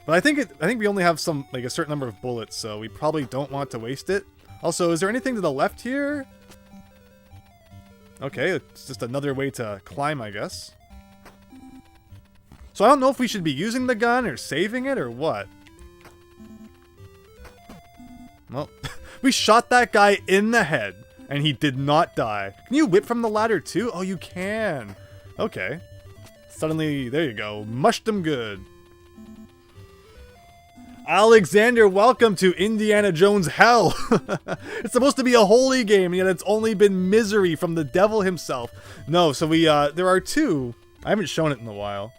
But I think we only have some, like, a certain number of bullets, so we probably don't want to waste it. Also, is there anything to the left here? Okay, it's just another way to climb, I guess. So I don't know if we should be using the gun or saving it or what. Well, we shot that guy in the head and he did not die. Can you whip from the ladder too? Oh, you can. Okay. Suddenly, there you go. Mushed him good. Alexander, welcome to Indiana Jones Hell. It's supposed to be a holy game, and yet it's only been misery from the devil himself. No, so we, there are two. I haven't shown it in a while.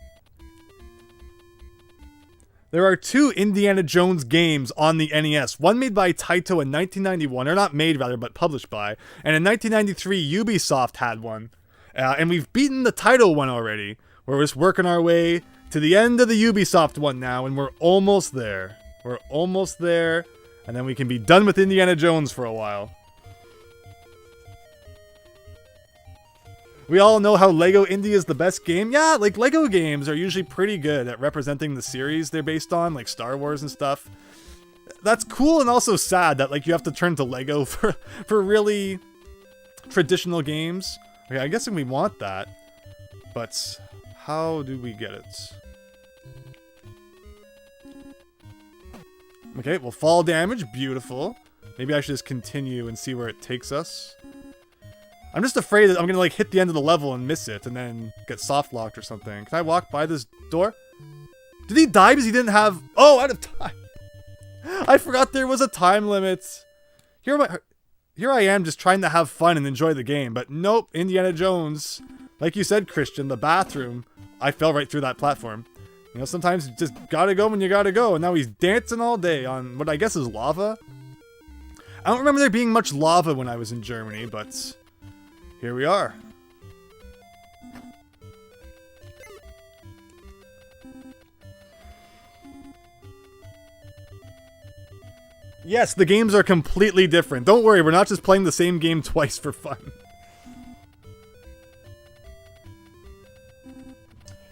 There are two Indiana Jones games on the NES. One made by Taito in 1991, or not made rather, but published by. And in 1993, Ubisoft had one. And we've beaten the Taito one already. We're just working our way to the end of the Ubisoft one now, and we're almost there. We're almost there, and then we can be done with Indiana Jones for a while. We all know how Lego Indy is the best game. Yeah, like, Lego games are usually pretty good at representing the series they're based on, like Star Wars and stuff. That's cool and also sad that, like, you have to turn to Lego for really traditional games. Okay, I'm guessing we want that, but how do we get it? Okay, well, fall damage, beautiful. Maybe I should just continue and see where it takes us. I'm just afraid that I'm gonna, like, hit the end of the level and miss it and then get soft locked or something. Can I walk by this door? Did he die because he didn't have... Oh, out of time! I forgot there was a time limit. Here I am just trying to have fun and enjoy the game, but nope, Indiana Jones. Like you said, Christian, the bathroom. I fell right through that platform. You know, sometimes you just gotta go when you gotta go, and now he's dancing all day on what I guess is lava. I don't remember there being much lava when I was in Germany, but here we are. Yes, the games are completely different. Don't worry, we're not just playing the same game twice for fun.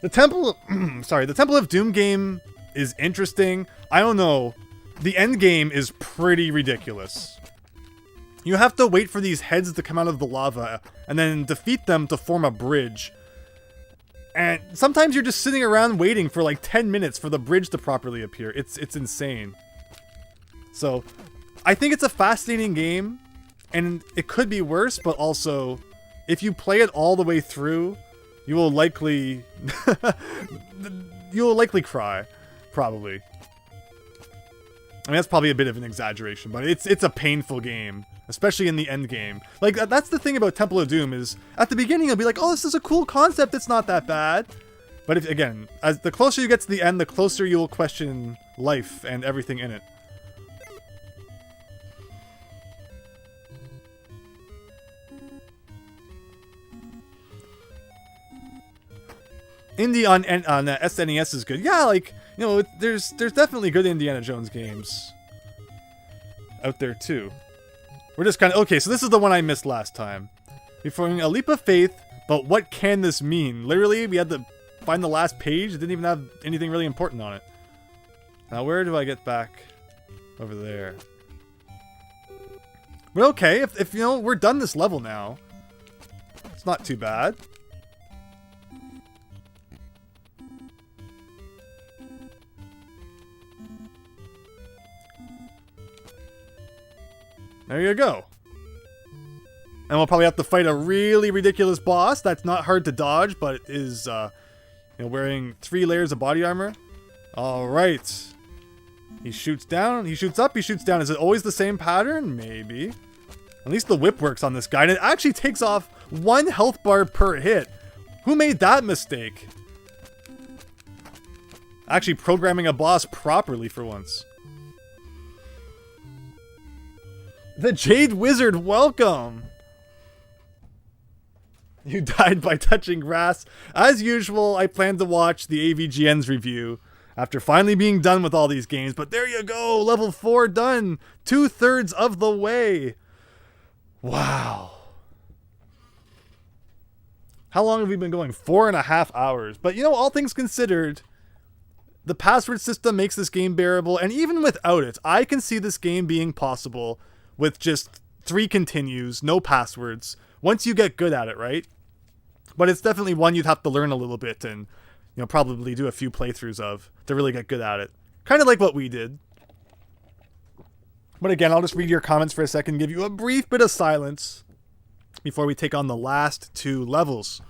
The Temple... sorry, the Temple of Doom game is interesting. I don't know. The end game is pretty ridiculous. You have to wait for these heads to come out of the lava, and then defeat them to form a bridge. And sometimes you're just sitting around waiting for like 10 minutes for the bridge to properly appear. It's insane. So, I think it's a fascinating game, and it could be worse, but also, if you play it all the way through, you will likely... cry. Probably. I mean, that's probably a bit of an exaggeration, but it's a painful game. Especially in the end game. Like, that's the thing about Temple of Doom is, at the beginning you'll be like, oh, this is a cool concept, it's not that bad. But if, again, as the closer you get to the end, the closer you will question life and everything in it. Indie on SNES is good. Yeah, like, you know, there's definitely good Indiana Jones games out there too. We're just kind of... Okay, so this is the one I missed last time. Before a leap of faith, but what can this mean? Literally, we had to find the last page. It didn't even have anything really important on it. Now, where do I get back? Over there. But okay, if you know, we're done this level now. It's not too bad. There you go. And we'll probably have to fight a really ridiculous boss that's not hard to dodge, but is you know, wearing 3 layers of body armor. Alright. He shoots down, he shoots up, he shoots down. Is it always the same pattern? Maybe. At least the whip works on this guy, and it actually takes off 1 health bar per hit. Who made that mistake? Actually programming a boss properly for once. The Jade Wizard, welcome! You died by touching grass. As usual, I plan to watch the AVGN's review after finally being done with all these games, but there you go! Level 4 done! 2/3 of the way! Wow. How long have we been going? 4.5 hours. But you know, all things considered, the password system makes this game bearable, and even without it, I can see this game being possible with just 3 continues, no passwords, once you get good at it, right? But it's definitely one you'd have to learn a little bit and, you know, probably do a few playthroughs of to really get good at it. Kind of like what we did. But again, I'll just read your comments for a second, give you a brief bit of silence before we take on the last 2 levels.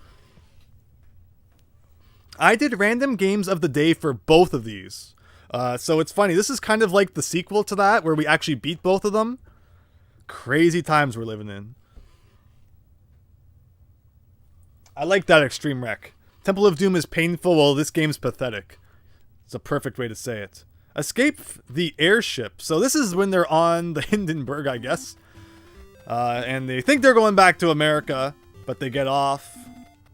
I did random games of the day for both of these. So it's funny, this is kind of like the sequel to that, where we actually beat both of them. Crazy times we're living in. I like that extreme wreck. Temple of Doom is painful, while this game's pathetic. It's a perfect way to say it. Escape the airship. So this is when they're on the Hindenburg, I guess. And they think they're going back to America, but they get off.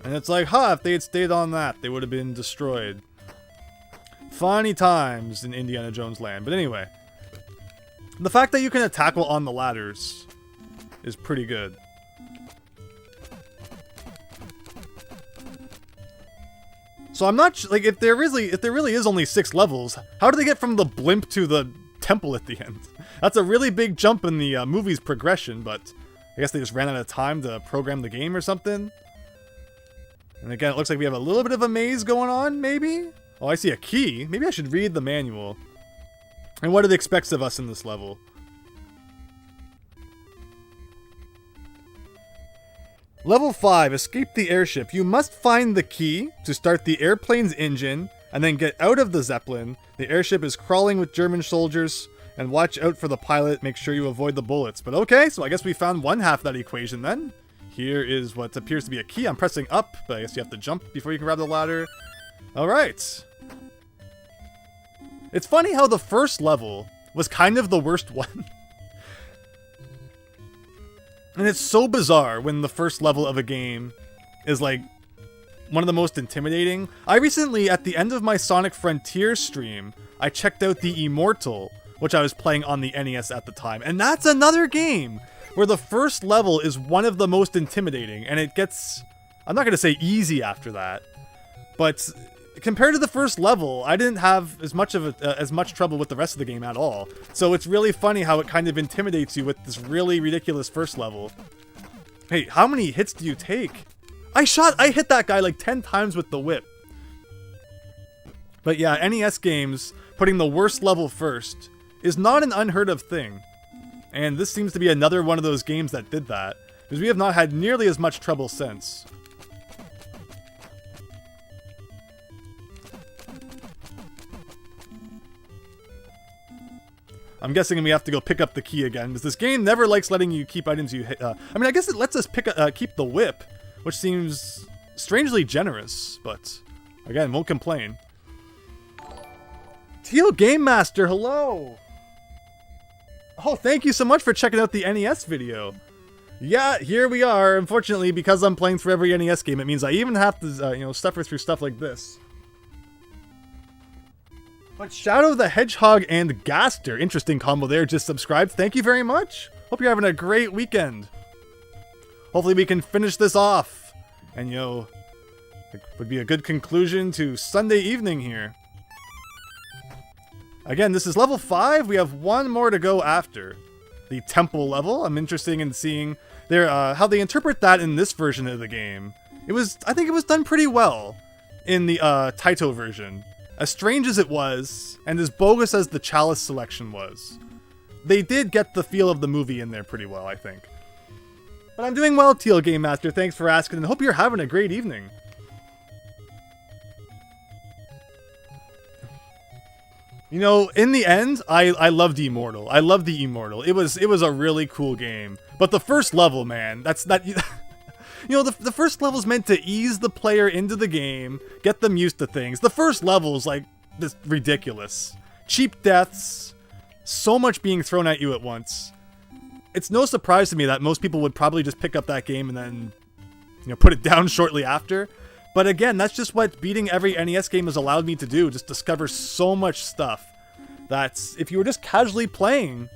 And it's like, if they had stayed on that, they would have been destroyed. Funny times in Indiana Jones land. But anyway. The fact that you can attack while on the ladders is pretty good. So I'm not like, if there really is only 6 levels, how do they get from the blimp to the temple at the end? That's a really big jump in the movie's progression, but I guess they just ran out of time to program the game or something. And again, it looks like we have a little bit of a maze going on, maybe? Oh, I see a key. Maybe I should read the manual. And what it expects of us in this level. Level 5, escape the airship. You must find the key to start the airplane's engine, and then get out of the Zeppelin. The airship is crawling with German soldiers, and watch out for the pilot. Make sure you avoid the bullets. But okay, so I guess we found one half of that equation then. Here is what appears to be a key. I'm pressing up, but I guess you have to jump before you can grab the ladder. Alright. It's funny how the first level was kind of the worst one. And it's so bizarre when the first level of a game is like one of the most intimidating. I recently, at the end of my Sonic Frontier stream, I checked out the Immortal, which I was playing on the NES at the time. And that's another game where the first level is one of the most intimidating, and it gets, I'm not going to say easy after that, but compared to the first level, I didn't have as much trouble with the rest of the game at all. So it's really funny how it kind of intimidates you with this really ridiculous first level. Hey, how many hits do you take? I hit that guy like 10 times with the whip. But yeah, NES games putting the worst level first is not an unheard of thing. And this seems to be another one of those games that did that, because we have not had nearly as much trouble since. I'm guessing we have to go pick up the key again, because this game never likes letting you keep items you hit. I mean, I guess it lets us keep the whip, which seems strangely generous, but again, won't complain. Tealgamemaster, hello! Oh, thank you so much for checking out the NES video. Yeah, here we are. Unfortunately, because I'm playing through every NES game, it means I even have to, suffer through stuff like this. But Shadow the Hedgehog and Gaster, interesting combo there, just subscribed. Thank you very much. Hope you're having a great weekend. Hopefully we can finish this off. And, it would be a good conclusion to Sunday evening here. Again, this is level 5. We have one more to go after. The temple level. I'm interested in seeing how they interpret that in this version of the game. I think it was done pretty well in the Taito version. As strange as it was, and as bogus as the Chalice selection was, they did get the feel of the movie in there pretty well, I think. But I'm doing well, Tealgamemaster. Thanks for asking, and hope you're having a great evening. In the end, I loved Immortal. I loved the Immortal. It was a really cool game. But the first level, man, the first level's meant to ease the player into the game, get them used to things. The first level's like this ridiculous. Cheap deaths, so much being thrown at you at once. It's no surprise to me that most people would probably just pick up that game and then, put it down shortly after. But again, that's just what beating every NES game has allowed me to do. Just discover so much stuff that if you were just casually playing,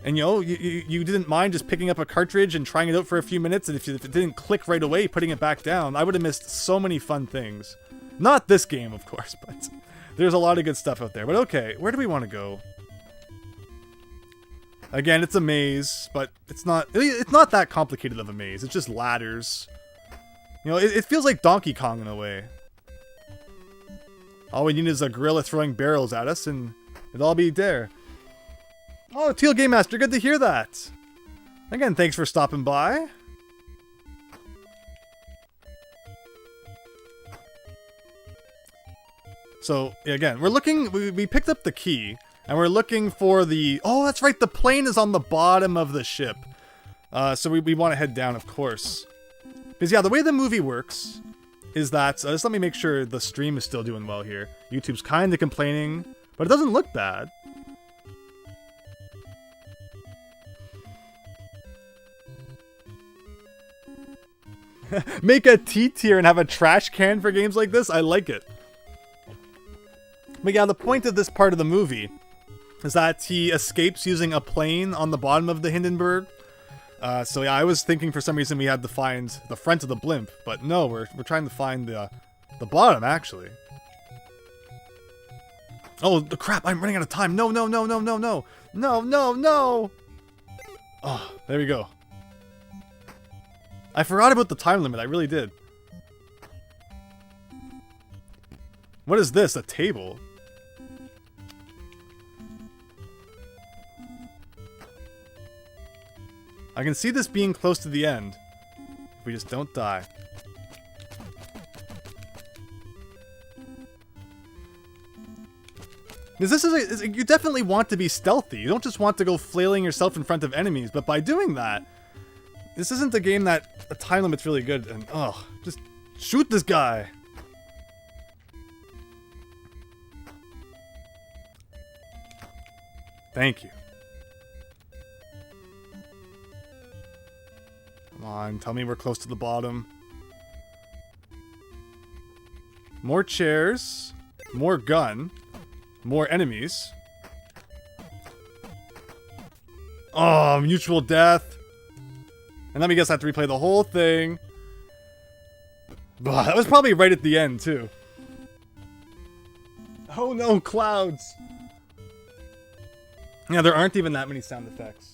and you didn't mind just picking up a cartridge and trying it out for a few minutes, and if it didn't click right away, putting it back down, I would have missed so many fun things. Not this game, of course, but there's a lot of good stuff out there. But okay, where do we want to go? Again, it's a maze, but it's not that complicated of a maze. It's just ladders. It feels like Donkey Kong in a way. All we need is a gorilla throwing barrels at us, and it'll all be there. Oh, Tealgamemaster, good to hear that. Again, thanks for stopping by. So, again, we're looking, we picked up the key, and we're looking for oh, that's right, the plane is on the bottom of the ship. So we want to head down, of course. Because, yeah, the way the movie works is that, just let me make sure the stream is still doing well here. YouTube's kind of complaining, but it doesn't look bad. Make a T tier and have a trash can for games like this? I like it. But yeah, the point of this part of the movie is that he escapes using a plane on the bottom of the Hindenburg. So yeah, I was thinking for some reason we had to find the front of the blimp, but no, we're trying to find the bottom, actually. Oh, crap, I'm running out of time. No. No. Oh, there we go. I forgot about the time limit, I really did. What is this, a table? I can see this being close to the end. If we just don't die. You definitely want to be stealthy. You don't just want to go flailing yourself in front of enemies, but by doing that, this isn't a game that a time limit's really good, and just shoot this guy. Thank you. Come on, tell me we're close to the bottom. More chairs, more gun, more enemies. Oh, mutual death. And let me guess, I have to replay the whole thing. Bah, that was probably right at the end, too. Oh no, clouds. Yeah, there aren't even that many sound effects.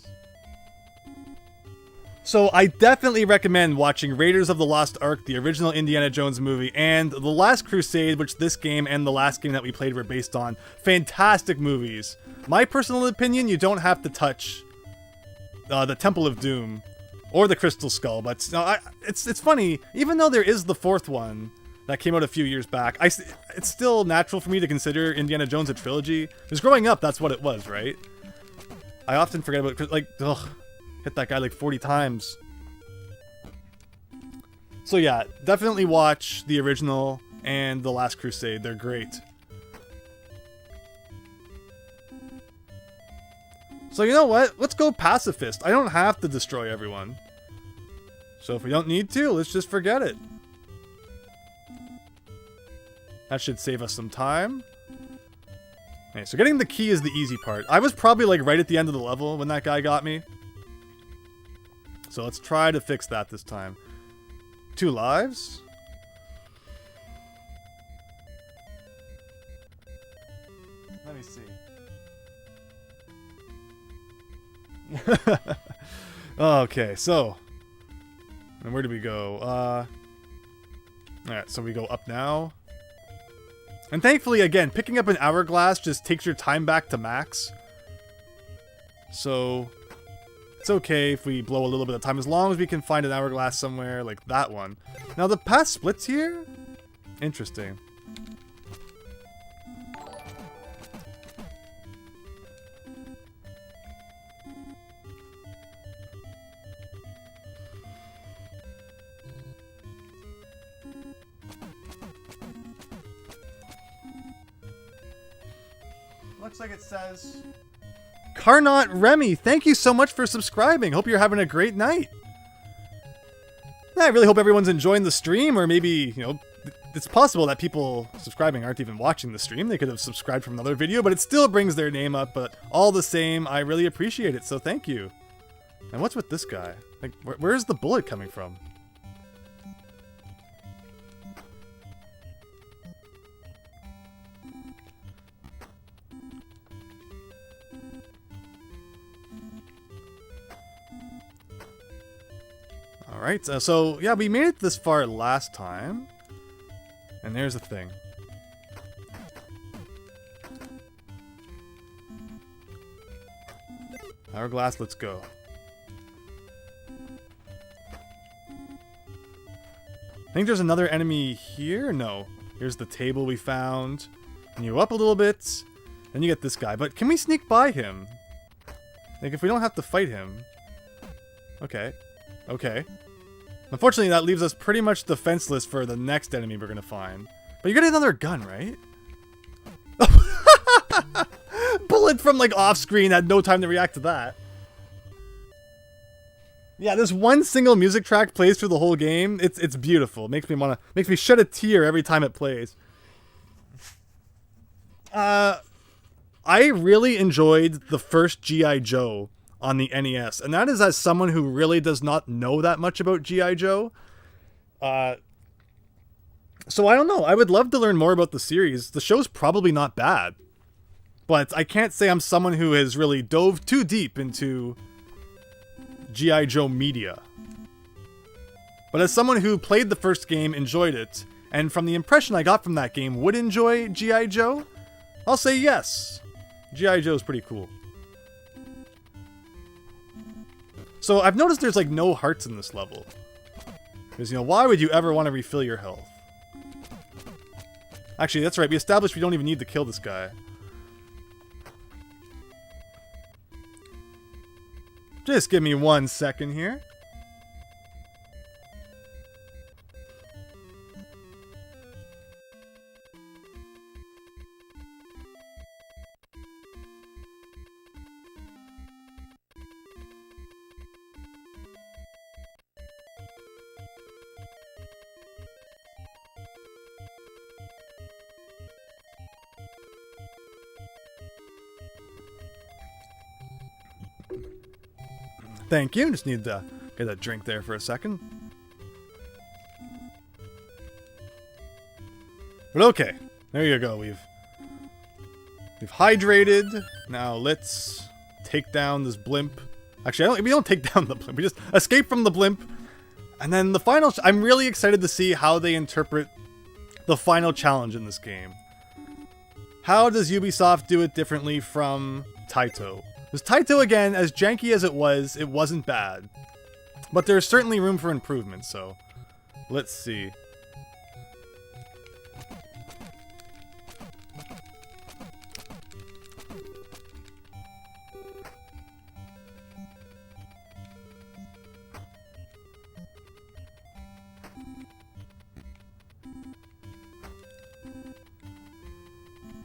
So I definitely recommend watching Raiders of the Lost Ark, the original Indiana Jones movie, and The Last Crusade, which this game and the last game that we played were based on. Fantastic movies. My personal opinion, you don't have to touch the Temple of Doom or the Crystal Skull, but no, it's funny. Even though there is the fourth one that came out a few years back, it's still natural for me to consider Indiana Jones a trilogy. Because growing up, that's what it was, right? I often forget about, like, ugh. Hit that guy like 40 times. So yeah, definitely watch the original and The Last Crusade. They're great. So you know what? Let's go pacifist. I don't have to destroy everyone. So if we don't need to, let's just forget it. That should save us some time. Okay, so getting the key is the easy part. I was probably like right at the end of the level when that guy got me. So let's try to fix that this time. 2 lives. Let me see. Okay, so. And where do we go? Alright, so we go up now. And thankfully, again, picking up an hourglass just takes your time back to max. So it's okay if we blow a little bit of time, as long as we can find an hourglass somewhere, like that one. Now, the path splits here? Interesting. Looks like it says... Carnot Remy, thank you so much for subscribing. Hope you're having a great night. I really hope everyone's enjoying the stream, or maybe, you know, it's possible that people subscribing aren't even watching the stream. They could have subscribed from another video, but it still brings their name up. But all the same, I really appreciate it, so thank you. And what's with this guy? Like, where's the bullet coming from? Alright, so yeah, we made it this far last time. And there's the thing. Hourglass, let's go. I think there's another enemy here? No. Here's the table we found. And you go up a little bit, then you get this guy. But can we sneak by him? Like, if we don't have to fight him. Okay. Okay. Unfortunately, that leaves us pretty much defenseless for the next enemy we're gonna find. But you get another gun, right? Bullet from, like, off-screen, had no time to react to that. Yeah, this one single music track plays through the whole game. It's beautiful. Makes me shed a tear every time it plays. I really enjoyed the first G.I. Joe on the NES, and that is as someone who really does not know that much about G.I. Joe. So I don't know. I would love to learn more about the series. The show's probably not bad, but I can't say I'm someone who has really dove too deep into G.I. Joe media. But as someone who played the first game, enjoyed it, and from the impression I got from that game would enjoy G.I. Joe, I'll say yes. G.I. Joe's pretty cool. So I've noticed there's like no hearts in this level. Because, you know, why would you ever want to refill your health? Actually, that's right. We established we don't even need to kill this guy. Just give me 1 second here. Thank you. Just need to get a drink there for a second. But okay, there you go. We've hydrated. Now let's take down this blimp. Actually, we don't take down the blimp. We just escape from the blimp. And then the final... I'm really excited to see how they interpret the final challenge in this game. How does Ubisoft do it differently from Taito? Because Taito, again, as janky as it wasn't bad. But there's certainly room for improvement, so let's see.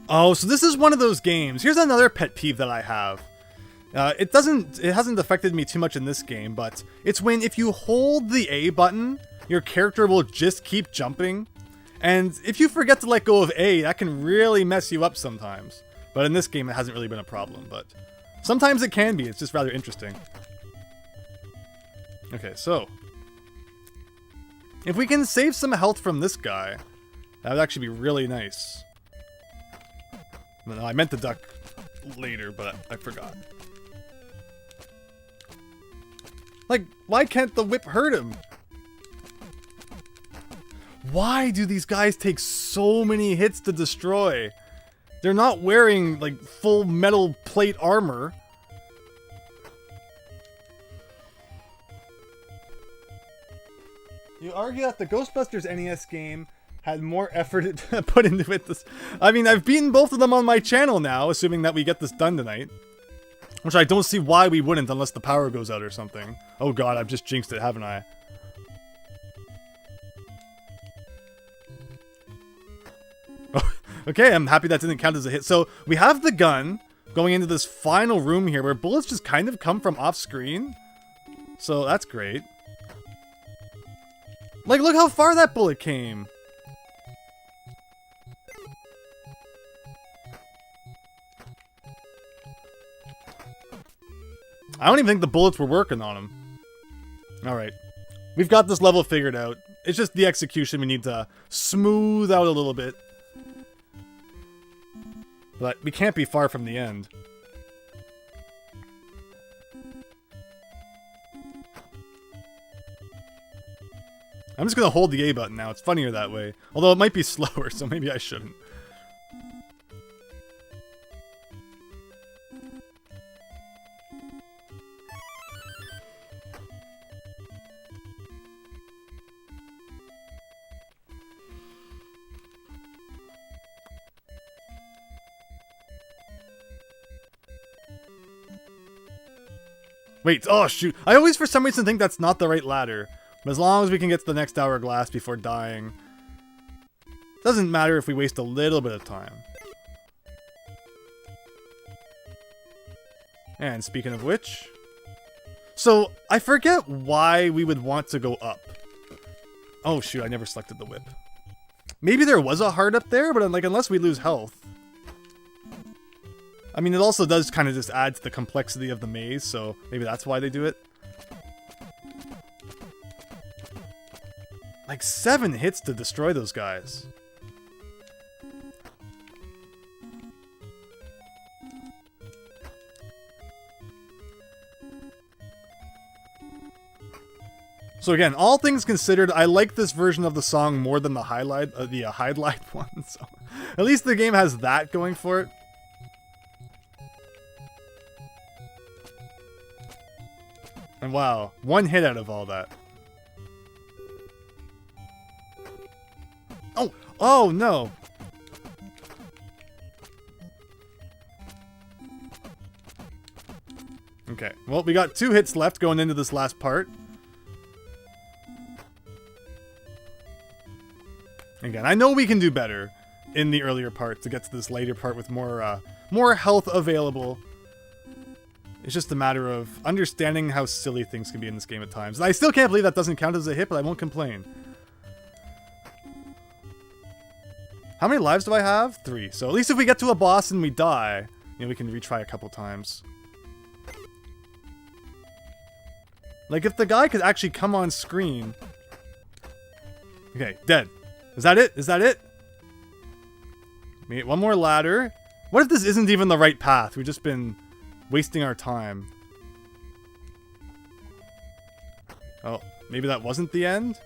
Oh, so this is one of those games. Here's another pet peeve that I have. It hasn't affected me too much in this game, but it's when if you hold the A button, your character will just keep jumping. And if you forget to let go of A, that can really mess you up sometimes. But in this game, it hasn't really been a problem, but sometimes it can be. It's just rather interesting. Okay, so if we can save some health from this guy, that would actually be really nice. No, I meant to duck later, but I forgot. Like, why can't the whip hurt him? Why do these guys take so many hits to destroy? They're not wearing, like, full metal plate armor. You argue that the Ghostbusters NES game had more effort put into it. I mean, I've beaten both of them on my channel now, assuming that we get this done tonight. Which I don't see why we wouldn't unless the power goes out or something. Oh god, I've just jinxed it, haven't I? Okay, I'm happy that didn't count as a hit. So, we have the gun going into this final room here where bullets just kind of come from off screen. So, that's great. Like, look how far that bullet came. I don't even think the bullets were working on him. Alright. We've got this level figured out. It's just the execution we need to smooth out a little bit. But we can't be far from the end. I'm just gonna hold the A button now. It's funnier that way. Although it might be slower, so maybe I shouldn't. Wait, oh shoot. I always for some reason think that's not the right ladder. But as long as we can get to the next hourglass before dying. Doesn't matter if we waste a little bit of time. And speaking of which... So, I forget why we would want to go up. Oh shoot, I never selected the whip. Maybe there was a heart up there, but like unless we lose health. I mean, it also does kind of just add to the complexity of the maze, so maybe that's why they do it. Like 7 hits to destroy those guys. So again, all things considered, I like this version of the song more than the highlight one. So at least the game has that going for it. And wow, 1 hit out of all that. Oh! Oh, no! Okay, well, we got 2 hits left going into this last part. Again, I know we can do better in the earlier part to get to this later part with more health available. It's just a matter of understanding how silly things can be in this game at times. And I still can't believe that doesn't count as a hit, but I won't complain. How many lives do I have? 3. So at least if we get to a boss and we die, you know, we can retry a couple times. Like, if the guy could actually come on screen... Okay, dead. Is that it? Is that it? Wait, one more ladder. What if this isn't even the right path? We've just been wasting our time. Oh, maybe that wasn't the end?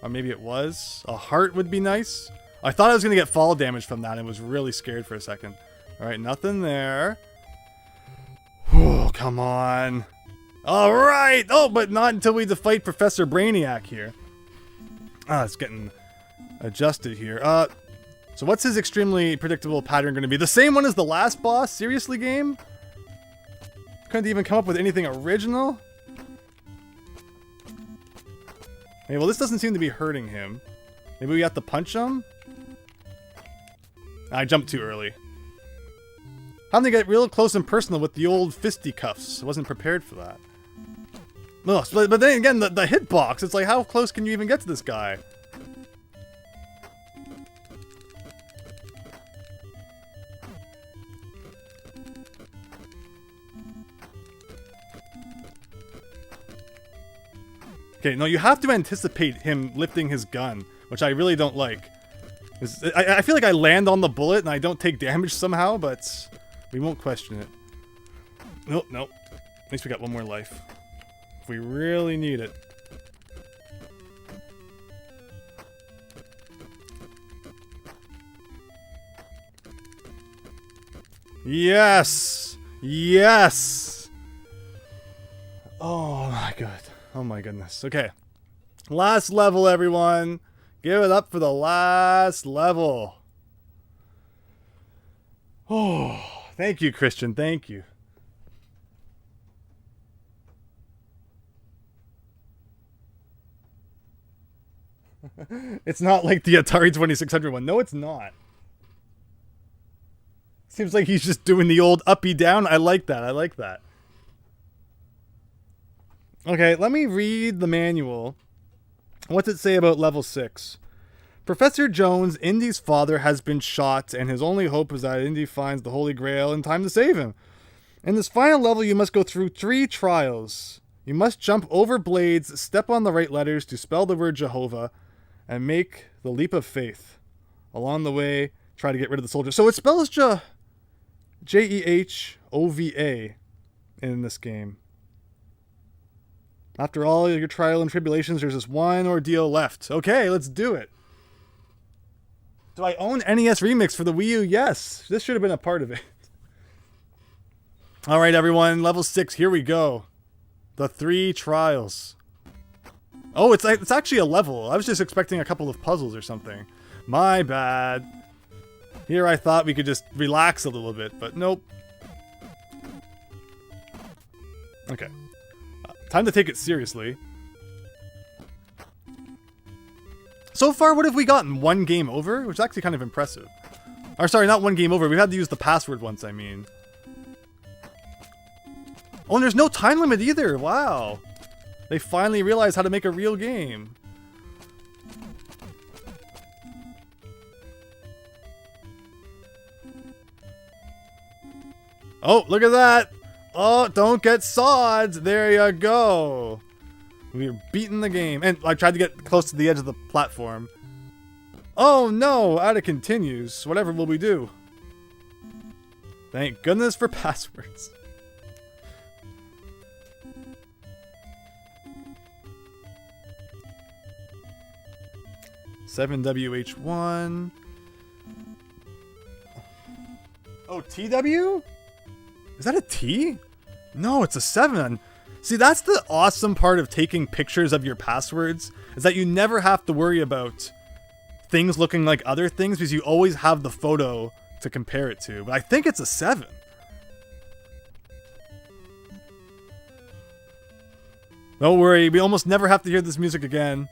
Or maybe it was. A heart would be nice. I thought I was going to get fall damage from that and was really scared for a second. Alright, nothing there. Oh, come on. Alright! Oh, but not until we fight Professor Brainiac here. Ah, it's getting adjusted here. So what's his extremely predictable pattern going to be? The same one as the last boss? Seriously, game? Couldn't even come up with anything original? Hey, well, this doesn't seem to be hurting him. Maybe we have to punch him? I jumped too early. How did they get real close and personal with the old fisticuffs? I wasn't prepared for that. Ugh, but then again, the hitbox, it's like, how close can you even get to this guy? Okay, no, you have to anticipate him lifting his gun, which I really don't like. I feel like I land on the bullet and I don't take damage somehow, but we won't question it. Nope, nope. At least we got one more life. If we really need it. Yes! Yes! Oh my god. Oh my goodness. Okay. Last level, everyone. Give it up for the last level. Oh, thank you, Christian. Thank you. It's not like the Atari 2600 one. No, it's not. Seems like he's just doing the old uppy down. I like that. I like that. Okay, let me read the manual. What's it say about level 6? Professor Jones, Indy's father, has been shot, and his only hope is that Indy finds the Holy Grail in time to save him. In this final level, you must go through 3 trials. You must jump over blades, step on the right letters to spell the word Jehovah, and make the leap of faith. Along the way, try to get rid of the soldier. So it spells Jehova in this game. After all your trial and tribulations, there's this one ordeal left. Okay, let's do it. Do I own NES Remix for the Wii U? Yes. This should have been a part of it. Alright, everyone. Level 6. Here we go. The 3 trials. Oh, it's actually a level. I was just expecting a couple of puzzles or something. My bad. Here I thought we could just relax a little bit, but nope. Okay. Time to take it seriously. So far, what have we gotten? 1 game over? Which is actually kind of impressive. Or sorry, not 1 game over. We've had to use the password once, I mean. Oh, and there's no time limit either. Wow. They finally realized how to make a real game. Oh, look at that. Oh, don't get sawed. There you go. We're beating the game. And I tried to get close to the edge of the platform. Oh no, out it continues. Whatever will we do? Thank goodness for passwords. (7WH1). Oh, TW? Is that a T? No, it's a 7. See, that's the awesome part of taking pictures of your passwords, is that you never have to worry about things looking like other things because you always have the photo to compare it to. But I think it's a 7. Don't worry, we almost never have to hear this music again.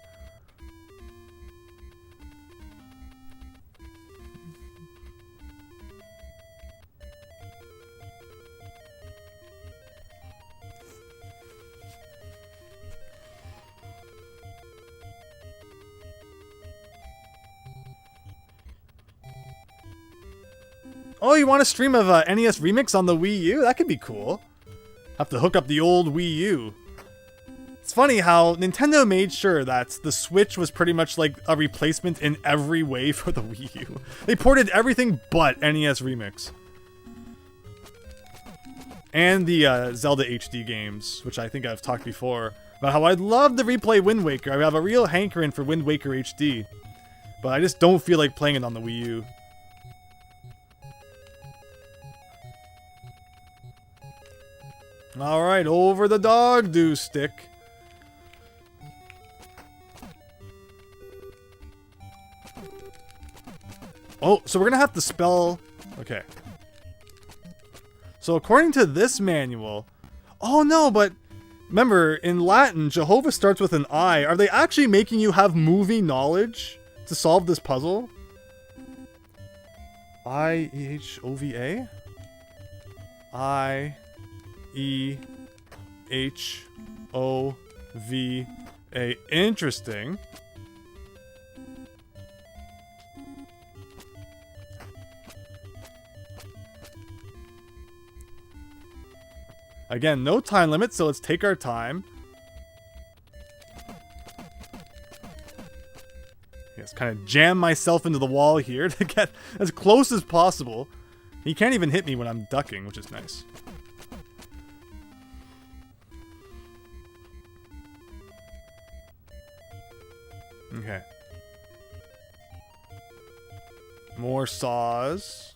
Oh, you want a stream of NES Remix on the Wii U? That could be cool. Have to hook up the old Wii U. funny how Nintendo made sure that the Switch was pretty much like a replacement in every way for the Wii U. They ported everything but NES Remix. And the Zelda HD games, which I think I've talked before, about how I'd love to replay Wind Waker. I have a real hankering for Wind Waker HD. But I just don't feel like playing it on the Wii U. Alright, over the dog do stick. Oh, so we're gonna have to spell... Okay. So according to this manual... Oh no, but... Remember, in Latin, Jehovah starts with an I. Are they actually making you have movie knowledge to solve this puzzle? I-E-H-O-V-A? I-E-H-O-V-A. Interesting. Again, no time limit, so let's take our time. Yes, kind of jam myself into the wall here to get as close as possible. He can't even hit me when I'm ducking, which is nice. Okay. More saws.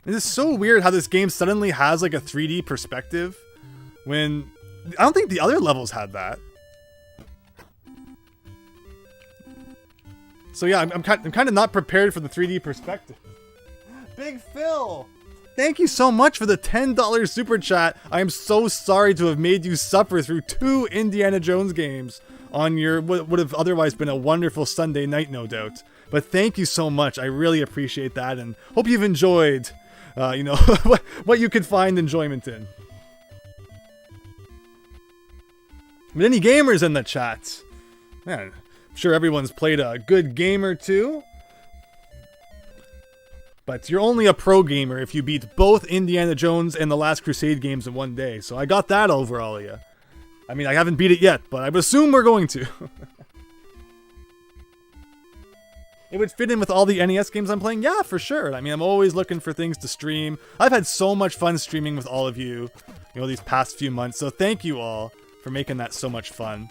It is so weird how this game suddenly has like a 3D perspective when I don't think the other levels had that. So yeah, I'm kind of not prepared for the 3D perspective. Big Phil! Thank you so much for the $10 super chat. I am so sorry to have made you suffer through 2 Indiana Jones games on your what would have otherwise been a wonderful Sunday night, no doubt. But thank you so much. I really appreciate that and hope you've enjoyed you know, what you could find enjoyment in. But any gamers in the chat? Man, I'm sure everyone's played a good game or two. But you're only a pro gamer if you beat both Indiana Jones and the Last Crusade games in one day. So I got that over all of you. I mean, I haven't beat it yet, but I would assume we're going to. It would fit in with all the NES games I'm playing? Yeah, for sure. I mean, I'm always looking for things to stream. I've had so much fun streaming with all of you, you know, these past few months. So thank you all for making that so much fun.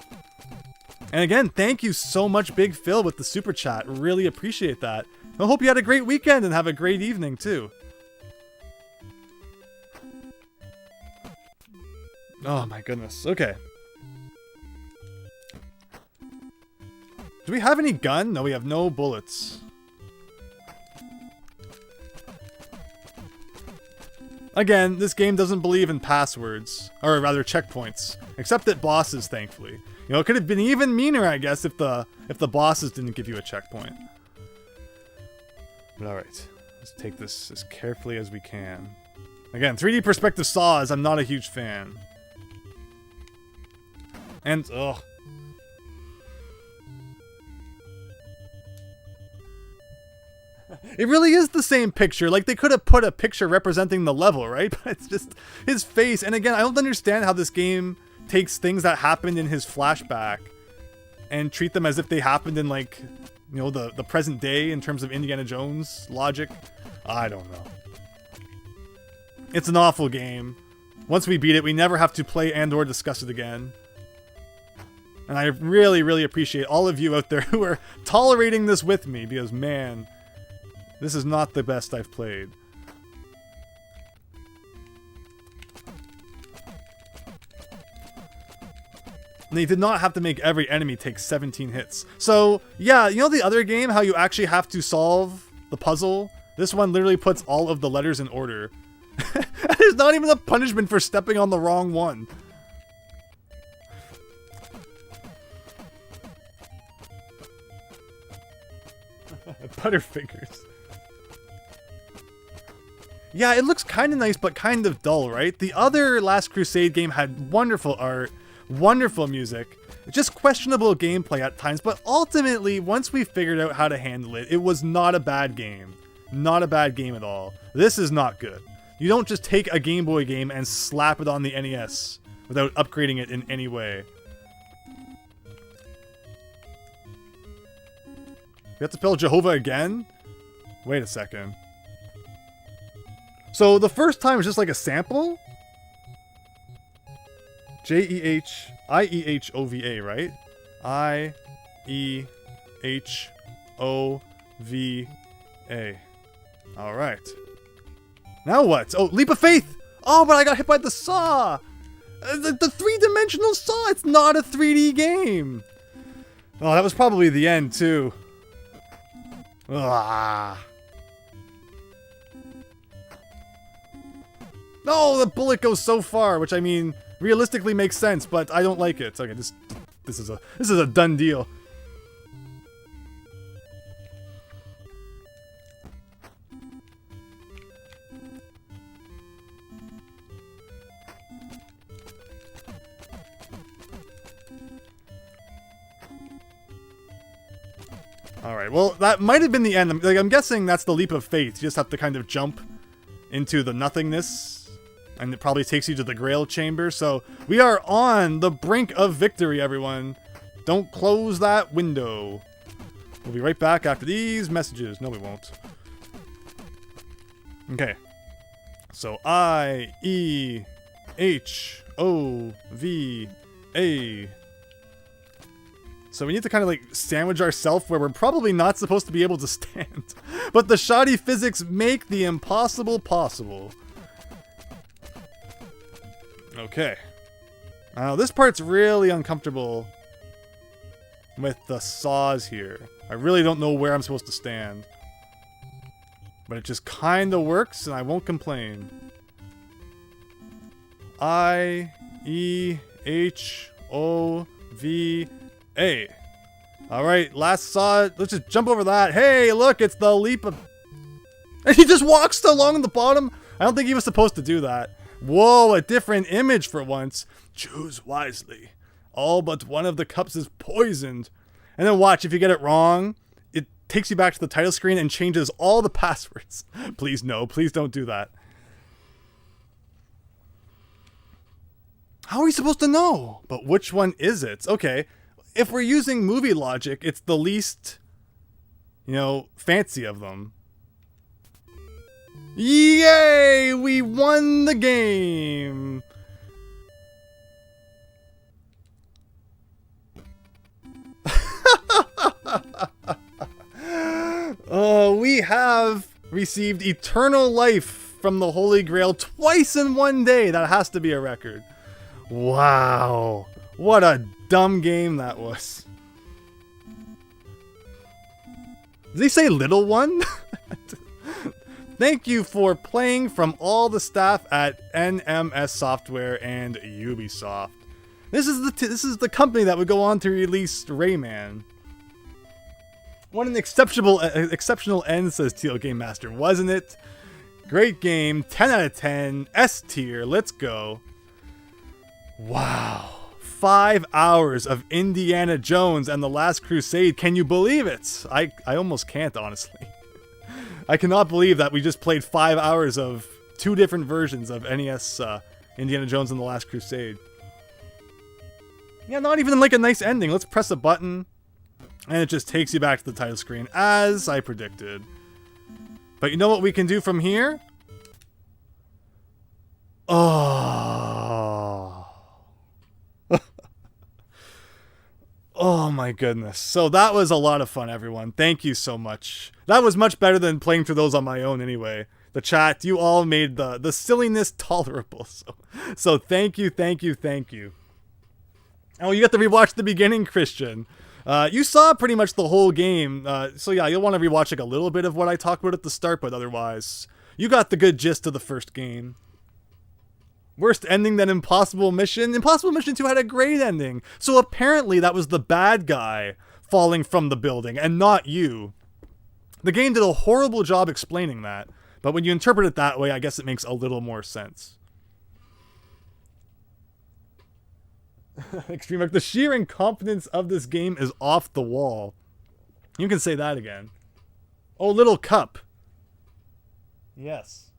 And again, thank you so much, Big Phil, with the super chat. Really appreciate that. I hope you had a great weekend and have a great evening, too. Oh my goodness. Okay. Do we have any gun? No, we have no bullets. Again, this game doesn't believe in passwords, or rather checkpoints, except at bosses, thankfully. You know, it could have been even meaner, I guess, if the bosses didn't give you a checkpoint. But alright, let's take this as carefully as we can. Again, 3D perspective saws, I'm not a huge fan. And, ugh. It really is the same picture. Like, they could have put a picture representing the level, right? But it's just his face. And again, I don't understand how this game takes things that happened in his flashback and treat them as if they happened in, like, you know, the present day in terms of Indiana Jones logic. I don't know. It's an awful game. Once we beat it, we never have to play and or discuss it again. And I really, really appreciate all of you out there who are tolerating this with me because, man, this is not the best I've played. And they did not have to make every enemy take 17 hits. So, yeah, you know the other game, how you actually have to solve the puzzle? This one literally puts all of the letters in order. There's not even a punishment for stepping on the wrong one. Butterfingers. Yeah, it looks kind of nice, but kind of dull, right? The other Last Crusade game had wonderful art, wonderful music, just questionable gameplay at times, but ultimately, once we figured out how to handle it, it was not a bad game. Not a bad game at all. This is not good. You don't just take a Game Boy game and slap it on the NES without upgrading it in any way. We have to spell Jehovah again? Wait a second. So the first time was just like a sample? J-E-H-I-E-H-O-V-A, right? I-E-H-O-V-A. Alright. Now what? Oh, Leap of Faith! Oh, but I got hit by the saw! The three-dimensional saw! It's not a 3D game! Oh, that was probably the end, too. Ah. No, the bullet goes so far, which I mean, realistically makes sense, but I don't like it. Okay, this is a done deal. Alright, well, that might have been the end. Like, I'm guessing that's the leap of faith. You just have to kind of jump into the nothingness, and it probably takes you to the Grail chamber. So, we are on the brink of victory, everyone. Don't close that window. We'll be right back after these messages. No, we won't. Okay. So, I-E-H-O-V-A. So we need to kind of like sandwich ourselves where we're probably not supposed to be able to stand. But the shoddy physics make the impossible possible. Okay. Now this part's really uncomfortable with the saws here. I really don't know where I'm supposed to stand. But it just kind of works and I won't complain. I-E-H-O-V-A. Alright, last saw. Let's just jump over that. Hey, look, it's the leap of... And he just walks along the bottom? I don't think he was supposed to do that. Whoa, a different image for once. Choose wisely. All but one of the cups is poisoned. And then watch, if you get it wrong, it takes you back to the title screen and changes all the passwords. Please no, please don't do that. How are we supposed to know? But which one is it? Okay. If we're using movie logic, it's the least, you know, fancy of them. Yay! We won the game! Oh, we have received eternal life from the Holy Grail twice in one day. That has to be a record. Wow. What a dumb game that was. Did he say little one? Thank you for playing from all the staff at NMS Software and Ubisoft. This is the company that would go on to release Rayman. What an exceptional end, says Tealgamemaster, wasn't it? Great game, 10 out of 10, S tier, let's go. Wow. 5 hours of Indiana Jones and the Last Crusade. Can you believe it? I almost can't, honestly. I cannot believe that we just played 5 hours of 2 different versions of NES Indiana Jones and the Last Crusade. Yeah, not even like a nice ending. Let's press a button, and it just takes you back to the title screen, as I predicted. But you know what we can do from here? Oh. Oh my goodness. So that was a lot of fun, everyone. Thank you so much. That was much better than playing through those on my own anyway. The chat, you all made the silliness tolerable. So thank you, thank you, thank you. Oh, you got to rewatch the beginning, Christian. You saw pretty much the whole game. So yeah, you'll want to rewatch like a little bit of what I talked about at the start, but otherwise, you got the good gist of the first game. Worst ending than Impossible Mission? Impossible Mission 2 had a great ending. So apparently that was the bad guy falling from the building and not you. The game did a horrible job explaining that. But when you interpret it that way, I guess it makes a little more sense. Extreme Mark, the sheer incompetence of this game is off the wall. You can say that again. Oh, Little Cup. Yes.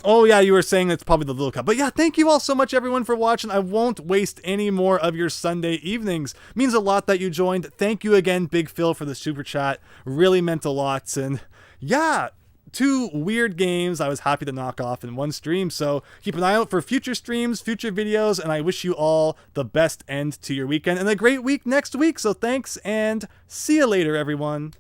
Oh yeah, you were saying it's probably the little cup. But yeah, thank you all so much, everyone, for watching. I won't waste any more of your Sunday evenings. It means a lot that you joined. Thank you again, Big Phil, for the super chat. Really meant a lot. And yeah, 2 weird games I was happy to knock off in one stream. So keep an eye out for future streams, future videos, and I wish you all the best end to your weekend and a great week next week. So thanks, and see you later, everyone.